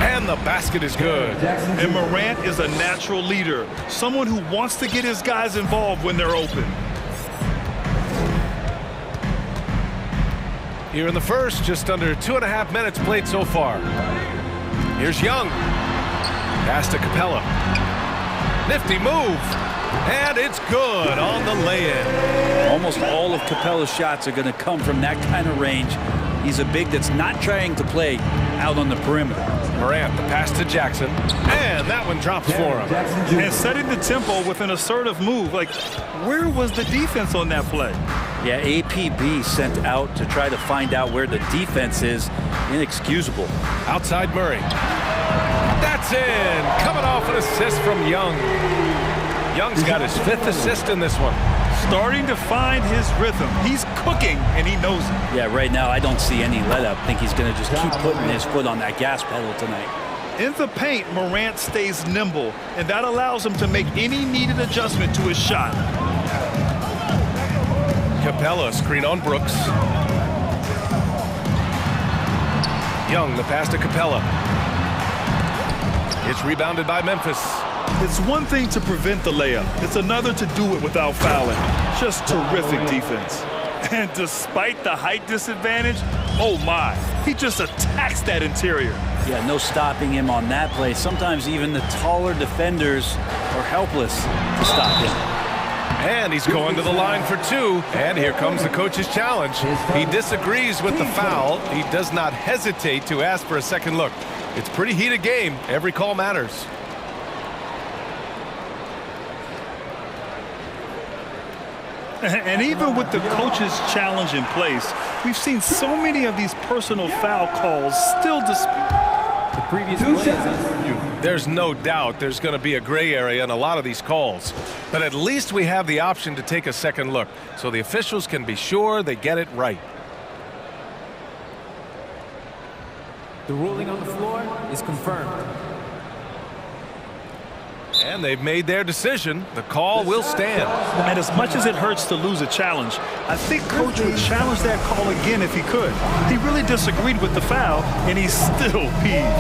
and the basket is good. And Morant is a natural leader, someone who wants to get his guys involved when they're open. Here in the first, just under 2.5 minutes played so far. Here's Young. Pass to Capella. Nifty move. And it's good on the lay-in. Almost all of Capella's shots are going to come from that kind of range. He's a big that's not trying to play out on the perimeter. Morant, the pass to Jackson. And that one drops for him. And setting the tempo with an assertive move. Like, where was the defense on that play? Yeah, APB sent out to try to find out where the defense is. Inexcusable. Outside Murray. That's in. Coming off an assist from Young. Young's got his 5th assist in this one. Starting to find his rhythm. He's cooking, and he knows it. Yeah, right now I don't see any let up. I think he's going to just keep putting his foot on that gas pedal tonight. In the paint, Morant stays nimble, and that allows him to make any needed adjustment to his shot. Capella, screen on Brooks. Young, the pass to Capella. It's rebounded by Memphis. It's one thing to prevent the layup. It's another to do it without fouling. Just terrific defense. And despite the height disadvantage, oh my, he just attacks that interior. Yeah, no stopping him on that play. Sometimes even the taller defenders are helpless to stop him. And he's going to the line for 2. And here comes the coach's challenge. He disagrees with the foul. He does not hesitate to ask for a second look. It's a pretty heated game. Every call matters. And even with the coach's challenge in place, we've seen so many of these personal foul calls still The previous play. There's no doubt there's going to be a gray area in a lot of these calls. But at least we have the option to take a second look, so the officials can be sure they get it right. The ruling on the floor is confirmed. And they've made their decision. The call will stand. And as much as it hurts to lose a challenge, I think Coach would challenge that call again if he could. He really disagreed with the foul, and he's still peeved.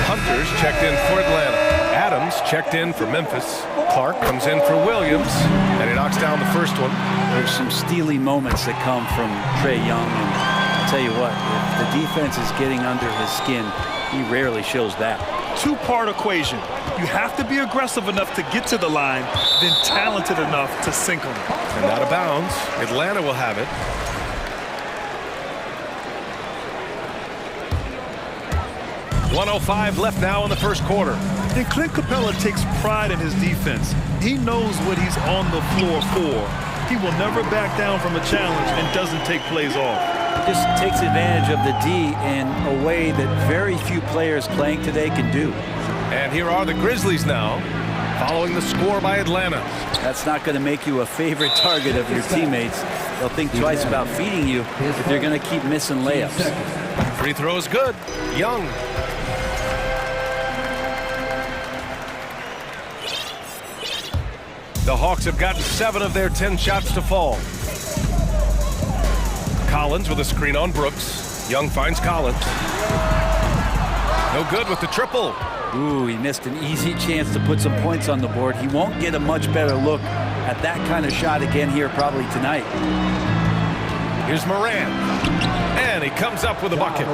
Hunters checked in for Atlanta. Adams checked checked in for Memphis. Clark comes in for Williams, and he knocks down the first one. There's some steely moments that come from Trae Young, and I'll tell you what, if the defense is getting under his skin, he rarely shows that. Two-part equation. You have to be aggressive enough to get to the line, then talented enough to sink them. And out of bounds. Atlanta will have it. .105 left now in the first quarter. And Clint Capella takes pride in his defense. He knows what he's on the floor for. He will never back down from a challenge and doesn't take plays off. He just takes advantage of the D in a way that very few players playing today can do. And here are the Grizzlies now, following the score by Atlanta. That's not going to make you a favorite target of your teammates. They'll think twice about feeding you if you're going to keep missing layups. Free throw is good. Young. The Hawks have gotten 7 of their 10 shots to fall. Collins with a screen on Brooks. Young finds Collins. No good with the triple. Ooh, he missed an easy chance to put some points on the board. He won't get a much better look at that kind of shot again here probably tonight. Here's Morant. And he comes up with a bucket.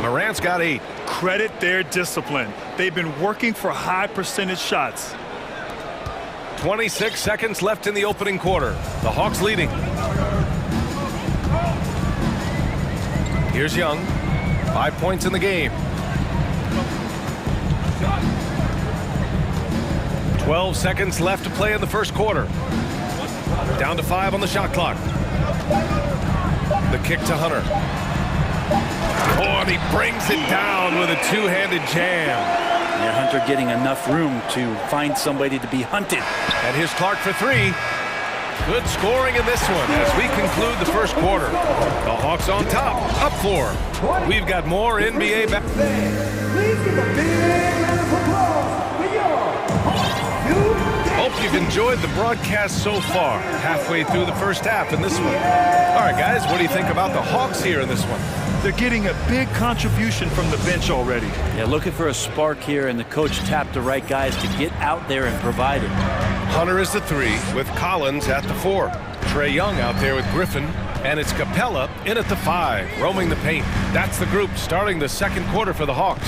Morant's got 8. Credit their discipline. They've been working for high percentage shots. 26 seconds left in the opening quarter. The Hawks leading. Here's Young. 5 points in the game. 12 seconds left to play in the first quarter. Down to 5 on the shot clock. The kick to Hunter. Oh, and he brings it down with a two-handed jam. Yeah, Hunter getting enough room to find somebody to be hunted. And here's Clark for 3. Good scoring in this one as we conclude the first quarter. The Hawks on top, up 4. We've got more NBA back. Please give a big round of applause for your Hope you've enjoyed the broadcast so far. Halfway through the first half in this one. All right, guys, what do you think about the Hawks here in this one? They're getting a big contribution from the bench already. Yeah, looking for a spark here, and the coach tapped the right guys to get out there and provide it. Hunter is the 3 with Collins at the 4. Trae Young out there with Griffin, and it's Capella in at the 5, roaming the paint. That's the group starting the second quarter for the Hawks.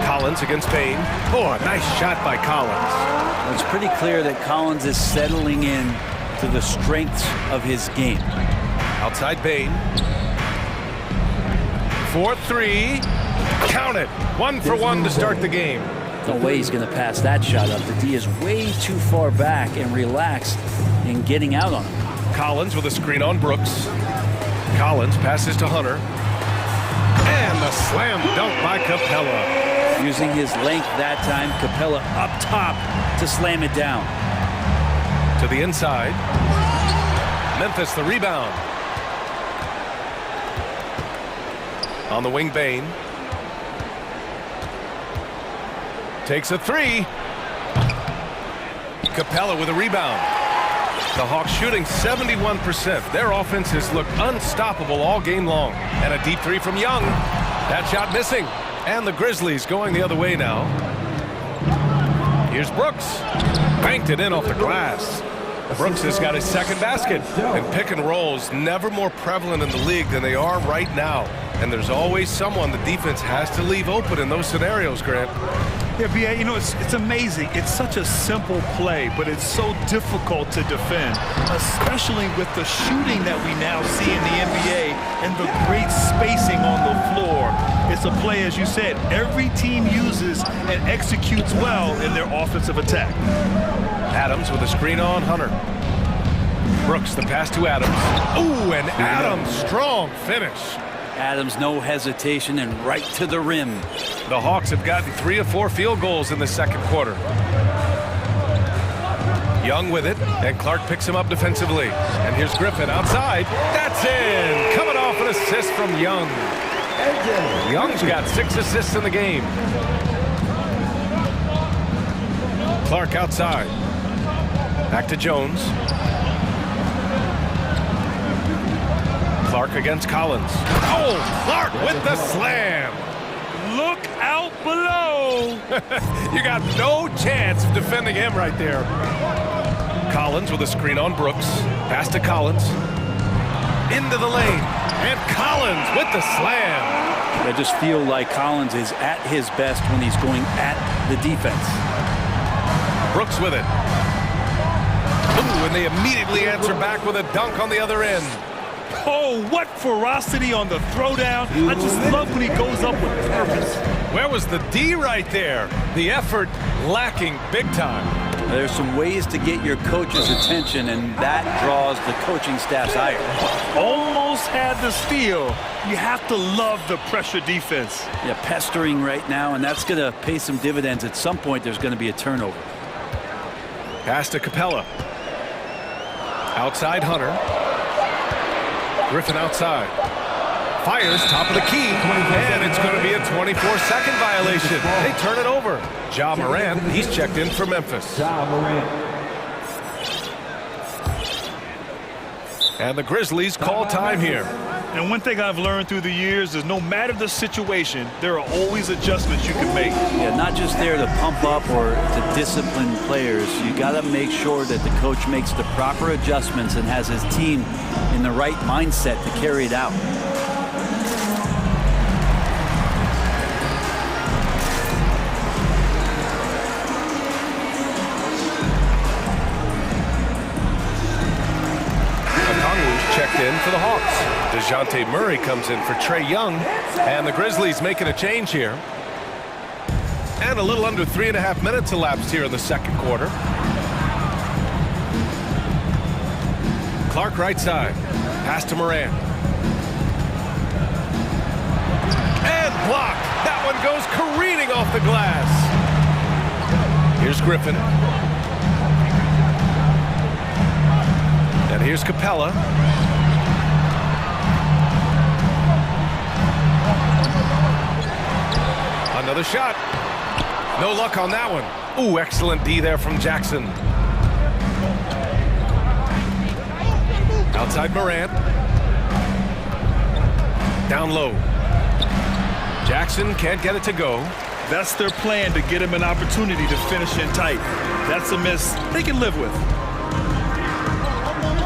Collins against Payne. Oh, a nice shot by Collins. Well, it's pretty clear that Collins is settling in to the strengths of his game. Outside Payne. 4-3. Count it. 1 for 1 to start the game. No way he's going to pass that shot up. The D is way too far back and relaxed in getting out on him. Collins with a screen on Brooks. Collins passes to Hunter. And the slam dunk by Capella. Using his length that time, Capella up top to slam it down. To the inside. Memphis the rebound. On the wing, Bane. Takes a 3. Capella with a rebound. The Hawks shooting 71%. Their offense has looked unstoppable all game long. And a deep 3 from Young. That shot missing. And the Grizzlies going the other way now. Here's Brooks. Banked it in off the glass. Brooks has got his second basket. And pick and rolls never more prevalent in the league than they are right now. And there's always someone the defense has to leave open in those scenarios, Grant. Yeah, B.A., you know, it's amazing. It's such a simple play, but it's so difficult to defend, especially with the shooting that we now see in the NBA and the great spacing on the floor. It's a play, as you said, every team uses and executes well in their offensive attack. Adams with a screen on Hunter. Brooks, the pass to Adams. Ooh, and Adams, strong finish. Adams, no hesitation, and right to the rim. The Hawks have gotten 3 of 4 field goals in the second quarter. Young with it, and Clark picks him up defensively. And here's Griffin outside. That's in! Coming off an assist from Young. Young's got 6 assists in the game. Clark outside. Back to Jones. Clark against Collins. Oh, Clark with the slam. look out below. You got no chance of defending him right there. Collins with a screen on Brooks. Pass to Collins. Into the lane. And Collins with the slam. I just feel like Collins is at his best when he's going at the defense. Brooks with it. Ooh, and they immediately answer back with a dunk on the other end. Oh, what ferocity on the throwdown. I just love when he goes up with purpose. Where was the D right there? The effort lacking big time. There's some ways to get your coach's attention, and that draws the coaching staff's ire. Almost had the steal. You have to love the pressure defense. Yeah, pestering right now, and that's going to pay some dividends. At some point, there's going to be a turnover. Pass to Capella. Outside Hunter. Griffin outside. Fires top of the key, and it's going to be a 24-second violation. They turn it over. Ja Morant, he's checked in for Memphis. And the Grizzlies call time here. And one thing I've learned through the years is no matter the situation, there are always adjustments you can make. Yeah, not just there to pump up or to discipline players. You got to make sure that the coach makes the proper adjustments and has his team in the right mindset to carry it out. Checked in for the Hawks. DeJounte Murray comes in for Trae Young, and the Grizzlies making a change here. And a little under 3.5 minutes elapsed here in the second quarter. Clark right side. Pass to Morant. And blocked. That one goes careening off the glass. Here's Griffin. And here's Capella. Another shot. No luck on that one. Ooh, excellent D there from Jackson. Outside Morant. Down low. Jackson can't get it to go. That's their plan, to get him an opportunity to finish in tight. That's a miss they can live with.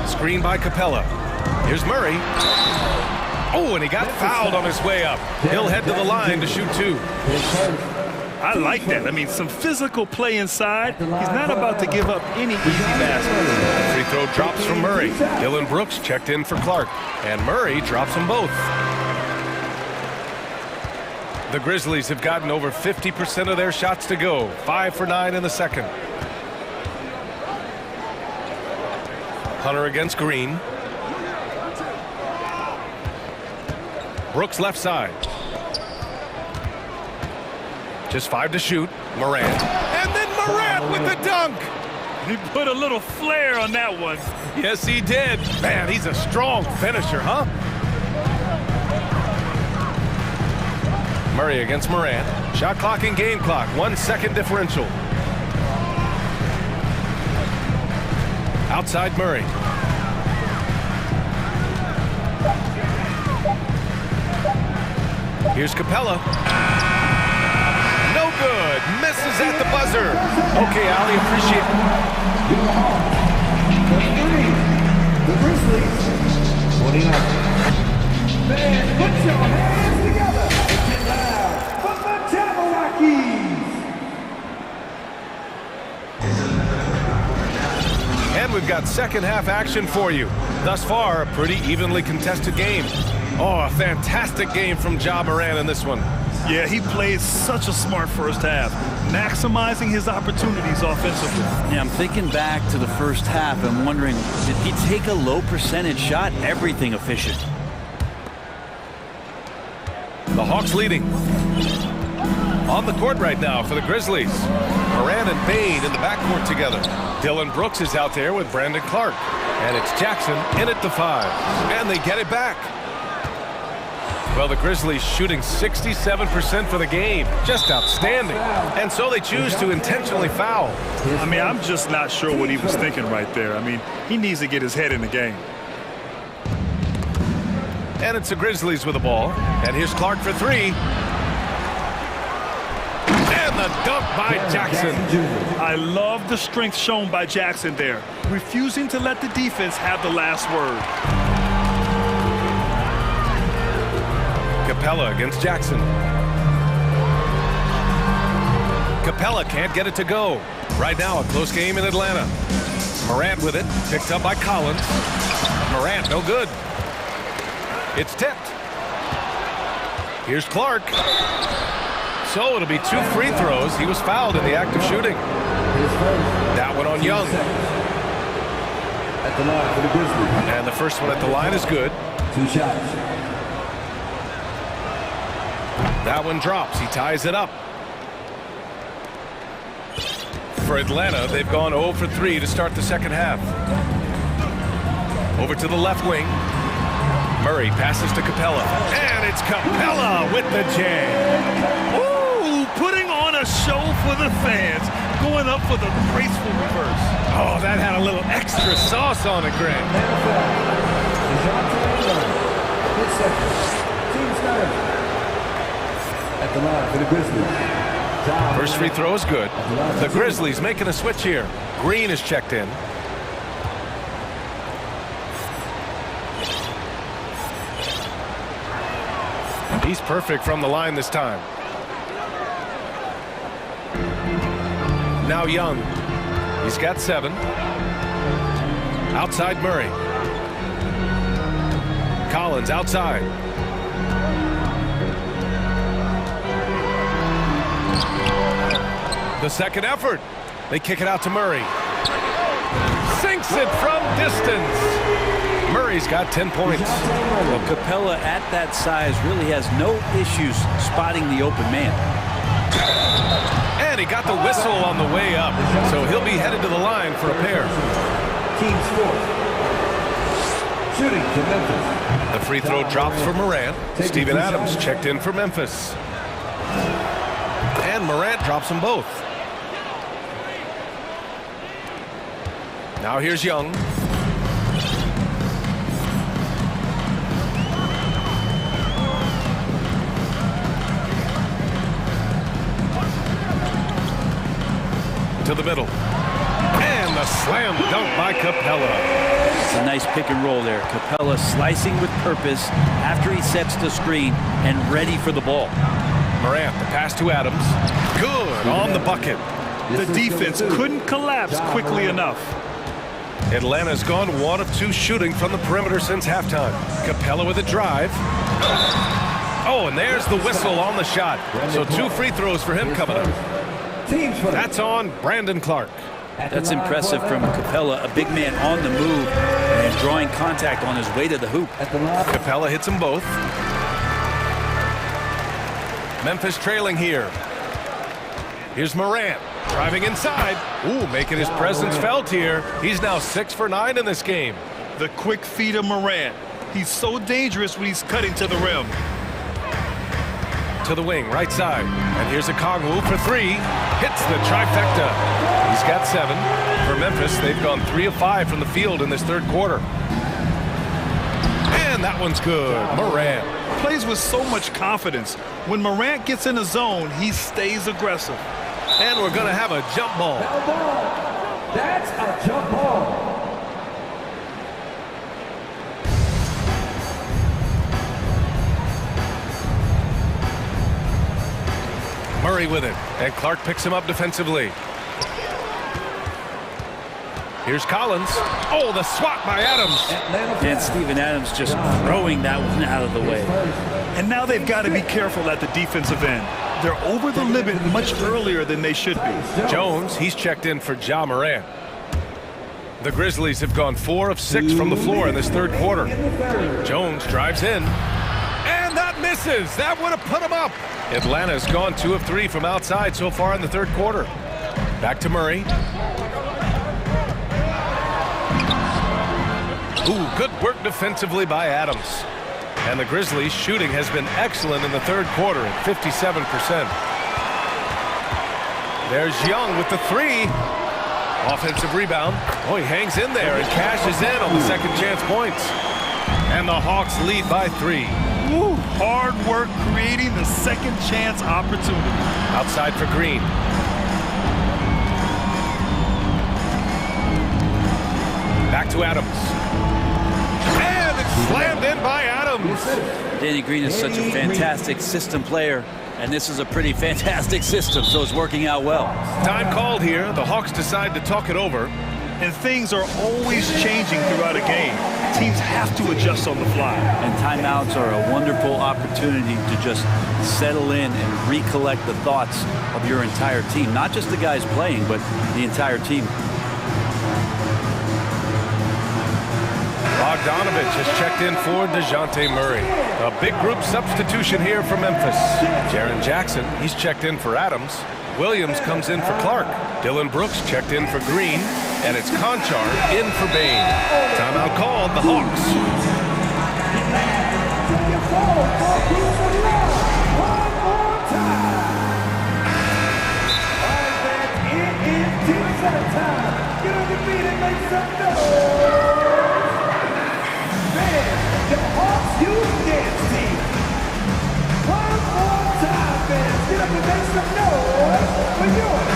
Screen by Capella. Here's Murray. Oh, and he got fouled on his way up. He'll head to the line to shoot two. I like that. I mean, some physical play inside. He's not about to give up any easy baskets. Free throw drops from Murray. Dillon Brooks checked in for Clark. And Murray drops them both. The Grizzlies have gotten over 50% of their shots to go. 5 for 9 in the second. Hunter against Green. Brooks left side. Just 5 to shoot. Morant. And then Morant with the dunk. He put a little flair on that one. Yes, he did. Man, he's a strong finisher, huh? Murray against Morant. Shot clock and game clock. 1 second differential. Outside Murray. Here's Capella. No good. Misses at the buzzer. Okay, Ali, appreciate it. The Grizzlies, 29. Man, put your hands together and get loud for the Jabberwockies. And we've got second half action for you. Thus far, a pretty evenly contested game. Oh, a fantastic game from Ja Morant in this one. Yeah, he played such a smart first half, maximizing his opportunities offensively. Yeah, I'm thinking back to the first half and wondering, did he take a low percentage shot? Everything efficient. The Hawks leading. On the court right now for the Grizzlies. Morant and Bane in the backcourt together. Dillon Brooks is out there with Brandon Clark. And it's Jackson in at the 5. And they get it back. Well, the Grizzlies shooting 67% for the game. Just outstanding. And so they choose to intentionally foul. I mean, I'm just not sure what he was thinking right there. I mean, he needs to get his head in the game. And it's the Grizzlies with the ball. And here's Clark for 3. a dunk by Jackson. I love the strength shown by Jackson there, refusing to let the defense have the last word. Capella against Jackson. Capella can't get it to go. Right now, a close game in Atlanta. Morant with it, picked up by Collins. Morant, no good. It's tipped. Here's Clark. So it'll be 2 free throws. He was fouled in the act of shooting. That one on Young. At the line for the Grizzlies. And the first one at the line is good. 2 shots. That one drops. He ties it up. For Atlanta, they've gone 0 for 3 to start the second half. Over to the left wing. Murray passes to Capella. And it's Capella with the jam. Ooh, putting on a show for the fans. Going up for the graceful reverse. Oh, that had a little extra sauce on it, Greg. At the line for the Grizzlies. First free throw is good. The Grizzlies making a switch here. Green is checked in. He's perfect from the line this time. Now Young. He's got 7. Outside Murray. Collins outside. The second effort. They kick it out to Murray. Sinks it from distance. Murray's got 10 points. Well, Capella at that size really has no issues spotting the open man. And he got the whistle on the way up, so he'll be headed to the line for a pair. Team score. Shooting to Memphis. The free throw drops for Morant. Steven Adams checked in for Memphis. And Morant drops them both. Now here's Young. To the middle. And the slam dunk by Capella. It's a nice pick and roll there. Capella slicing with purpose after he sets the screen and ready for the ball. Morant, the pass to Adams. Good on the bucket. The defense couldn't collapse quickly enough. Atlanta's gone 1 of 2 shooting from the perimeter since halftime. Capella with a drive. Oh, and there's the whistle on the shot. So 2 free throws for him coming up. That's on Brandon Clark. That's impressive from Capella, a big man on the move and drawing contact on his way to the hoop. Capella hits them both. Memphis trailing here. Here's Morant driving inside. Ooh, making his presence felt here. He's now 6 for 9 in this game. The quick feet of Morant. He's so dangerous when he's cutting to the rim. To the wing, right side. And here's a Kongwu for 3. Hits the trifecta. He's got 7. For Memphis, they've gone 3 of 5 from the field in this third quarter. And that one's good. Morant plays with so much confidence. When Morant gets in a zone, he stays aggressive. And we're going to have a jump ball. That's a jump ball. Murray with it, and Clark picks him up defensively. Here's Collins. Oh, the swat by Adams. And Steven Adams just throwing that one out of the way. And now they've got to be careful at the defensive end. They're over the limit much earlier than they should be. Jones, he's checked in for Ja Morant. The Grizzlies have gone 4 of 6 from the floor in this third quarter. Jones drives in. And that misses. That would have put him up. Atlanta's gone 2 of 3 from outside so far in the third quarter. Back to Murray. Ooh, good work defensively by Adams. And the Grizzlies' shooting has been excellent in the third quarter at 57%. There's Young with the 3. Offensive rebound. Oh, he hangs in there and cashes in on the second chance points. And the Hawks lead by 3. Woo, hard work creating the second chance opportunity. Outside for Green. Back to Adams. And it's slammed in by Adams. Danny Green is such a fantastic system player, and this is a pretty fantastic system, so it's working out well. Time called here. The Hawks decide to talk it over. And things are always changing throughout a game. Teams have to adjust on the fly. And timeouts are a wonderful opportunity to just settle in and recollect the thoughts of your entire team. Not just the guys playing, but the entire team. Bogdanovich has checked in for DeJounte Murray. A big group substitution here for Memphis. Jaren Jackson, he's checked in for Adams. Williams comes in for Clark. Dylan Brooks checked in for Green. And it's Conchar in for Bain. Timeout called, the Hawks.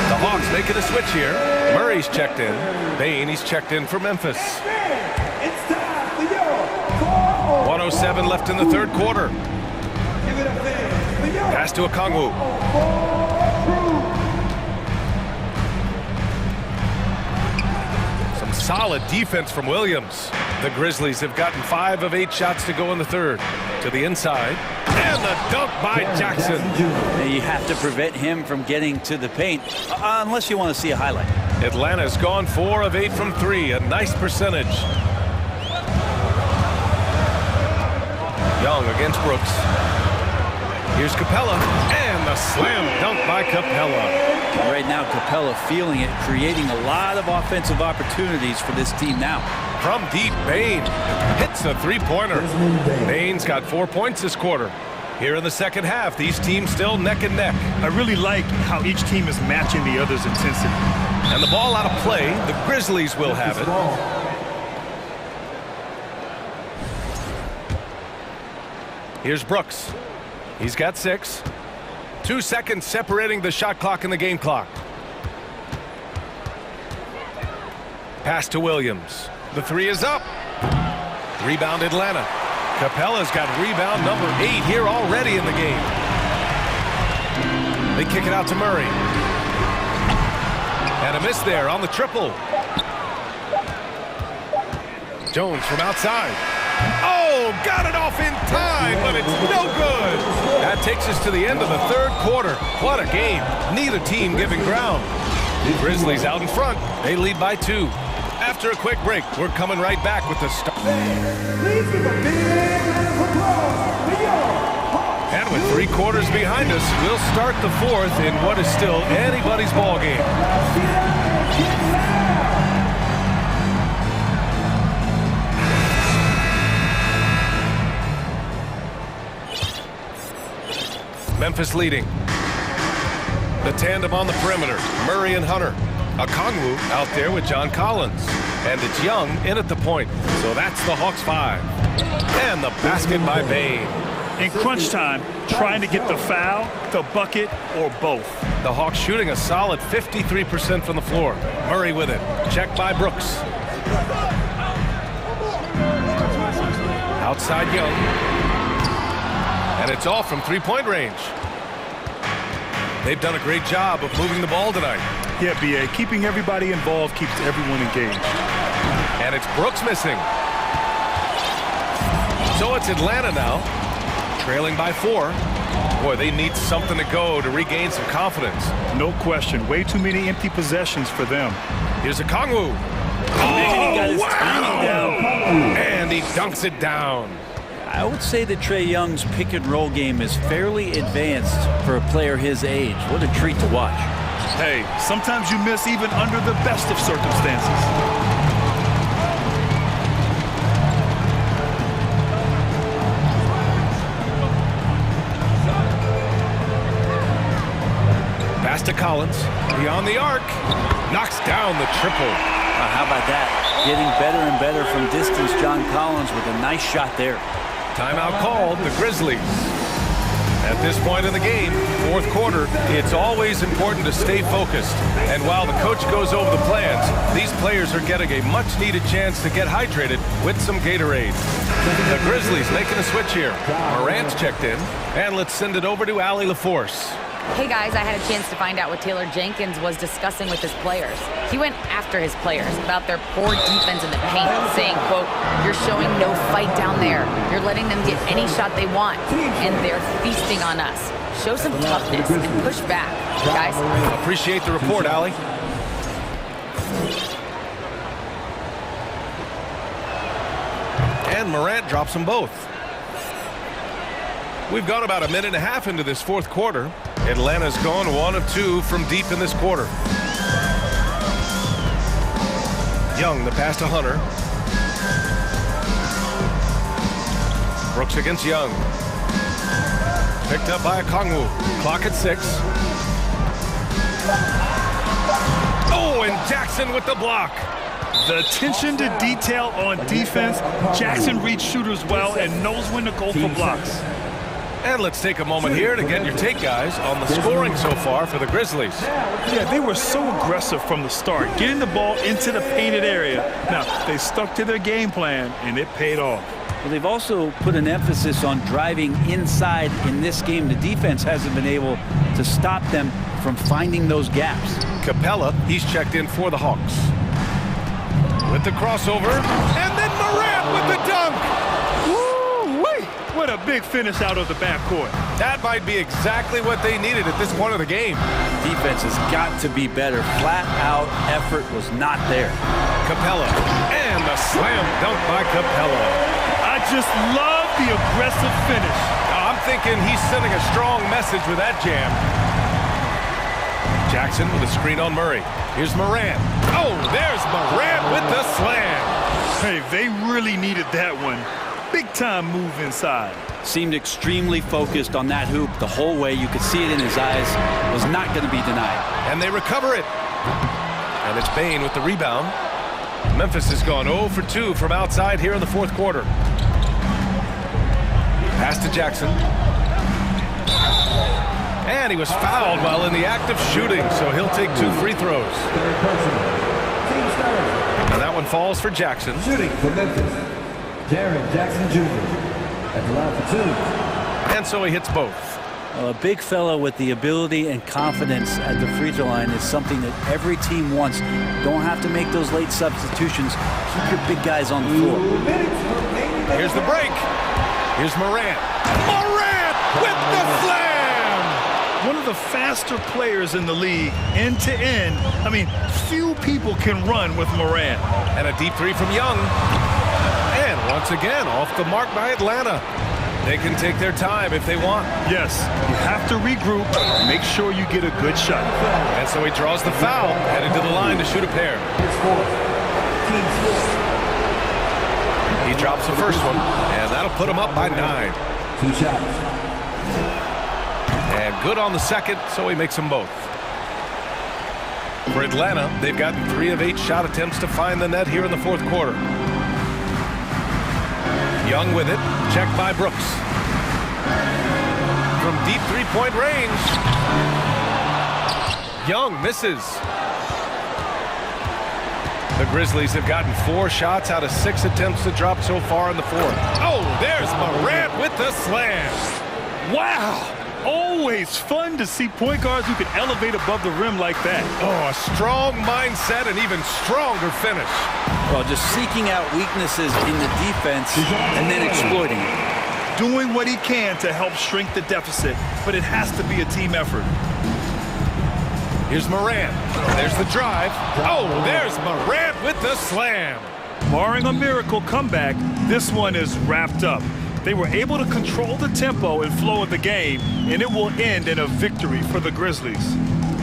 The Hawks making a switch here. Murray's checked in. Bain, he's checked in for Memphis. 1:07 left in the third quarter. Pass to Okongwu. Some solid defense from Williams. The Grizzlies have gotten 5 of 8 shots to go in the third. To the inside. And the dunk by Jackson. You have to prevent him from getting to the paint, unless you want to see a highlight. Atlanta's gone 4 of 8 from 3, a nice percentage. Young against Brooks. Here's Capella, and the slam dunk by Capella. Right now, Capella feeling it, creating a lot of offensive opportunities for this team now. From deep, Bain hits a three-pointer. Bain's got 4 points this quarter. Here in the second half, these teams still neck and neck. I really like how each team is matching the other's intensity. And the ball out of play, the Grizzlies will have it. Here's Brooks. He's got 6. 2 seconds separating the shot clock and the game clock. Pass to Williams. The 3 is up. Rebound Atlanta. Capella's got rebound number 8 here already in the game. They kick it out to Murray. And a miss there on the triple. Jones from outside. Oh, got it off in time, but it's no good. That takes us to the end of the third quarter. What a game. Neither team giving ground. The Grizzlies out in front. They lead by 2. After a quick break, we're coming right back with the start. And with 3 quarters behind us, we'll start the fourth in what is still anybody's ball game. Memphis leading. The tandem on the perimeter, Murray and Hunter. Okongwu out there with John Collins. And it's Young in at the point. So that's the Hawks 5. And the basket by Bain. In crunch time, trying to get the foul, the bucket, or both. The Hawks shooting a solid 53% from the floor. Murray with it. Checked by Brooks. Outside Young. And it's off from 3-point range. They've done a great job of moving the ball tonight. Yeah, B.A. Keeping everybody involved keeps everyone engaged. And it's Brooks missing. So it's Atlanta now, trailing by 4. Boy, they need something to go to regain some confidence. No question. Way too many empty possessions for them. Here's Okongwu. Oh, wow! And he dunks it down. I would say that Trae Young's pick-and-roll game is fairly advanced for a player his age. What a treat to watch. Hey, sometimes you miss even under the best of circumstances. Pass to Collins. Beyond the arc. Knocks down the triple. How about that? Getting better and better from distance, John Collins with a nice shot there. Timeout called, the Grizzlies. At this point in the game, fourth quarter, it's always important to stay focused. And while the coach goes over the plans, these players are getting a much-needed chance to get hydrated with some Gatorade. The Grizzlies making a switch here. Morant's checked in, and let's send it over to Allie LaForce. Hey guys, I had a chance to find out what Taylor Jenkins was discussing with his players. He went after his players about their poor defense in the paint, saying, quote, "You're showing no fight down there. You're letting them get any shot they want, and they're feasting on us. Show some toughness and push back, guys." Appreciate the report, Allie. And Morant drops them both. We've gone about a minute and a half into this fourth quarter. Atlanta's gone 1 of 2 from deep in this quarter. Young, the pass to Hunter. Brooks against Young. Picked up by Okongwu. Clock at 6. Oh, and Jackson with the block. The attention to detail on defense. Jackson reads shooters well and knows when to go for blocks. And let's take a moment here to get your take, guys, on the scoring so far for the Grizzlies. Yeah, they were so aggressive from the start, getting the ball into the painted area. Now, they stuck to their game plan, and it paid off. Well, they've also put an emphasis on driving inside in this game. The defense hasn't been able to stop them from finding those gaps. Capella, he's checked in for the Hawks. With the crossover, and then Morant with the dunk! Woo-wee! What a big finish out of the backcourt. That might be exactly what they needed at this point of the game. Defense has got to be better. Flat-out effort was not there. Capella, and a slam dunk by Capella. I just love the aggressive finish. I'm thinking he's sending a strong message with that jam. Jackson with a screen on Murray. Here's Morant. Oh, there's Morant with the slam. Hey, they really needed that one. Big time move inside. Seemed extremely focused on that hoop the whole way. You could see it in his eyes. Was not going to be denied. And they recover it. And it's Bane with the rebound. Memphis has gone 0 for 2 from outside here in the fourth quarter. Pass to Jackson. And he was fouled while in the act of shooting, so he'll take 2 free throws. And that one falls for Jackson. Shooting for Memphis, Jaren Jackson Jr. at the line for 2. And so he hits both. Well, a big fella with the ability and confidence at the free throw line is something that every team wants. Don't have to make those late substitutions. Keep your big guys on the floor. Here's the break. Here's Morant. Morant with the slam! One of the faster players in the league, end to end. I mean, few people can run with Morant. And a deep 3 from Young. And once again, off the mark by Atlanta. They can take their time if they want. Yes, you have to regroup, make sure you get a good shot. And so he draws the foul, headed to the line to shoot a pair. He drops the first one, and that'll put him up by 9. 2 shots. And good on the second, so he makes them both. For Atlanta, they've gotten 3 of 8 shot attempts to find the net here in the fourth quarter. Young with it, checked by Brooks. From deep 3-point range. Young misses. The Grizzlies have gotten 4 shots out of 6 attempts to drop so far in the fourth. Oh, there's Morant with the slam. Wow! Always fun to see point guards who can elevate above the rim like that. Oh, a strong mindset and even stronger finish. Well, just seeking out weaknesses in the defense and then exploiting it. Doing what he can to help shrink the deficit, but it has to be a team effort. Here's Morant. There's the drive. Oh, there's Morant with the slam. Barring a miracle comeback, this one is wrapped up. They were able to control the tempo and flow of the game, and it will end in a victory for the Grizzlies.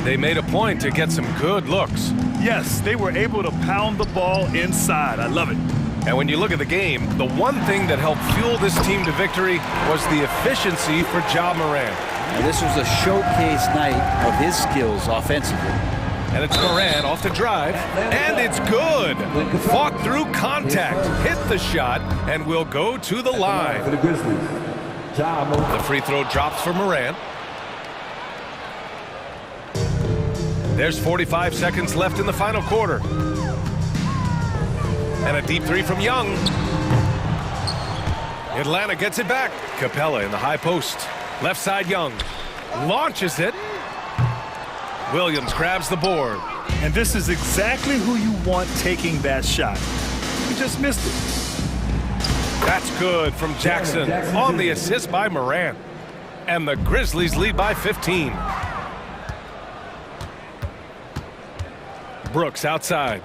They made a point to get some good looks. Yes, they were able to pound the ball inside. I love it. And when you look at the game, the one thing that helped fuel this team to victory was the efficiency for Ja Morant. Now, this was a showcase night of his skills offensively. And it's Moran off to drive. And it's good. Fought through contact. Hit the shot and will go to the line. For the Grizzlies, The free throw drops for Moran. There's 45 seconds left in the final quarter. And a deep three from Young. Atlanta gets it back. Capella in the high post. Left side Young. Launches it. Williams grabs the board. And this is exactly who you want taking that shot. He just missed it. That's good from Jackson on the assist by Moran. And the Grizzlies lead by 15. Brooks outside.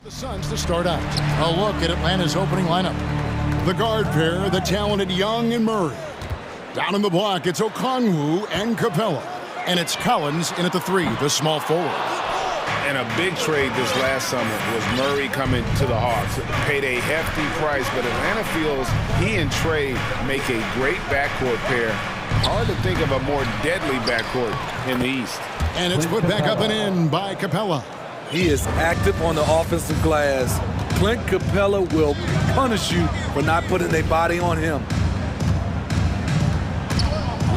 The Suns to start out. A look at Atlanta's opening lineup. The guard pair, the talented Young and Murray. Down in the block, it's Okongwu and Capella. And it's Collins in at the 3, the small forward. And a big trade this last summer was Murray coming to the Hawks. Paid a hefty price, but Atlanta feels he and Trey make a great backcourt pair. Hard to think of a more deadly backcourt in the East. And it's put back up and in by Capella. He is active on the offensive glass. Clint Capella will punish you for not putting their body on him.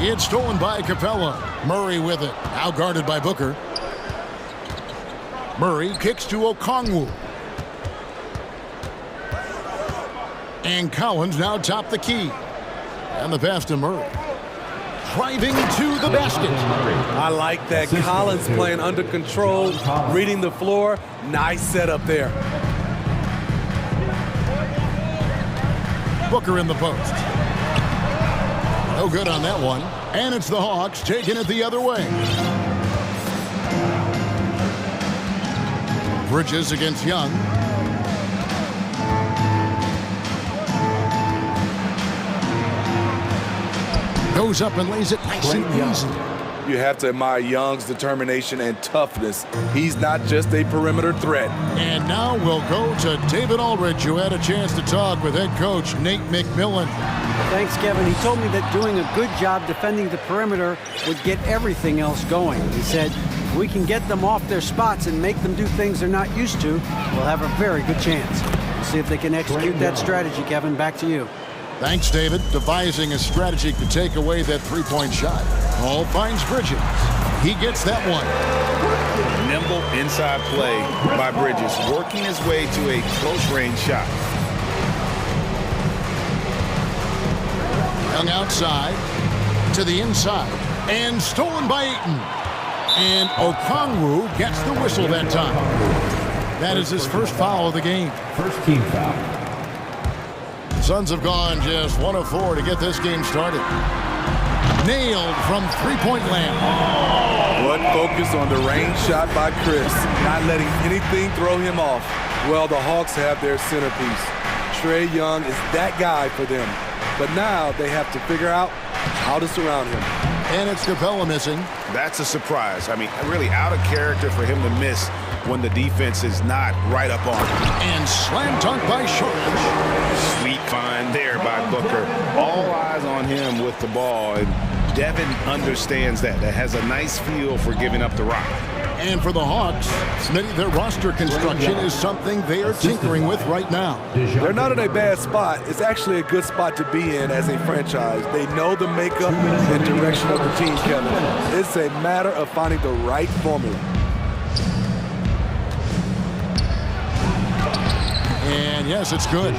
It's stolen by Capella. Murray with it. Now guarded by Booker. Murray kicks to Okongwu. And Collins now top the key. And the pass to Murray. Driving to the basket. I like that. Collins playing under control, reading the floor. Nice setup there. Booker in the post. No good on that one. And it's the Hawks taking it the other way. Bridges against Young. Goes up and lays it nice and easy. You have to admire Young's determination and toughness. He's not just a perimeter threat. And now we'll go to David Aldridge, who had a chance to talk with head coach Nate McMillan. Thanks, Kevin. He told me that doing a good job defending the perimeter would get everything else going. He said, if we can get them off their spots and make them do things they're not used to, we'll have a very good chance. We'll see if they can execute that strategy, Kevin. Back to you. Thanks, David. Devising a strategy to take away that three-point shot. Hall finds Bridges. He gets that one. Nimble inside play by Bridges, working his way to a close-range shot. Young outside to the inside. And stolen by Ayton. And Okongwu gets the whistle that time. That is his first foul of the game. First team foul. Suns have gone just 1 of 4 to get this game started. Nailed from three-point land. What focus on the range shot by Chris, not letting anything throw him off. Well, the Hawks have their centerpiece. Trae Young is that guy for them. But now they have to figure out how to surround him. And it's Capella missing. That's a surprise. I mean, really out of character for him to miss when the defense is not right up on him. And slam dunk by Short. Sweet find there by Booker. All eyes on him with the ball, and Devin understands that. That has a nice feel for giving up the rock. And for the Hawks, Smitty, their roster construction is something they are tinkering with right now. They're not in a bad spot. It's actually a good spot to be in as a franchise. They know the makeup and direction of the team, Kevin. It's a matter of finding the right formula. And yes, it's good.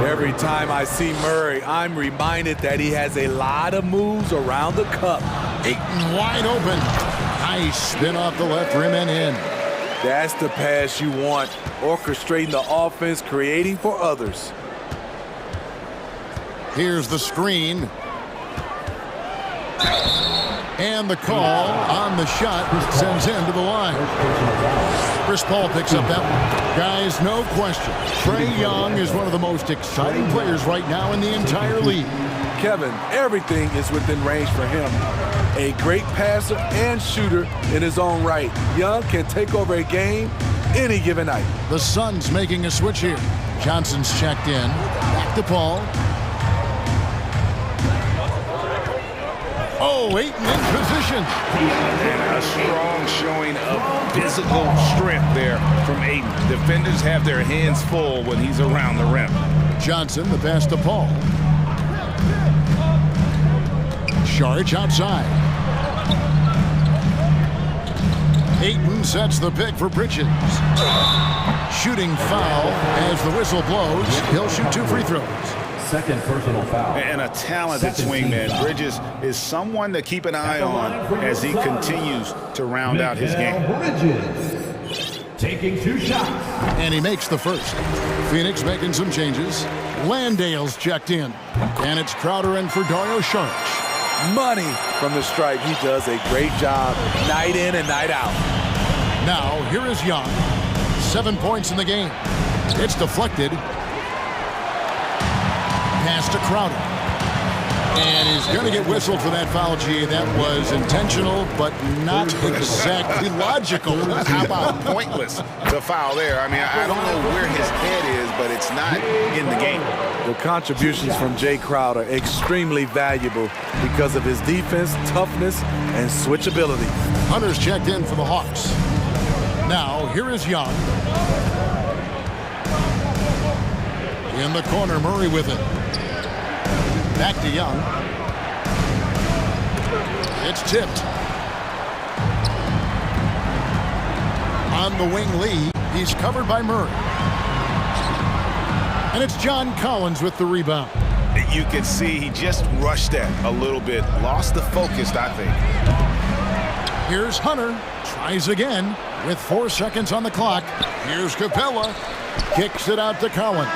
Every time I see Murray, I'm reminded that he has a lot of moves around the cup. Ayton wide open. Nice spin off the left rim and in. That's the pass you want. Orchestrating the offense, creating for others. Here's the screen. And the call on the shot sends him to the line. Chris Paul picks up that one. Guys, no question. Trae Young is one of the most exciting players right now in the entire league. Kevin, everything is within range for him. A great passer and shooter in his own right. Young can take over a game any given night. The Suns making a switch here. Johnson's checked in. Back to Paul. Oh, Ayton in position. And a strong showing of physical strength there from Ayton. Defenders have their hands full when he's around the rim. Johnson, the pass to Paul. Saric outside. Ayton sets the pick for Bridges. Shooting foul as the whistle blows. He'll shoot 2 free throws. Second personal foul. And a talented swingman. Bridges is someone to keep an eye on as he continues to round out his game. Bridges taking 2 shots. And he makes the first. Phoenix making some changes. Landale's checked in. And it's Crowder in for Dario Saric. Money from the stripe. He does a great job night in and night out. Now, here is Young. 7 points in the game. It's deflected. Pass to Crowder. And he's going to get whistled for that foul, G. That was intentional, but not exactly logical. How about pointless, the foul there? I mean, I don't know where his head is, but it's not in the game. The contributions from Jay Crowder extremely valuable because of his defense, toughness, and switchability. Hunter's checked in for the Hawks. Now, here is Young. In the corner, Murray with it. Back to Young. It's tipped. On the wing, Lee. He's covered by Murray. And it's John Collins with the rebound. You can see he just rushed that a little bit. Lost the focus, I think. Here's Hunter. Tries again with 4 seconds on the clock. Here's Capella. Kicks it out to Collins.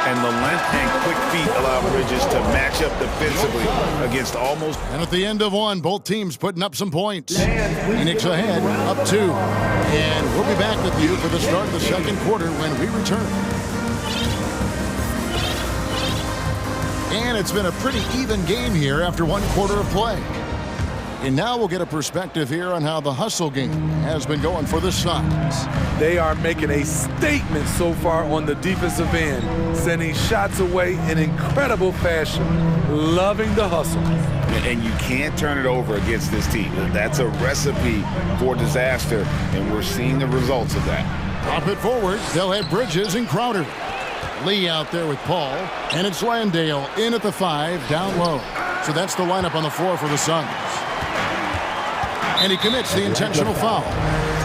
And the length and quick feet allow Bridges to match up defensively against almost. And at the end of one, both teams putting up some points. Phoenix ahead, up 2. And we'll be back with you for the start of the second quarter when we return. And it's been a pretty even game here after 1 quarter of play. And now we'll get a perspective here on how the hustle game has been going for the Suns. They are making a statement so far on the defensive end, sending shots away in incredible fashion, loving the hustle. And you can't turn it over against this team. That's a recipe for disaster, and we're seeing the results of that. Pop it forward. They'll have Bridges and Crowder. Lee out there with Paul, and it's Landale in at the 5, down low. So that's the lineup on the floor for the Suns. And he commits the intentional foul.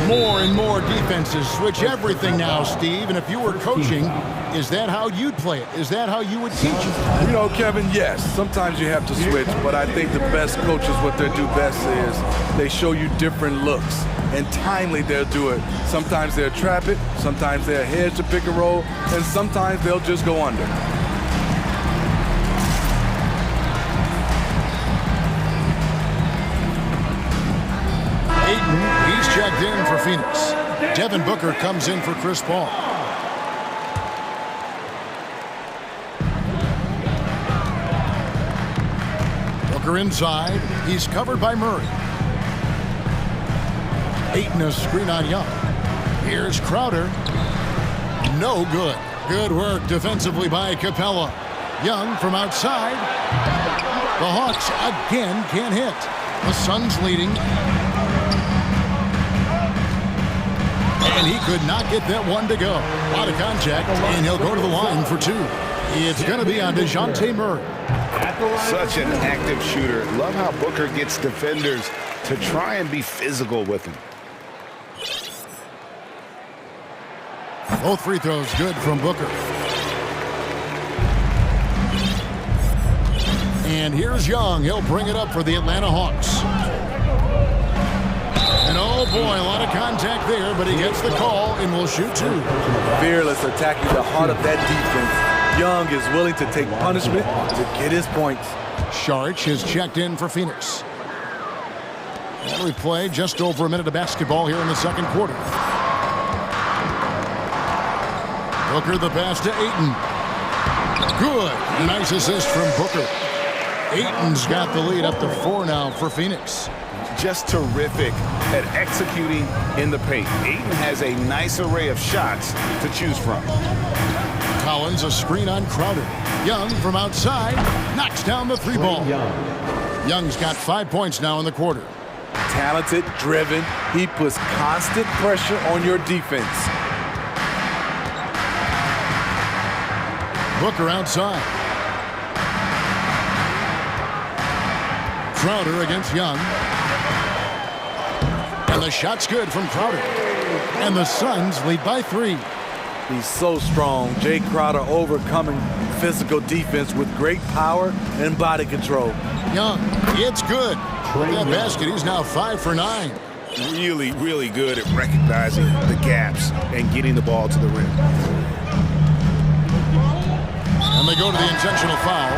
More and more defenses switch everything now, Steve. And if you were coaching, is that how you'd play it? Is that how you would teach it? You know, Kevin, yes. Sometimes you have to switch, but I think the best coaches, what they do best is they show you different looks. And timely, they'll do it. Sometimes they'll trap it. Sometimes they'll hedge the pick and roll. And sometimes they'll just go under. He's checked in for Phoenix. Devin Booker comes in for Chris Paul. Booker inside. He's covered by Murray. Ayton a screen on Young. Here's Crowder. No good. Good work defensively by Capella. Young from outside. The Hawks again can't hit. The Suns leading. And he could not get that one to go. A lot of contact, and he'll go to the line for 2. It's going to be on DeJounte Murray. Such an active shooter. Love how Booker gets defenders to try and be physical with him. Both free throws good from Booker. And here's Young. He'll bring it up for the Atlanta Hawks. And oh boy, a lot of contact there, but he gets the call and will shoot 2. Fearless attacking the heart of that defense. Young is willing to take punishment to get his points. Sharch has checked in for Phoenix. And we play just over a minute of basketball here in the second quarter. Booker the pass to Ayton. Good. Nice assist from Booker. Ayton's got the lead up to 4 now for Phoenix. Just terrific at executing in the paint. Ayton has a nice array of shots to choose from. Collins a screen on Crowder. Young from outside knocks down the 3 ball. Young's got 5 points now in the quarter. Talented, driven. He puts constant pressure on your defense. Booker outside. Crowder against Young. And the shot's good from Crowder. And the Suns lead by 3. He's so strong. Jay Crowder overcoming physical defense with great power and body control. Young, it's good. That basket, he's now 5 for 9. Really, really good at recognizing the gaps and getting the ball to the rim. And And they go to the intentional foul.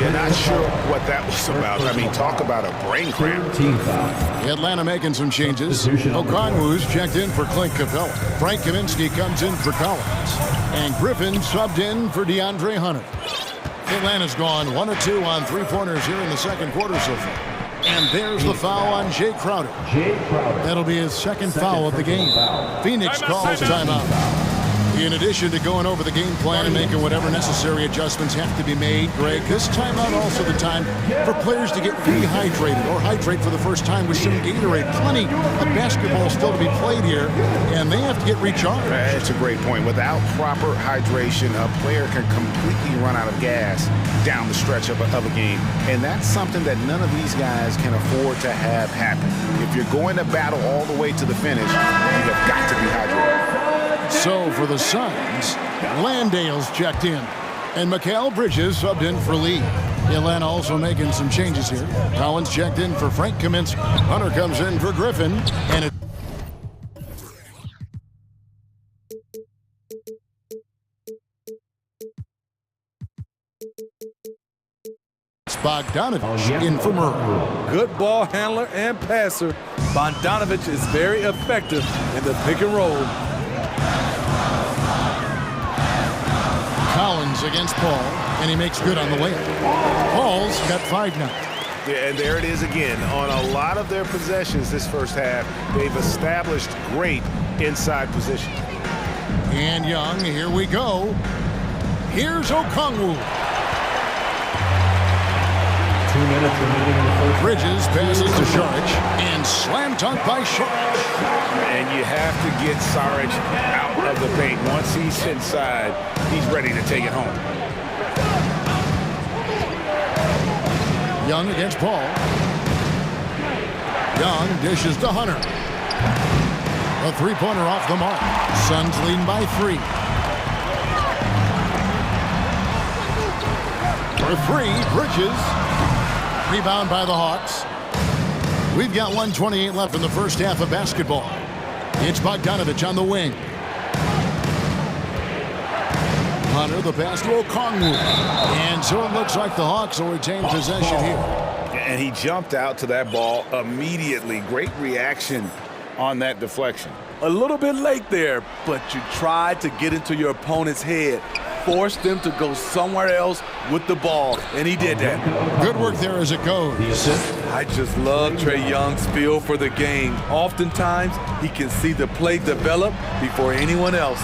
Yeah, not sure what that was about. I mean, talk about a brain cramp. Atlanta making some changes. Okongwu's checked in for Clint Capella. Frank Kaminsky comes in for Collins. And Griffin subbed in for DeAndre Hunter. Atlanta's gone 1 of 2 on three-pointers here in the second quarter so far. And there's the foul on Jay Crowder. That'll be his second foul of the game. Phoenix calls timeout. In addition to going over the game plan and making whatever necessary adjustments have to be made, Greg, this timeout also the time for players to get rehydrated or hydrate for the first time with some Gatorade. Plenty of basketball still to be played here, and they have to get recharged. That's a great point. Without proper hydration, a player can completely run out of gas down the stretch of a game. And that's something that none of these guys can afford to have happen. If you're going to battle all the way to the finish, you have got to be hydrated. So for the Suns, Landale's checked in, and Mikal Bridges subbed in for Lee. Atlanta also making some changes here. Collins checked in for Frank Kaminsky. Hunter comes in for Griffin, and it's Bogdanovich in for Murray. Good ball handler and passer. Bogdanovich is very effective in the pick and roll. Collins against Paul, and he makes good on the layup. Paul's got 5 now. Yeah, and there it is again. On a lot of their possessions this first half, they've established great inside position. And Young, here we go. Here's Okongwu. 2 minutes remaining in the first. Bridges passes to Saric, and slam dunk by Saric. And you have to get Saric out of the paint. Once he's inside, he's ready to take it home. Young against Paul. Young dishes to Hunter. A three-pointer off the mark. Suns leading by 3. For 3, Bridges. Rebound by the Hawks. We've got 1:28 left in the first half of basketball. It's Bogdanovich on the wing. Hunter, the pass to Okongwu. And so it looks like the Hawks will retain possession here. And he jumped out to that ball immediately. Great reaction on that deflection. A little bit late there, but you tried to get into your opponent's head. Force them to go somewhere else with the ball, and he did that. Good work there as it goes. I just love Trae Young's feel for the game. Oftentimes, he can see the play develop before anyone else.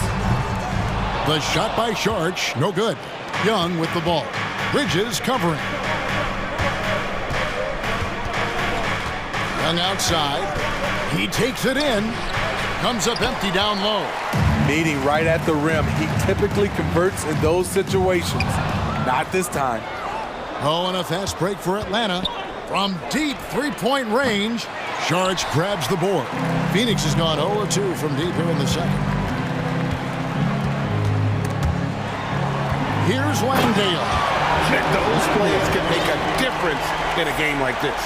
The shot by Saric, no good. Young with the ball. Bridges covering. Young outside. He takes it in. Comes up empty down low. Meeting right at the rim. He typically converts in those situations. Not this time. Oh, and a fast break for Atlanta. From deep three-point range, Saric grabs the board. Phoenix has gone 0-2 from deep here in the second. Here's Landale. Those plays can make a difference in a game like this.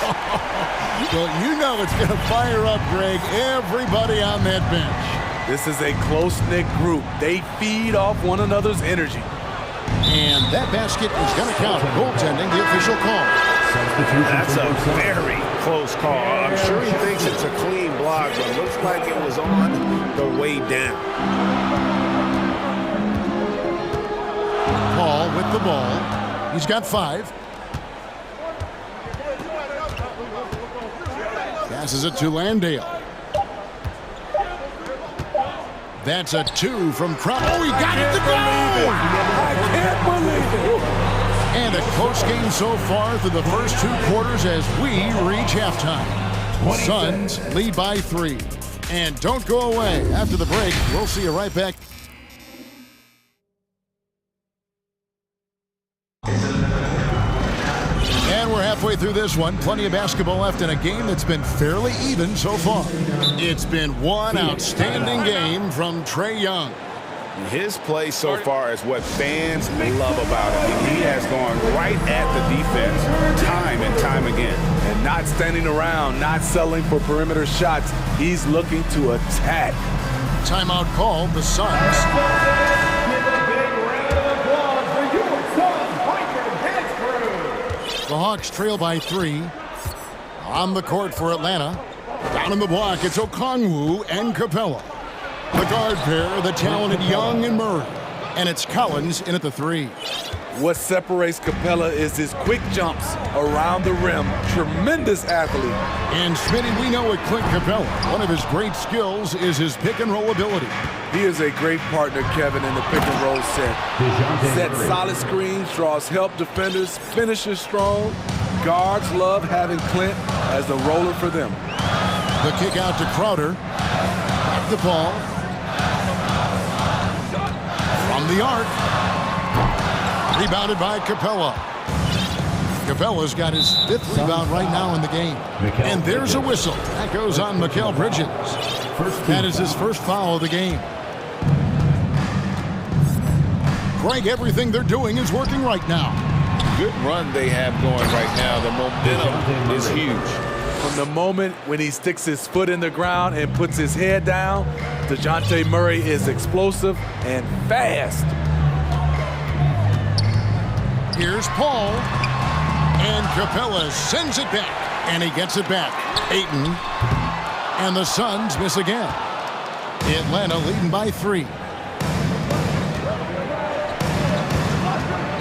Well, you know it's going to fire up, Greg, everybody on that bench. This is a close-knit group. They feed off one another's energy. And that basket is going to count. Goaltending, the official call. That's a very close call. I'm sure he thinks it's a clean block, but it looks like it was on the way down. Paul with the ball. He's got 5. Passes it to Landale. That's a 2 from Crump. Oh, he got it to go! I can't believe it! And a close game so far through the first 2 quarters as we reach halftime. Suns lead by 3. And don't go away. After the break, we'll see you right back. And we're halfway through this one. Plenty of basketball left in a game that's been fairly even so far. It's been one outstanding game from Trae Young. His play so far is what fans love about him. He has gone right at the defense time and time again. And not standing around, not settling for perimeter shots. He's looking to attack. Timeout called, the Suns. The Hawks trail by 3. On the court for Atlanta. Down in the block, it's Okongwu and Capella. The guard pair, the talented Young and Murray. And it's Collins in at the 3. What separates Capella is his quick jumps around the rim. Tremendous athlete. And Smitty, we know with Clint Capella, one of his great skills is his pick and roll ability. He is a great partner, Kevin, in the pick and roll set. Sets solid screens, draws help defenders, finishes strong. Guards love having Clint as the roller for them. The kick out to Crowder. Back the ball. From the arc. Rebounded by Capella. Capella's got his 5th rebound right now in the game. And there's a whistle. That goes on Mikal Bridges. That is his first foul of the game. Greg, everything they're doing is working right now. Good run they have going right now. The momentum is huge. From the moment when he sticks his foot in the ground and puts his head down, DeJounte Murray is explosive and fast. Here's Paul. And Capella sends it back. And he gets it back. Ayton. And the Suns miss again. Atlanta leading by 3.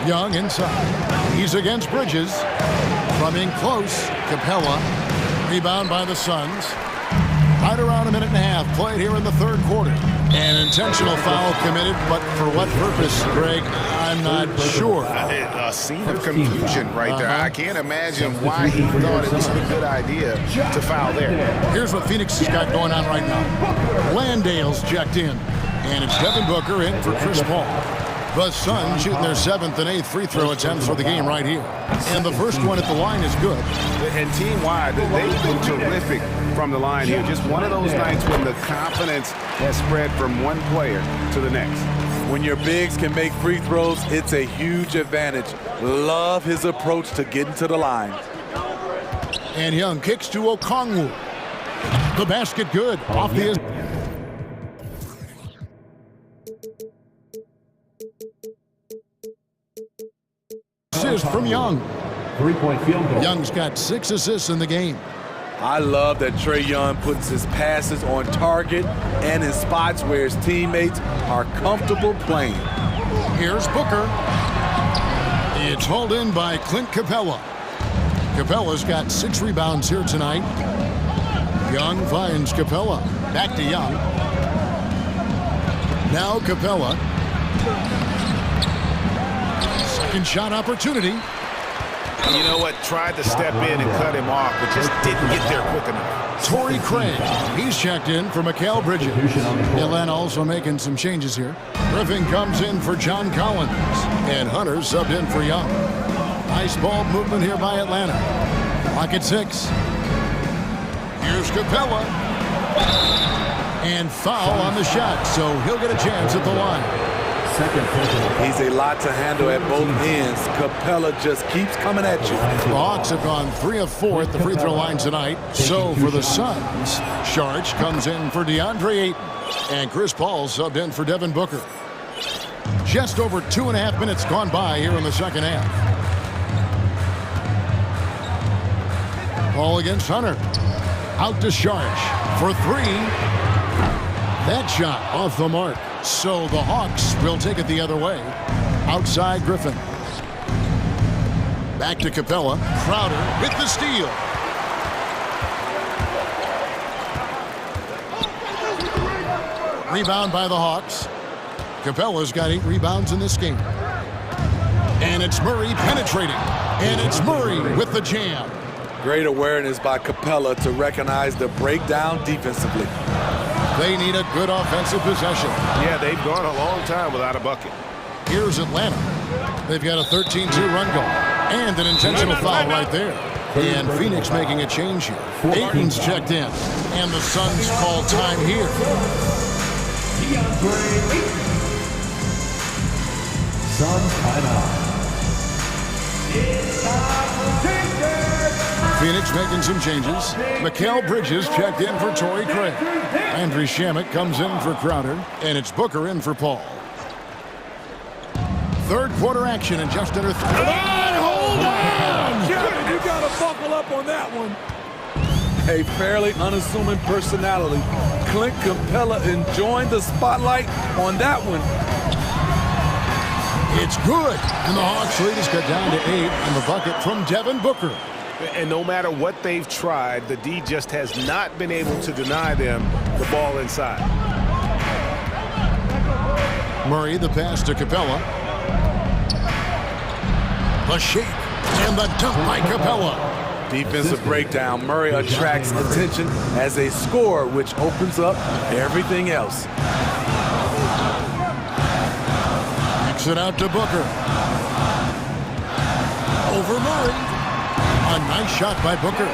Young inside. He's against Bridges. From in close, Capella. Rebound by the Suns. Right around a minute and a half played here in the 3rd quarter. An intentional foul committed, but for what purpose, Greg? I'm not sure. A scene of confusion right there. I can't imagine why he thought it was a good idea to foul there. Here's what Phoenix has got going on right now. Landale's checked in, and it's Devin Booker in for Chris Paul. The Suns shooting their 7th and 8th free throw attempts for the game right here. And the first one at the line is good. And team-wide, they've been terrific from the line here. Just one of those nights when the confidence has spread from one player to the next. When your bigs can make free throws, it's a huge advantage. Love his approach to getting to the line. And Young kicks to Okongwu. The basket good. Off the... assist from Young. 3-point field goal. Young's got 6 assists in the game. I love that Trae Young puts his passes on target and in spots where his teammates are comfortable playing. Here's Booker. It's hauled in by Clint Capella. Capella's got 6 rebounds here tonight. Young finds Capella. Back to Young. Now Capella. Second shot opportunity. You know what? Tried to step in and cut him off, but just didn't get there quick enough. Torrey Craig. He's checked in for Mikal Bridges. Atlanta also making some changes here. Griffin comes in for John Collins. And Hunter subbed in for Young. Nice ball movement here by Atlanta. Clock at 6. Here's Capella. And foul on the shot, so he'll get a chance at the line. He's a lot to handle at both ends. Capella just keeps coming at you. The Hawks have gone 3 of 4 at the free throw line tonight. So for the Suns, Sharch comes in for DeAndre Ayton. And Chris Paul subbed in for Devin Booker. Just over 2.5 minutes gone by here in the second half. Paul against Hunter. Out to Sharch for 3. That shot off the mark. So the Hawks will take it the other way. Outside Griffin. Back to Capella. Crowder with the steal. Rebound by the Hawks. Capella's got 8 rebounds in this game. And it's Murray penetrating. And it's Murray with the jam. Great awareness by Capella to recognize the breakdown defensively. They need a good offensive possession. Yeah, they've gone a long time without a bucket. Here's Atlanta. They've got a 13-2 run goal. And an intentional foul right there. And Phoenix making a change here. Ayton's checked in. And the Suns call time here. Suns timeout. Phoenix making some changes. Mikal Bridges checked in for Torrey Craig. Andrew Shamet comes in for Crowder. And it's Booker in for Paul. Third quarter action in just under 3. Kevin, you got to buckle up on that one. A fairly unassuming personality. Clint Capella enjoying the spotlight on that one. It's good. And the Hawks lead is cut down to 8 on the bucket from Devin Booker. And no matter what they've tried, the D just has not been able to deny them the ball inside. Murray, the pass to Capella. The shake and the dunk by Capella. Defensive breakdown. Murray attracts attention as a scorer, which opens up everything else. Kicks it out to Booker. Over Murray. A nice shot by Booker.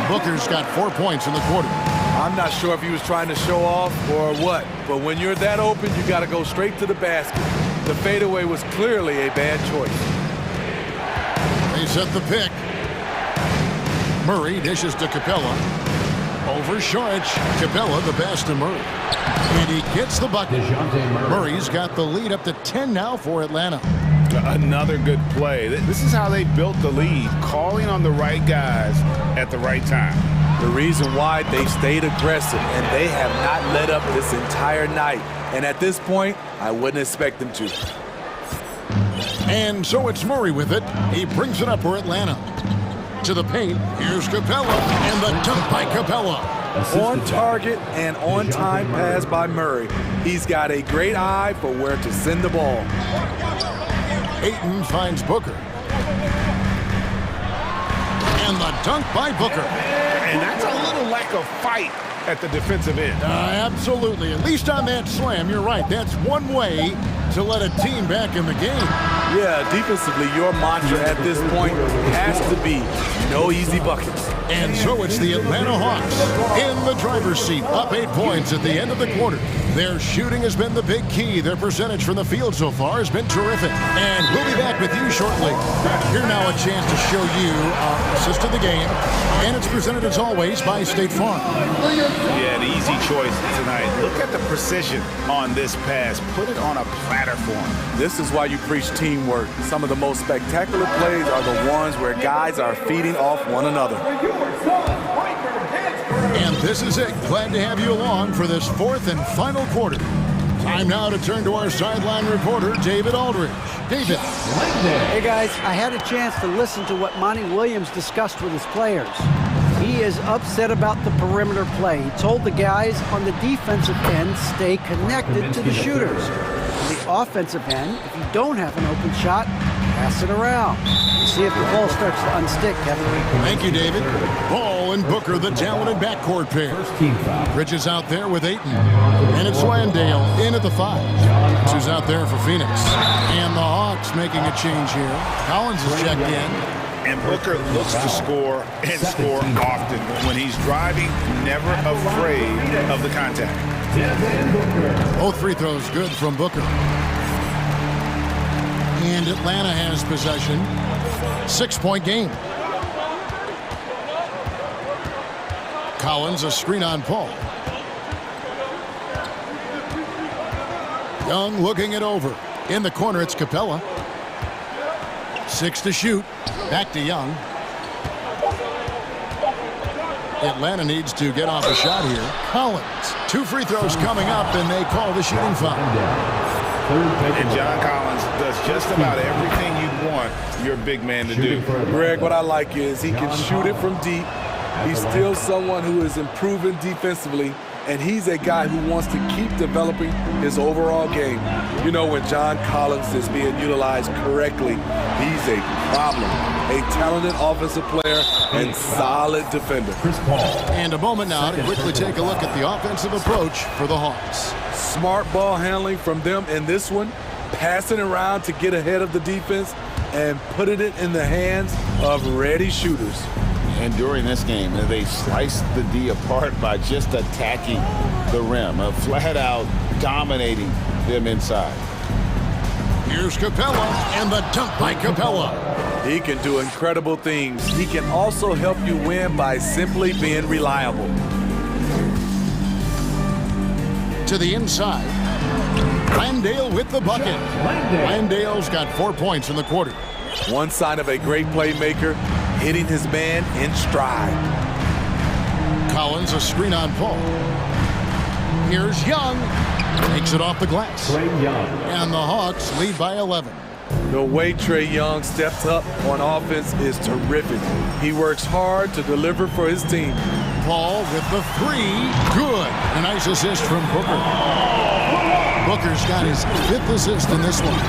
Booker's got 4 points in the quarter. I'm not sure if he was trying to show off or what, but when you're that open, you got to go straight to the basket. The fadeaway was clearly a bad choice. They set the pick. Murray dishes to Capella. Over Shorich. Capella the pass to Murray. And he gets the bucket. Murray's got the lead up to 10 now for Atlanta. Another good play. This is how they built the lead, calling on the right guys at the right time. The reason why they stayed aggressive, and they have not let up this entire night. And at this point, I wouldn't expect them to. And so it's Murray with it. He brings it up for Atlanta. To the paint, here's Capella, and the dunk by Capella. On target and on time pass by Murray. He's got a great eye for where to send the ball. Ayton finds Booker. And the dunk by Booker. And that's a little lack of fight at the defensive end. Absolutely. At least on that slam, you're right. That's one way to let a team back in the game. Yeah, defensively, your mantra at this point has to be no easy buckets. And so it's the Atlanta Hawks in the driver's seat, up 8 points at the end of the quarter. Their shooting has been the big key. Their percentage from the field so far has been terrific. And we'll be back with you shortly. Here now a chance to show you our assist of the game. And it's presented as always by State Farm. Yeah, the easy choice tonight. Look at the precision on this pass. Put it on a platter for him. This is why you preach teamwork. Some of the most spectacular plays are the ones where guys are feeding off one another. And this is it. Glad to have you along for this fourth and final quarter. Time now to turn to our sideline reporter, David Aldridge. David. Hey, guys. I had a chance to listen to what Monty Williams discussed with his players. He is upset about the perimeter play. He told the guys on the defensive end stay connected to the shooters. On the offensive end, if you don't have an open shot, pass it around. See if the ball starts to unstick, Kevin. Thank you, David. Ball and Booker, the talented backcourt pair. Bridges out there with Ayton. And it's Landale in at the 5. Who's out there for Phoenix. And the Hawks making a change here. Collins is checked in. And Booker looks to score and score often. When he's driving, never afraid of the contact. Both free throws good from Booker. And Atlanta has possession. 6-point game. Collins, a screen on Paul. Young looking it over. In the corner, it's Capella. 6 to shoot. Back to Young. Atlanta needs to get off a shot here. Collins. 2 free throws coming up, and they call the shooting foul. And John Collins does just about everything you'd want your big man to do. Greg, what I like is he can shoot it from deep. He's still someone who is improving defensively, and he's a guy who wants to keep developing his overall game. You know, when John Collins is being utilized correctly, he's a problem. A talented offensive player and solid defender. And a moment now to quickly take a look at the offensive approach for the Hawks. Smart ball handling from them in this one, passing around to get ahead of the defense and putting it in the hands of ready shooters. And during this game, they sliced the D apart by just attacking the rim, flat out dominating them inside. Here's Capella, and the dunk by Capella. He can do incredible things. He can also help you win by simply being reliable. To the inside. Landale with the bucket. Landale's got 4 points in the quarter. One sign of a great playmaker, hitting his man in stride. Collins, a screen on Paul. Here's Young. Takes it off the glass. And the Hawks lead by 11. The way Trae Young steps up on offense is terrific. He works hard to deliver for his team. Paul with the three. Good. A nice assist from Booker. Booker's got his 5th assist in this one.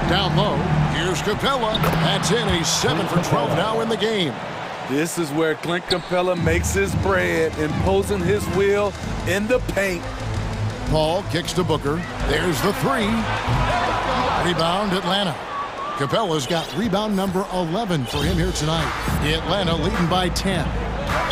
Down low, here's Capella. That's it. He's 7 for 12 now in the game. This is where Clint Capella makes his bread, imposing his will in the paint. Paul kicks to Booker. There's the three. Rebound, Atlanta. Capella's got rebound number 11 for him here tonight. Atlanta leading by 10.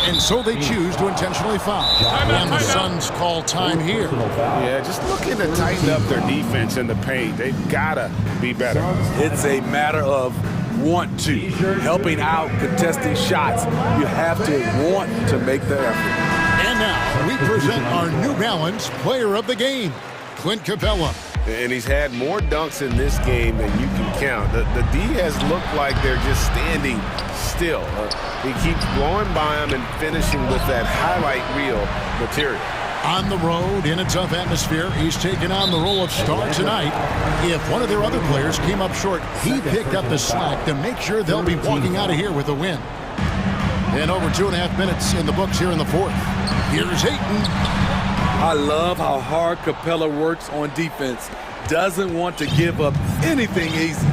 And so they choose to intentionally foul. And the Suns call time here. Yeah, just looking to tighten up their defense in the paint. They've got to be better. It's a matter of want to. Helping out, contesting shots. You have to want to make the effort. And now we present our New Balance Player of the Game, Clint Capella. And he's had more dunks in this game than you can count. The D has looked like they're just standing still. He keeps blowing by them and finishing with that highlight reel material. On the road, in a tough atmosphere, he's taken on the role of star tonight. If one of their other players came up short, he picked up the slack to make sure they'll be walking out of here with a win. And over 2.5 minutes in the books here in the fourth. Here's Ayton. I love how hard Capella works on defense. Doesn't want to give up anything easy.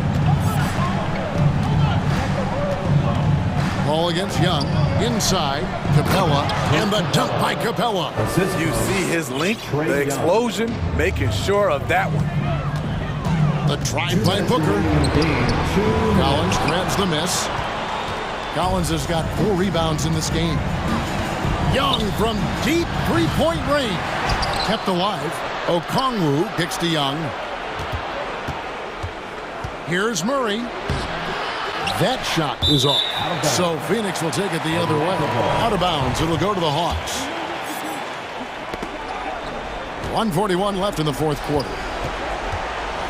Ball against Young. Inside, Capella. And the dunk by Capella. You see his link, the explosion, making sure of that one. The drive by Booker. Collins grabs the miss. Collins has got 4 rebounds in this game. Young from deep three-point range. Kept alive. Okongwu kicks to Young. Here's Murray. That shot is off. So Phoenix will take it the other way. Out of bounds. It'll go to the Hawks. 1:41 left in the fourth quarter.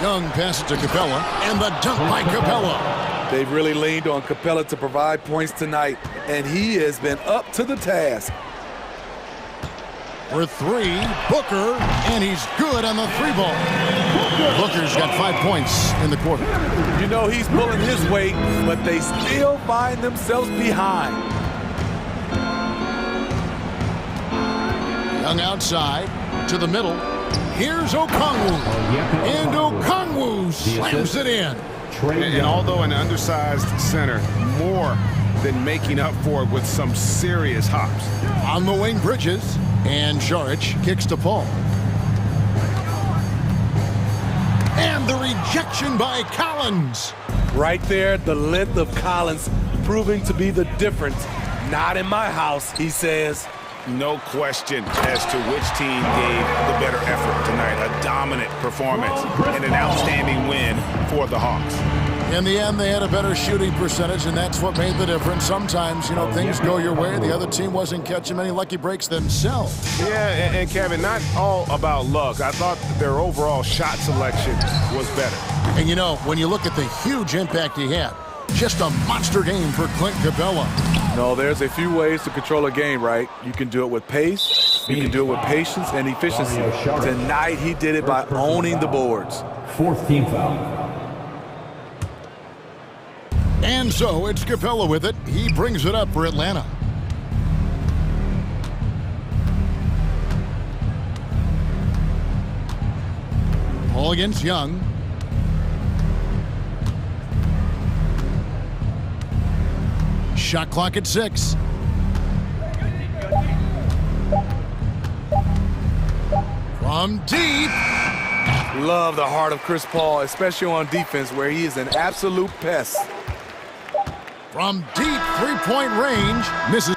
Young passes to Capella. And the dunk by Capella. They've really leaned on Capella to provide points tonight, and he has been up to the task. For 3, Booker, and he's good on the 3 ball. Booker's got 5 points in the quarter. You know he's pulling his weight, but they still find themselves behind. Young outside to the middle. Here's Okongwu. And Okongwu slams it in. And although an undersized center, more than making up for it with some serious hops. On the wing, Bridges. And Saric kicks to Paul. And the rejection by Collins. Right there, the length of Collins proving to be the difference. Not in my house, he says. No question as to which team gave the better effort tonight. A dominant performance and an outstanding win for the Hawks. In the end, they had a better shooting percentage, and that's what made the difference. Sometimes, you know, things go your way. The other team wasn't catching many lucky breaks themselves. Yeah, and Kevin, not all about luck. I thought their overall shot selection was better. And, you know, when you look at the huge impact he had, just a monster game for Clint Capella. No, there's a few ways to control a game, right? You can do it with pace, you can do it with patience and efficiency. Tonight, he did it by owning the boards. 4th team foul. And so it's Capella with it. He brings it up for Atlanta. Ball against Young. Shot clock at 6. From deep. Love the heart of Chris Paul, especially on defense where he is an absolute pest. From deep three-point range, misses.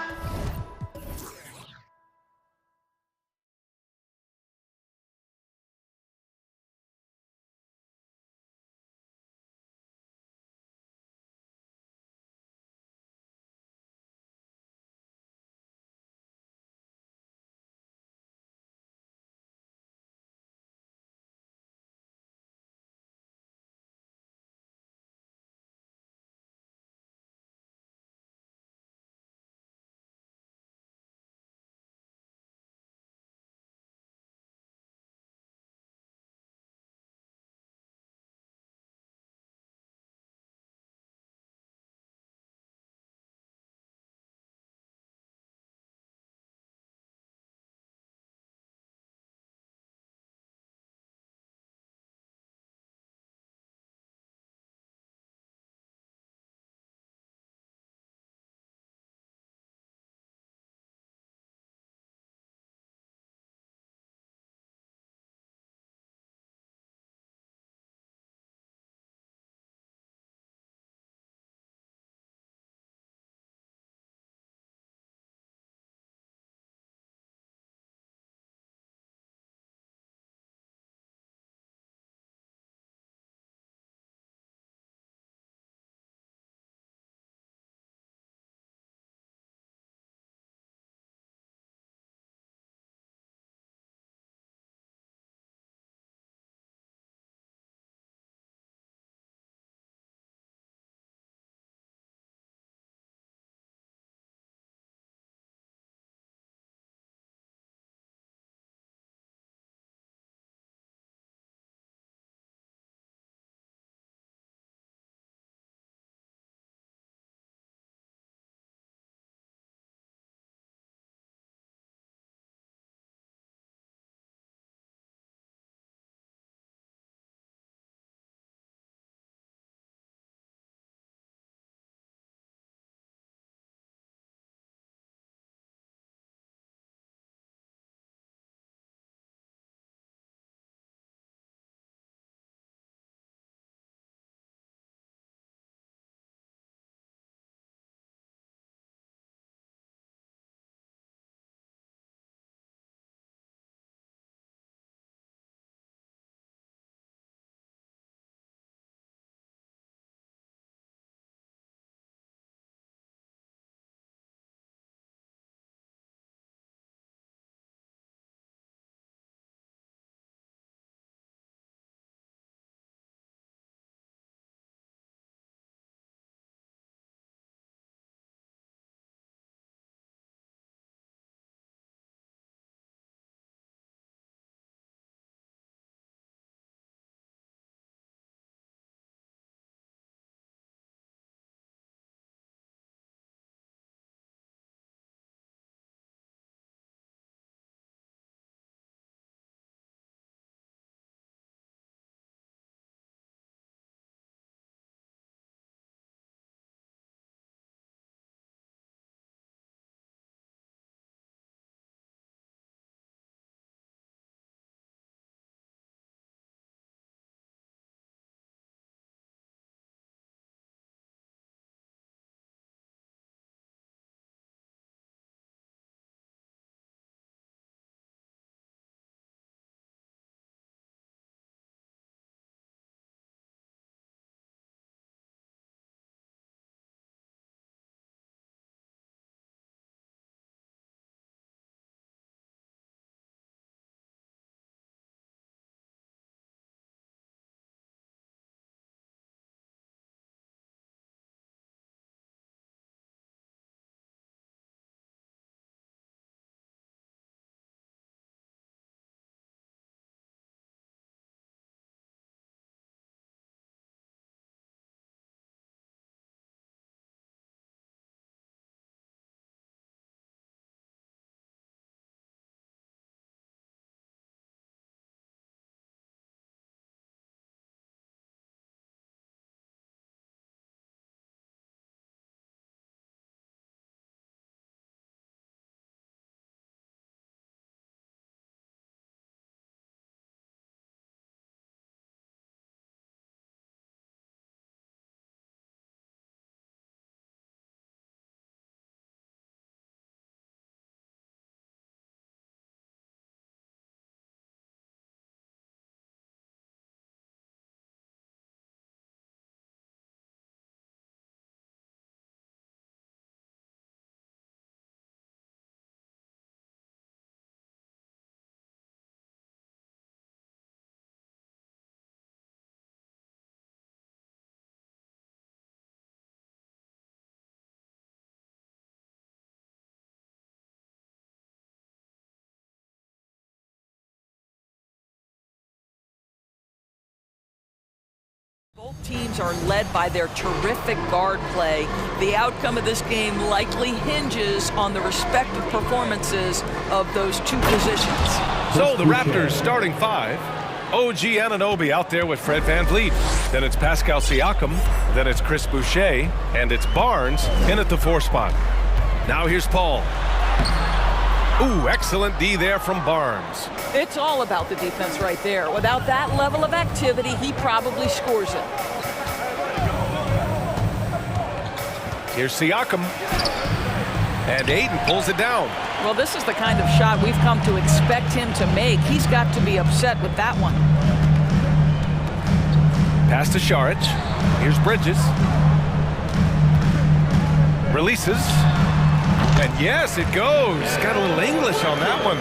teams are led by their terrific guard play. The outcome of this game likely hinges on the respective performances of those two positions. So the Raptors starting five. OG Anunoby out there with Fred VanVleet. Then it's Pascal Siakam. Then it's Chris Boucher. And it's Barnes in at the 4 spot. Now here's Paul. Ooh, excellent D there from Barnes. It's all about the defense right there. Without that level of activity, he probably scores it. Here's Siakam. And Ayton pulls it down. Well, this is the kind of shot we've come to expect him to make. He's got to be upset with that one. Pass to Saric. Here's Bridges. Releases. And yes, it goes. Got a little English on that one.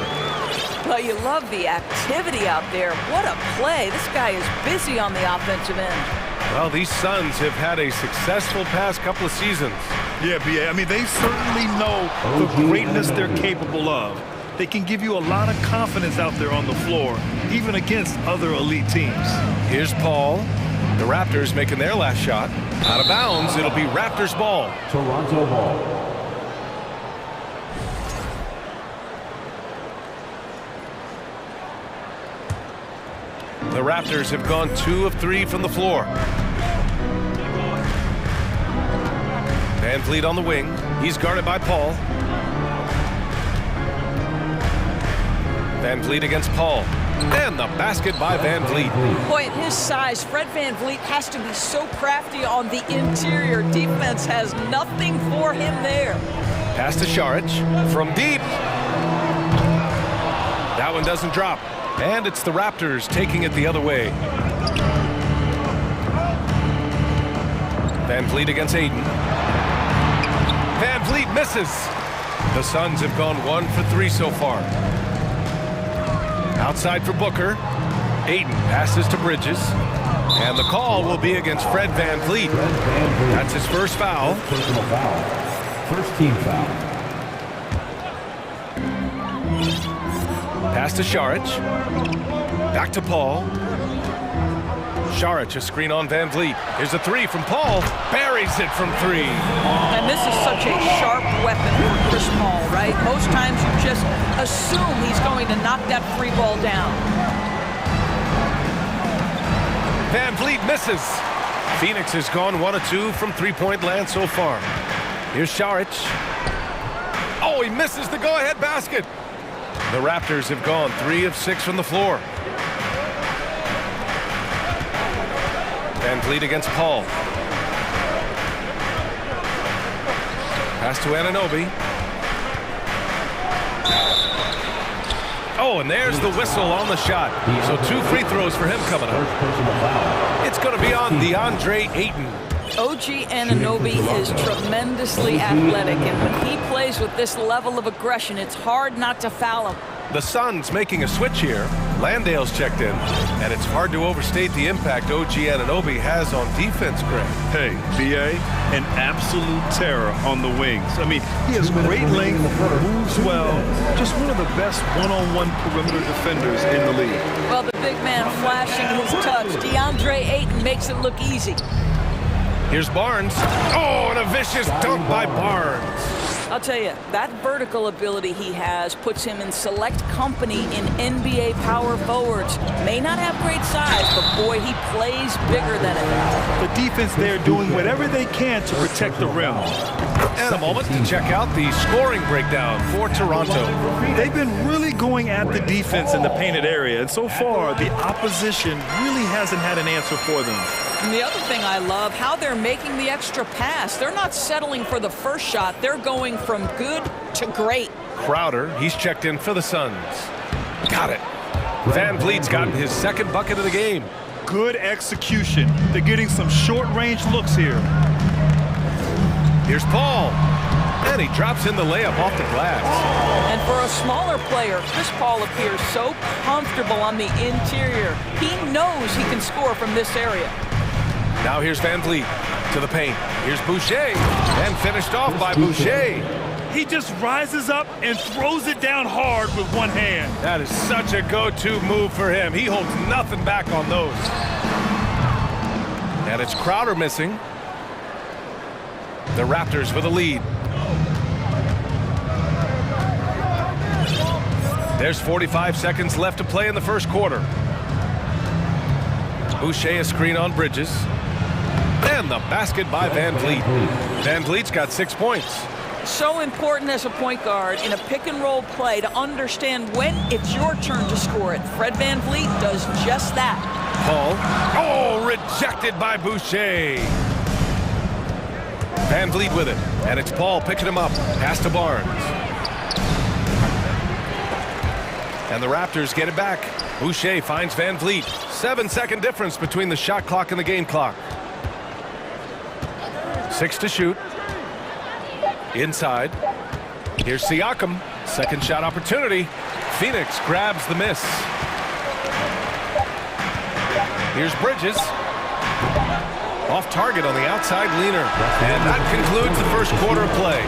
Well, you love the activity out there. What a play. This guy is busy on the offensive end. Well, these Suns have had a successful past couple of seasons. Yeah, B.A. I mean, they certainly know the greatness they're capable of. They can give you a lot of confidence out there on the floor, even against other elite teams. Here's Paul. The Raptors making their last shot. Out of bounds, it'll be Raptors ball. Toronto ball. The Raptors have gone 2 of 3 from the floor. VanVleet on the wing. He's guarded by Paul. VanVleet against Paul. And the basket by VanVleet. Boy, at his size, Fred VanVleet has to be so crafty on the interior. Defense has nothing for him there. Pass to Saric from deep. That one doesn't drop. And it's the Raptors taking it the other way. VanVleet against Ayton. VanVleet misses. The Suns have gone 1 for 3 so far. Outside for Booker. Ayton passes to Bridges. And the call will be against Fred VanVleet. That's his first foul. Personal foul. First team foul. Pass to Saric. Back to Paul. Saric, a screen on VanVleet. Here's a 3 from Paul. Buries it from 3. And this is such a sharp weapon for Chris Paul, right? Most times you just assume he's going to knock that free ball down. VanVleet misses. Phoenix has gone 1 of 2 from 3-point land so far. Here's Saric. Oh, he misses the go-ahead basket. The Raptors have gone 3 of 6 from the floor. VanVleet against Paul. Pass to Anunoby. Oh, and there's the whistle on the shot. So 2 free throws for him coming up. It's going to be on DeAndre Ayton. OG Anunoby is tremendously athletic, and when he plays with this level of aggression, it's hard not to foul him. The Suns making a switch here. Landale's checked in, and it's hard to overstate the impact OG Anunoby has on defense, Greg. Hey, B.A., an absolute terror on the wings. I mean, he has great length, moves well, just one of the best one-on-one perimeter defenders in the league. Well, the big man flashing his touch. DeAndre Ayton makes it look easy. Here's Barnes. Oh, and a vicious dunk by Barnes. I'll tell you, that vertical ability he has puts him in select company in NBA power forwards. May not have great size, but boy, he plays bigger than it. The defense there doing whatever they can to protect the rim. And a moment to check out the scoring breakdown for Toronto. They've been really going at the defense in the painted area, and so far, the opposition really hasn't had an answer for them. And the other thing I love, how they're making the extra pass. They're not settling for the first shot. They're going from good to great. Crowder, he's checked in for the Suns. Got it. VanVleet's gotten his second bucket of the game. Good execution. They're getting some short-range looks here. Here's Paul. And he drops in the layup off the glass. And for a smaller player, Chris Paul appears so comfortable on the interior. He knows he can score from this area. Now here's VanVleet to the paint. Here's Boucher, and finished off by Boucher. He just rises up and throws it down hard with one hand. That is such a go-to move for him. He holds nothing back on those. And it's Crowder missing. The Raptors with a lead. There's 45 seconds left to play in the first quarter. Boucher a screen on Bridges. And the basket by Van Vliet. Van Vliet's got 6 points. So important as a point guard in a pick and roll play to understand when it's your turn to score it. Fred Van Vliet does just that. Paul. Oh, rejected by Boucher. Van Vliet with it. And it's Paul picking him up. Pass to Barnes. And the Raptors get it back. Boucher finds Van Vliet. 7-second difference between the shot clock and the game clock. 6 to shoot. Inside. Here's Siakam. Second shot opportunity. Phoenix grabs the miss. Here's Bridges. Off target on the outside leaner. And that concludes the first quarter of play.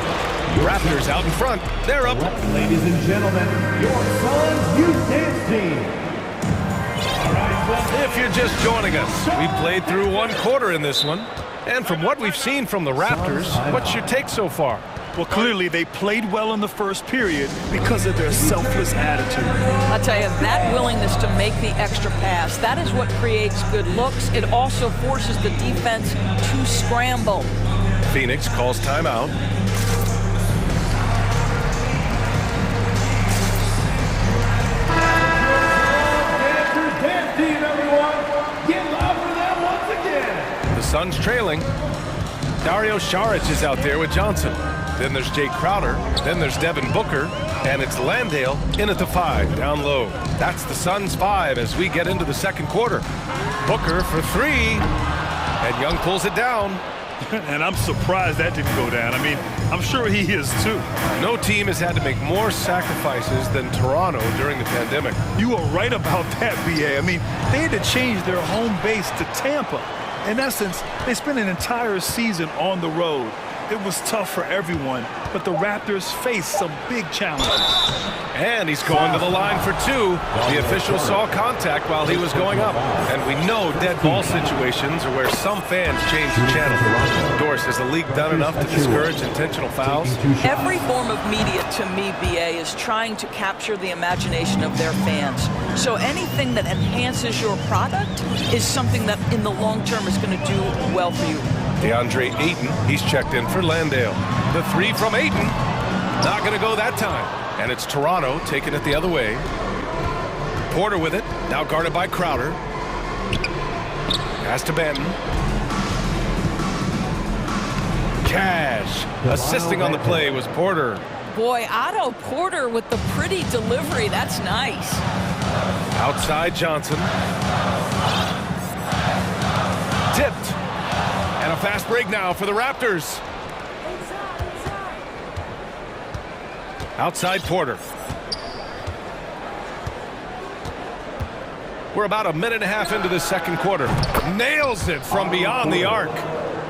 Raptors out in front. They're up. Ladies and gentlemen, your Suns Youth Dance Team. If you're just joining us, we played through one quarter in this one. And from what we've seen from the Raptors, what's your take so far? Well, clearly they played well in the first period because of their selfless attitude. I'll tell you, that willingness to make the extra pass, that is what creates good looks. It also forces the defense to scramble. Phoenix calls timeout. The Suns trailing. Dario Saric is out there with Johnson. Then there's Jay Crowder. Then there's Devin Booker. And it's Landale in at the 5, down low. That's the Suns' 5 as we get into the second quarter. Booker for 3. And Young pulls it down. And I'm surprised that didn't go down. I mean, I'm sure he is too. No team has had to make more sacrifices than Toronto during the pandemic. You are right about that, BA. I mean, they had to change their home base to Tampa. In essence, they spent an entire season on the road. It was tough for everyone, but the Raptors faced some big challenges. And he's going to the line for 2. The official saw contact while he was going up. And we know dead ball situations are where some fans change the channel. Doris, has the league done enough to discourage intentional fouls? Every form of media, to me, BA, is trying to capture the imagination of their fans. So anything that enhances your product is something that in the long term is going to do well for you. DeAndre Ayton, he's checked in for Landale. The 3 from Ayton, not going to go that time. And it's Toronto taking it the other way. Porter with it, now guarded by Crowder. Pass to Benton. Cash, assisting on the play was Porter. Boy, Otto Porter with the pretty delivery, that's nice. Outside Johnson. Tipped. And a fast break now for the Raptors. Outside Porter. We're about a minute and a half into the second quarter. Nails it from beyond the arc.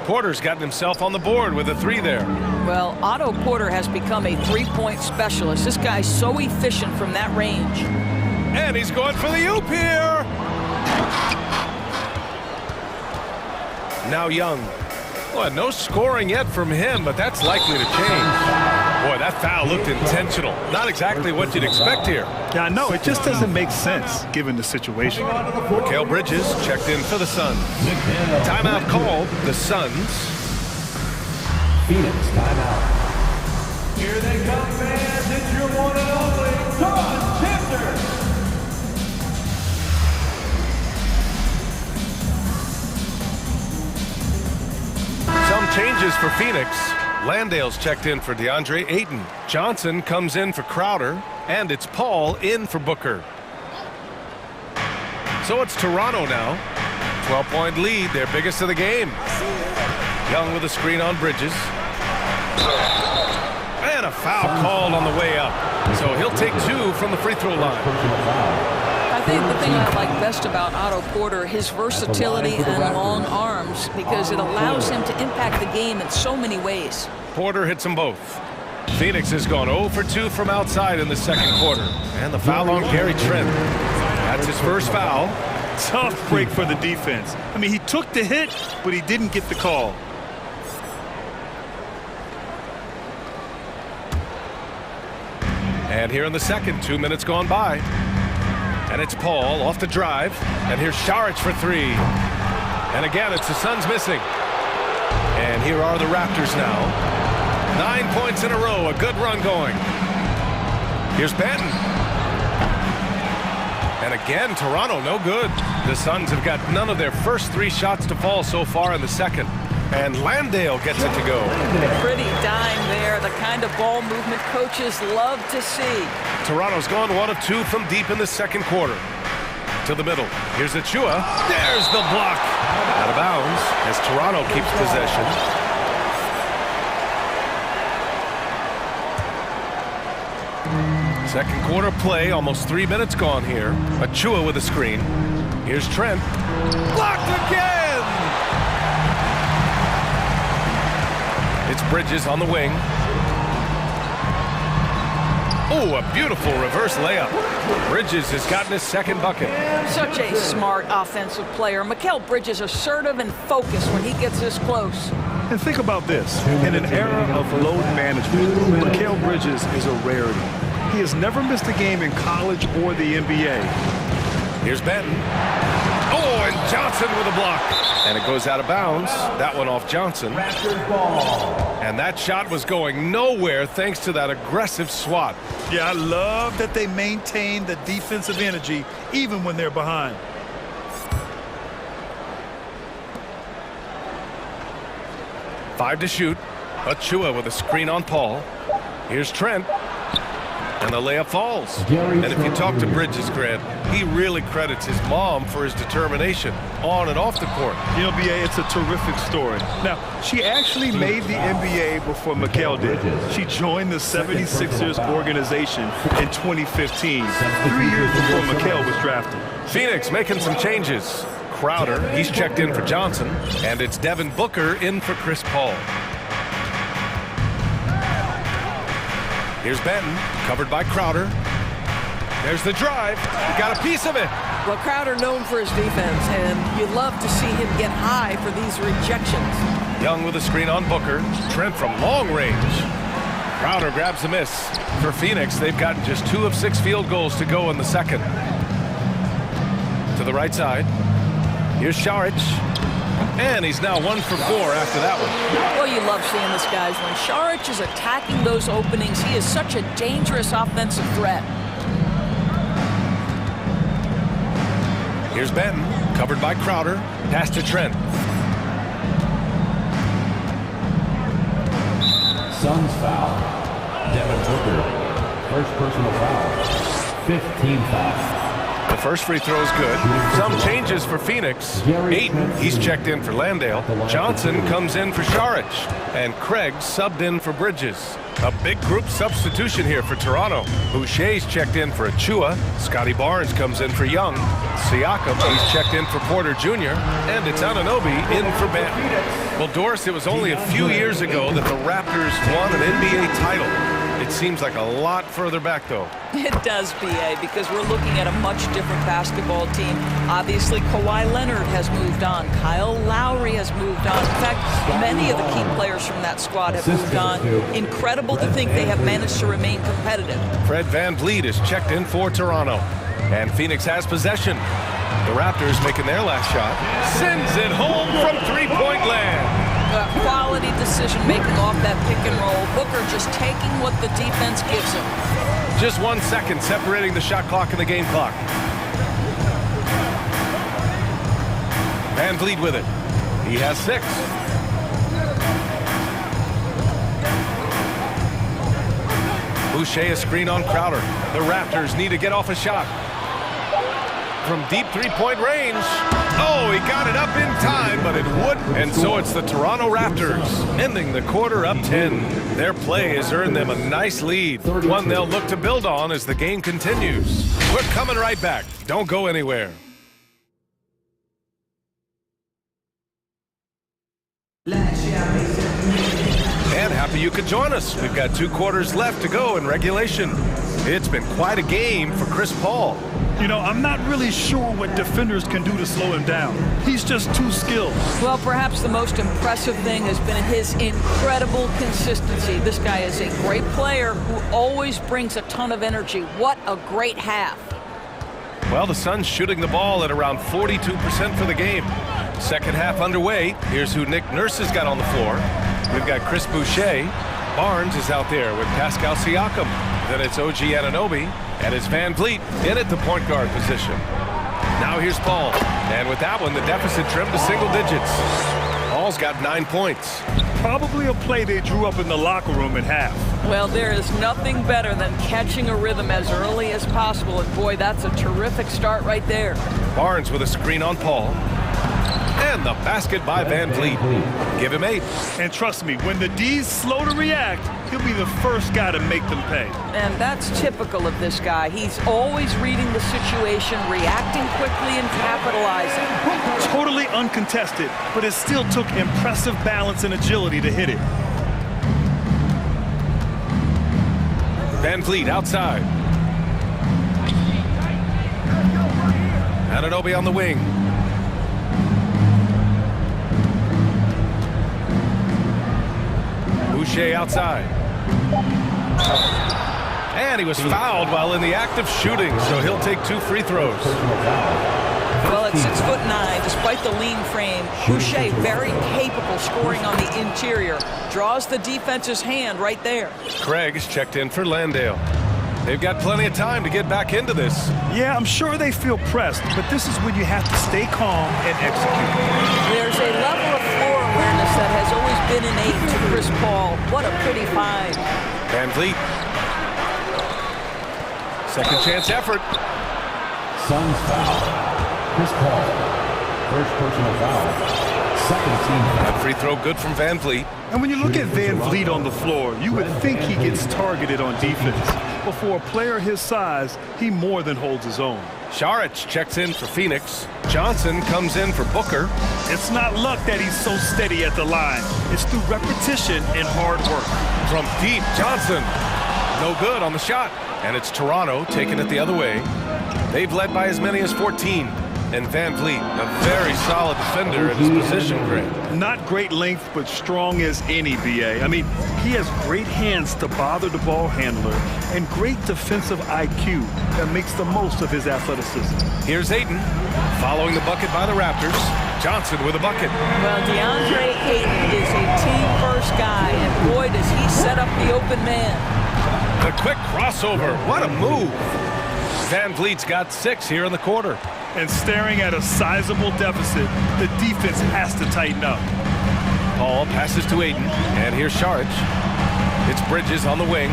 Porter's gotten himself on the board with a 3 there. Well, Otto Porter has become a three-point specialist. This guy's so efficient from that range. And he's going for the oop here. Now Young. Well, no scoring yet from him, but that's likely to change. Boy, that foul looked intentional. Not exactly what you'd expect here. Yeah, I know. It just doesn't make sense given the situation. Mikal Bridges checked in for the Suns. Timeout called. The Suns. Phoenix timeout. Here they come, fans. It's your one and only Todd Chapter. Some changes for Phoenix. Landale's checked in for DeAndre Ayton. Johnson comes in for Crowder. And it's Paul in for Booker. So it's Toronto now. 12-point lead, their biggest of the game. Young with a screen on Bridges. And a foul called on the way up. So he'll take 2 from the free throw line. I think the thing I like best about Otto Porter, his versatility and long arms, because it allows him to impact the game in so many ways. Porter hits them both. Phoenix has gone 0 for 2 from outside in the second quarter. And the foul on Gary Trent. That's his first foul. Tough break for the defense. I mean, he took the hit, but he didn't get the call. And here in the second, 2 minutes gone by. And it's Paul off the drive. And here's Šarić for three. And again, it's the Suns missing. And here are the Raptors now. 9 points in a row, a good run going. Here's Benton. And again, Toronto, no good. The Suns have got none of their first three shots to fall so far in the second. And Landale gets it to go. Pretty dime there, the kind of ball movement coaches love to see. Toronto's gone 1 of 2 from deep in the second quarter. To the middle. Here's Achua. There's the block. Out of bounds as Toronto keeps possession. Second quarter play, almost 3 minutes gone here. Achua with a screen. Here's Trent. Blocked again! It's Bridges on the wing. Oh, a beautiful reverse layup. Bridges has gotten his second bucket. Such a smart offensive player. Mikal Bridges assertive and focused when he gets this close. And think about this. In an era of load management, Mikal Bridges is a rarity. He has never missed a game in college or the NBA. Here's Benton. Oh, and Johnson with a block. And it goes out of bounds. That one off Johnson. And that shot was going nowhere thanks to that aggressive swat. Yeah, I love that they maintain the defensive energy even when they're behind. Five to shoot. Achua with a screen on Paul. Here's Trent. And the layup falls. And if you talk to Bridges, Grant, he really credits his mom for his determination on and off the court. You know, BA, it's a terrific story. Now, she actually made the NBA before Mikal did. She joined the 76ers organization in 2015, 3 years before Mikal was drafted. Phoenix making some changes. Crowder, he's checked in for Johnson. And it's Devin Booker in for Chris Paul. Here's Benton, covered by Crowder. There's the drive. Got a piece of it. Well, Crowder known for his defense, and you love to see him get high for these rejections. Young with a screen on Booker. Trent from long range. Crowder grabs the miss. For Phoenix, they've gotten just 2 of 6 field goals to go in the second. To the right side. Here's Šarić. And he's now 1 for 4 after that one. Well, you love seeing this, guys. When Šarić is attacking those openings, he is such a dangerous offensive threat. Here's Benton, covered by Crowder. Pass to Trent. Suns foul. Devin Booker. First personal foul. 15 fouls. The first free throw is good. Some changes for Phoenix. Ayton, he's checked in for Landale. Johnson comes in for Šarić. And Craig subbed in for Bridges. A big group substitution here for Toronto. Boucher's checked in for Achua. Scotty Barnes comes in for Young. Siakam, he's checked in for Porter Jr. And it's Anunoby in for Benton. Well, Doris, it was only a few years ago that the Raptors won an NBA title. It seems like a lot further back, though. It does, BA, because we're looking at a much different basketball team. Obviously, Kawhi Leonard has moved on. Kyle Lowry has moved on. In fact, many of the key players from that squad have moved on. Incredible to think they have managed to remain competitive. Fred VanVleet is checked in for Toronto. And Phoenix has possession. The Raptors making their last shot. Sends it home from three-point land. Quality decision-making off that pick and roll. Booker just taking what the defense gives him. Just 1 second separating the shot clock and the game clock. VanVleet with it. He has 6. Boucher a screen on Crowder. The Raptors need to get off a shot. From deep three-point range. Oh, he got it up in time, but it wouldn't. And so it's the Toronto Raptors ending the quarter up 10. Their play has earned them a nice lead, one they'll look to build on as the game continues. We're coming right back. Don't go anywhere. And happy you could join us. We've got 2 quarters left to go in regulation. It's been quite a game for Chris Paul. You know, I'm not really sure what defenders can do to slow him down. He's just too skilled. Well, perhaps the most impressive thing has been his incredible consistency. This guy is a great player who always brings a ton of energy. What a great half. Well, the Suns shooting the ball at around 42% for the game. Second half underway. Here's who Nick Nurse has got on the floor. We've got Chris Boucher. Barnes is out there with Pascal Siakam. Then it's OG Anunoby, and it's Van Vliet in at the point guard position. Now here's Paul, and with that one, the deficit trimmed to single digits. Paul's got 9 points. Probably a play they drew up in the locker room at half. Well, there is nothing better than catching a rhythm as early as possible, and boy, that's a terrific start right there. Barnes with a screen on Paul. And the basket by Van Vliet. Give him 8. And trust me, when the D's slow to react, he'll be the first guy to make them pay. And that's typical of this guy. He's always reading the situation, reacting quickly and capitalizing. Totally uncontested, but it still took impressive balance and agility to hit it. Van Vliet outside. Anunoby on the wing. Boucher outside. And he was fouled while in the act of shooting, so he'll take 2 free throws. Well, at 6'9", despite the lean frame, Boucher very capable scoring on the interior. Draws the defense's hand right there. Craig is checked in for Landale. They've got plenty of time to get back into this. Yeah, I'm sure they feel pressed, but this is when you have to stay calm and execute. There's a level of floor awareness that has always been innate to Chris Paul. What a pretty find. Van Vliet. Second chance effort. Suns foul. Chris Paul. First personal foul. Second team foul. That free throw good from Van Vliet. And when you look at Van Vliet on the floor, you would think he gets targeted on defense. But for a player his size, he more than holds his own. Šarić checks in for Phoenix. Johnson comes in for Booker. It's not luck that he's so steady at the line. It's through repetition and hard work. From deep, Johnson. No good on the shot. And it's Toronto taking it the other way. They've led by as many as 14. And Van Vliet, a very solid defender at his position, Greg. Not great length, but strong as any, BA. I mean, he has great hands to bother the ball handler and great defensive IQ that makes the most of his athleticism. Here's Ayton, following the bucket by the Raptors. Johnson with a bucket. Well, DeAndre Ayton is a team-first guy, and boy, does he set up the open man. The quick crossover, what a move. Van Vliet's got 6 here in the quarter. And staring at a sizable deficit, the defense has to tighten up. Paul passes to Ayton, and here's Šarić. It's Bridges on the wing.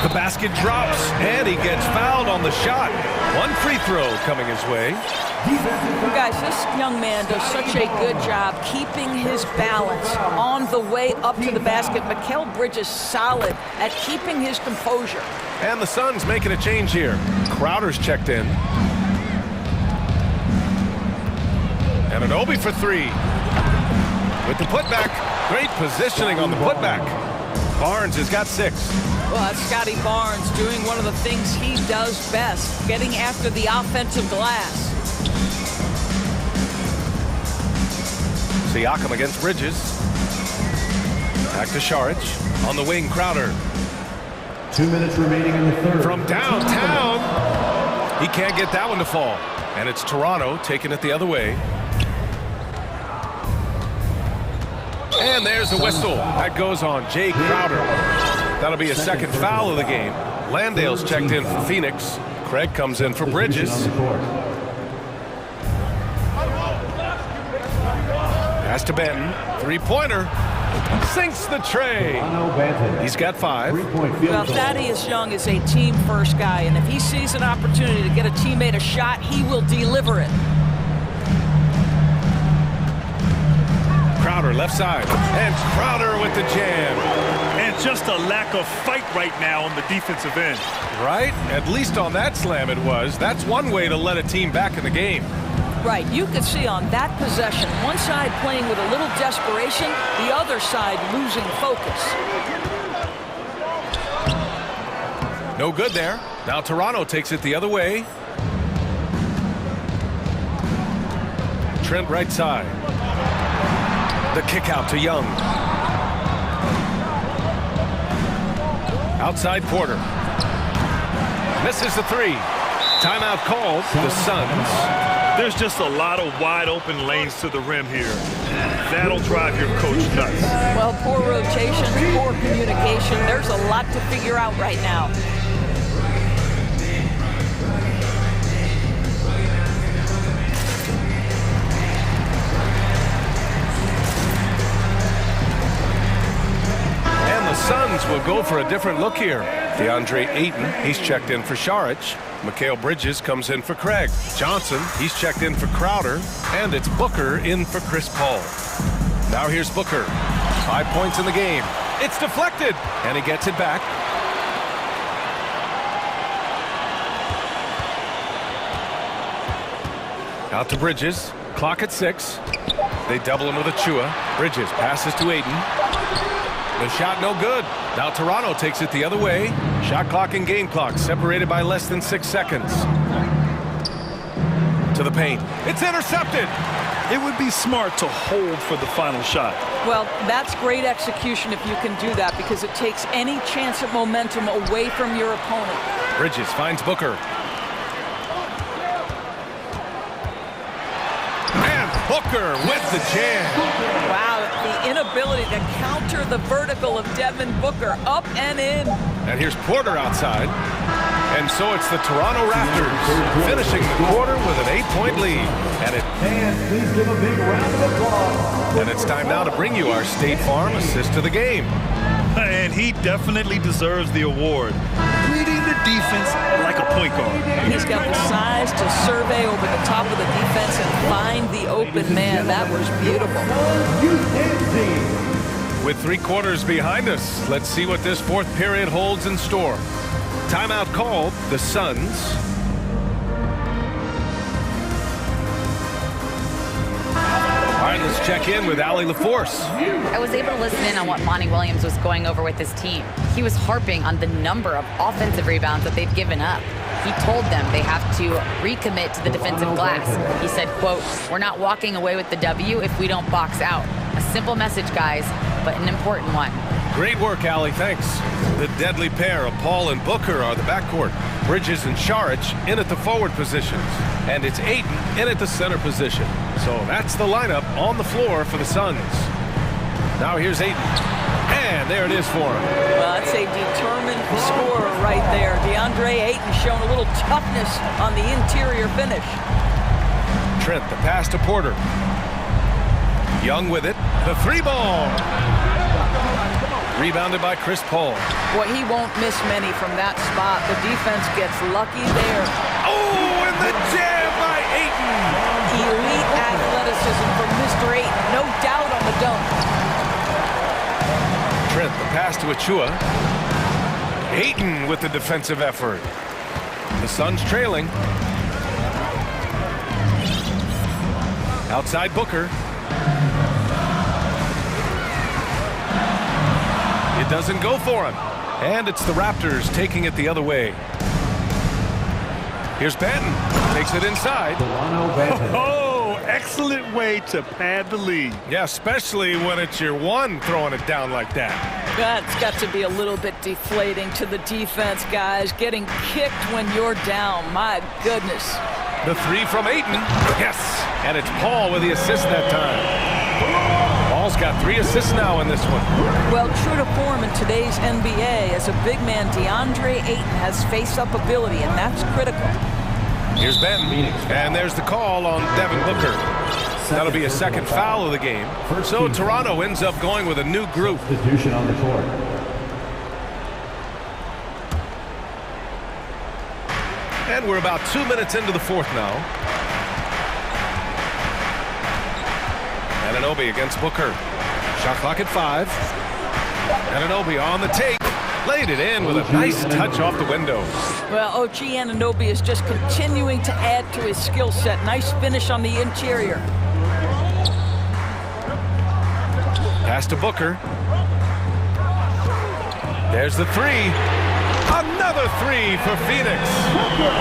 The basket drops, and he gets fouled on the shot. 1 free throw coming his way. Guys, this young man does such a good job keeping his balance on the way up to the basket. Mikal Bridges solid at keeping his composure. And the Suns making a change here. Crowder's checked in. And Anunoby for 3. With the putback. Great positioning on the putback. Barnes has got 6. Well, that's Scotty Barnes doing one of the things he does best, getting after the offensive glass. Siakam against Bridges. Back to Šarić. On the wing, Crowder. 2 minutes remaining in the third. From downtown. He can't get that one to fall. And it's Toronto taking it the other way. And there's the whistle. That goes on Jay Crowder. That'll be a second foul of the game. Landale's checked in for Phoenix. Craig comes in for Bridges. Pass to Benton. 3-pointer. Sinks the tray. He's got 5. Well, Thaddeus Young is a team-first guy, and if he sees an opportunity to get a teammate a shot, he will deliver it. Crowder left side. And Crowder with the jam. And just a lack of fight right now on the defensive end. Right? At least on that slam it was. That's one way to let a team back in the game. Right, you could see on that possession, one side playing with a little desperation, the other side losing focus. No good there. Now Toronto takes it the other way. Trent right side. The kick out to Young. Outside Porter. Misses the three. Timeout called. The Suns. There's just a lot of wide open lanes to the rim here. That'll drive your coach nuts. Well, poor rotation, poor communication. There's a lot to figure out right now. Suns will go for a different look here. DeAndre Ayton, he's checked in for Saric. Mikal Bridges comes in for Craig. Johnson, he's checked in for Crowder. And it's Booker in for Chris Paul. Now here's Booker. 5 points in the game. It's deflected, and he gets it back. Out to Bridges. Clock at 6. They double him with Achua. Bridges passes to Ayton. The shot no good. Now Toronto takes it the other way. Shot clock and game clock separated by less than 6 seconds. To the paint. It's intercepted. It would be smart to hold for the final shot. Well, that's great execution if you can do that, because it takes any chance of momentum away from your opponent. Bridges finds Booker. And Booker with the jam. Wow, the inability to counter the vertical of Devin Booker, up and in. And here's Porter outside. And so it's the Toronto Raptors finishing the quarter with an 8-point lead. And please give a big round of applause. And it's time now to bring you our State Farm assist to the game. And he definitely deserves the award. Reading the defense like a point guard. He's got the size to survey over the top of the defense and find the open man. That was beautiful. With 3 quarters behind us, let's see what this 4th period holds in store. Timeout called. The Suns. All right, let's check in with Allie LaForce. I was able to listen in on what Monty Williams was going over with his team. He was harping on the number of offensive rebounds that they've given up. He told them they have to recommit to the defensive glass. He said, quote, "We're not walking away with the W if we don't box out." A simple message, guys, but an important one. Great work, Allie. Thanks. The deadly pair of Paul and Booker are the backcourt. Bridges and Saric in at the forward positions. And it's Ayton in at the center position. So that's the lineup on the floor for the Suns. Now here's Ayton. And there it is for him. Well, that's a determined scorer right there. DeAndre Ayton showing a little toughness on the interior finish. Trent, the pass to Porter. Young with it. The 3-ball. Rebounded by Chris Paul. Boy, he won't miss many from that spot. The defense gets lucky there. Oh, and the jam by Ayton. Elite athleticism from Mr. Ayton. No doubt on the dunk. Trent, the pass to Achua. Ayton with the defensive effort. The Suns trailing. Outside Booker. It doesn't go for him. And it's the Raptors taking it the other way. Here's Banton. Takes it inside. Oh, excellent way to pad the lead. Yeah, especially when it's your one throwing it down like that. That's got to be a little bit deflating to the defense, guys. Getting kicked when you're down. My goodness. The 3 from Ayton. Yes. And it's Paul with the assist that time. Paul's got 3 assists now in this one. Well, true to form in today's NBA, as a big man, DeAndre Ayton has face-up ability, and that's critical. Here's Ben, and there's the call on Devin Booker. That'll be a second foul of the game. So Toronto ends up going with a new group. Substitution on the court. And we're about 2 minutes into the 4th now. Anunoby against Booker. Shot clock at 5. Anunoby on the take. Laid it in with a nice touch off the window. Well, OG Anunoby is just continuing to add to his skill set. Nice finish on the interior. Pass to Booker. There's the 3. Another Another three for Phoenix.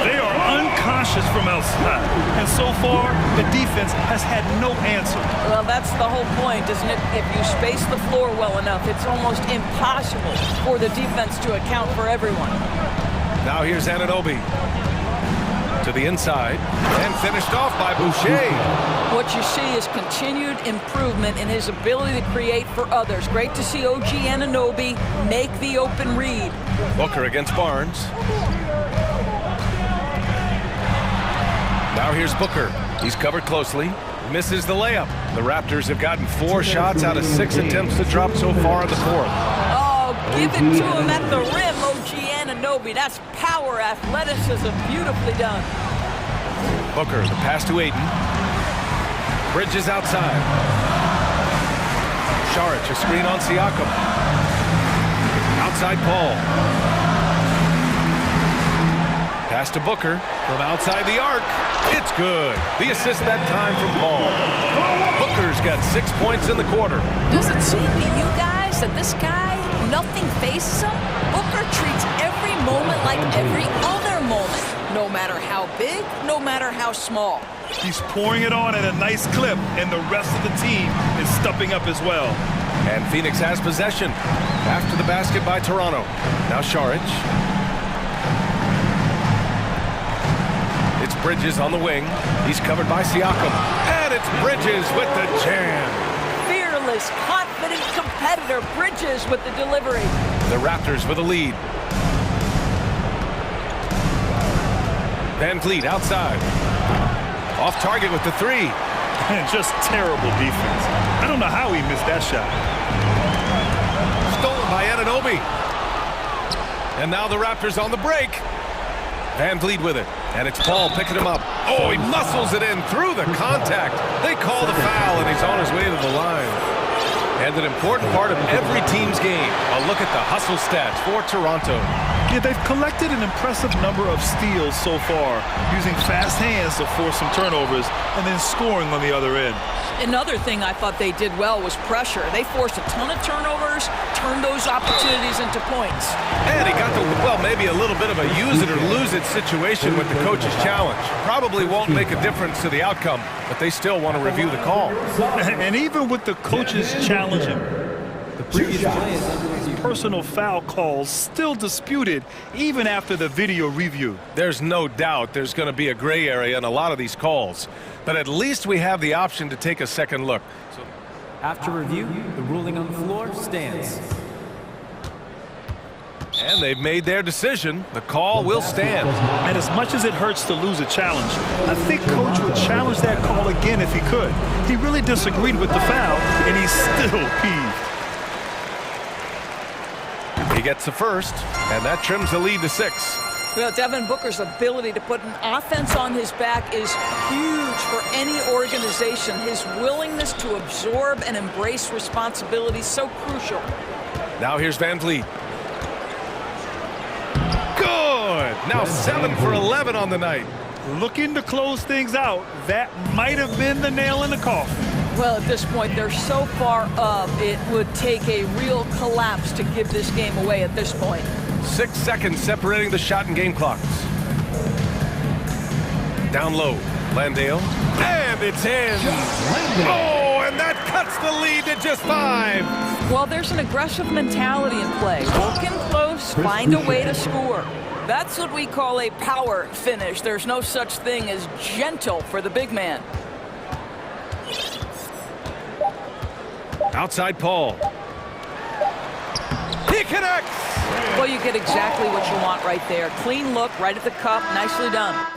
They are unconscious from outside, and so far, the defense has had no answer. Well, that's the whole point, isn't it? If you space the floor well enough, it's almost impossible for the defense to account for everyone. Now here's Anunoby. To the inside, and finished off by Boucher. What you see is continued improvement in his ability to create for others. Great to see OG Anunoby make the open read. Booker against Barnes. Now here's Booker. He's covered closely. Misses the layup. The Raptors have gotten 4 shots out of 6 attempts to drop so far in the fourth. Oh, give it to him at the rim, OG Anunoby. That's power, athleticism, beautifully done. Booker, the pass to Ayton. Bridges outside. Saric, a screen on Siakam. Outside Paul. Pass to Booker from outside the arc. It's good. The assist that time from Paul. Booker's got 6 points in the quarter. Does it seem to you guys that this guy, nothing faces him? Booker treats every moment like every other moment. No matter how big, no matter how small. He's pouring it on at a nice clip, and the rest of the team is stepping up as well. And Phoenix has possession after the basket by Toronto. Now Saric. It's Bridges on the wing. He's covered by Siakam. And it's Bridges with the jam. Fearless, confident competitor. Bridges with the delivery. The Raptors with a lead. Van Vliet outside. Off target with the three. And just terrible defense. I don't know how he missed that shot. Stolen by Anunoby. And now the Raptors on the break. Van Vliet with it. And it's Paul picking him up. Oh, he muscles it in through the contact. They call the foul, and he's on his way to the line. And an important part of every team's game. A look at the hustle stats for Toronto. Yeah, they've collected an impressive number of steals so far, using fast hands to force some turnovers and then scoring on the other end. Another thing I thought they did well was pressure. They forced a ton of turnovers, turned those opportunities into points. And he got the, well, maybe a little bit of a use it or lose it situation with the coach's challenge. Probably won't make a difference to the outcome, but they still want to review the call. And even with the coaches challenging, the previous personal foul calls still disputed even after the video review. There's no doubt there's going to be a gray area in a lot of these calls, but at least we have the option to take a second look. After review, the ruling on the floor stands. And they've made their decision. The call will stand. And as much as it hurts to lose a challenge, I think Coach would challenge that call again if he could. He really disagreed with the foul, and he's still peeved. He gets the first, and that trims the lead to 6. Well, Devin Booker's ability to put an offense on his back is huge for any organization. His willingness to absorb and embrace responsibility is so crucial. Now here's Van Vliet. Good! Now 7 for 11 on the night. Looking to close things out. That might have been the nail in the coffin. Well, at this point, they're so far up, it would take a real collapse to give this game away at this point. 6 seconds separating the shot and game clocks. Down low, Landale. And it's in! Oh, and that cuts the lead to just 5. Well, there's an aggressive mentality in play. Work in close, find a way to score. That's what we call a power finish. There's no such thing as gentle for the big man. Outside Paul. He connects! Well, you get exactly what you want right there. Clean look, right at the cup, nicely done.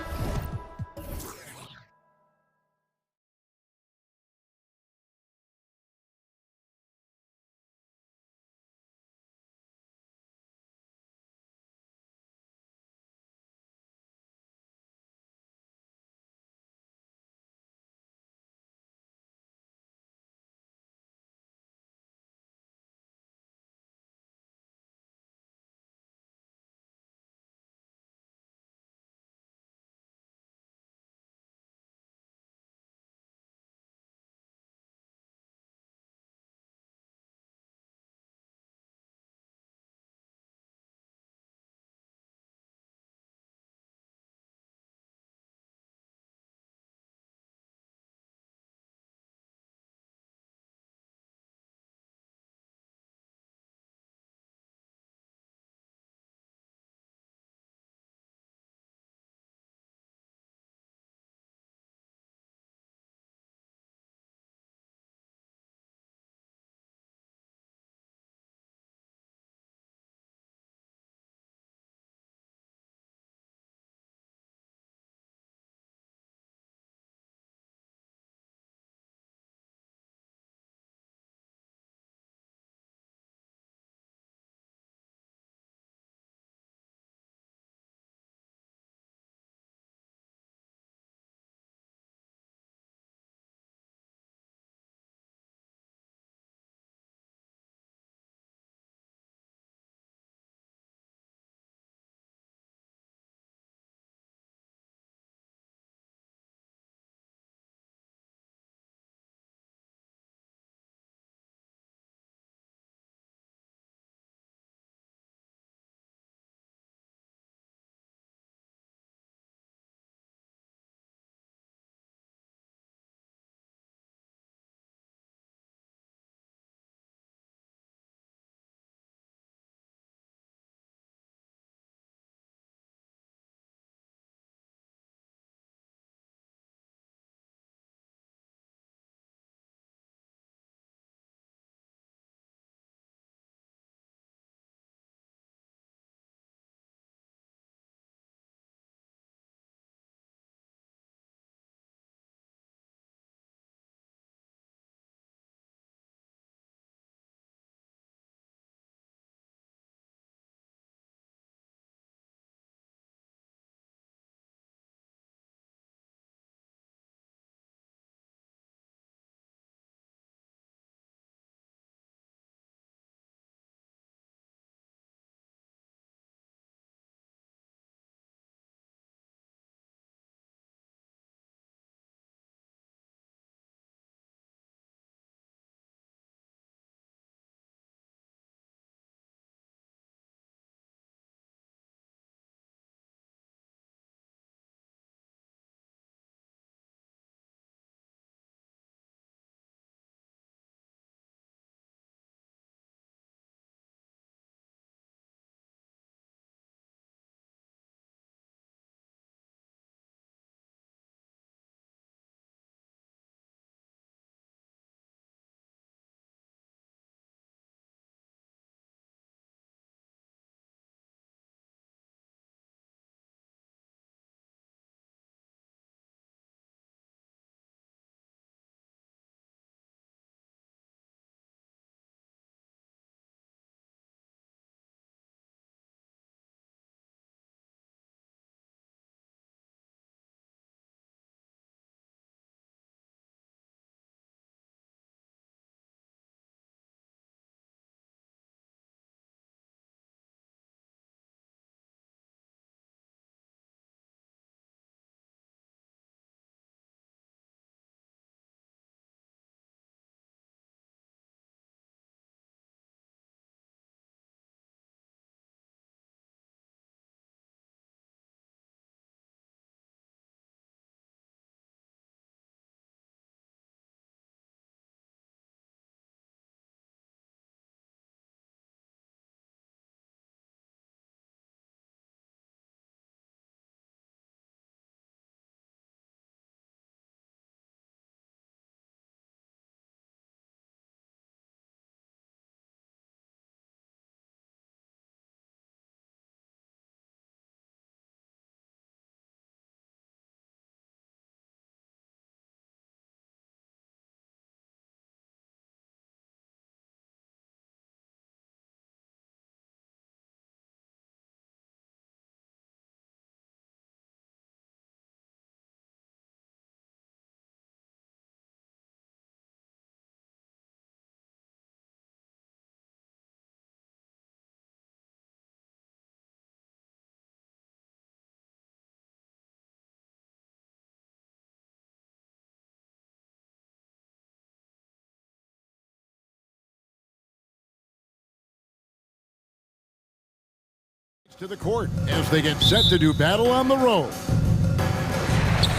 to the court as they get set to do battle on the road.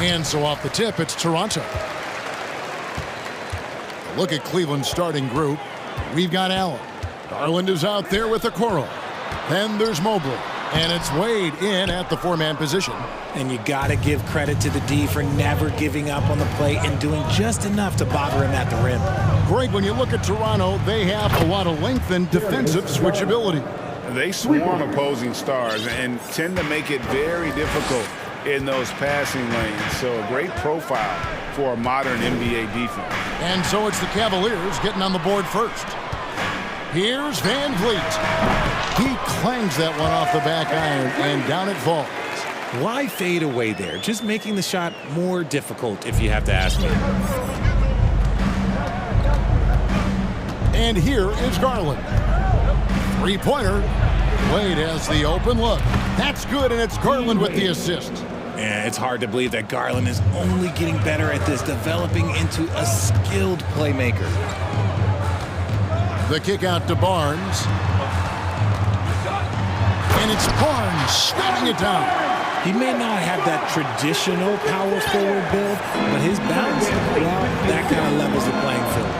And so off the tip, it's Toronto. Look at Cleveland's starting group. We've got Allen. Garland is out there with Okoro. Then there's Mobley. And it's Wade in at the four-man position. And you got to give credit to the D for never giving up on the play and doing just enough to bother him at the rim. Greg, when you look at Toronto, they have a lot of length and defensive switchability. They swarm opposing stars and tend to make it very difficult in those passing lanes. So a great profile for a modern NBA defense. And so it's the Cavaliers getting on the board first. Here's Van Vliet. He clangs that one off the back iron, and down it falls. Why fade away there? Just making the shot more difficult, if you have to ask me. And here is Garland. Three-pointer. Wade has the open look. That's good, and it's Garland with the assist. Yeah, it's hard to believe that Garland is only getting better at this, developing into a skilled playmaker. The kick out to Barnes. And it's Barnes slamming it down. He may not have that traditional power forward build, but his bounce, well, that kind of levels the playing field.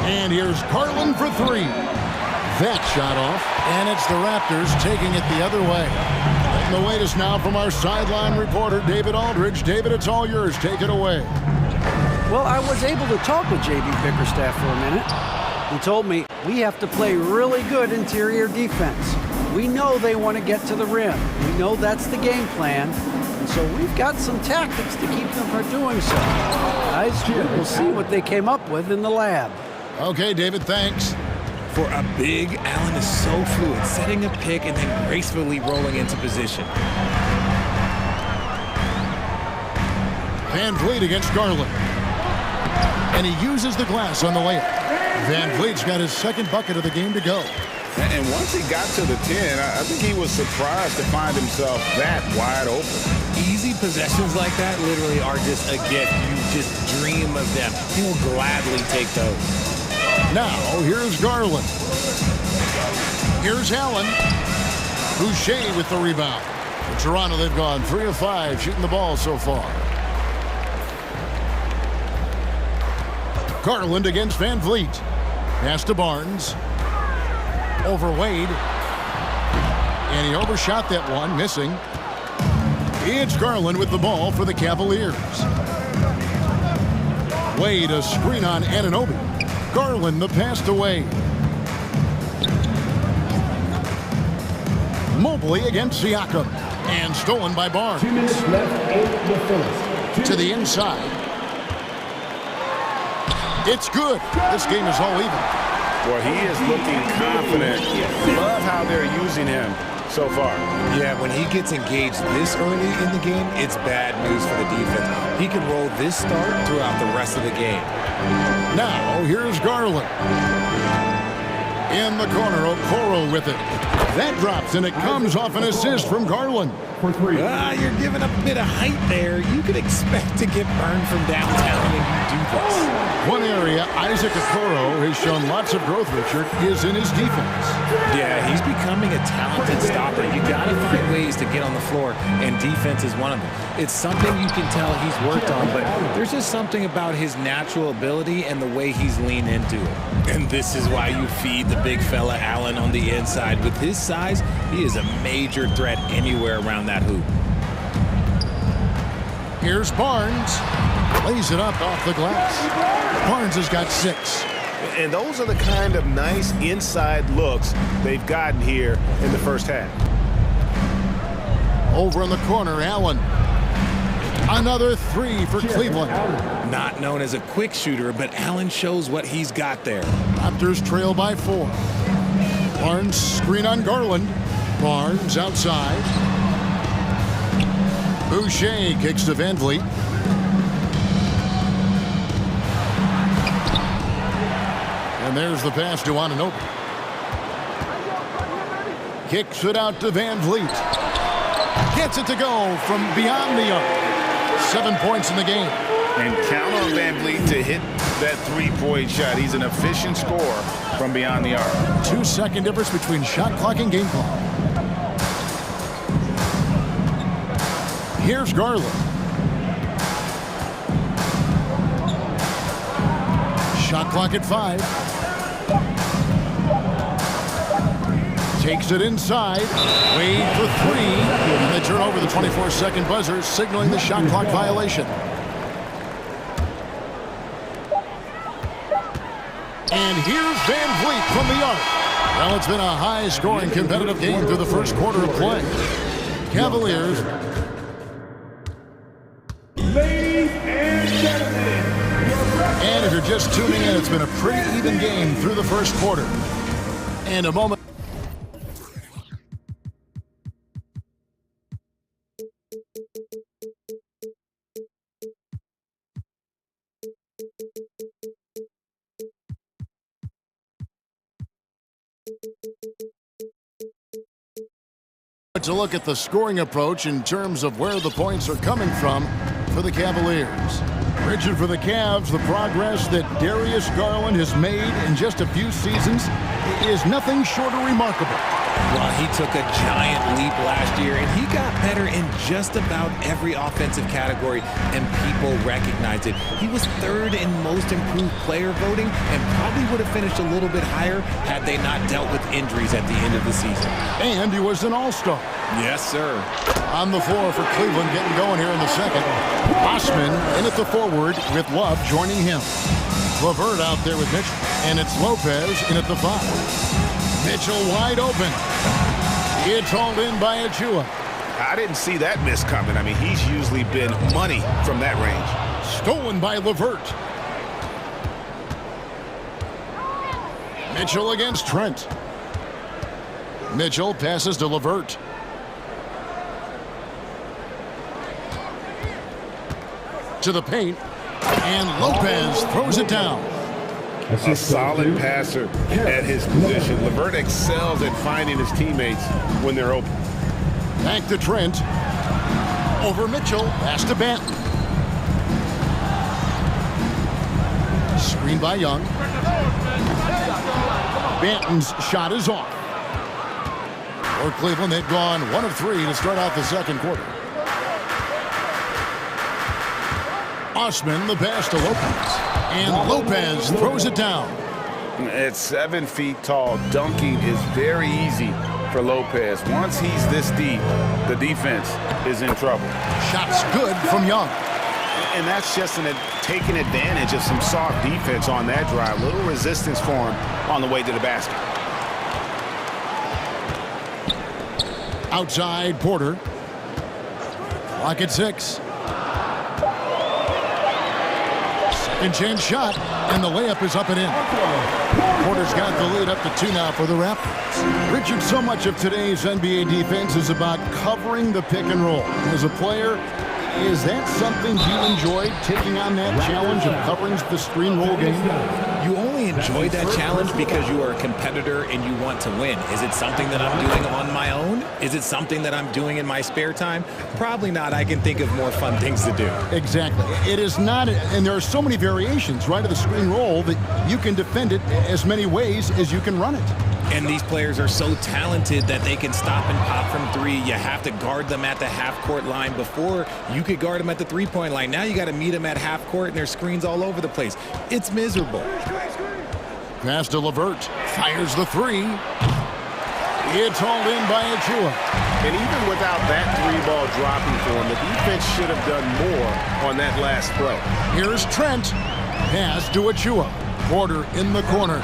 And here's Garland for three. That shot off, and it's the Raptors taking it the other way. And the latest now from our sideline reporter, David Aldridge. David, it's all yours. Take it away. Well, I was able to talk with J.B. Bickerstaff for a minute. He told me we have to play really good interior defense. We know they want to get to the rim. We know that's the game plan. And so we've got some tactics to keep them from doing so. Guys, we'll see what they came up with in the lab. Okay, David, thanks. For a big, Allen is so fluid, setting a pick and then gracefully rolling into position. Van Vliet against Garland. And he uses the glass on the layup. Van Vliet's got his second bucket of the game to go. And once he got to the 10, I think he was surprised to find himself that wide open. Easy possessions like that literally are just a gift. You just dream of them. He'll gladly take those. Now, here's Garland. Here's Allen. Boucher with the rebound. In Toronto, they've gone 3 of 5 shooting the ball so far. Garland against Van Vliet. Pass to Barnes. Over Wade. And he overshot that one, missing. It's Garland with the ball for the Cavaliers. Wade, a screen on Anunoby. Garland, the pass to Wade. Mobley against Siakam. And stolen by Barnes. 2 minutes left in the first. To the inside. It's good. This game is all even. Well, he is looking confident. Love how they're using him so far. Yeah, when he gets engaged this early in the game, it's bad news for the defense. He can roll this start throughout the rest of the game. Now, here's Garland. In the corner, Okoro with it. That drops, and it comes off an assist from Garland. You're giving up a bit of height there. You could expect to get burned from downtown when you do this. One area Isaac Okoro has shown lots of growth, Richard, is in his defense. Yeah, he's becoming a talented stopper. You got to find ways to get on the floor, and defense is one of them. It's something you can tell he's worked on, but there's just something about his natural ability and the way he's leaned into it. And this is why you feed the big fella Allen on the inside. With his size, he is a major threat anywhere around that hoop. Here's Barnes. Lays it up off the glass. Barnes has got 6. And those are the kind of nice inside looks they've gotten here in the first half. Over in the corner, Allen. Another 3 for Cleveland. Not known as a quick shooter, but Allen shows what he's got there. Raptors trail by 4. Barnes screen on Garland. Barnes outside. Boucher kicks to Van Vliet. And there's the pass to Anunoby. Kicks it out to Van Vliet. Gets it to go from beyond the arc. 7 points in the game. And count on Van Vliet to hit that three-point shot. He's an efficient scorer from beyond the arc. 2-second difference between shot clock and game clock. Here's Garland. Shot clock at 5. Takes it inside. Wade for 3. And they turn over the 24-second buzzer, signaling the shot clock violation. And here's Van Vliet from the arc. Well, it's been a high-scoring competitive game through the first quarter of play. Cavaliers. Ladies and gentlemen. And if you're just tuning in, it's been a pretty even game through the first quarter. And a moment. To look at the scoring approach in terms of where the points are coming from for the Cavaliers. Richard, for the Cavs, the progress that Darius Garland has made in just a few seasons is nothing short of remarkable. Well, he took a giant leap last year, and he got better in just about every offensive category, and people recognized it. He was 3rd in most improved player voting and probably would have finished a little bit higher had they not dealt with injuries at the end of the season. And he was an all-star. Yes, sir. On the floor for Cleveland, getting going here in the second. Osman in at the forward with Love joining him. LeVert out there with Mitchell, and it's Lopez in at the 5. Mitchell wide open. It's hauled in by Achua. I didn't see that miss coming. I mean, he's usually been money from that range. Stolen by LeVert. Mitchell against Trent. Mitchell passes to LeVert. To the paint. And Lopez throws it down. A solid passer at his position. LeVert excels at finding his teammates when they're open. Back to Trent. Over Mitchell. Pass to Banton. Screen by Young. Banton's shot is off. For Cleveland, they've gone 1 of 3 to start out the second quarter. Osman, the pass to Lopez. And Lopez throws it down. At 7 feet tall, dunking is very easy for Lopez. Once he's this deep, the defense is in trouble. Shots good from Young. And that's just taking advantage of some soft defense on that drive. Little resistance for him on the way to the basket. Outside, Porter. Clock at 6. Second chance shot, and the layup is up and in. Porter's got the lead up to 2 now for the Raptors. Richard, so much of today's NBA defense is about covering the pick and roll. As a player, is that something you enjoyed, taking on that challenge of covering the screen roll game? You only enjoy that challenge because you are a competitor and you want to win. Is it something that I'm doing on my own? Is it something that I'm doing in my spare time? Probably not. I can think of more fun things to do. Exactly. It is not, and there are so many variations, right, of the screen roll that you can defend it as many ways as you can run it. And these players are so talented that they can stop and pop from 3. You have to guard them at the half-court line. Before, you could guard them at the 3-point line. Now you got to meet them at half-court, and there's screens all over the place. It's miserable. Pass to LeVert. Fires the 3. It's hauled in by Achua. And even without that 3-ball dropping for him, the defense should have done more on that last play. Here's Trent. Pass to Achua. Porter in the corner.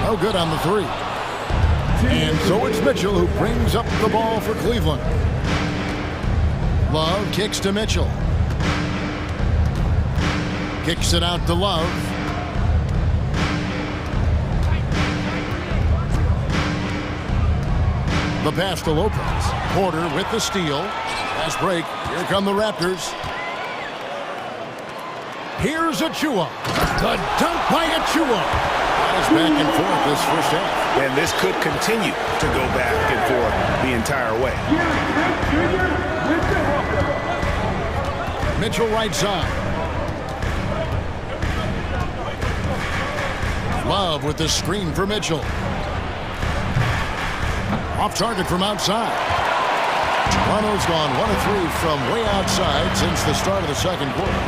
No good on the 3. And so it's Mitchell who brings up the ball for Cleveland. Love kicks to Mitchell. Kicks it out to Love. The pass to Lopez. Porter with the steal. Fast break. Here come the Raptors. Here's Achua. The dunk by Achua. Back and forth this first half. And this could continue to go back and forth the entire way. Mitchell right side. Love with the screen for Mitchell. Off target from outside. Toronto's gone 1 of 3 from way outside since the start of the second quarter.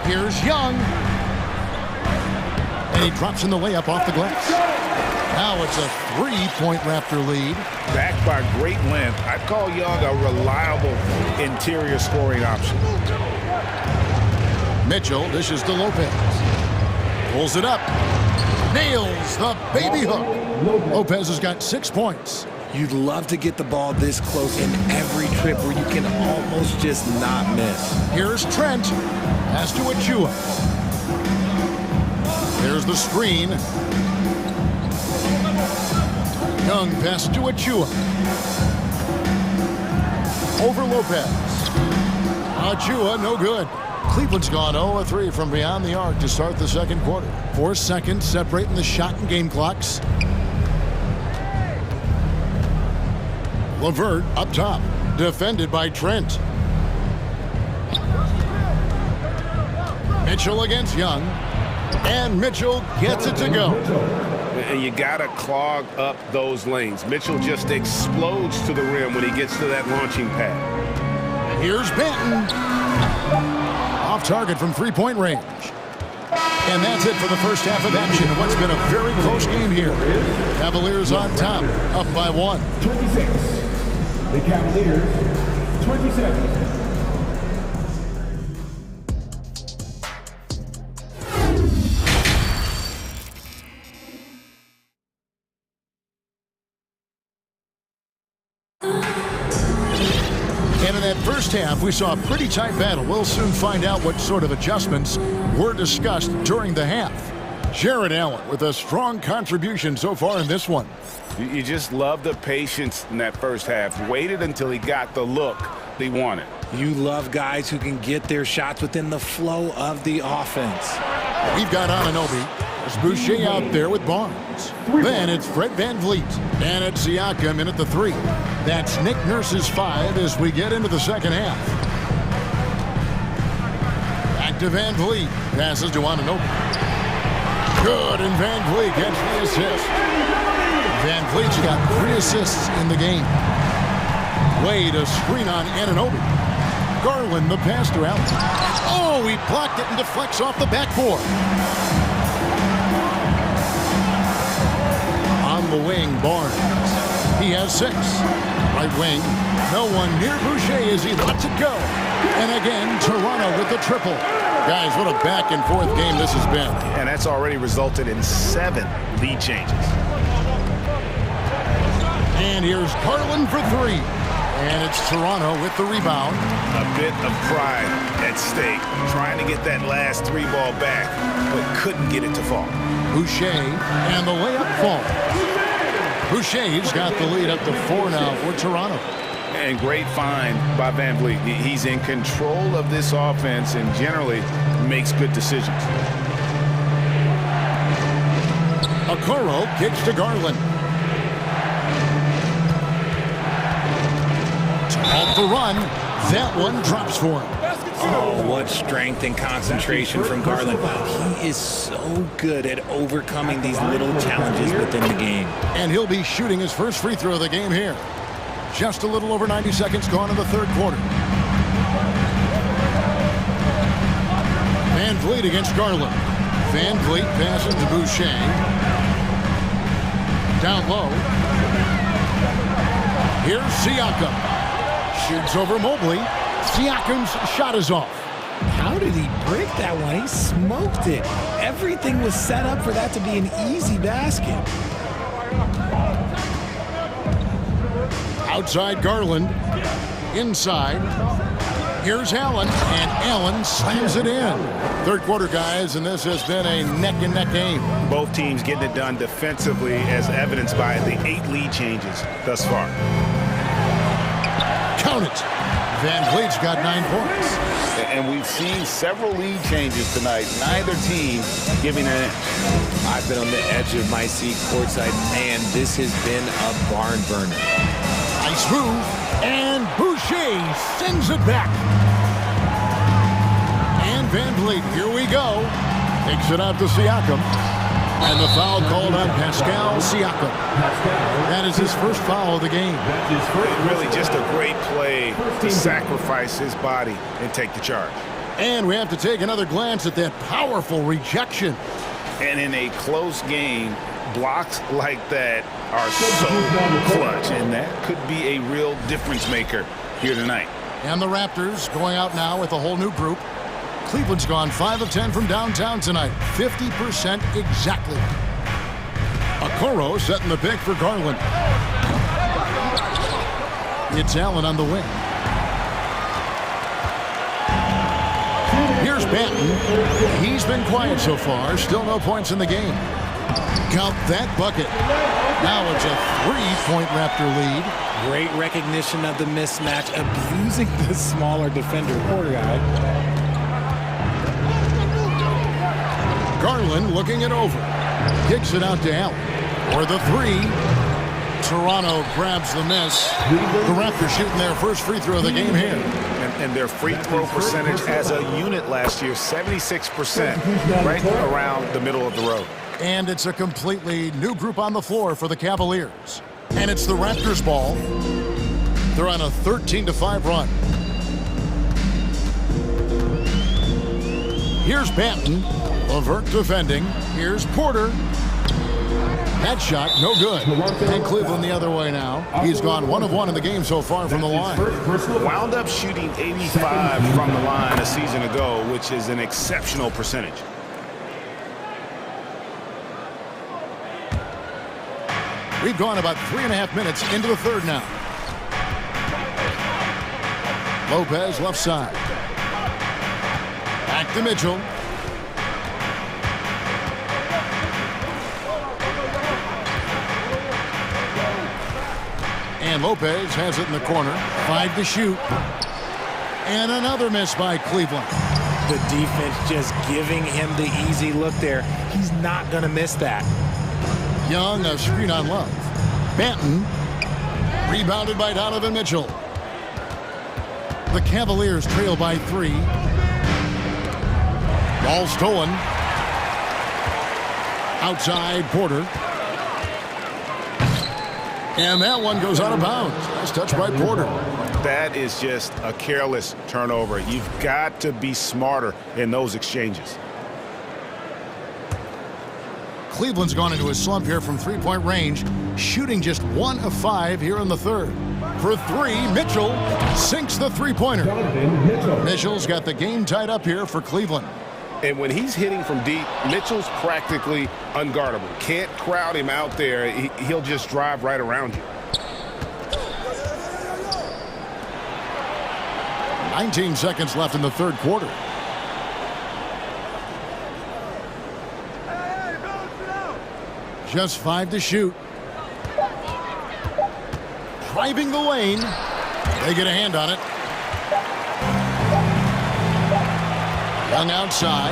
Here's Young. And he drops in the layup off the glass. Now it's a 3-point Raptor lead. Backed by great length, I'd call Young a reliable interior scoring option. Mitchell dishes to Lopez. Pulls it up. Nails the baby hook. Lopez has got 6 points. You'd love to get the ball this close in every trip where you can almost just not miss. Here's Trent. Pass to Achua. There's the screen. Young pass to Achua. Over Lopez. Achua, no good. Cleveland's gone 0 of 3 from beyond the arc to start the second quarter. 4 seconds separating the shot and game clocks. LeVert up top, defended by Trent. Mitchell against Young, and Mitchell gets it to go. And you got to clog up those lanes. Mitchell just explodes to the rim when he gets to that launching pad. Here's Benton. Off target from 3-point range. And that's it for the first half of action in what's been a very close game here. Cavaliers on top, up by 1. 26. The Cavaliers, 27. And in that first half, we saw a pretty tight battle. We'll soon find out what sort of adjustments were discussed during the half. Jared Allen with a strong contribution so far in this one. You just love the patience in that first half. Waited until he got the look he wanted. You love guys who can get their shots within the flow of the offense. We've got Anunoby. There's Boucher out there with Barnes. Then it's Fred VanVleet. And it's Siakam in at the 3. That's Nick Nurse's 5 as we get into the second half. Back to VanVleet. Passes to Anunoby. Good, and VanVleet gets the assist. VanVleet's got 3 assists in the game. Wade a screen on Anunoby. Garland the pass to Allen. Oh, he blocked it and deflects off the backboard. On the wing, Barnes. He has 6. Right wing, no one near Boucher as he lets it go. And again, Toronto with the triple. Guys, what a back-and-forth game this has been. And that's already resulted in 7 lead changes. And here's Garland for 3. And it's Toronto with the rebound. A bit of pride at stake, trying to get that last 3 ball back, but couldn't get it to fall. Boucher, and the layup falls. Boucher's got the lead up to 4 now for Toronto. And great find by VanVleet. He's in control of this offense and generally makes good decisions. Okoro kicks to Garland. Off the run. That one drops for him. Oh, what strength and concentration from Garland. He is so good at overcoming these little challenges within the game. And he'll be shooting his first free throw of the game here. Just a little over 90 seconds gone in the third quarter. VanVleet against Garland. VanVleet passes to Boucher. Down low. Here's Siakam. Shoots over Mobley. Siakam's shot is off. How did he break that one? He smoked it. Everything was set up for that to be an easy basket. Outside Garland. Inside. Here's Allen. And Allen slams it in. Third quarter, guys, and this has been a neck-and-neck game. Both teams getting it done defensively as evidenced by the 8 lead changes thus far. Count it. VanVleet's got 9 points. And we've seen several lead changes tonight. Neither team giving an inch. I've been on the edge of my seat courtside, and this has been a barn burner. Nice move. And Boucher sends it back. And VanVleet, here we go. Takes it out to Siakam. And the foul called on Pascal Siakam. That is his first foul of the game. Really just a great play to sacrifice his body and take the charge. And we have to take another glance at that powerful rejection. And in a close game, blocks like that are so clutch, and that could be a real difference maker here tonight. And the Raptors going out now with a whole new group. Cleveland's gone 5 of 10 from downtown tonight. 50% exactly. Okoro setting the pick for Garland. It's Allen on the wing. Here's Banton. He's been quiet so far. Still no points in the game. Count that bucket. Now it's a 3-point Raptor lead. Great recognition of the mismatch, abusing the smaller defender, Porter guy. Garland looking it over. Kicks it out to Allen. For the three. Toronto grabs the miss. The Raptors shooting their first free throw of the game here. And their free throw percentage as a unit last year, 76%, right around the middle of the road. And it's a completely new group on the floor for the Cavaliers. And it's the Raptors' ball. They're on a 13-5 run. Here's Banton. LeVert defending. Here's Porter. That shot, no good. And Cleveland the other way now. He's gone 1 of 1 in the game so far from the line. Wound up shooting 85 from the line a season ago, which is an exceptional percentage. We've gone about 3.5 minutes into the third now. Lopez left side. Back to Mitchell. And Lopez has it in the corner. 5 to shoot. And another miss by Cleveland. The defense just giving him the easy look there. He's not going to miss that. Young, a screen on Love. Banton. Rebounded by Donovan Mitchell. The Cavaliers trail by 3. Ball stolen. Outside Porter. And that one goes out of bounds. Nice touch by Porter. That is just a careless turnover. You've got to be smarter in those exchanges. Cleveland's gone into a slump here from three-point range, shooting just 1 of 5 here in the third. For 3, Mitchell sinks the three-pointer. Mitchell's got the game tied up here for Cleveland. And when he's hitting from deep, Mitchell's practically unguardable. Can't crowd him out there. He'll just drive right around you. 19 seconds left in the third quarter. Just 5 to shoot. Driving the lane. They get a hand on it. Young outside.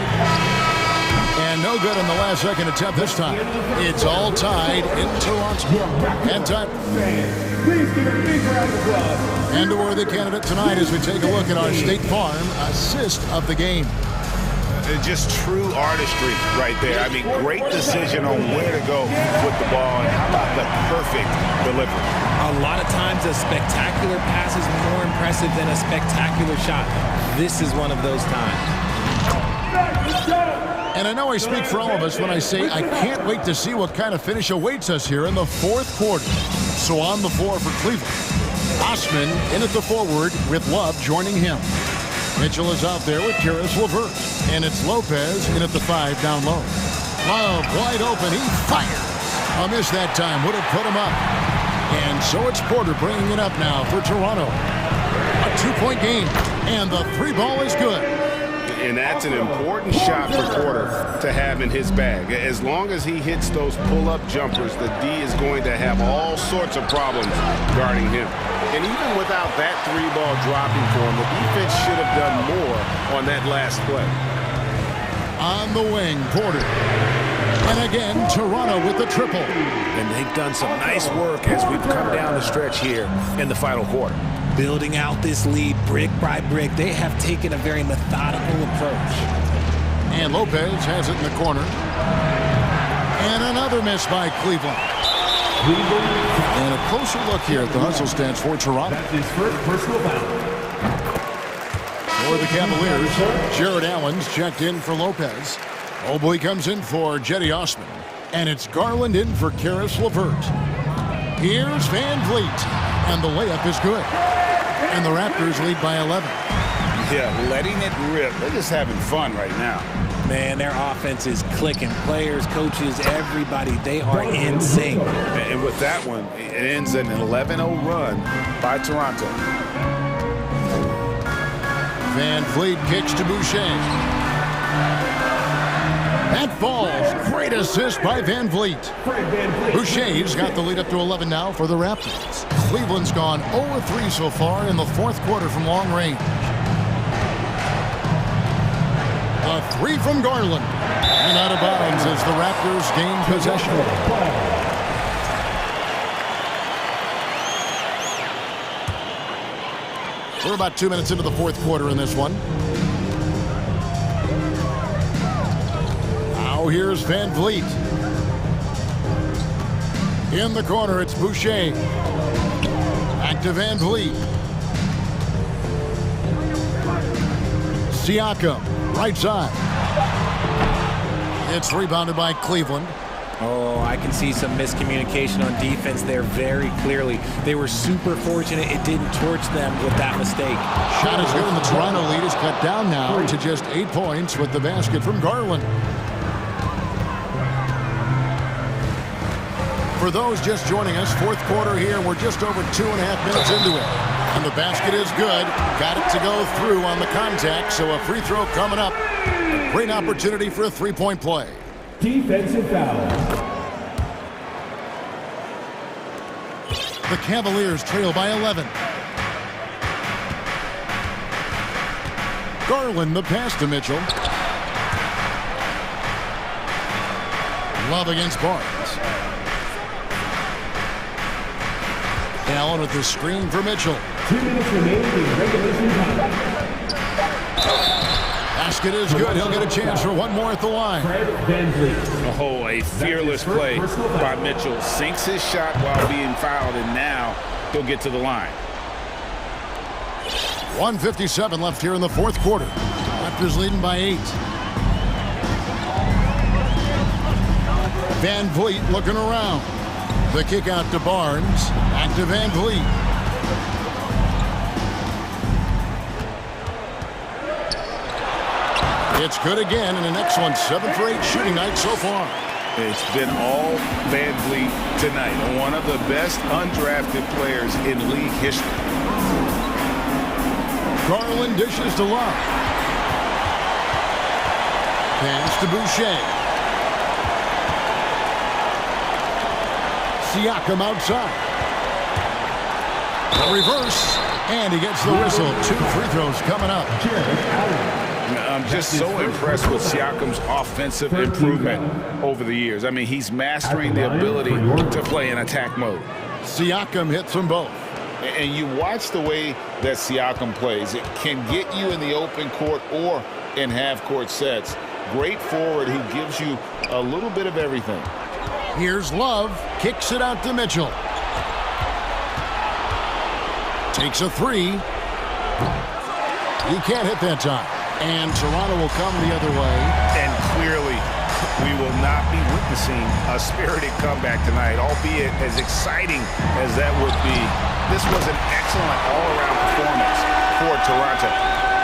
And no good on the last second attempt this time. It's all tied in Toronto. And time. Please give a big round of applause. And a worthy candidate tonight as we take a look at our State Farm assist of the game. Just true artistry right there. I mean, great decision on where to go with the ball, and how about the perfect delivery. A lot of times a spectacular pass is more impressive than a spectacular shot. This is one of those times. And I know I speak for all of us when I say I can't wait to see what kind of finish awaits us here in the fourth quarter. So on the floor for Cleveland. Osman in at the forward with Love joining him. Mitchell is out there with Karis LeVert. And it's Lopez in at the 5 down low. Love wide open. He fires. A miss that time would have put him up. And so it's Porter bringing it up now for Toronto. A 2-point game. And the 3 ball is good. And that's an important shot for Porter to have in his bag. As long as he hits those pull-up jumpers, the D is going to have all sorts of problems guarding him. And even without that 3-ball dropping for him, the defense should have done more on that last play. On the wing, Porter. And again, Toronto with the triple. And they've done some nice work as we've come down the stretch here in the final quarter. Building out this lead brick by brick. They have taken a very methodical approach. And Lopez has it in the corner. And another miss by Cleveland. And a closer look here at the hustle stance for Toronto. That's his first personal foul. For the Cavaliers, Jared Allen's checked in for Lopez. Mobley comes in for Jetty Osman. And it's Garland in for Karis LeVert. Here's Van Vliet. And the layup is good. And the Raptors lead by 11. Yeah, letting it rip. They're just having fun right now. Man, their offense is clicking. Players, coaches, everybody, they are in sync. And with that one, it ends an 11-0 run by Toronto. Van Vliet kicks to Boucher. That falls. Great assist by Van Vliet. Boucher's got the lead up to 11 now for the Raptors. Cleveland's gone 0-3 so far in the fourth quarter from long range. A three from Garland. And out of bounds as the Raptors gain possession. We're about 2 minutes into the fourth quarter in this one. Now here's Van Vliet. In the corner, it's Boucher. Back to Van Vliet. Siakam, right side. It's rebounded by Cleveland. Oh, I can see some miscommunication on defense there very clearly. They were super fortunate it didn't torch them with that mistake. Shot is good, and the Toronto lead is cut down now to just 8 points with the basket from Garland. For those just joining us, fourth quarter here, we're just over 2.5 minutes into it. And the basket is good. Got it to go through on the contact, so a free throw coming up. A great opportunity for a three-point play. Defensive foul. The Cavaliers trail by 11. Garland the pass to Mitchell. Love against Barnes. Allen with the screen for Mitchell. 2 minutes remaining in regulation time. Basket is good. He'll get a chance for one more at the line. Oh, a fearless play by Mitchell. Sinks his shot while being fouled, and now he'll get to the line. 1:57 left here in the fourth quarter. Raptors leading by 8. Van Vliet looking around. The kick out to Barnes. Back to Van Vliet. It's good again, and an excellent 7 for 8 shooting night so far. It's been all Van Vliet tonight. One of the best undrafted players in league history. Garland dishes to Love. Pass to Boucher. Siakam outside. The reverse, and he gets the whistle. 2 free throws coming up. I'm just so impressed with Siakam's offensive improvement over the years. I mean, he's mastering the ability to play in attack mode. Siakam hits them both. And you watch the way that Siakam plays. It can get you in the open court or in half-court sets. Great forward who gives you a little bit of everything. Here's Love. Kicks it out to Mitchell. Takes a 3. He can't hit that time. And Toronto will come the other way. And clearly, we will not be witnessing a spirited comeback tonight, albeit as exciting as that would be. This was an excellent all-around performance for Toronto.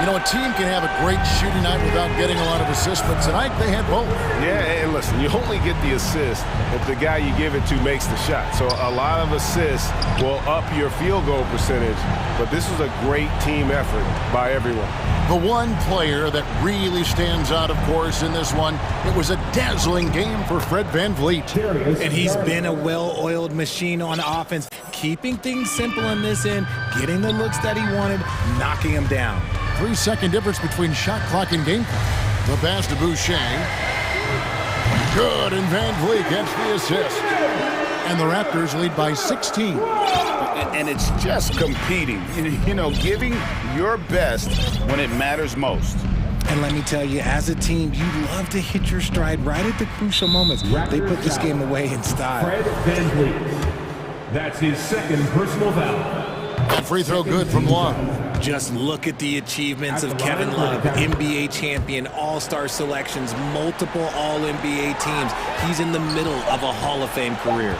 You know, a team can have a great shooting night without getting a lot of assists, but tonight they had both. Yeah, and listen, you only get the assist if the guy you give it to makes the shot. So a lot of assists will up your field goal percentage, but this was a great team effort by everyone. The one player that really stands out, of course, in this one, it was a dazzling game for Fred Van Vliet. And he's been a well-oiled machine on offense, keeping things simple in this end, getting the looks that he wanted, knocking him down. 3-second difference between shot clock and game clock. The pass to Boucher. Good, and Van Vliet gets the assist. And the Raptors lead by 16. And it's just competing, you know, giving your best when it matters most. And let me tell you, as a team, you love to hit your stride right at the crucial moments. They put this game away in style. Fred VanVleet. That's his second personal foul. That free throw good from Love. Just look at the achievements of Kevin Love, NBA champion, all-star selections, multiple All-NBA teams. He's in the middle of a Hall of Fame career.